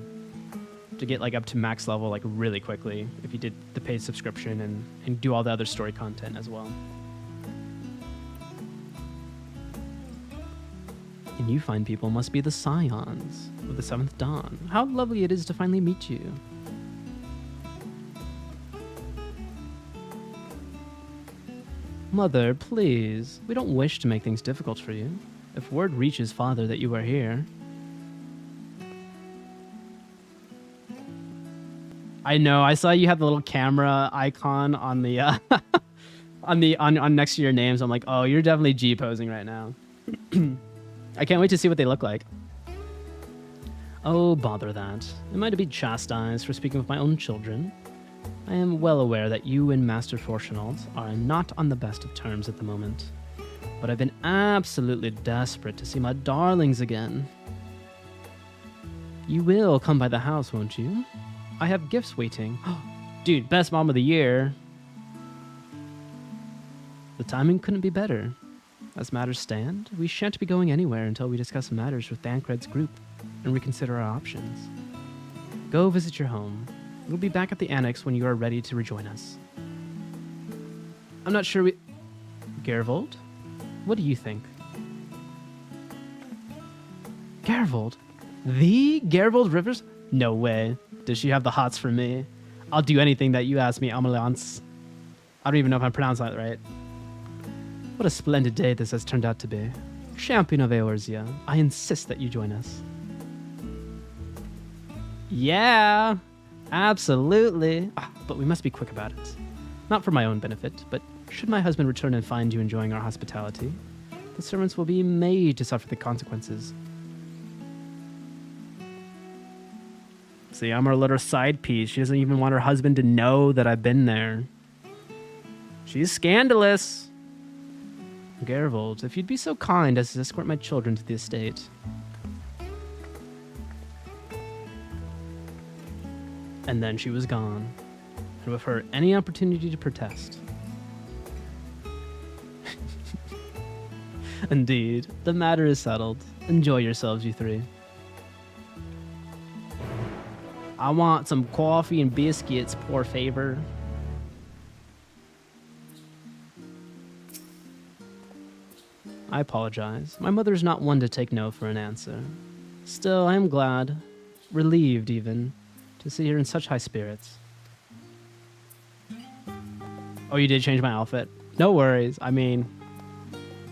A: get like up to max level like really quickly if you did the paid subscription and do all the other story content as well. And you fine people must be the scions of the 7th Dawn. How lovely it is to finally meet you. Mother, please. We don't wish to make things difficult for you. If word reaches Father that you are here... I know, I saw you had the little camera icon on the on next to your names. I'm like, oh, you're definitely G-posing right now. I can't wait to see what they look like. Oh, bother that. Am I to be chastised for speaking with my own children? I am well aware that you and Master Fortunald are not on the best of terms at the moment, but I've been absolutely desperate to see my darlings again. You will come by the house, won't you? I have gifts waiting. Dude, best mom of the year. The timing couldn't be better. As matters stand, we shan't be going anywhere until we discuss matters with Thancred's group and reconsider our options. Go visit your home. We'll be back at the annex when you are ready to rejoin us. I'm not sure we... Gervold? What do you think? Gervold? The Gervold Rivers? No way. Does she have the hots for me? I'll do anything that you ask me, ameliance. I don't even know if I'm pronouncing that right. What a splendid day this has turned out to be. Champion of Eorzea, I insist that you join us. Yeah, absolutely. But we must be quick about it. Not for my own benefit, but should my husband return and find you enjoying our hospitality, the servants will be made to suffer the consequences. See, I'm her little side piece. She doesn't even want her husband to know that I've been there. She's scandalous. Gervold, if you'd be so kind as to escort my children to the estate. And then she was gone, and with her any opportunity to protest. Indeed, the matter is settled. Enjoy yourselves, you three. I want some coffee and biscuits, poor favor. I apologize. My mother's not one to take no for an answer. Still, I am glad, relieved even, to see her in such high spirits. Oh, you did change my outfit? No worries. I mean,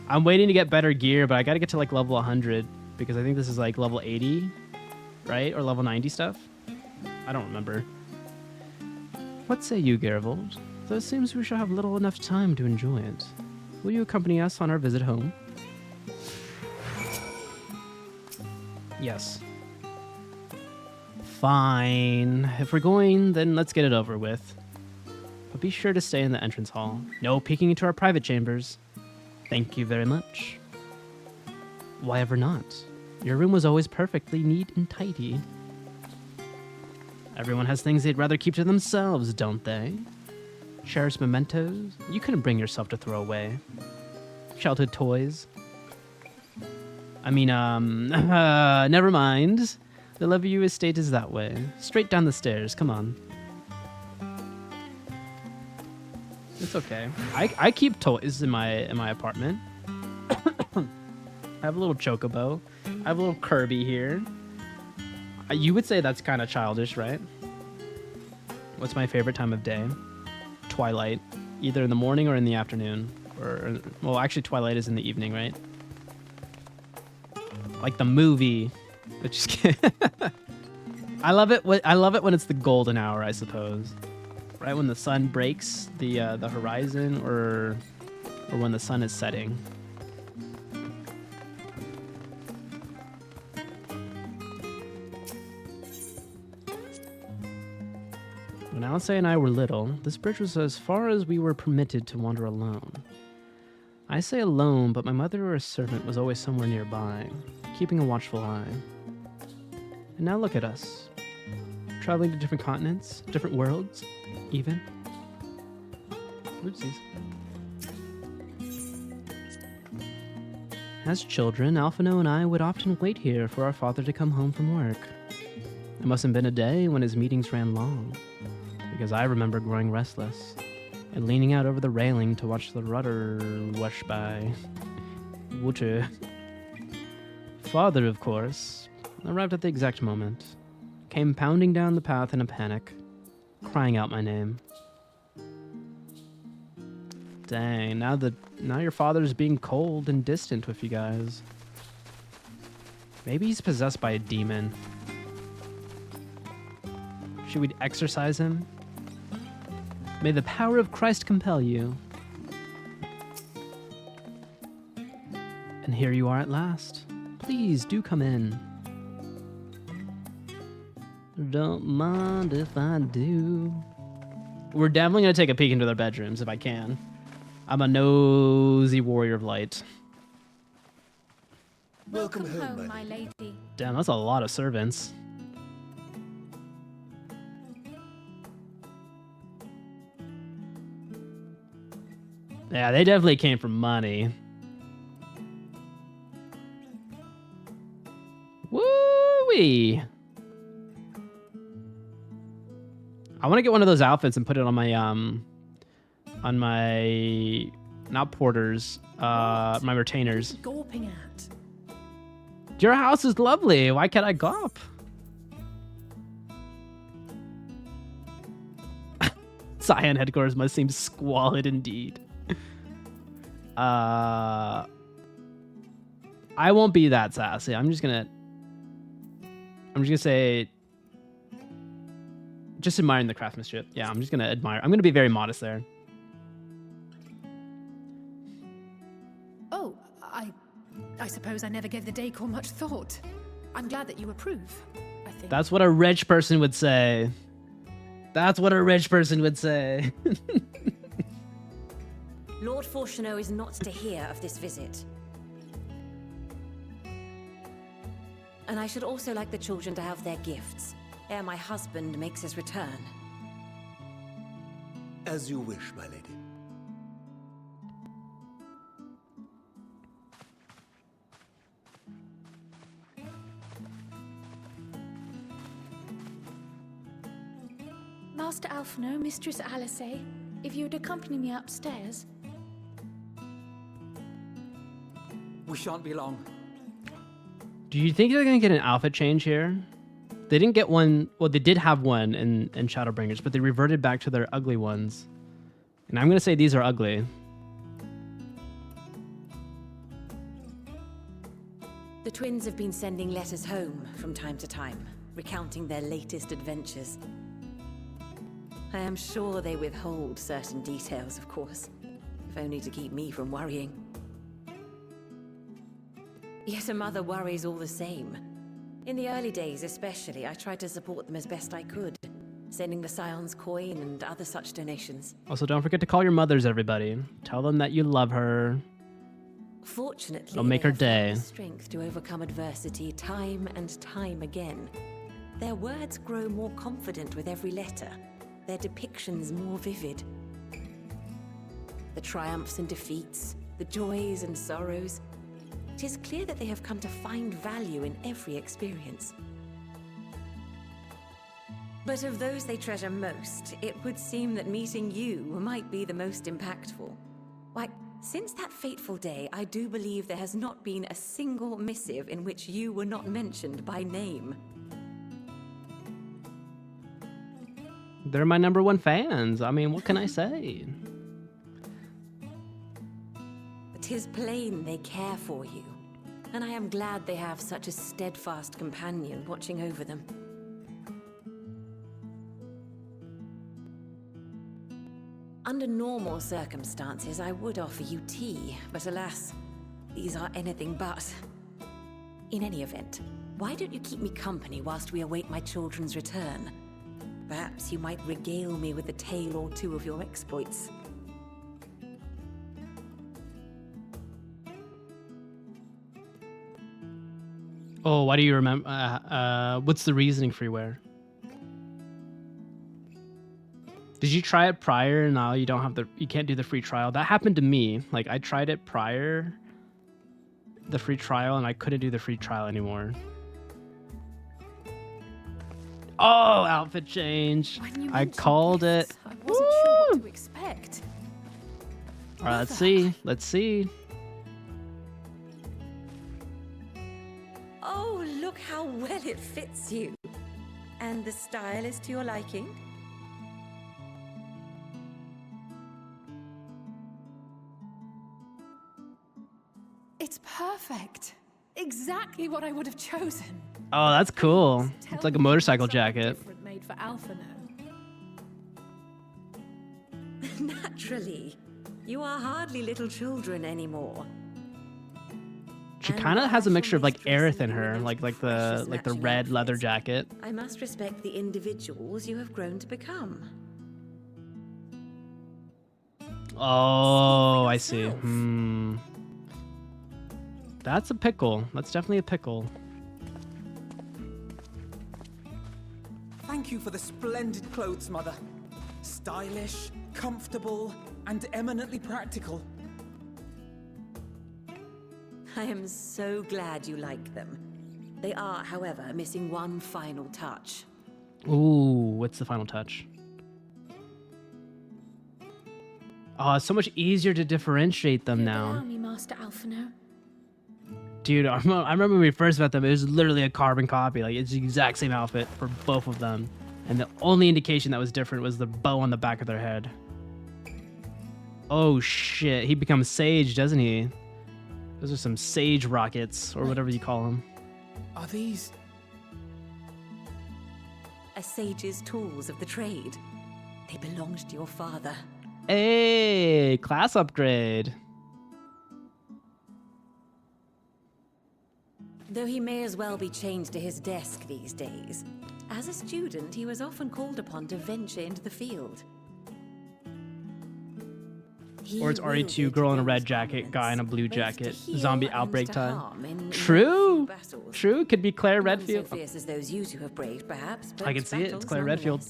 A: I'm waiting to get better gear, but I gotta get to like level 100 because I think this is like level 80, right? Or level 90 stuff? I don't remember. What say you, Gervold? Though it seems we shall have little enough time to enjoy it. Will you accompany us on our visit home? Yes. Fine. If we're going, then let's get it over with. But be sure to stay in the entrance hall. No peeking into our private chambers. Thank you very much. Why ever not? Your room was always perfectly neat and tidy. Everyone has things they'd rather keep to themselves, don't they? Cherished mementos you couldn't bring yourself to throw away. Childhood toys. I mean, never mind. The Levy estate is that way. Straight down the stairs, come on. It's okay. I keep toys in my apartment. I have a little chocobo. I have a little Kirby here. You would say that's kind of childish, right? What's my favorite time of day? Twilight. Either in the morning or in the afternoon. Or, well, actually twilight is in the evening, right? Like the movie. Just kidding. I love it when it's the golden hour, I suppose. Right when the sun breaks the horizon, or when the sun is setting. When Alice and I were little, this bridge was as far as we were permitted to wander alone. I say alone, but my mother or a servant was always somewhere nearby, keeping a watchful eye. And now look at us, traveling to different continents, different worlds, even. Oopsies. As children, Alphino and I would often wait here for our father to come home from work. It must have been a day when his meetings ran long, because I remember growing restless and leaning out over the railing to watch the rudder wash by. Water. Father, of course, arrived at the exact moment, came pounding down the path in a panic, crying out my name. Dang, now your father's being cold and distant with you guys. Maybe he's possessed by a demon. Should we exorcise him? May the power of Christ compel you. And here you are at last. Please do come in. Don't mind if I do. We're definitely gonna take a peek into their bedrooms if I can. I'm a nosy warrior of light.
G: Welcome home, my lady.
A: Damn, that's a lot of servants. Yeah, they definitely came from money. Woo-wee! I want to get one of those outfits and put it on my not porters, my retainers.
B: Gawping at.
A: Your house is lovely. Why can't I gawp? Cyan headquarters must seem squalid indeed. I won't be that sassy. I'm just gonna say, just admiring the craftsmanship. Yeah, I'm just gonna admire. I'm gonna be very modest there.
B: Oh, I suppose I never gave the decor much thought. I'm glad that you approve, I think.
A: That's what a rich person would say. That's what a rich person would say.
Q: Lord Fortuneau is not to hear of this visit. And I should also like the children to have their gifts, ere my husband makes his return.
R: As you wish, my lady.
G: Master Alphino, Mistress Alice, if you would accompany me upstairs.
E: We shan't be long.
A: Do you think they're gonna get an outfit change here? They didn't get one. Well, they did have one in Shadowbringers, but they reverted back to their ugly ones. And I'm gonna say these are ugly.
Q: The twins have been sending letters home from time to time, recounting their latest adventures. I am sure they withhold certain details, of course, if only to keep me from worrying. Yet a mother worries all the same. In the early days especially, I tried to support them as best I could, sending the Scion's coin and other such donations.
A: Also, don't forget to call your mothers, everybody. Tell them that you love her.
Q: Fortunately,
A: it'll make her day.
Q: The strength to overcome adversity time and time again. Their words grow more confident with every letter, their depictions more vivid. The triumphs and defeats, the joys and sorrows. It is clear that they have come to find value in every experience. But of those they treasure most, it would seem that meeting you might be the most impactful. Why, since that fateful day, I do believe there has not been a single missive in which you were not mentioned by name.
A: They're my #1 fans. I mean, what can I say?
Q: 'Tis plain they care for you, and I am glad they have such a steadfast companion watching over them. Under normal circumstances, I would offer you tea, but alas, these are anything but. In any event, why don't you keep me company whilst we await my children's return? Perhaps you might regale me with a tale or two of your exploits.
A: Oh, why do you remember? What's the reasoning, Freeware? Did you try it prior and now you don't have you can't do the free trial? That happened to me. Like, I tried it prior, the free trial, and I couldn't do the free trial anymore. Oh, outfit change. I called it.
B: I wasn't sure what to expect.
A: All right, let's see. Let's see.
Q: Oh, look how well it fits you. And the style is to your liking?
B: It's perfect. Exactly what I would have chosen.
A: Oh, that's cool. It's like a motorcycle jacket.
B: Different made for Alphino.
Q: Naturally. You are hardly little children anymore.
A: She kind of has a mixture of like Aerith in her, like the red leather jacket.
Q: I must respect the individuals you have grown to become.
A: Oh, I see. That's a pickle. That's definitely a pickle.
E: Thank you for the splendid clothes, Mother. Stylish, comfortable, and eminently practical.
Q: I am so glad you like them. They are, however, missing one final touch.
A: Ooh, what's the final touch? Oh, it's so much easier to differentiate them now.
G: Allow me, Master Alphino.
A: Dude, I remember when we first met them, it was literally a carbon copy. Like, it's the exact same outfit for both of them. And the only indication that was different was the bow on the back of their head. Oh, shit. He becomes sage, doesn't he? Those are some sage rockets, or whatever you call them.
E: Are these...
Q: A sage's tools of the trade. They belonged to your father.
A: Hey, class upgrade.
Q: Though he may as well be chained to his desk these days, as a student he was often called upon to venture into the field.
A: Or it's RE2, girl in a red jacket, guy in a blue jacket, zombie outbreak time. True, true, could be Claire Redfield.
Q: So fierce as those you two have braved, perhaps.
A: I can see it, it's Claire Redfield.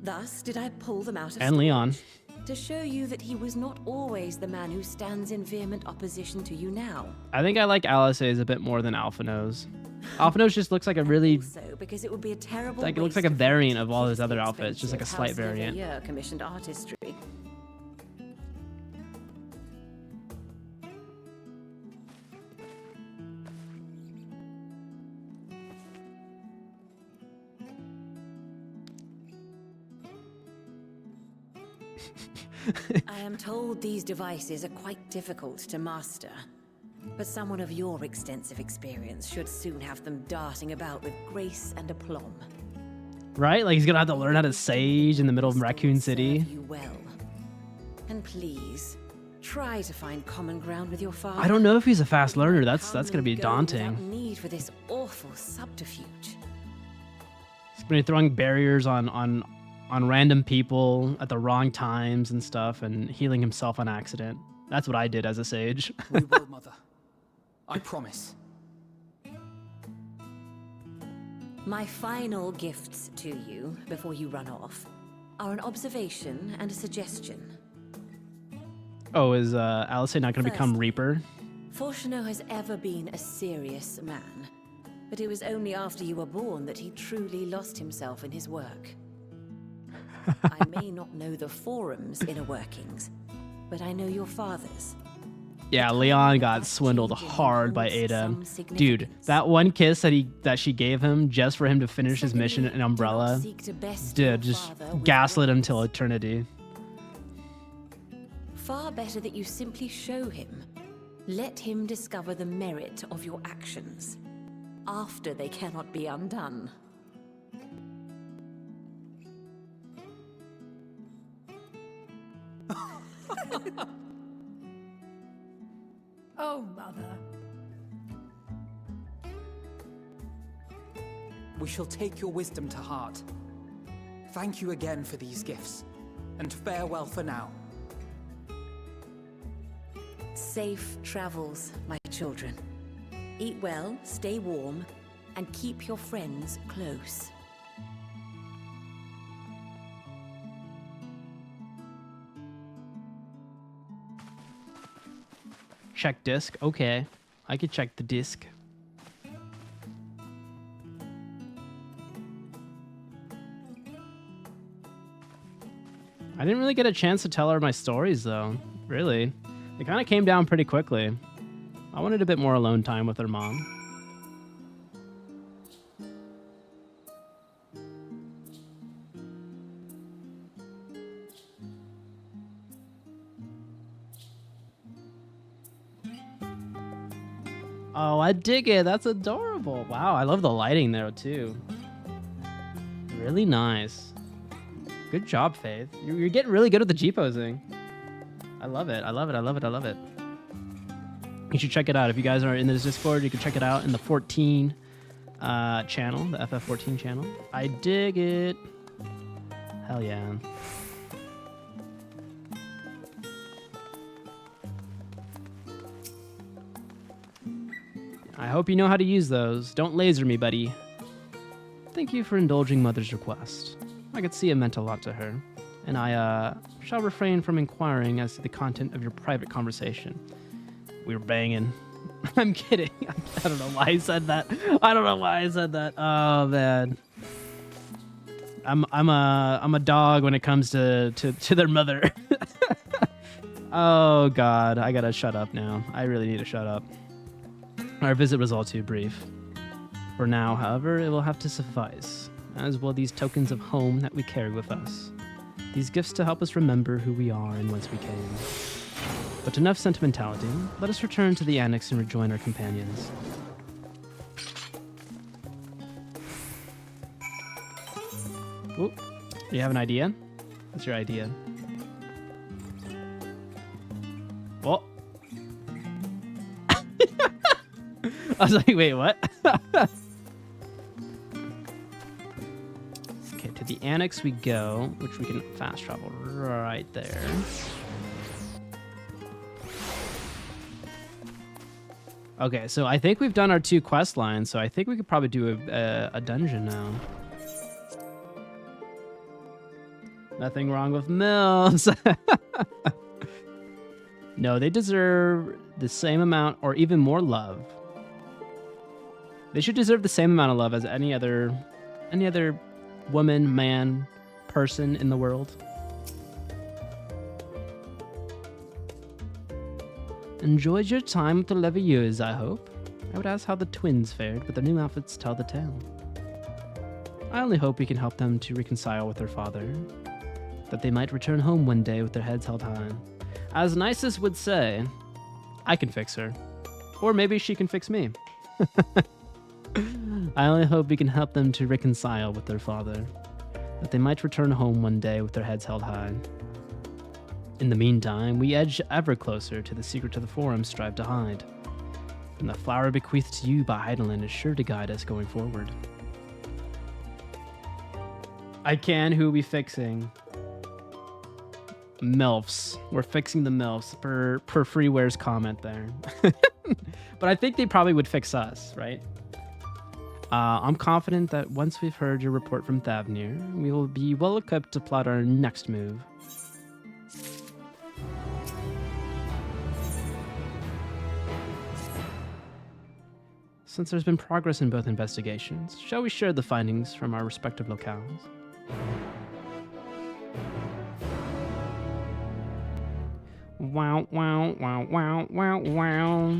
Q: Thus did I pull them out of
A: and Leon.
Q: To show you that he was not always the man who stands in vehement opposition to you now.
A: I think I like Alisaie's a bit more than Alphino's. Alphino's just looks like a really...
Q: because it would be a terrible
A: like, it looks like a variant of all his other outfits, just like a slight variant.
Q: Commissioned artistry. I am told these devices are quite difficult to master, but someone of your extensive experience should soon have them darting about with grace and aplomb.
A: Right? Like he's gonna have to learn how to sage in the middle of Raccoon City.
Q: You well. And please, try to find common ground with your father.
A: I don't know if he's a fast learner. That's gonna be daunting.
Q: Without need for this awful subterfuge.
A: He's gonna be throwing barriers on random people at the wrong times and stuff, and healing himself on accident. That's what I did as a sage.
E: We will, Mother. I promise.
Q: My final gifts to you, before you run off, are an observation and a suggestion.
A: Oh, is Alisaie not going to become Reaper?
Q: Fortuno has ever been a serious man, but it was only after you were born that he truly lost himself in his work. I may not know the forum's inner workings, but I know your father's.
A: Yeah, Leon got swindled hard by Ada. Dude, that one kiss that she gave him just for him to finish his mission in Umbrella, dude, just gaslit him till eternity.
Q: Far better that you simply show him. Let him discover the merit of your actions, after they cannot be undone.
B: Oh, Mother.
E: We shall take your wisdom to heart. Thank you again for these gifts, and farewell for now.
Q: Safe travels, my children. Eat well, stay warm, and keep your friends close.
A: Check disc. Okay. I could check the disc. I didn't really get a chance to tell her my stories, though. Really. They kind of came down pretty quickly. I wanted a bit more alone time with her mom. Oh, I dig it. That's adorable. Wow, I love the lighting there, too. Really nice. Good job, Faith. You're getting really good at the G-posing. I love it. I love it. I love it. I love it. You should check it out. If you guys are in this Discord, you can check it out in the 14 channel, the FF14 channel. I dig it. Hell yeah. I hope you know how to use those. Don't laser me, buddy. Thank you for indulging Mother's request. I could see it meant a lot to her, and I shall refrain from inquiring as to the content of your private conversation. We were banging. I'm kidding. I don't know why I said that. I don't know why I said that. Oh man. I'm a dog when it comes to their mother. Oh god, I gotta shut up now. I really need to shut up. Our visit was all too brief. For now, however, it will have to suffice, as will these tokens of home that we carry with us. These gifts to help us remember who we are and whence we came. But enough sentimentality. Let us return to the annex and rejoin our companions. Ooh, you have an idea? What's your idea? Oh. I was like, wait, what? Okay, to the annex we go, which we can fast travel right there. Okay, so I think we've done our 2 quest lines, so I think we could probably do a dungeon now. Nothing wrong with mills. No, they deserve the same amount or even more love. They should deserve the same amount of love as any other woman, man, person in the world. Enjoyed your time with the Levieux, I hope. I would ask how the twins fared, but their new outfits tell the tale. I only hope we can help them to reconcile with their father, that they might return home one day with their heads held high. As Nisus would say, I can fix her. Or maybe she can fix me. I only hope we can help them to reconcile with their father, that they might return home one day with their heads held high. In the meantime, we edge ever closer to the secret of the Forum strive to hide. And the flower bequeathed to you by Hydaelyn is sure to guide us going forward. I can. Who are we fixing? MILFs. We're fixing the MILFs per Freeware's comment there. But I think they probably would fix us, right? I'm confident that once we've heard your report from Thavnir, we will be well equipped to plot our next move. Since there's been progress in both investigations, shall we share the findings from our respective locales? Wow, wow, wow, wow, wow, wow.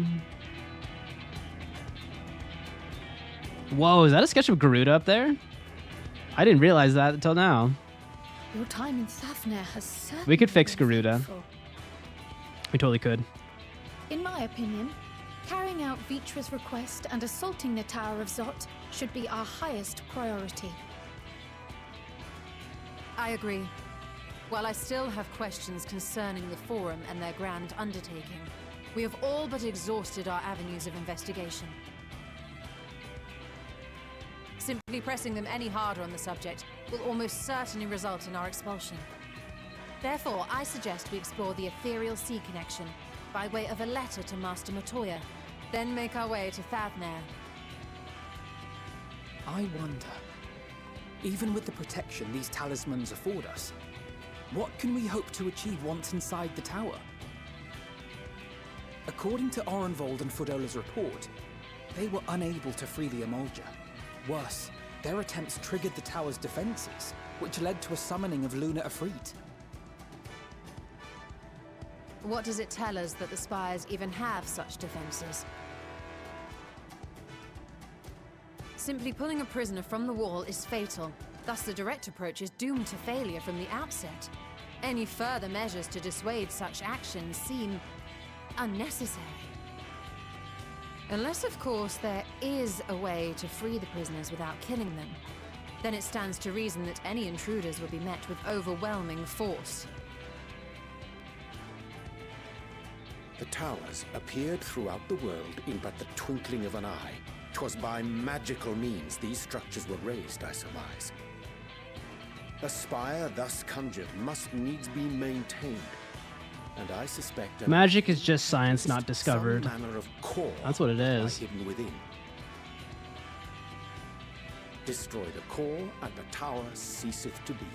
A: Whoa, is that a sketch of Garuda up there? I didn't realize that until now.
G: Your time in Thavnir has certainly
A: We could fix
G: been
A: Garuda.
G: fruitful.
A: We totally could.
G: In my opinion, carrying out Vitra's request and assaulting the Tower of Zot should be our highest priority.
D: I agree. While I still have questions concerning the Forum and their grand undertaking, we have all but exhausted our avenues of investigation. Simply pressing them any harder on the subject will almost certainly result in our expulsion. Therefore, I suggest we explore the ethereal sea connection by way of a letter to Master Matoya, then make our way to Thavnir.
E: I wonder, even with the protection these talismans afford us, what can we hope to achieve once inside the tower? According to Orenvold and Fudola's report, they were unable to free the Emolja. Worse, their attempts triggered the tower's defenses, which led to a summoning of Luna Afrit.
D: What does it tell us that the Spires even have such defenses? Simply pulling a prisoner from the wall is fatal. Thus, the direct approach is doomed to failure from the outset. Any further measures to dissuade such actions seem unnecessary. Unless, of course, there is a way to free the prisoners without killing them. Then it stands to reason that any intruders will be met with overwhelming force.
H: The towers appeared throughout the world in but the twinkling of an eye. 'Twas by magical means these structures were raised, I surmise. A spire thus conjured must needs be maintained, and I suspect
A: magic is just science not discovered.
H: Some manner of core
A: That's what it is.
H: hidden within. Destroy the core, and the tower ceaseth to be,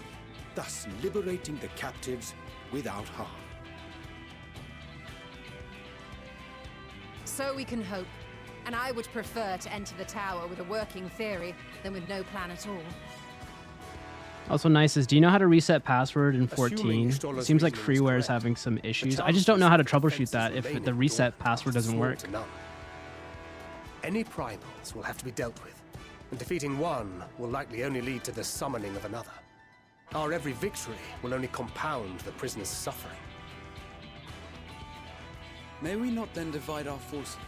H: thus liberating the captives without harm.
D: So we can hope. And I would prefer to enter the tower with a working theory than with no plan at all.
A: Also nice is, do you know how to reset password in 14?
R: Assuming
A: It
R: Stolar's
A: seems like
R: reasoning is
A: freeware is
R: correct,
A: having some issues.
R: the
A: I just don't know how to
R: chances of
A: troubleshoot that
R: defenses
A: if the
R: remaining
A: reset
R: are
A: password doesn't
R: small
A: work.
R: to none. Any primals will have to be dealt with, and defeating one will likely only lead to the summoning of another. Our every victory will only compound the prisoner's suffering.
O: May we not then divide our forces?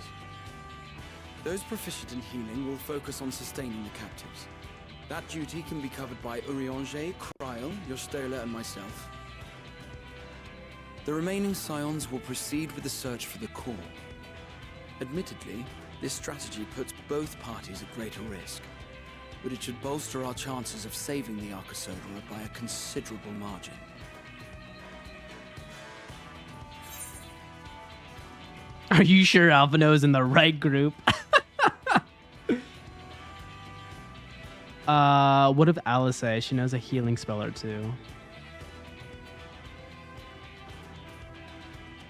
O: Those proficient in healing will focus on sustaining the captives. That duty can be covered by Urianger, Kryl, Yostola, and myself. The remaining scions will proceed with the search for the core. Admittedly, this strategy puts both parties at greater risk, but it should bolster our chances of saving the Archosaurus by a considerable margin.
A: Are you sure Alphino's in the right group? What of Alice? She knows a healing spell or two.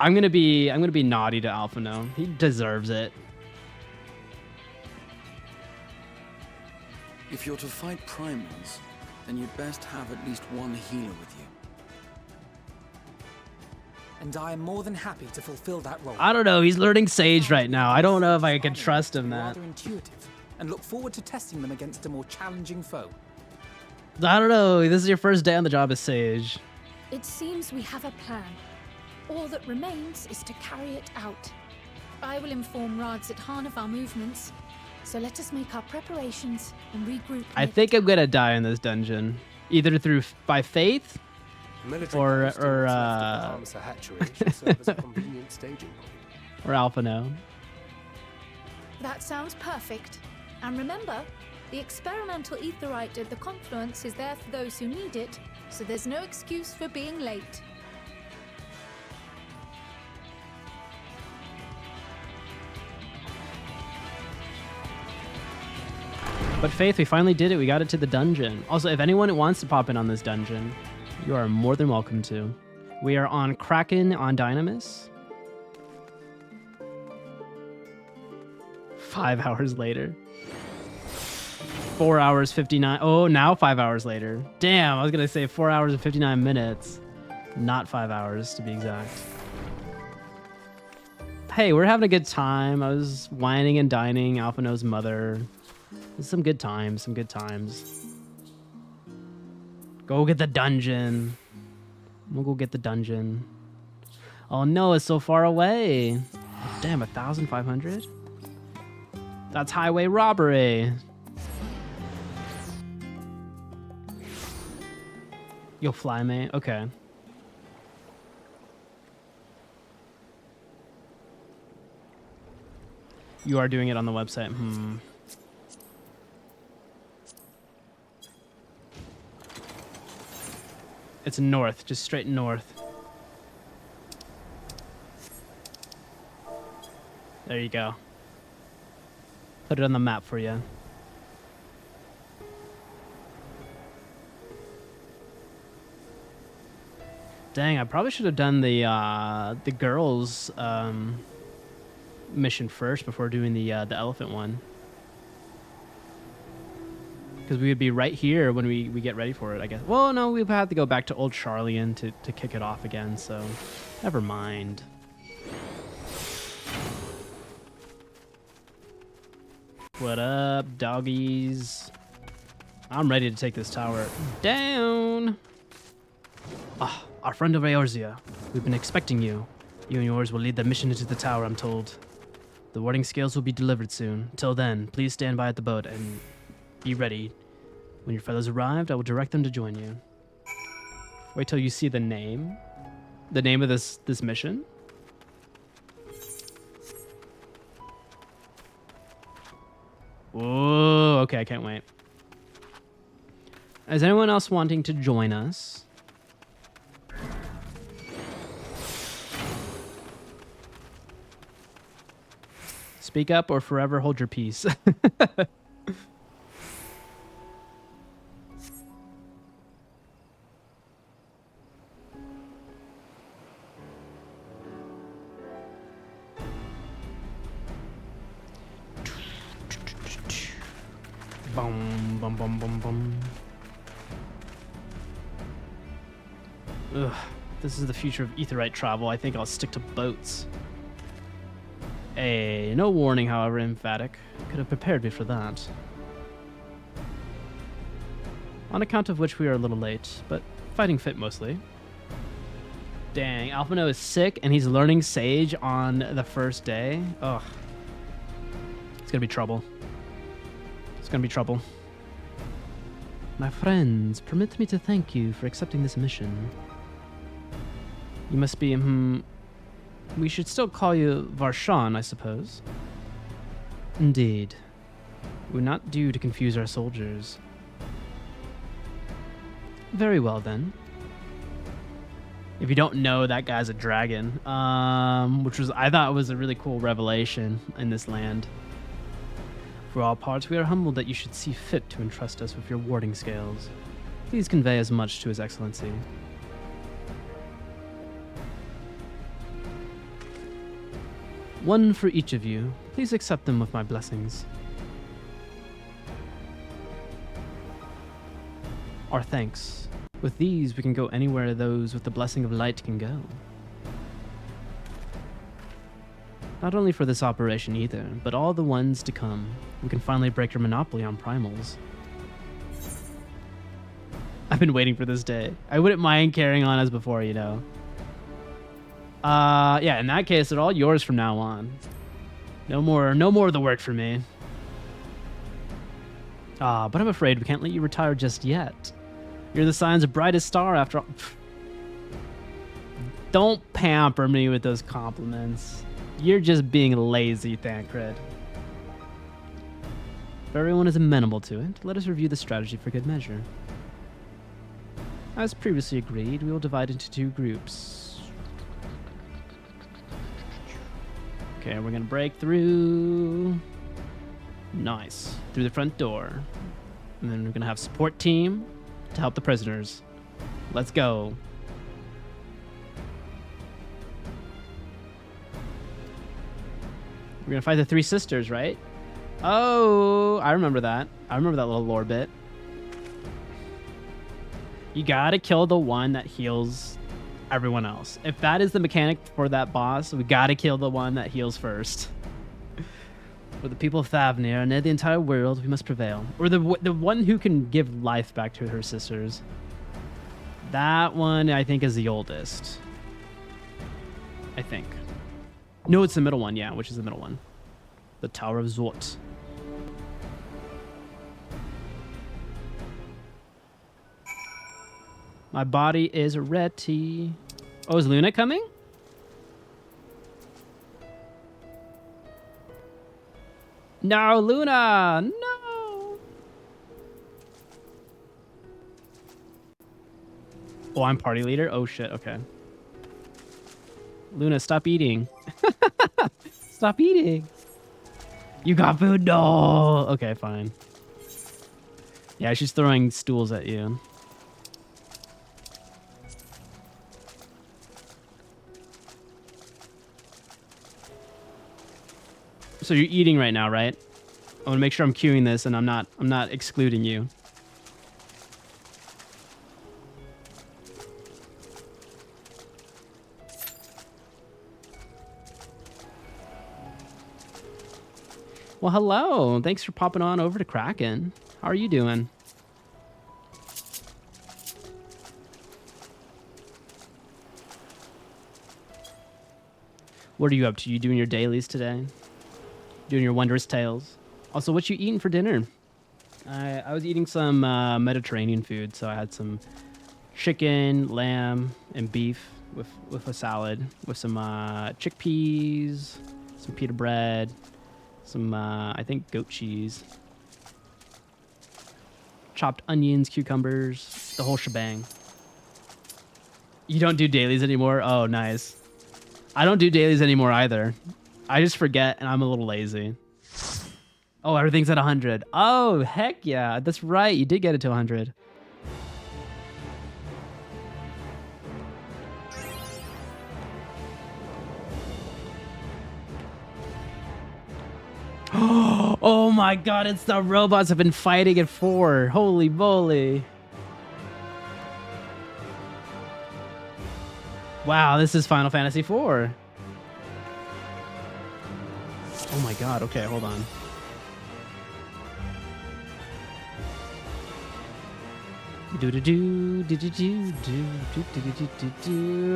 A: I'm gonna be naughty to Alphino. He deserves it.
O: If you're to fight primals, then you'd best have at least one healer with you.
E: And I am more than happy to fulfill that role.
A: I don't know. He's learning Sage right now. I don't know if I can trust him that.
E: Rather intuitive, and look forward to testing them against a more challenging foe.
A: I don't know. This is your first day on the job as Sage.
G: It seems we have a plan. All that remains is to carry it out. I will inform radz-at-han of our movements, so let us make our preparations and regroup.
A: I think I'm gonna die in this dungeon, either by faith, or Alphino.
G: That sounds perfect. And remember, the experimental aetheryte at the confluence is there for those who need it, so there's no excuse for being late.
A: But Faith, we finally did it. We got it to the dungeon. Also, if anyone wants to pop in on this dungeon, you are more than welcome to. We are on Kraken on Dynamis. 5 hours later. 4 hours 59. Oh, now 5 hours later. Damn, I was gonna say 4 hours and 59 minutes. Not 5 hours to be exact. Hey, we're having a good time. I was whining and dining Alphino's mother. Some good times, some good times. Go get the dungeon. We'll go get the dungeon. Oh no, it's so far away. Damn, 1,500? That's highway robbery. You'll fly, mate? Okay. You are doing it on the website. It's north, just straight north. There you go. Put it on the map for you. Dang, I probably should have done the girls mission first before doing the elephant one. Because we would be right here when we get ready for it, I guess. Well, no, we've had to go back to old Sharlayan to kick it off again, so never mind. What up, doggies? I'm ready to take this tower down. Ah, our friend of Eorzea. We've been expecting you. You and yours will lead the mission into the tower, I'm told. The warding scales will be delivered soon. Till then, please stand by at the boat and be ready. When your fellows arrived, I will direct them to join you. Wait till you see the name. The name of this mission. Whoa, okay, I can't wait. Is anyone else wanting to join us? Speak up or forever hold your peace. Boom, boom, boom, boom, boom. Ugh, this is the future of etherite travel. I think I'll stick to boats. No warning, however emphatic. Could have prepared me for that. On account of which we are a little late, but fighting fit mostly. Dang, Alphino is sick and he's learning Sage on the first day. Ugh. It's gonna be trouble. It's gonna be trouble. My friends, permit me to thank you for accepting this mission. You must be, we should still call you Varshan, I suppose. Indeed. We're not due to confuse our soldiers. Very well, then. If you don't know, that guy's a dragon, which I thought was a really cool revelation in this land. For all parts, we are humbled that you should see fit to entrust us with your warding scales. Please convey as much to His Excellency. One for each of you. Please accept them with my blessings. Our thanks. With these, we can go anywhere those with the blessing of light can go. Not only for this operation either, but all the ones to come. We can finally break your monopoly on primals. I've been waiting for this day. I wouldn't mind carrying on as before, you know. Yeah, in that case, they're all yours from now on. No more of the work for me. But I'm afraid we can't let you retire just yet. You're the sign's brightest star after all. Don't pamper me with those compliments. You're just being lazy, Thancred. If everyone is amenable to it, let us review the strategy for good measure. As previously agreed, we will divide into 2 groups. Okay, we're gonna break through. Nice. Through the front door. And then we're gonna have support team to help the prisoners. Let's go. We're gonna fight the 3 sisters, right? Oh, I remember that. I remember that little lore bit. You gotta kill the one that heals everyone else. If that is the mechanic for that boss, we gotta kill the one that heals first. For the people of Thavnir and the entire world, we must prevail. Or the one who can give life back to her sisters. That one, I think, is the oldest. I think. No, it's the middle one, yeah, which is the middle one. The Tower of Zort. My body is ready. Oh, is Luna coming? No, Luna! No! Oh, I'm party leader? Oh, shit, okay. Luna, stop eating. Stop eating. You got food? No! Okay, fine. Yeah, she's throwing stools at you. So you're eating right now, right? I want to make sure I'm queuing this and I'm not excluding you. Well, hello. Thanks for popping on over to Kraken. How are you doing? What are you up to? You doing your dailies today? Doing your wondrous tales? Also, what you eating for dinner? I was eating some Mediterranean food, so I had some chicken, lamb, and beef with a salad, with some chickpeas, some pita bread, Some, I think, goat cheese. Chopped onions, cucumbers, the whole shebang. You don't do dailies anymore? Oh, nice. I don't do dailies anymore either. I just forget and I'm a little lazy. Oh, everything's at 100. Oh, heck yeah. That's right. You did get it to 100. Oh my god, it's the robots I've been fighting it for. Holy moly. Wow, this is Final Fantasy IV. Oh my god, okay, hold on.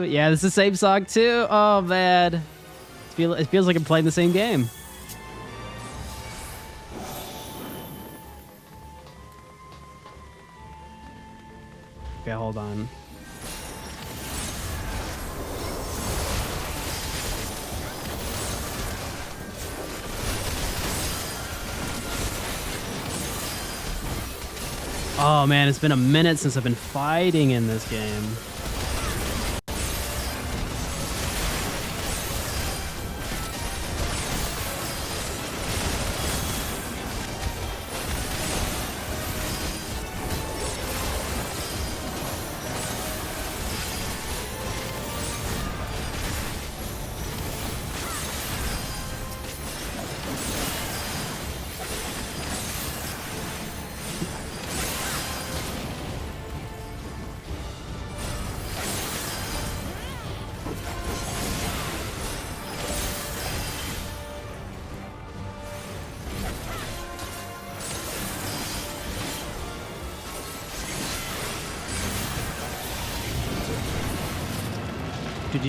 A: Yeah, this is the same song too. Oh man. It feels like I'm playing the same game. Okay, hold on. Oh man, it's been a minute since I've been fighting in this game.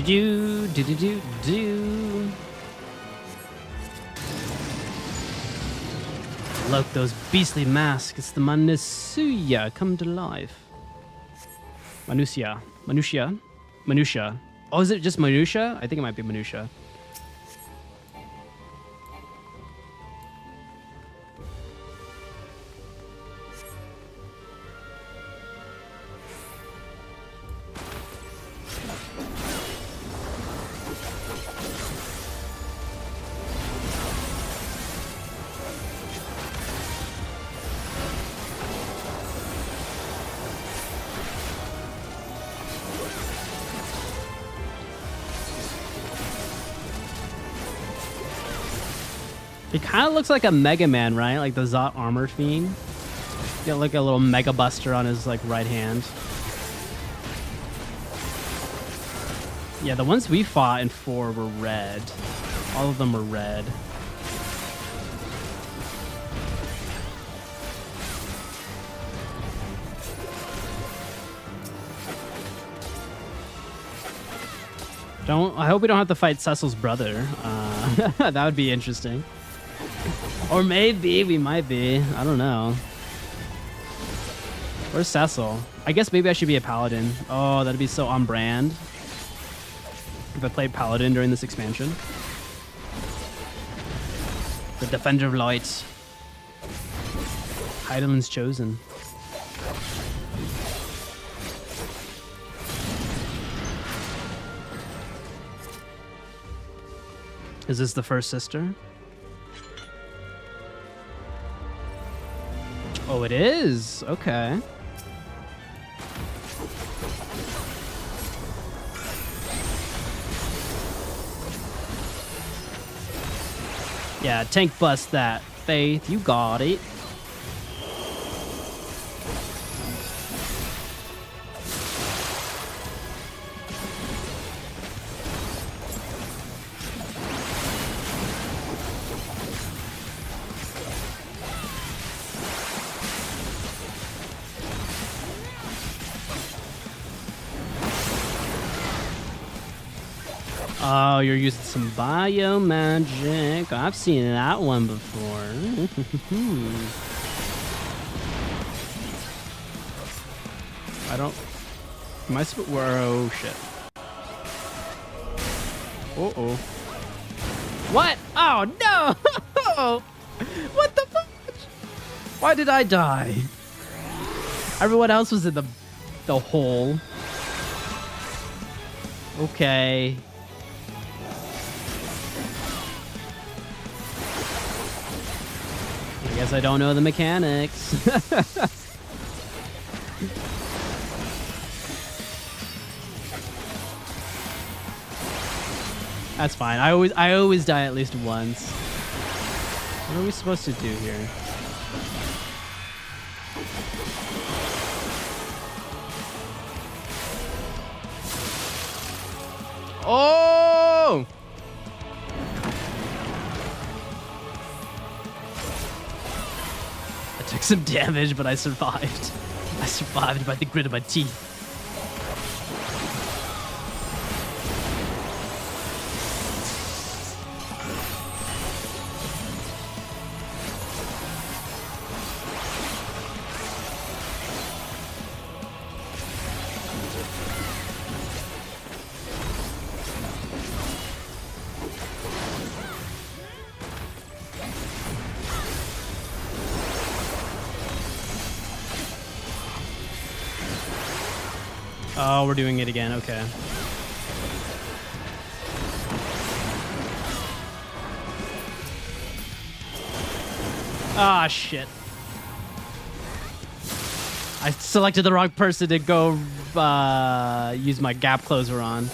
A: Do. Look, those beastly masks. It's the Manusia come to life. Manusia. Oh, is it just Minutia? I think it might be Minutia. It kind of looks like a Mega Man, right? Like the Zot Armor Fiend. Got like a little Mega Buster on his like right hand. Yeah, the ones we fought in 4 were red. All of them were red. I hope we don't have to fight Cecil's brother. That would be interesting. Or maybe we might be. I don't know. Where's Cecil? I guess maybe I should be a paladin. Oh, that'd be so on brand. If I played paladin during this expansion. The Defender of Light. Hydaelyn's chosen. Is this the first sister? Oh, it is. Okay. Yeah, tank bust that, Faith. You got it. Oh, you're using some bio magic. I've seen that one before. I don't. Am I supposed? Oh shit. Uh oh. What? Oh no! What the fuck? Why did I die? Everyone else was in the hole. Okay. I guess I don't know the mechanics. That's fine. I always die at least once. What are we supposed to do here? Oh! I took some damage, but I survived. I survived by the grit of my teeth. Oh, we're doing it again. Okay. Ah, shit. I selected the wrong person to go use my gap closer on.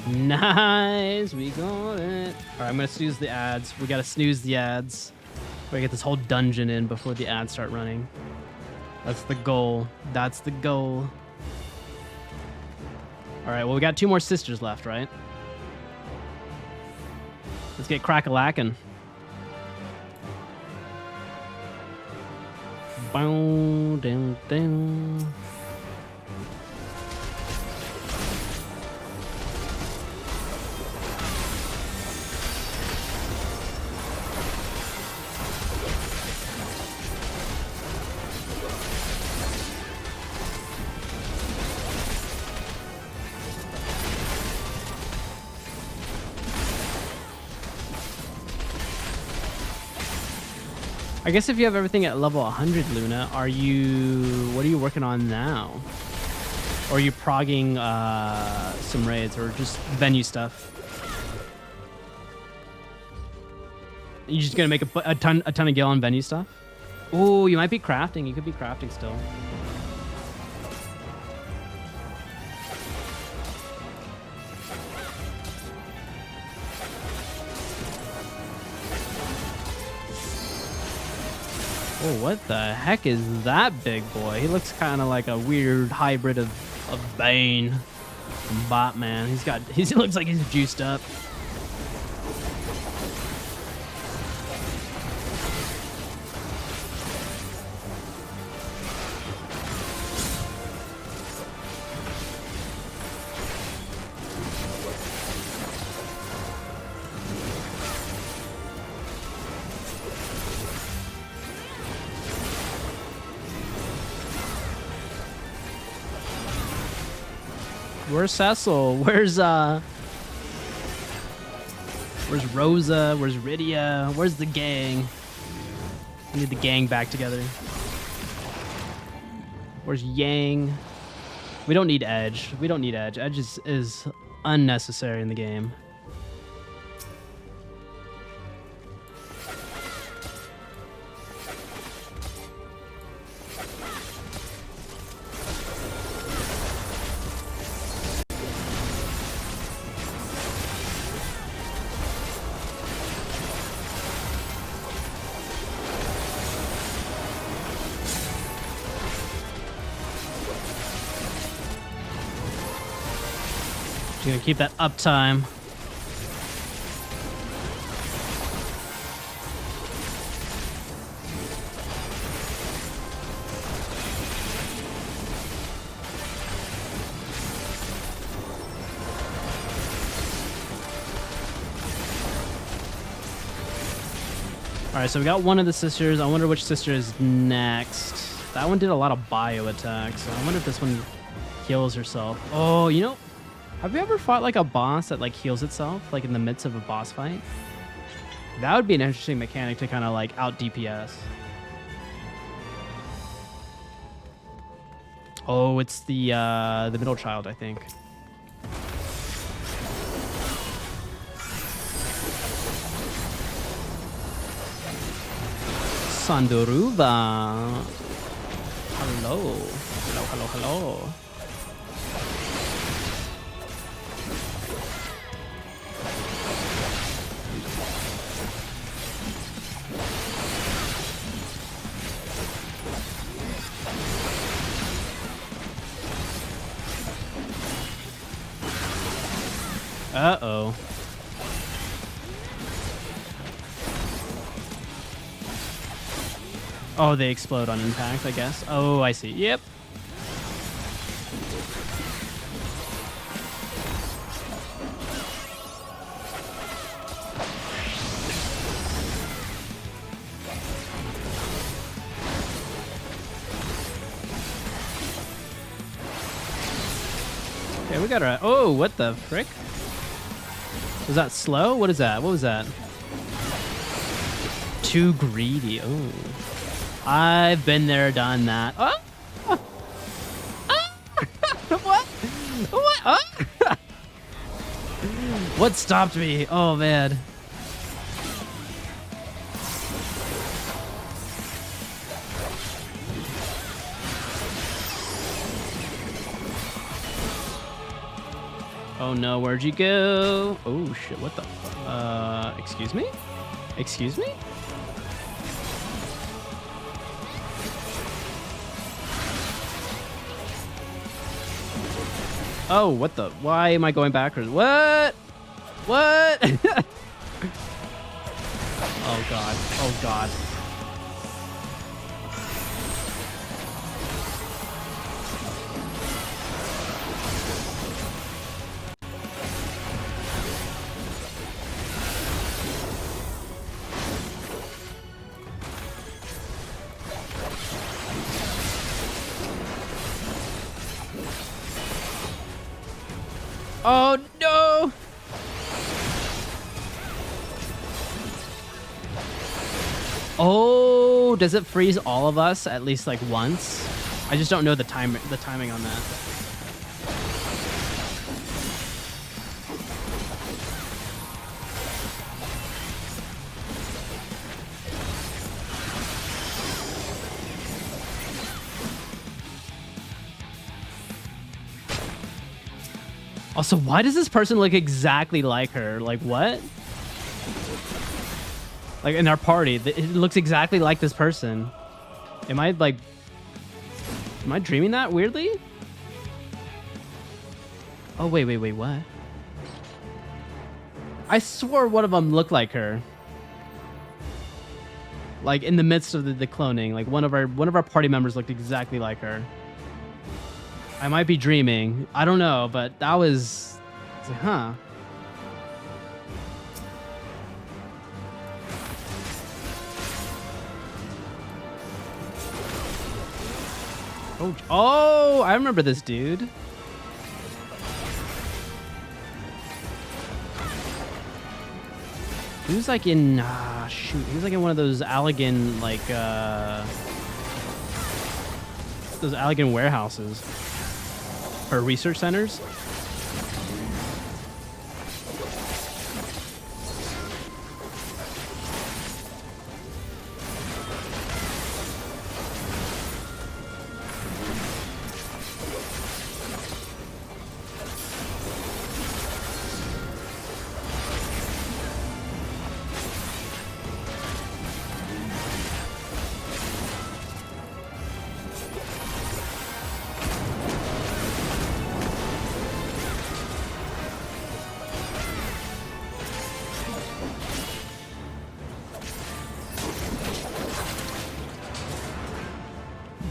A: Nice, we got it. All right, I'm gonna snooze the ads. We gotta snooze the ads. We gotta get this whole dungeon in before the ads start running. That's the goal. That's the goal. All right, well, we got 2 more sisters left, right? Let's get crack-a-lackin'. Bow, down, down. I guess if you have everything at level 100, Luna, what are you working on now? Or are you progging some raids or just venue stuff? You just gonna make a ton of gil on venue stuff? Oh, you might be crafting. You could be crafting still. Oh, what the heck is that big boy? He looks kind of like a weird hybrid of Bane from Batman. He looks like he's juiced up. Where's Cecil? Where's Rosa? Where's Rydia? Where's the gang? I need the gang back together. Where's Yang? We don't need Edge. We don't need Edge. Edge is unnecessary in the game. Gonna keep that uptime. Alright, so we got one of the sisters. I wonder which sister is next. That one did a lot of bio attacks, so I wonder if this one heals herself. Oh, you know, have you ever fought like a boss that like heals itself, like in the midst of a boss fight? That would be an interesting mechanic to kind of like out DPS. Oh, it's the middle child, I think. Sandoruba. Hello. Hello, hello, hello. Uh-oh. Oh, they explode on impact, I guess. Oh, I see. Yep. Okay, we got her. Oh, what the frick? Was that slow? What is that? What was that? Too greedy. Oh. I've been there, done that. Oh? Oh. What? What? Oh? What stopped me? Oh, man. Oh no, where'd you go? Oh shit, what the excuse me? Excuse me? Oh, what the? Why am I going backwards? What? What? Oh god. Oh god. Oh no! Oh, does it freeze all of us at least like once? I just don't know the timing on that. Also, why does this person look exactly like her? Like, what? Like, in our party, it looks exactly like this person. Am I dreaming that weirdly? Oh, wait, what? I swore one of them looked like her. Like, in the midst of the cloning, like, one of our party members looked exactly like her. I might be dreaming. I don't know, but that was like, huh. Oh, I remember this dude. He was like in, shoot, he was like in one of those Allegan, like, those Allegan warehouses. Or research centers.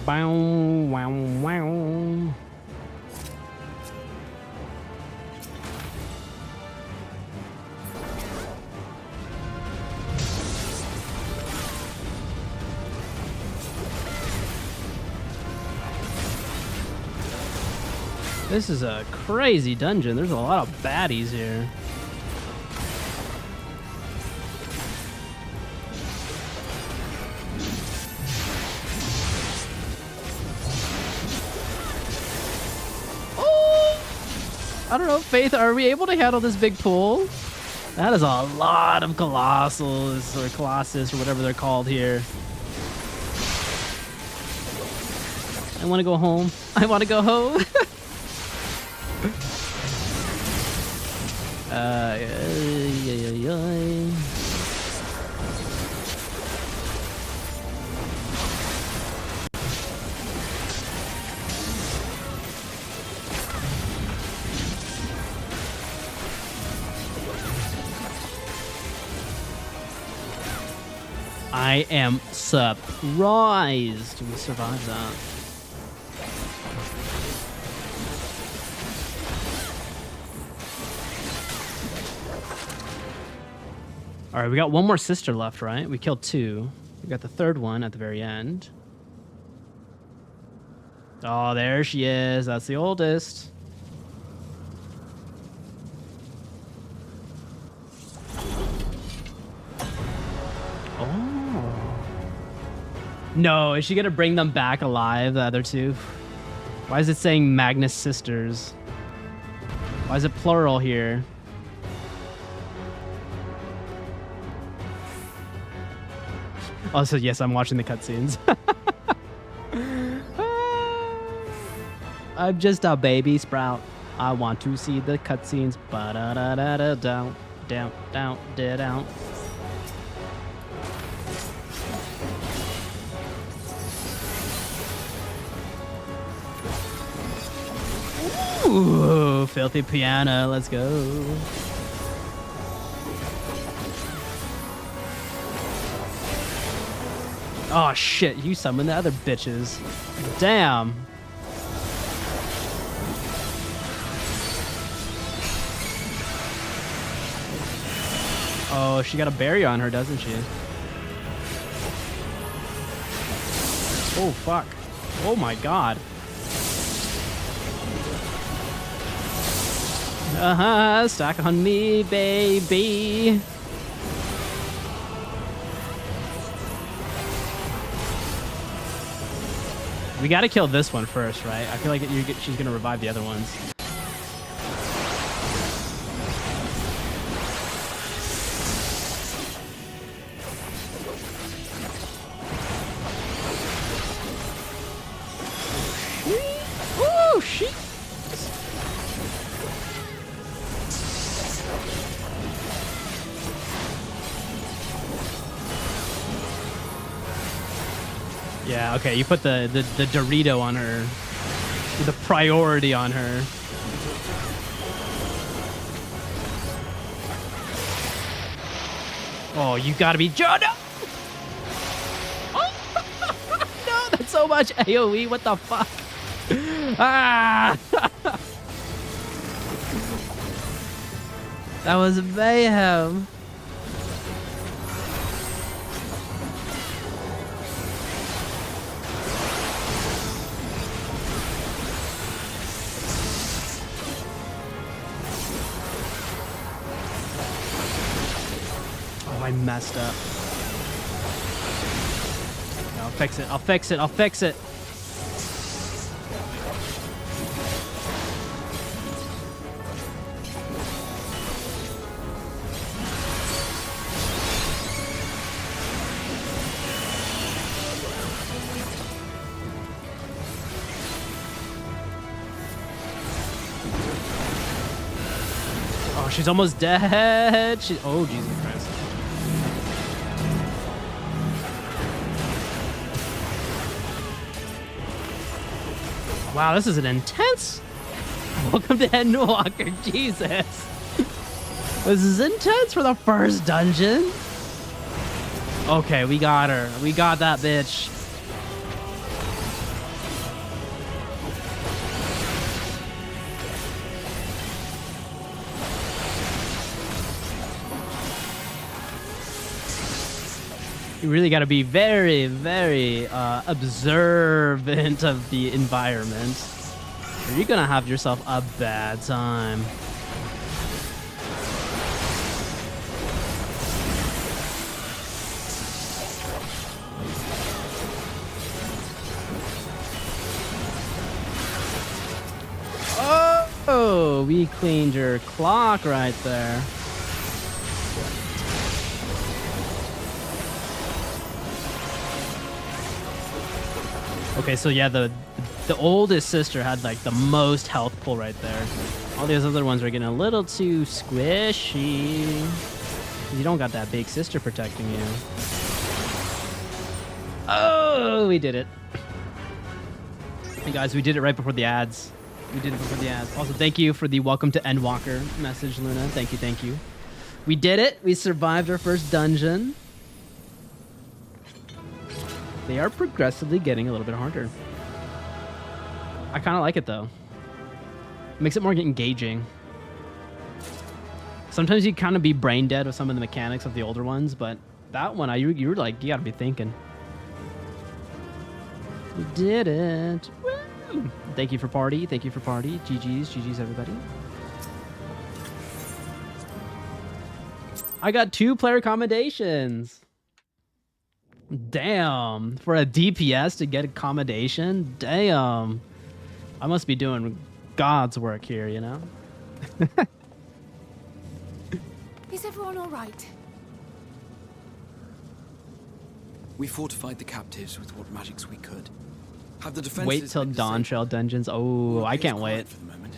A: Bow, wow, wow. This is a crazy dungeon. There's a lot of baddies here. I don't know, Faith, are we able to handle this big pool? That is a lot of colossals, or colossus, or whatever they're called here. I want to go home. I want to go home. I am surprised we survived that. All right, we got one more sister left, right? We killed two. We got the third one at the very end. Oh, there she is. That's the oldest. Oh. No, is she gonna bring them back alive, the other two? Why is it saying Magnus Sisters? Why is it plural here? Also, yes, I'm watching the cutscenes. I'm just a baby sprout. I want to see the cutscenes. Ba-da-da-da-da-down, down, down, down. Ooh, filthy piano. Let's go. Oh shit, you summoned the other bitches. Damn. Oh, she got a berry on her, doesn't she? Oh fuck. Oh my god. Stack on me, baby. We gotta kill this one first, right? I feel like she's gonna revive the other ones. Oh, shit! Yeah, okay, you put the Dorito on her. The priority on her. Oh, you gotta be Joe. No! Oh! No, that's so much AoE. What the fuck? Ah! That was mayhem. I messed up. I'll fix it. I'll fix it. I'll fix it. Oh, she's almost dead. Oh, Jesus Christ. Wow, this is an intense. Welcome to Endwalker, Jesus. This is intense for the first dungeon. Okay, we got her. We got that bitch. You really got to be very, very observant of the environment. Or you're gonna have yourself a bad time. Oh, we cleaned your clock right there. Okay, so yeah, the oldest sister had like the most health pool right there. All these other ones are getting a little too squishy. You don't got that big sister protecting you. Oh, we did it. Hey guys, we did it right before the ads. We did it before the ads. Also, thank you for the welcome to Endwalker message, Luna. Thank you, thank you. We did it. We survived our first dungeon. They are progressively getting a little bit harder. I kind of like it, though. It makes it more engaging. Sometimes you kind of be brain dead with some of the mechanics of the older ones, but that one, you were like, you got to be thinking. We did it. Woo! Thank you for party. Thank you for party. GG's, everybody. I got 2 player accommodations. Damn. For a DPS to get accommodation? Damn. I must be doing God's work here, you know?
B: Is everyone all right?
O: We fortified the captives with what magics we could. Have the defenses
A: Wait till Dawn Trail Dungeons. Oh, I can't wait.
O: For the moment.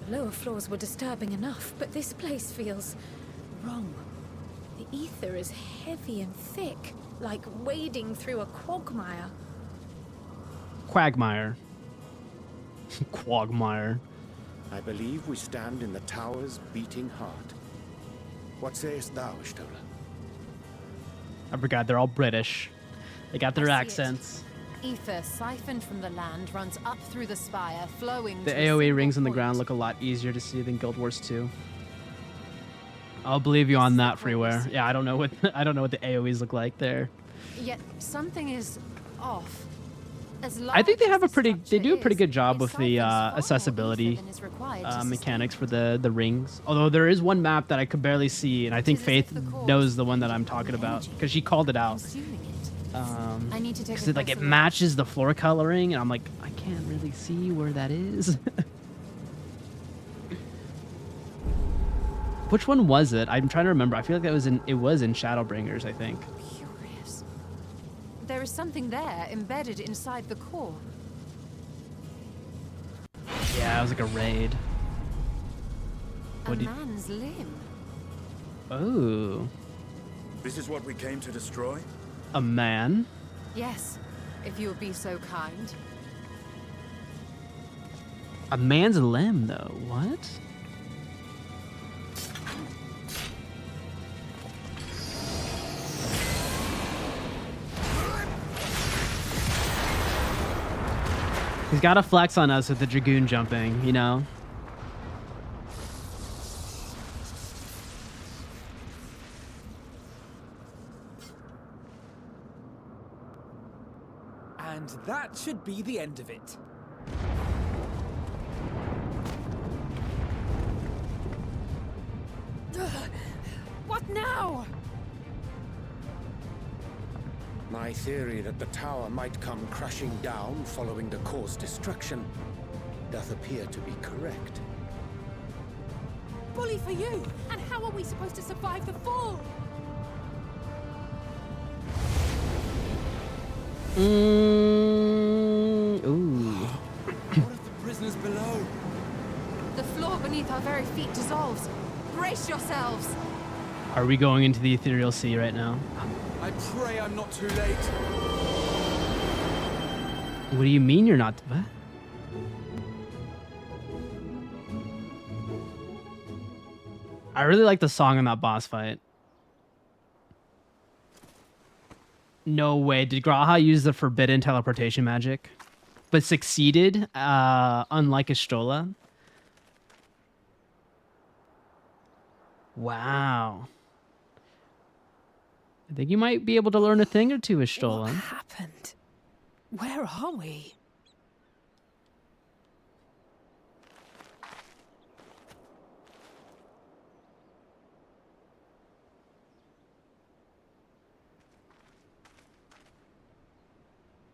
G: The lower floors were disturbing enough, but this place feels wrong. The ether is heavy and thick, like wading through a quagmire.
A: Quagmire. Quagmire.
S: I believe we stand in the tower's beating heart. What sayest thou, Stola?
A: I forgot, they're all British. They got their accents.
D: Ether siphoned from the land runs up through the spire, flowing.
A: The AoE rings on the ground look a lot easier to see than Guild Wars 2. I'll believe you on that, Freeware. Yeah, I don't know what the AoEs look like there.
D: Yet something is off.
A: I think they do a pretty good job with the accessibility mechanics for the rings. Although there is one map that I could barely see, and I think Faith knows the one that I'm talking about because she called it out. Because it matches the floor coloring, and I'm like, I can't really see where that is. Which one was it? I'm trying to remember. I feel like it was in Shadowbringers, I think.
D: Curious. There is something there embedded inside the core.
A: Yeah, it was like a raid.
D: A man's limb.
A: Oh.
T: This is what we came to destroy?
A: A man?
D: Yes, if you would be so kind.
A: A man's limb, though. What? He's got to flex on us with the Dragoon jumping, you know?
E: And that should be the end of it.
B: What now?
S: My theory that the tower might come crashing down following the core's destruction doth appear to be correct.
B: Bully for you! And how are we supposed to survive the fall?
A: Ooh.
O: What of the prisoners below?
D: The floor beneath our very feet dissolves. Brace yourselves!
A: Are we going into the ethereal sea right now?
O: I pray I'm not too late.
A: What do you mean you're not? What? I really like the song in that boss fight. No way. Did Graha use the forbidden teleportation magic? But succeeded, unlike Estola? Wow. I think you might be able to learn a thing or two with Stolen.
B: What happened? Where are we?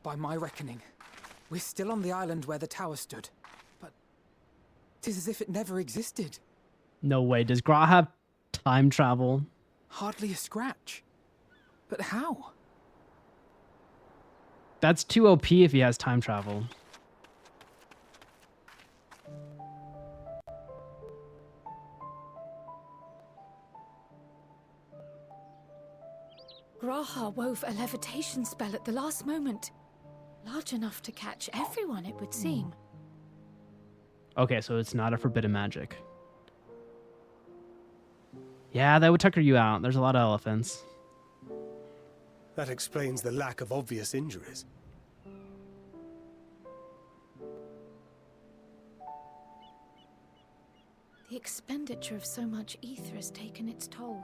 E: By my reckoning, we're still on the island where the tower stood. But 'tis as if it never existed.
A: No way. Does Graha have time travel?
E: Hardly a scratch. But how?
A: That's too OP if he has time travel.
G: Graha wove a levitation spell at the last moment. Large enough to catch everyone, it would seem.
A: Okay, so it's not a forbidden magic. Yeah, that would tucker you out. There's a lot of elephants.
R: That explains the lack of obvious injuries.
G: The expenditure of so much ether has taken its toll.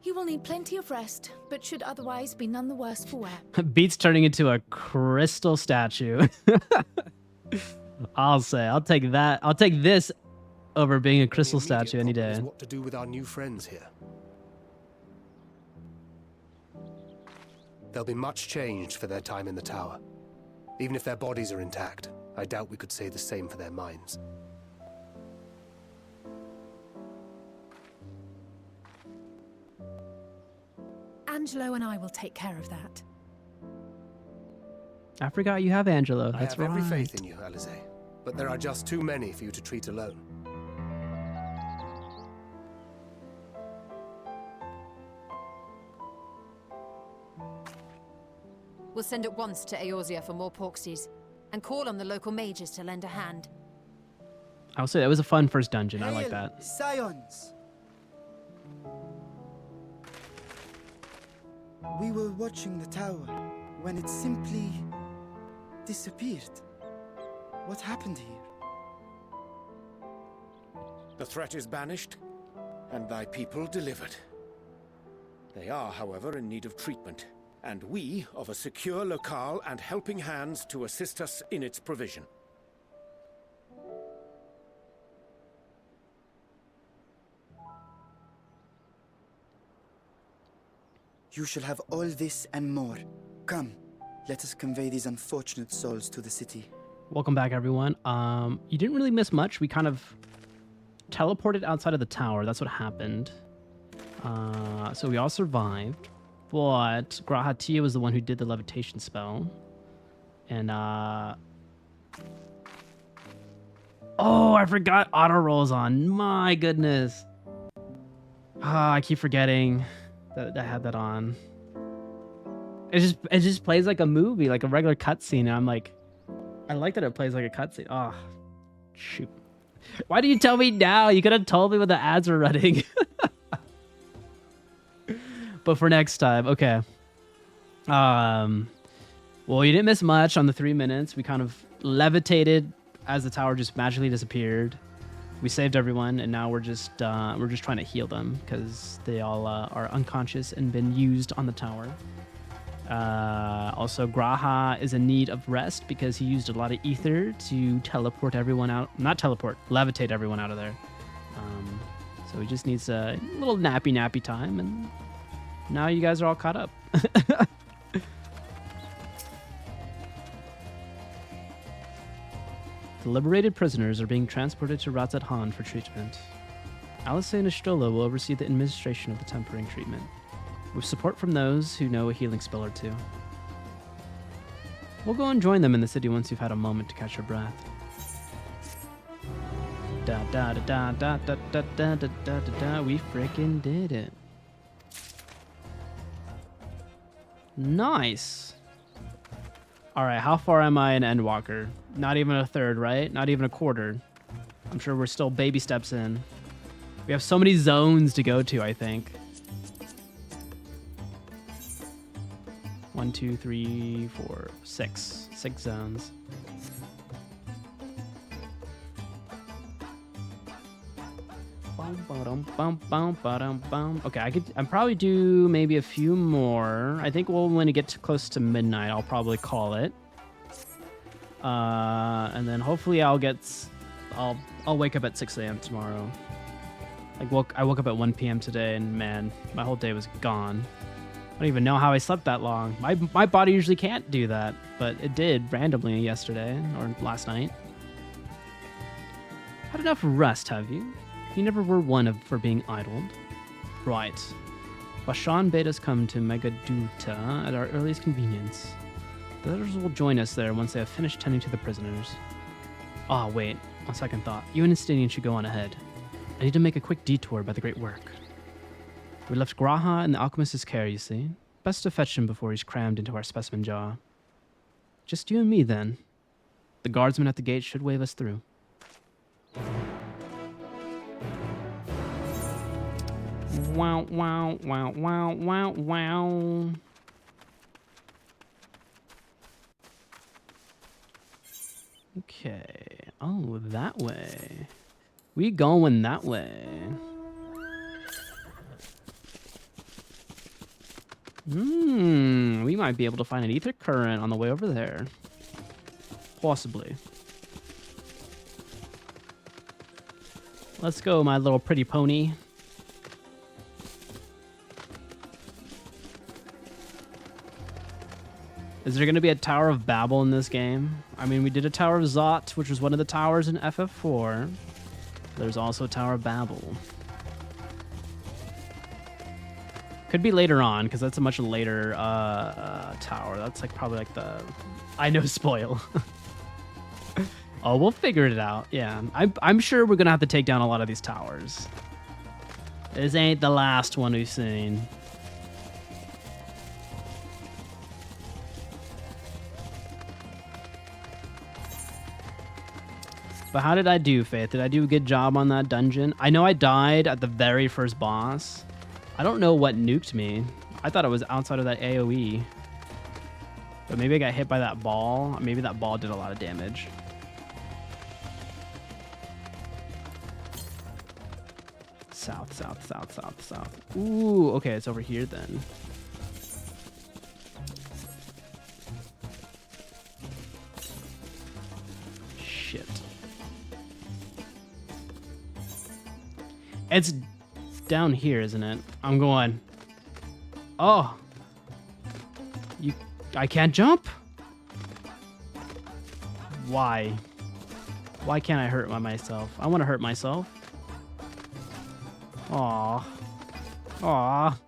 G: He will need plenty of rest, but should otherwise be none the worse for wear.
A: Beats turning into a crystal statue. I'll take that. I'll take this over being a crystal statue any day.
R: What to do with our new friends here? They'll be much changed for their time in the tower. Even if their bodies are intact, I doubt we could say the same for their minds.
B: Angelo and I will take care of that.
A: I forgot you have Angelo.
R: I have every faith in you, Alize, but there are just too many for you to treat alone.
D: We'll send at once to Eorzea for more porksies, and call on the local mages to lend a hand.
A: I'll say that was a fun first dungeon. I like that.
U: Scions! We were watching the tower when it simply disappeared. What happened here?
S: The threat is banished, and thy people delivered. They are, however, in need of treatment, and we of a secure locale and helping hands to assist us in its provision.
U: You shall have all this and more. Come, let us convey these unfortunate souls to the city.
A: Welcome back, everyone. You didn't really miss much. We kind of teleported outside of the tower. That's what happened. So we all survived, but Graha Tia was the one who did the levitation spell. And, oh, I forgot auto rolls on. My goodness. I keep forgetting that I had that on. It just plays like a movie, like a regular cutscene. And I'm like, I like that it plays like a cutscene. Oh, shoot. Why do you tell me now? You could have told me when the ads were running. But for next time, okay. Well, you didn't miss much on the 3 minutes. We kind of levitated as the tower just magically disappeared. We saved everyone, and now we're just trying to heal them because they all are unconscious and been used on the tower. Also, Graha is in need of rest because he used a lot of ether to teleport everyone out. Not teleport, levitate everyone out of there. So he just needs a little nappy time, and now you guys are all caught up. The liberated prisoners are being transported to radz-at-han for treatment. Alice and Ishtola will oversee the administration of the tempering treatment, with support from those who know a healing spell or two. We'll go and join them in the city once you've had a moment to catch your breath. Da da da da da da da da da da da. We frickin' did it. Nice. All right, how far am I in Endwalker? Not even a third, right? Not even a quarter. I'm sure we're still baby steps in. We have so many zones to go to, I think. 1, 2, 3, 4, 6. 6 zones. Okay, I'm probably do maybe a few more. I think when it gets close to midnight, I'll probably call it. And then hopefully I'll wake up at 6 a.m. tomorrow. I woke up at 1 p.m. today, and man, my whole day was gone. I don't even know how I slept that long. My body usually can't do that, but it did randomly yesterday or last night. Had enough rest, have you? You never were one for being idled. Right. Bashan bade us come to Megaduta at our earliest convenience. The others will join us there once they have finished tending to the prisoners. Ah, wait. On second thought, you and Estinian should go on ahead. I need to make a quick detour by the Great Work. We left Graha in the alchemist's care, you see. Best to fetch him before he's crammed into our specimen jaw. Just you and me, then. The guardsman at the gate should wave us through. Wow, wow, wow, wow, wow, wow. Okay. Oh, that way. We going that way. We might be able to find an ether current on the way over there. Possibly. Let's go, my little pretty pony. Is there going to be a Tower of Babel in this game? I mean, we did a Tower of Zot, which was one of the towers in FF4. There's also a Tower of Babel. Could be later on, because that's a much later tower. That's like probably like the... I know spoil. Oh, we'll figure it out. Yeah, I'm sure we're going to have to take down a lot of these towers. This ain't the last one we've seen. But how did I do, Faith? Did I do a good job on that dungeon? I know I died at the very first boss. I don't know what nuked me. I thought it was outside of that AoE. But maybe I got hit by that ball. Maybe that ball did a lot of damage. South, south, south, south, south. Ooh, okay, it's over here then. Shit. It's down here, isn't it? I'm going. Oh. I can't jump? Why? Why can't I hurt myself? I want to hurt myself. Aw. Aw.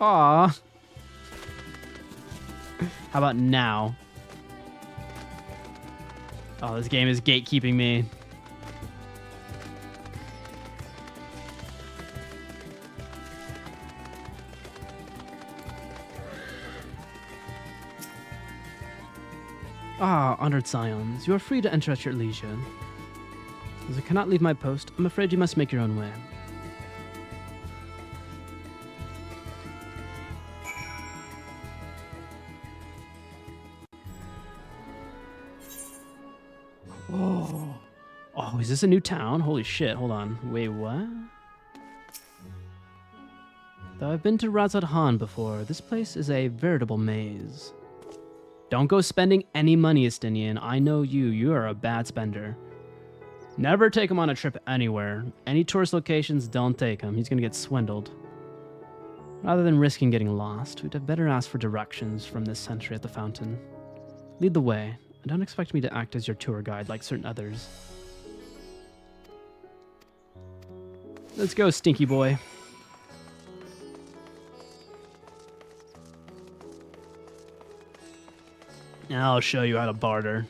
A: Aw. How about now? Oh, this game is gatekeeping me. Ah, honored scions, you are free to enter at your leisure. As I cannot leave my post, I'm afraid you must make your own way. Oh, is this a new town? Holy shit, hold on. Wait, what? Though I've been to Radz-at-Han before, this place is a veritable maze. Don't go spending any money, Estinian. I know you. You are a bad spender. Never take him on a trip anywhere. Any tourist locations, don't take him. He's going to get swindled. Rather than risking getting lost, we'd have better ask for directions from this sentry at the fountain. Lead the way, and don't expect me to act as your tour guide like certain others. Let's go, stinky boy. I'll show you how to barter.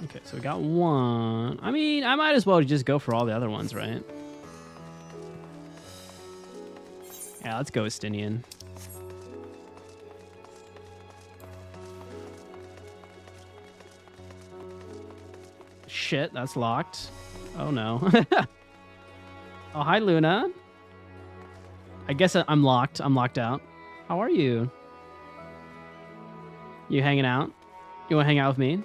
A: Okay, so we got one. I mean, I might as well just go for all the other ones, right? Yeah, let's go Estinian. Shit, that's locked. Oh no. Oh, hi, Luna. I guess I'm locked. I'm locked out. How are you? You hanging out? You want to hang out with me?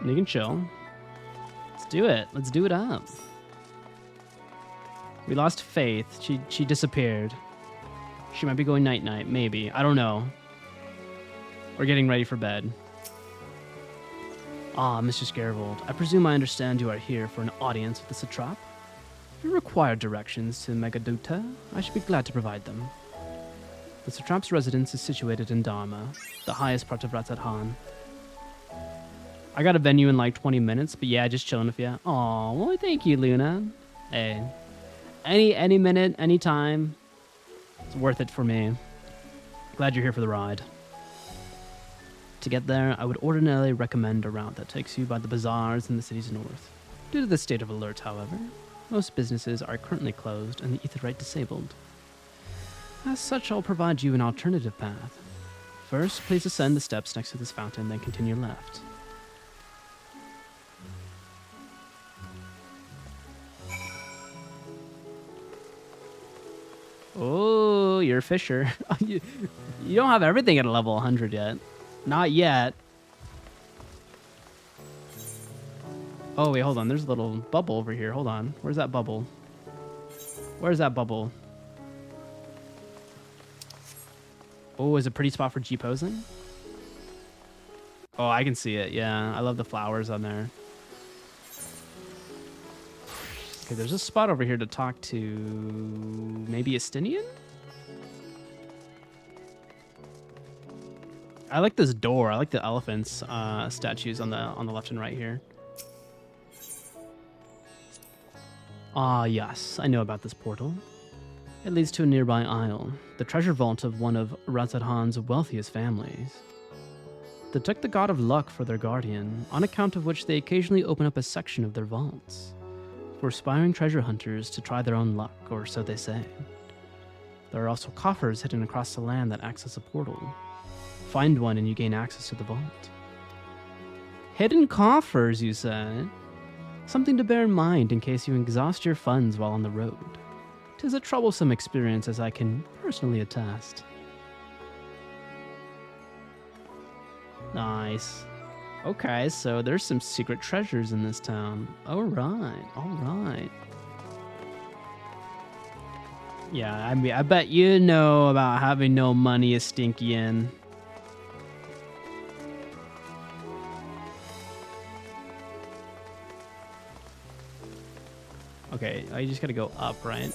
A: You can chill. Let's do it. Let's do it up. We lost Faith. She disappeared. She might be going night-night, maybe. I don't know. We're getting ready for bed. Ah, Mr. Scarevold, I presume I understand you are here for an audience with the satrap? If you require directions to Megaduta, I should be glad to provide them. The satrap's residence is situated in Dharma, the highest part of radz-at-han. I got a venue in like 20 minutes, but yeah, just chilling with you. Aw, well, thank you, Luna. Hey, any minute, any time, it's worth it for me. Glad you're here for the ride. To get there, I would ordinarily recommend a route that takes you by the bazaars in the city's north. Due to the state of alert, however, most businesses are currently closed and the Aetheryte disabled. As such, I'll provide you an alternative path. First, please ascend the steps next to this fountain, then continue left. Oh, you're a fisher. you don't have everything at a level 100 yet. Not yet. Oh, wait, hold on. There's a little bubble over here. Hold on. Where's that bubble? Where's that bubble? Oh, is it a pretty spot for G-posing? Oh, I can see it. Yeah, I love the flowers on there. Okay, there's a spot over here to talk to maybe Estinian? I like this door. I like the elephants statues on the left and right here. Ah, yes, I know about this portal. It leads to a nearby isle, the treasure vault of one of radz-at-han's wealthiest families. They took the god of luck for their guardian, on account of which they occasionally open up a section of their vaults for aspiring treasure hunters to try their own luck, or so they say. There are also coffers hidden across the land that acts as a portal. Find one and you gain access to the vault. Hidden coffers, you said? Something to bear in mind in case you exhaust your funds while on the road. 'Tis a troublesome experience, as I can personally attest. Nice. Okay, so there's some secret treasures in this town. Alright, alright. Yeah, I mean, I bet you know about having no money is stinkian. Okay, I just gotta go up, right?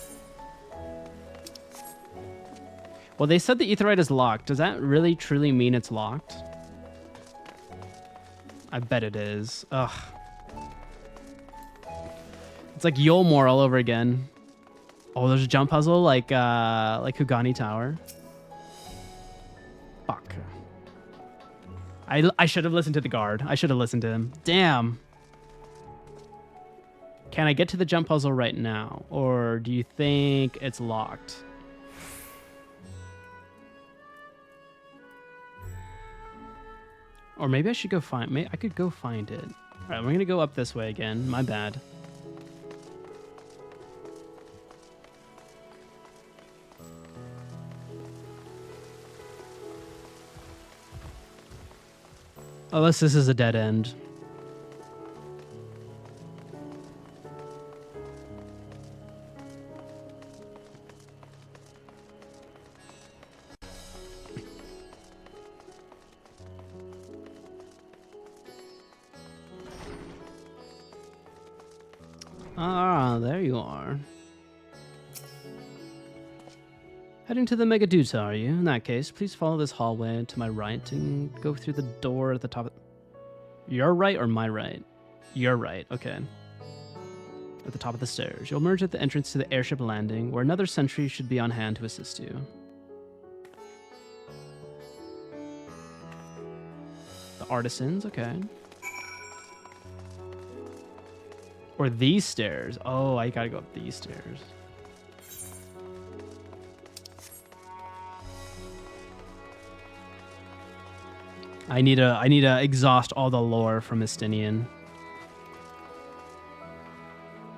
A: Well, they said the Aetheryte is locked. Does that really truly mean it's locked? I bet it is. Ugh. It's like Yolmore all over again. Oh, there's a jump puzzle like Hugani Tower. Fuck. I should have listened to the guard. I should have listened to him. Damn. Can I get to the jump puzzle right now? Or do you think it's locked? Or maybe I should go find... I could go find it. Alright, we're gonna go up this way again. My bad. Unless this is a dead end. Ah, there you are. Heading to the Megaduta, are you? In that case, please follow this hallway to my right and go through the door at the top of... Your right or my right? Your right, okay. At the top of the stairs. You'll emerge at the entrance to the airship landing, where another sentry should be on hand to assist you. The artisans, okay. Or these stairs. Oh, I gotta go up these stairs. I need to exhaust all the lore from Estinian.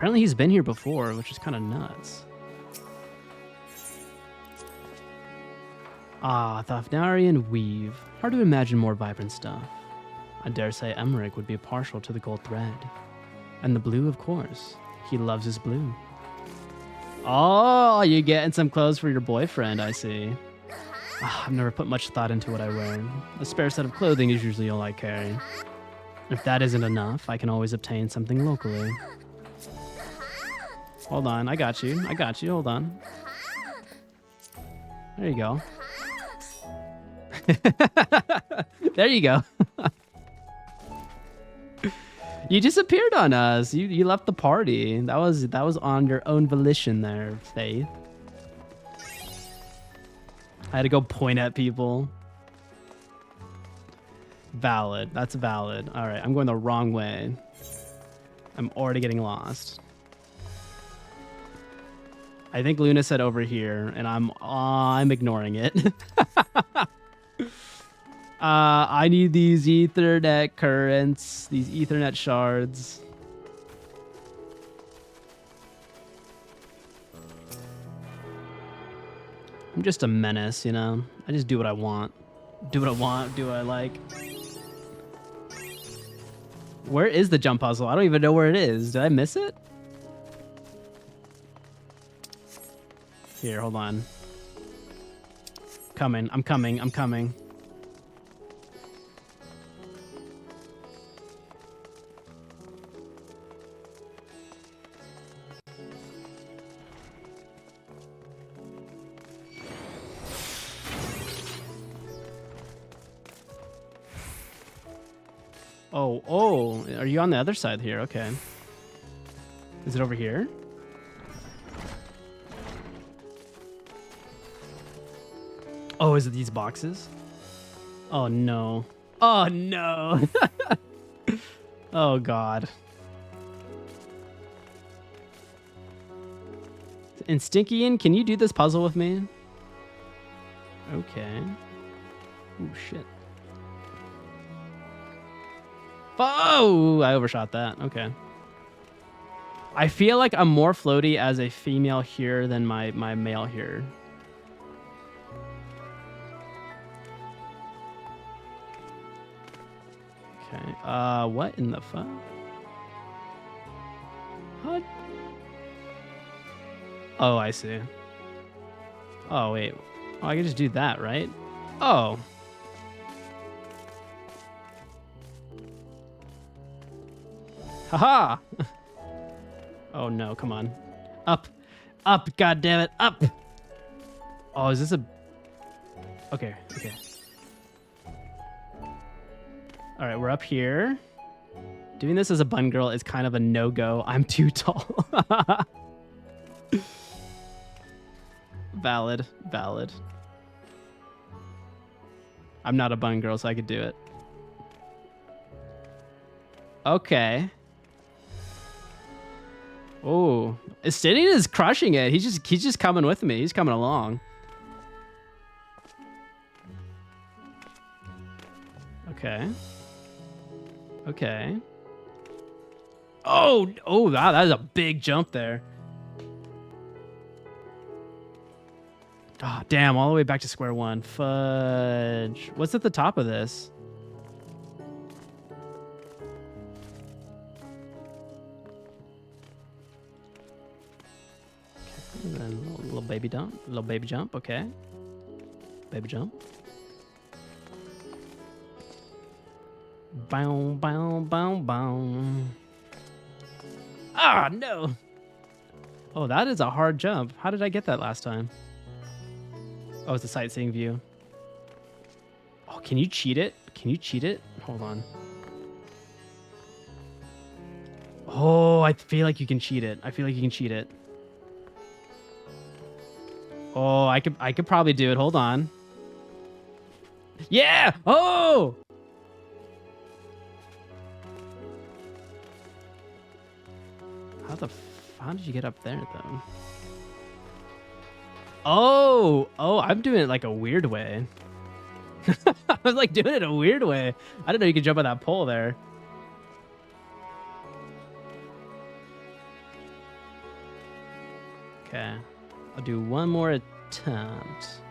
A: Apparently he's been here before, which is kind of nuts. Ah, Thafnarian weave. Hard to imagine more vibrant stuff. I dare say Emmerich would be partial to the gold thread. And the blue, of course. He loves his blue. Oh, you're getting some clothes for your boyfriend, I see. I've never put much thought into what I wear. A spare set of clothing is usually all I carry. If that isn't enough, I can always obtain something locally. Hold on, I got you. I got you, hold on. There you go. There you go. You disappeared on us. You left the party. That was on your own volition there, Faith. I had to go point at people. Valid. That's valid. All right, I'm going the wrong way. I'm already getting lost. I think Luna said over here, and I'm ignoring it. I need these Ethernet currents, these Ethernet shards. I'm just a menace, you know? I just do what I want. Do what I want, do what I like. Where is the jump puzzle? I don't even know where it is. Did I miss it? Here, hold on. Coming, I'm coming, I'm coming. Oh, are you on the other side here? Okay. Is it over here? Oh, is it these boxes? Oh, no. Oh, no. Oh, God. And Stinkian, can you do this puzzle with me? Okay. Oh, shit. Oh, I overshot that. Okay. I feel like I'm more floaty as a female here than my male here. Okay. What in the fuck? What? Oh, I see. Oh, wait. Oh, I can just do that, right? Oh. Haha! Oh no, come on. Up! Up, goddammit, up! Oh, is this a... Okay, okay. Alright, we're up here. Doing this as a bun girl is kind of a no-go. I'm too tall. Valid, valid. I'm not a bun girl, so I could do it. Okay. Oh, Estidian is crushing it. He's just coming with me. He's coming along. Okay. Okay. Oh, wow, that is a big jump there. Oh, damn, all the way back to square one. Fudge. What's at the top of this? And then a little baby jump, okay. Baby jump. Bow, bow, bow, bow. Ah, no. Oh, that is a hard jump. How did I get that last time? Oh, it's a sightseeing view. Oh, can you cheat it? Can you cheat it? Hold on. Oh, I feel like you can cheat it. I feel like you can cheat it. Oh, I could probably do it. Hold on. Yeah! Oh! How did you get up there though? Oh, I'm doing it like a weird way. I was like doing it a weird way. I didn't know you could jump on that pole there. Okay. I'll do one more attempt.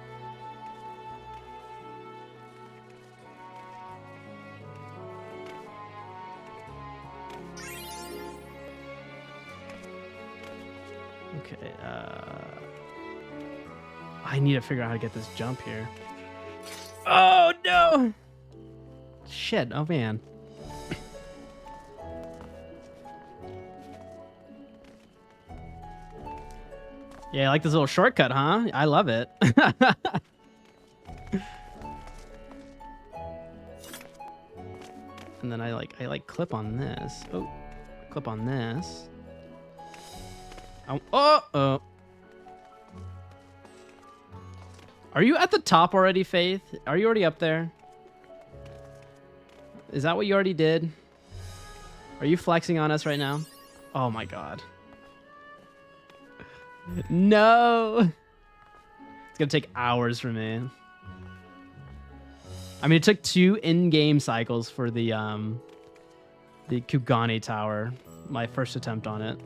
A: Okay, I need to figure out how to get this jump here. Oh, no! Shit, oh man. Yeah, I like this little shortcut, huh? I love it. And then I clip on this. Oh, clip on this. Oh. Are you at the top already, Faith? Are you already up there? Is that what you already did? Are you flexing on us right now? Oh my god. No! It's gonna take hours for me. I mean, it took 2 in-game cycles for the Kugane Tower. My first attempt on it.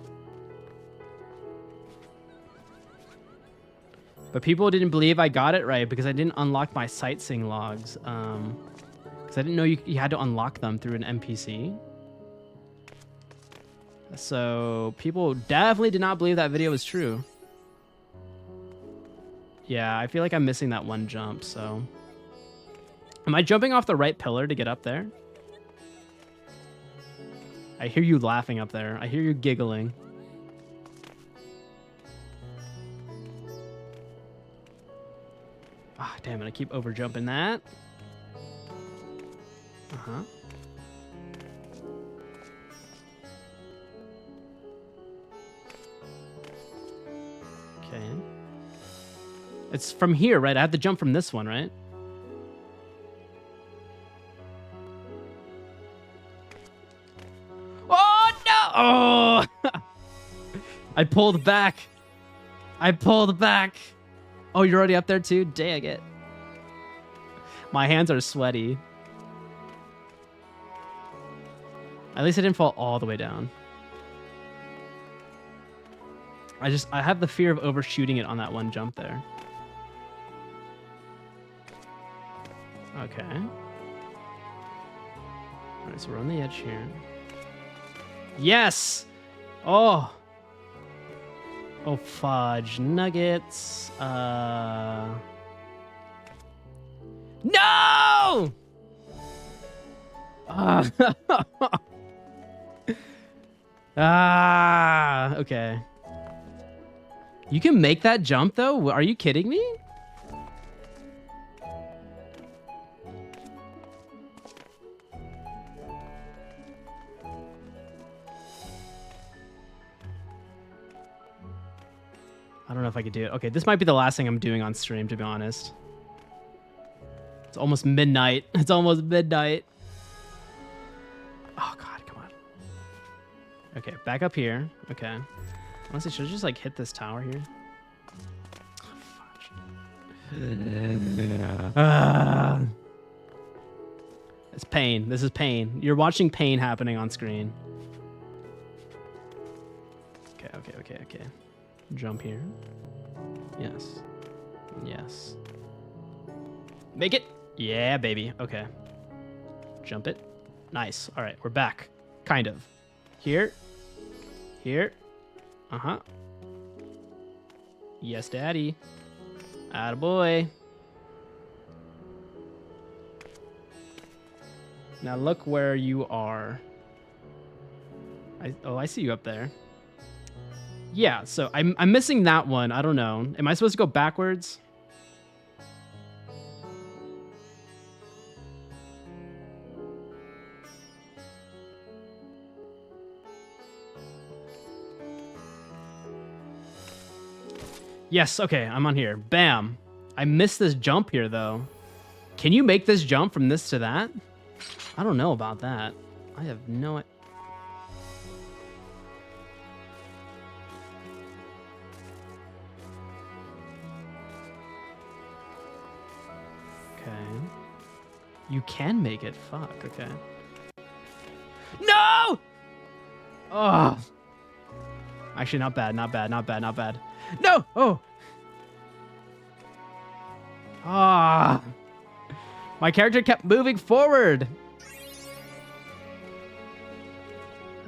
A: But people didn't believe I got it right because I didn't unlock my sightseeing logs. Because I didn't know you had to unlock them through an NPC. So people definitely did not believe that video was true. Yeah, I feel like I'm missing that one jump, so... Am I jumping off the right pillar to get up there? I hear you laughing up there. I hear you giggling. Ah, oh, damn it, I keep over jumping that. Uh-huh. Okay. It's from here, right? I have to jump from this one, right? Oh, no! Oh! I pulled back. I pulled back. Oh, you're already up there too? Dang it. My hands are sweaty. At least I didn't fall all the way down. I have the fear of overshooting it on that one jump there. Okay. Alright, so we're on the edge here. Yes! Oh! Oh, fudge. Nuggets. No! Okay. You can make that jump, though? Are you kidding me? I don't know if I could do it. Okay, this might be the last thing I'm doing on stream, to be honest. It's almost midnight. It's almost midnight. Oh, God, come on. Okay, back up here. Okay. Honestly, should I just, like, hit this tower here? Oh, it's pain. This is pain. You're watching pain happening on screen. Okay. Jump here. Yes. Yes. Make it. Yeah, baby. Okay. Jump it. Nice. All right, we're back. Kind of. Here. Here. Uh-huh. Yes, daddy. Attaboy. Now look where you are. I see you up there. Yeah, so I'm missing that one. I don't know. Am I supposed to go backwards? Yes, okay, I'm on here. Bam. I missed this jump here, though. Can you make this jump from this to that? I don't know about that. I have no idea. Okay. You can make it. Fuck, okay. No! Oh! Actually, not bad, not bad, not bad, not bad. No! Oh! Ah! My character kept moving forward.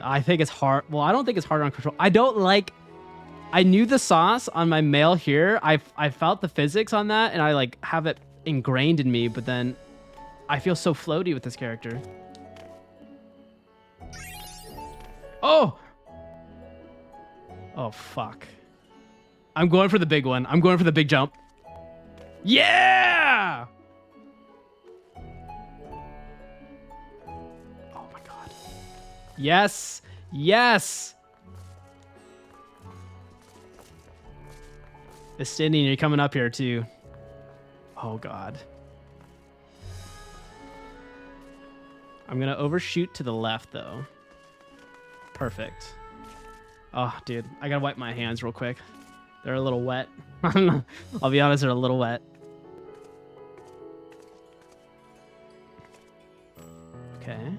A: I think it's hard. Well, I don't think it's hard on control. I don't like... I knew the sauce on my mail here. I felt the physics on that, and I like have it ingrained in me, but then I feel so floaty with this character. Oh! Oh, fuck. I'm going for the big one. I'm going for the big jump. Yeah! Oh my god. Yes! Yes! Estinian, you're coming up here too. Oh god. I'm gonna overshoot to the left though. Perfect. Oh, dude, I gotta wipe my hands real quick. They're a little wet. I'll be honest, they're a little wet. Okay.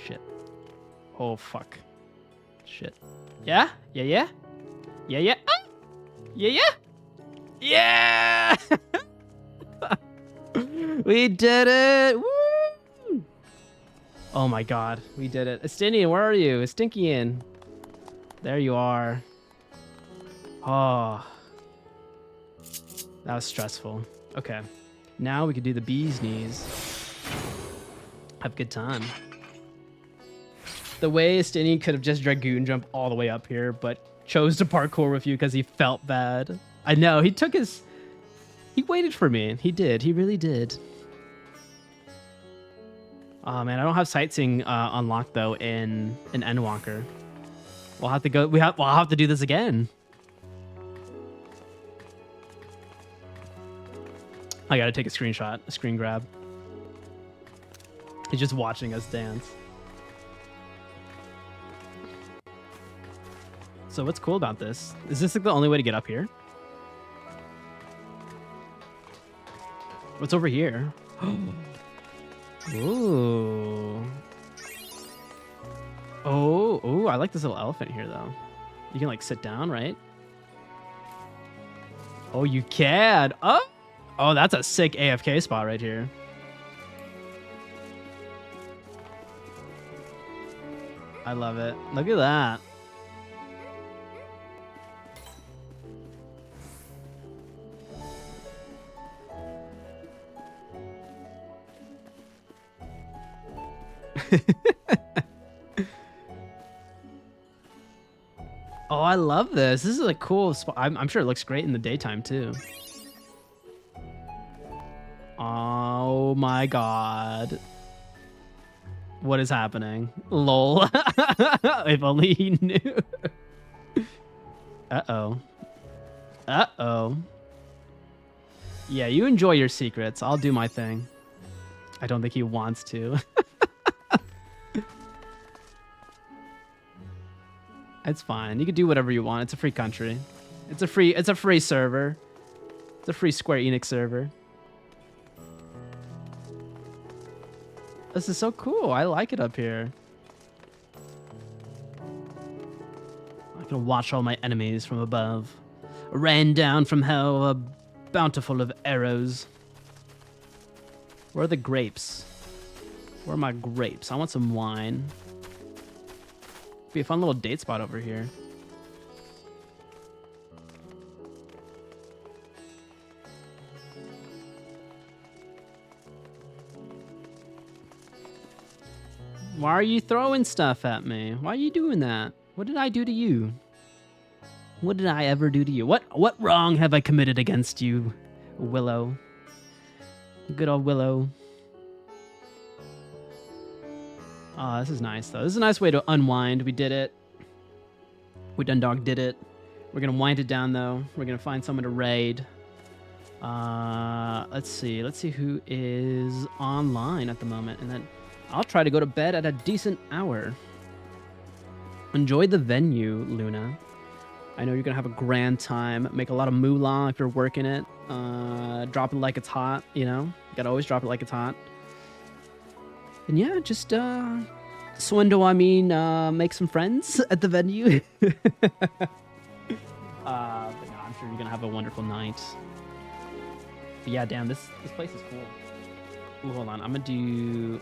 A: Shit. Oh, fuck. Shit. Yeah? Yeah, yeah? Yeah, yeah? Ah! Yeah, yeah? Yeah! We did it! Woo! Oh my god, we did it. Estinian, where are you? Estinkian. There you are. Oh. That was stressful. Okay. Now we can do the bee's knees. Have a good time. The way Estinian could have just Dragoon jumped all the way up here, but chose to parkour with you because he felt bad. I know, he took his... He waited for me. He did. He really did. Oh man, I don't have sightseeing unlocked though in Endwalker. We'll have to go. We'll have to do this again. I gotta take a screenshot, a screen grab. He's just watching us dance. So what's cool about this? Is this like the only way to get up here? What's over here? Ooh. Oh, ooh, I like this little elephant here though. You can like sit down, right? Oh, you can. Oh, oh, that's a sick AFK spot right here. I love it. Look at that. Oh, I love this. This is a cool spot. I'm sure it looks great in the daytime too. Oh my god. What is happening? Lol. If only he knew. Uh-oh. Uh-oh. Yeah, you enjoy your secrets. I'll do my thing. I don't think he wants to. It's fine. You can do whatever you want. It's a free country. It's a free server. It's a free Squareenix server. This is so cool. I like it up here. I can watch all my enemies from above. Rain down from hell a bountiful of arrows. Where are the grapes? Where are my grapes? I want some wine. Be a fun little date spot over here. Why are you throwing stuff at me? Why are you doing that? What did I do to you? What did I ever do to you? What wrong have I committed against you, Willow? Good old Willow. Oh, this is nice, though. This is a nice way to unwind. We did it. We Dundog did it. We're going to wind it down, though. We're going to find someone to raid. Let's see. Let's see who is online at the moment. And then I'll try to go to bed at a decent hour. Enjoy the venue, Luna. I know you're going to have a grand time. Make a lot of moolah if you're working it. Drop it like it's hot, you know? You got to always drop it like it's hot. And yeah, just swindle, make some friends at the venue. But no, I'm sure you're gonna have a wonderful night. But yeah, damn, this place is cool. Ooh, hold on. I'm gonna do...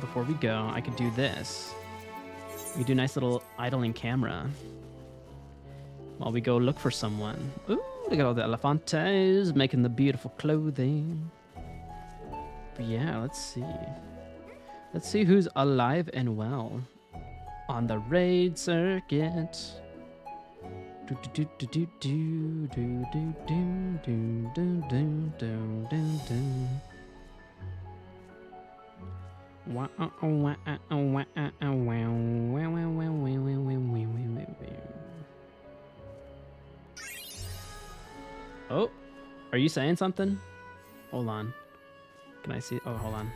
A: Before we go, I could do this. We do a nice little idling camera while we go look for someone. Ooh, look at all the elefantes making the beautiful clothing. But yeah, let's see. Let's see who's alive and well on the raid circuit. Do do do do do do do do do do do do do do. Wow, wow, wow, wow, oh, are you saying something? Hold on. Can I see? Oh, hold on.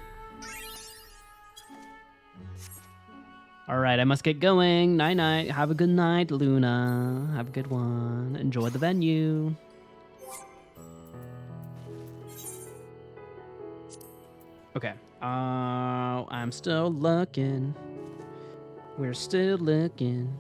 A: All right, I must get going. Night night. Have a good night, Luna. Have a good one. Enjoy the venue. Okay. I'm still looking. We're still looking.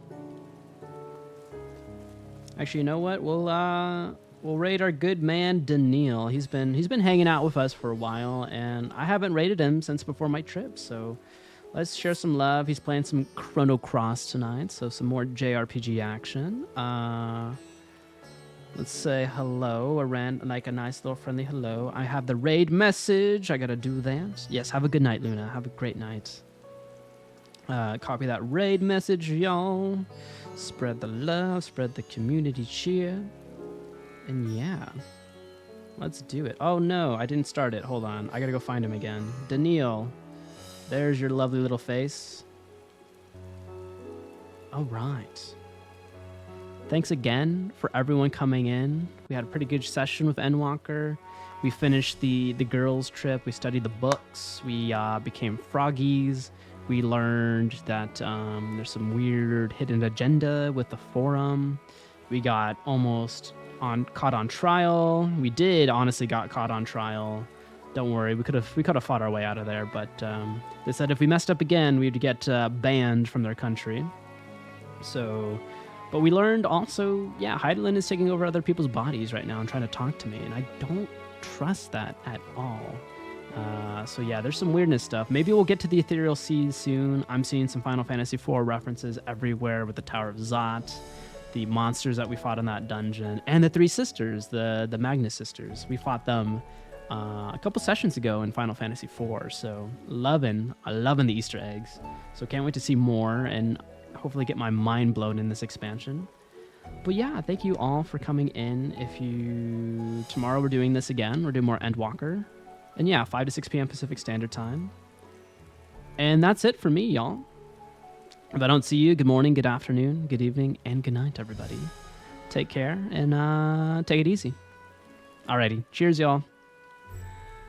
A: Actually, you know what? We'll raid our good man Daniil. He's been hanging out with us for a while, and I haven't raided him since before my trip. So let's share some love. He's playing some Chrono Cross tonight, so some more JRPG action. Let's say hello, like a nice little friendly hello. I have the raid message. I gotta do that. Yes, have a good night, Luna. Have a great night. Copy that raid message, y'all. Spread the love, spread the community cheer. And yeah, let's do it. Oh no, I didn't start it. Hold on, I gotta go find him again. Daniil, there's your lovely little face. All right. Thanks again for everyone coming in. We had a pretty good session with Endwalker. We finished the girls' trip. We studied the books. We became froggies. We learned that there's some weird hidden agenda with the forum. We got almost caught on trial. We did honestly got caught on trial. Don't worry, we could have fought our way out of there, but they said if we messed up again, we'd get banned from their country. So. But we learned also, yeah, hydaelyn is taking over other people's bodies right now and trying to talk to me, and I don't trust that at all. So yeah, there's some weirdness stuff. Maybe we'll get to the Ethereal Seas soon. I'm seeing some Final Fantasy IV references everywhere with the Tower of Zot, the monsters that we fought in that dungeon, and the three sisters, the Magnus sisters. We fought them a couple sessions ago in Final Fantasy IV, so loving the Easter eggs. So can't wait to see more and hopefully get my mind blown in this expansion. But yeah, thank you all for coming in. Tomorrow we're doing this again. We're doing more Endwalker. And yeah, 5 to 6 p.m. Pacific Standard Time. And that's it for me, y'all. If I don't see you, good morning, good afternoon, good evening, and good night, everybody. Take care and take it easy. Alrighty. Cheers, y'all.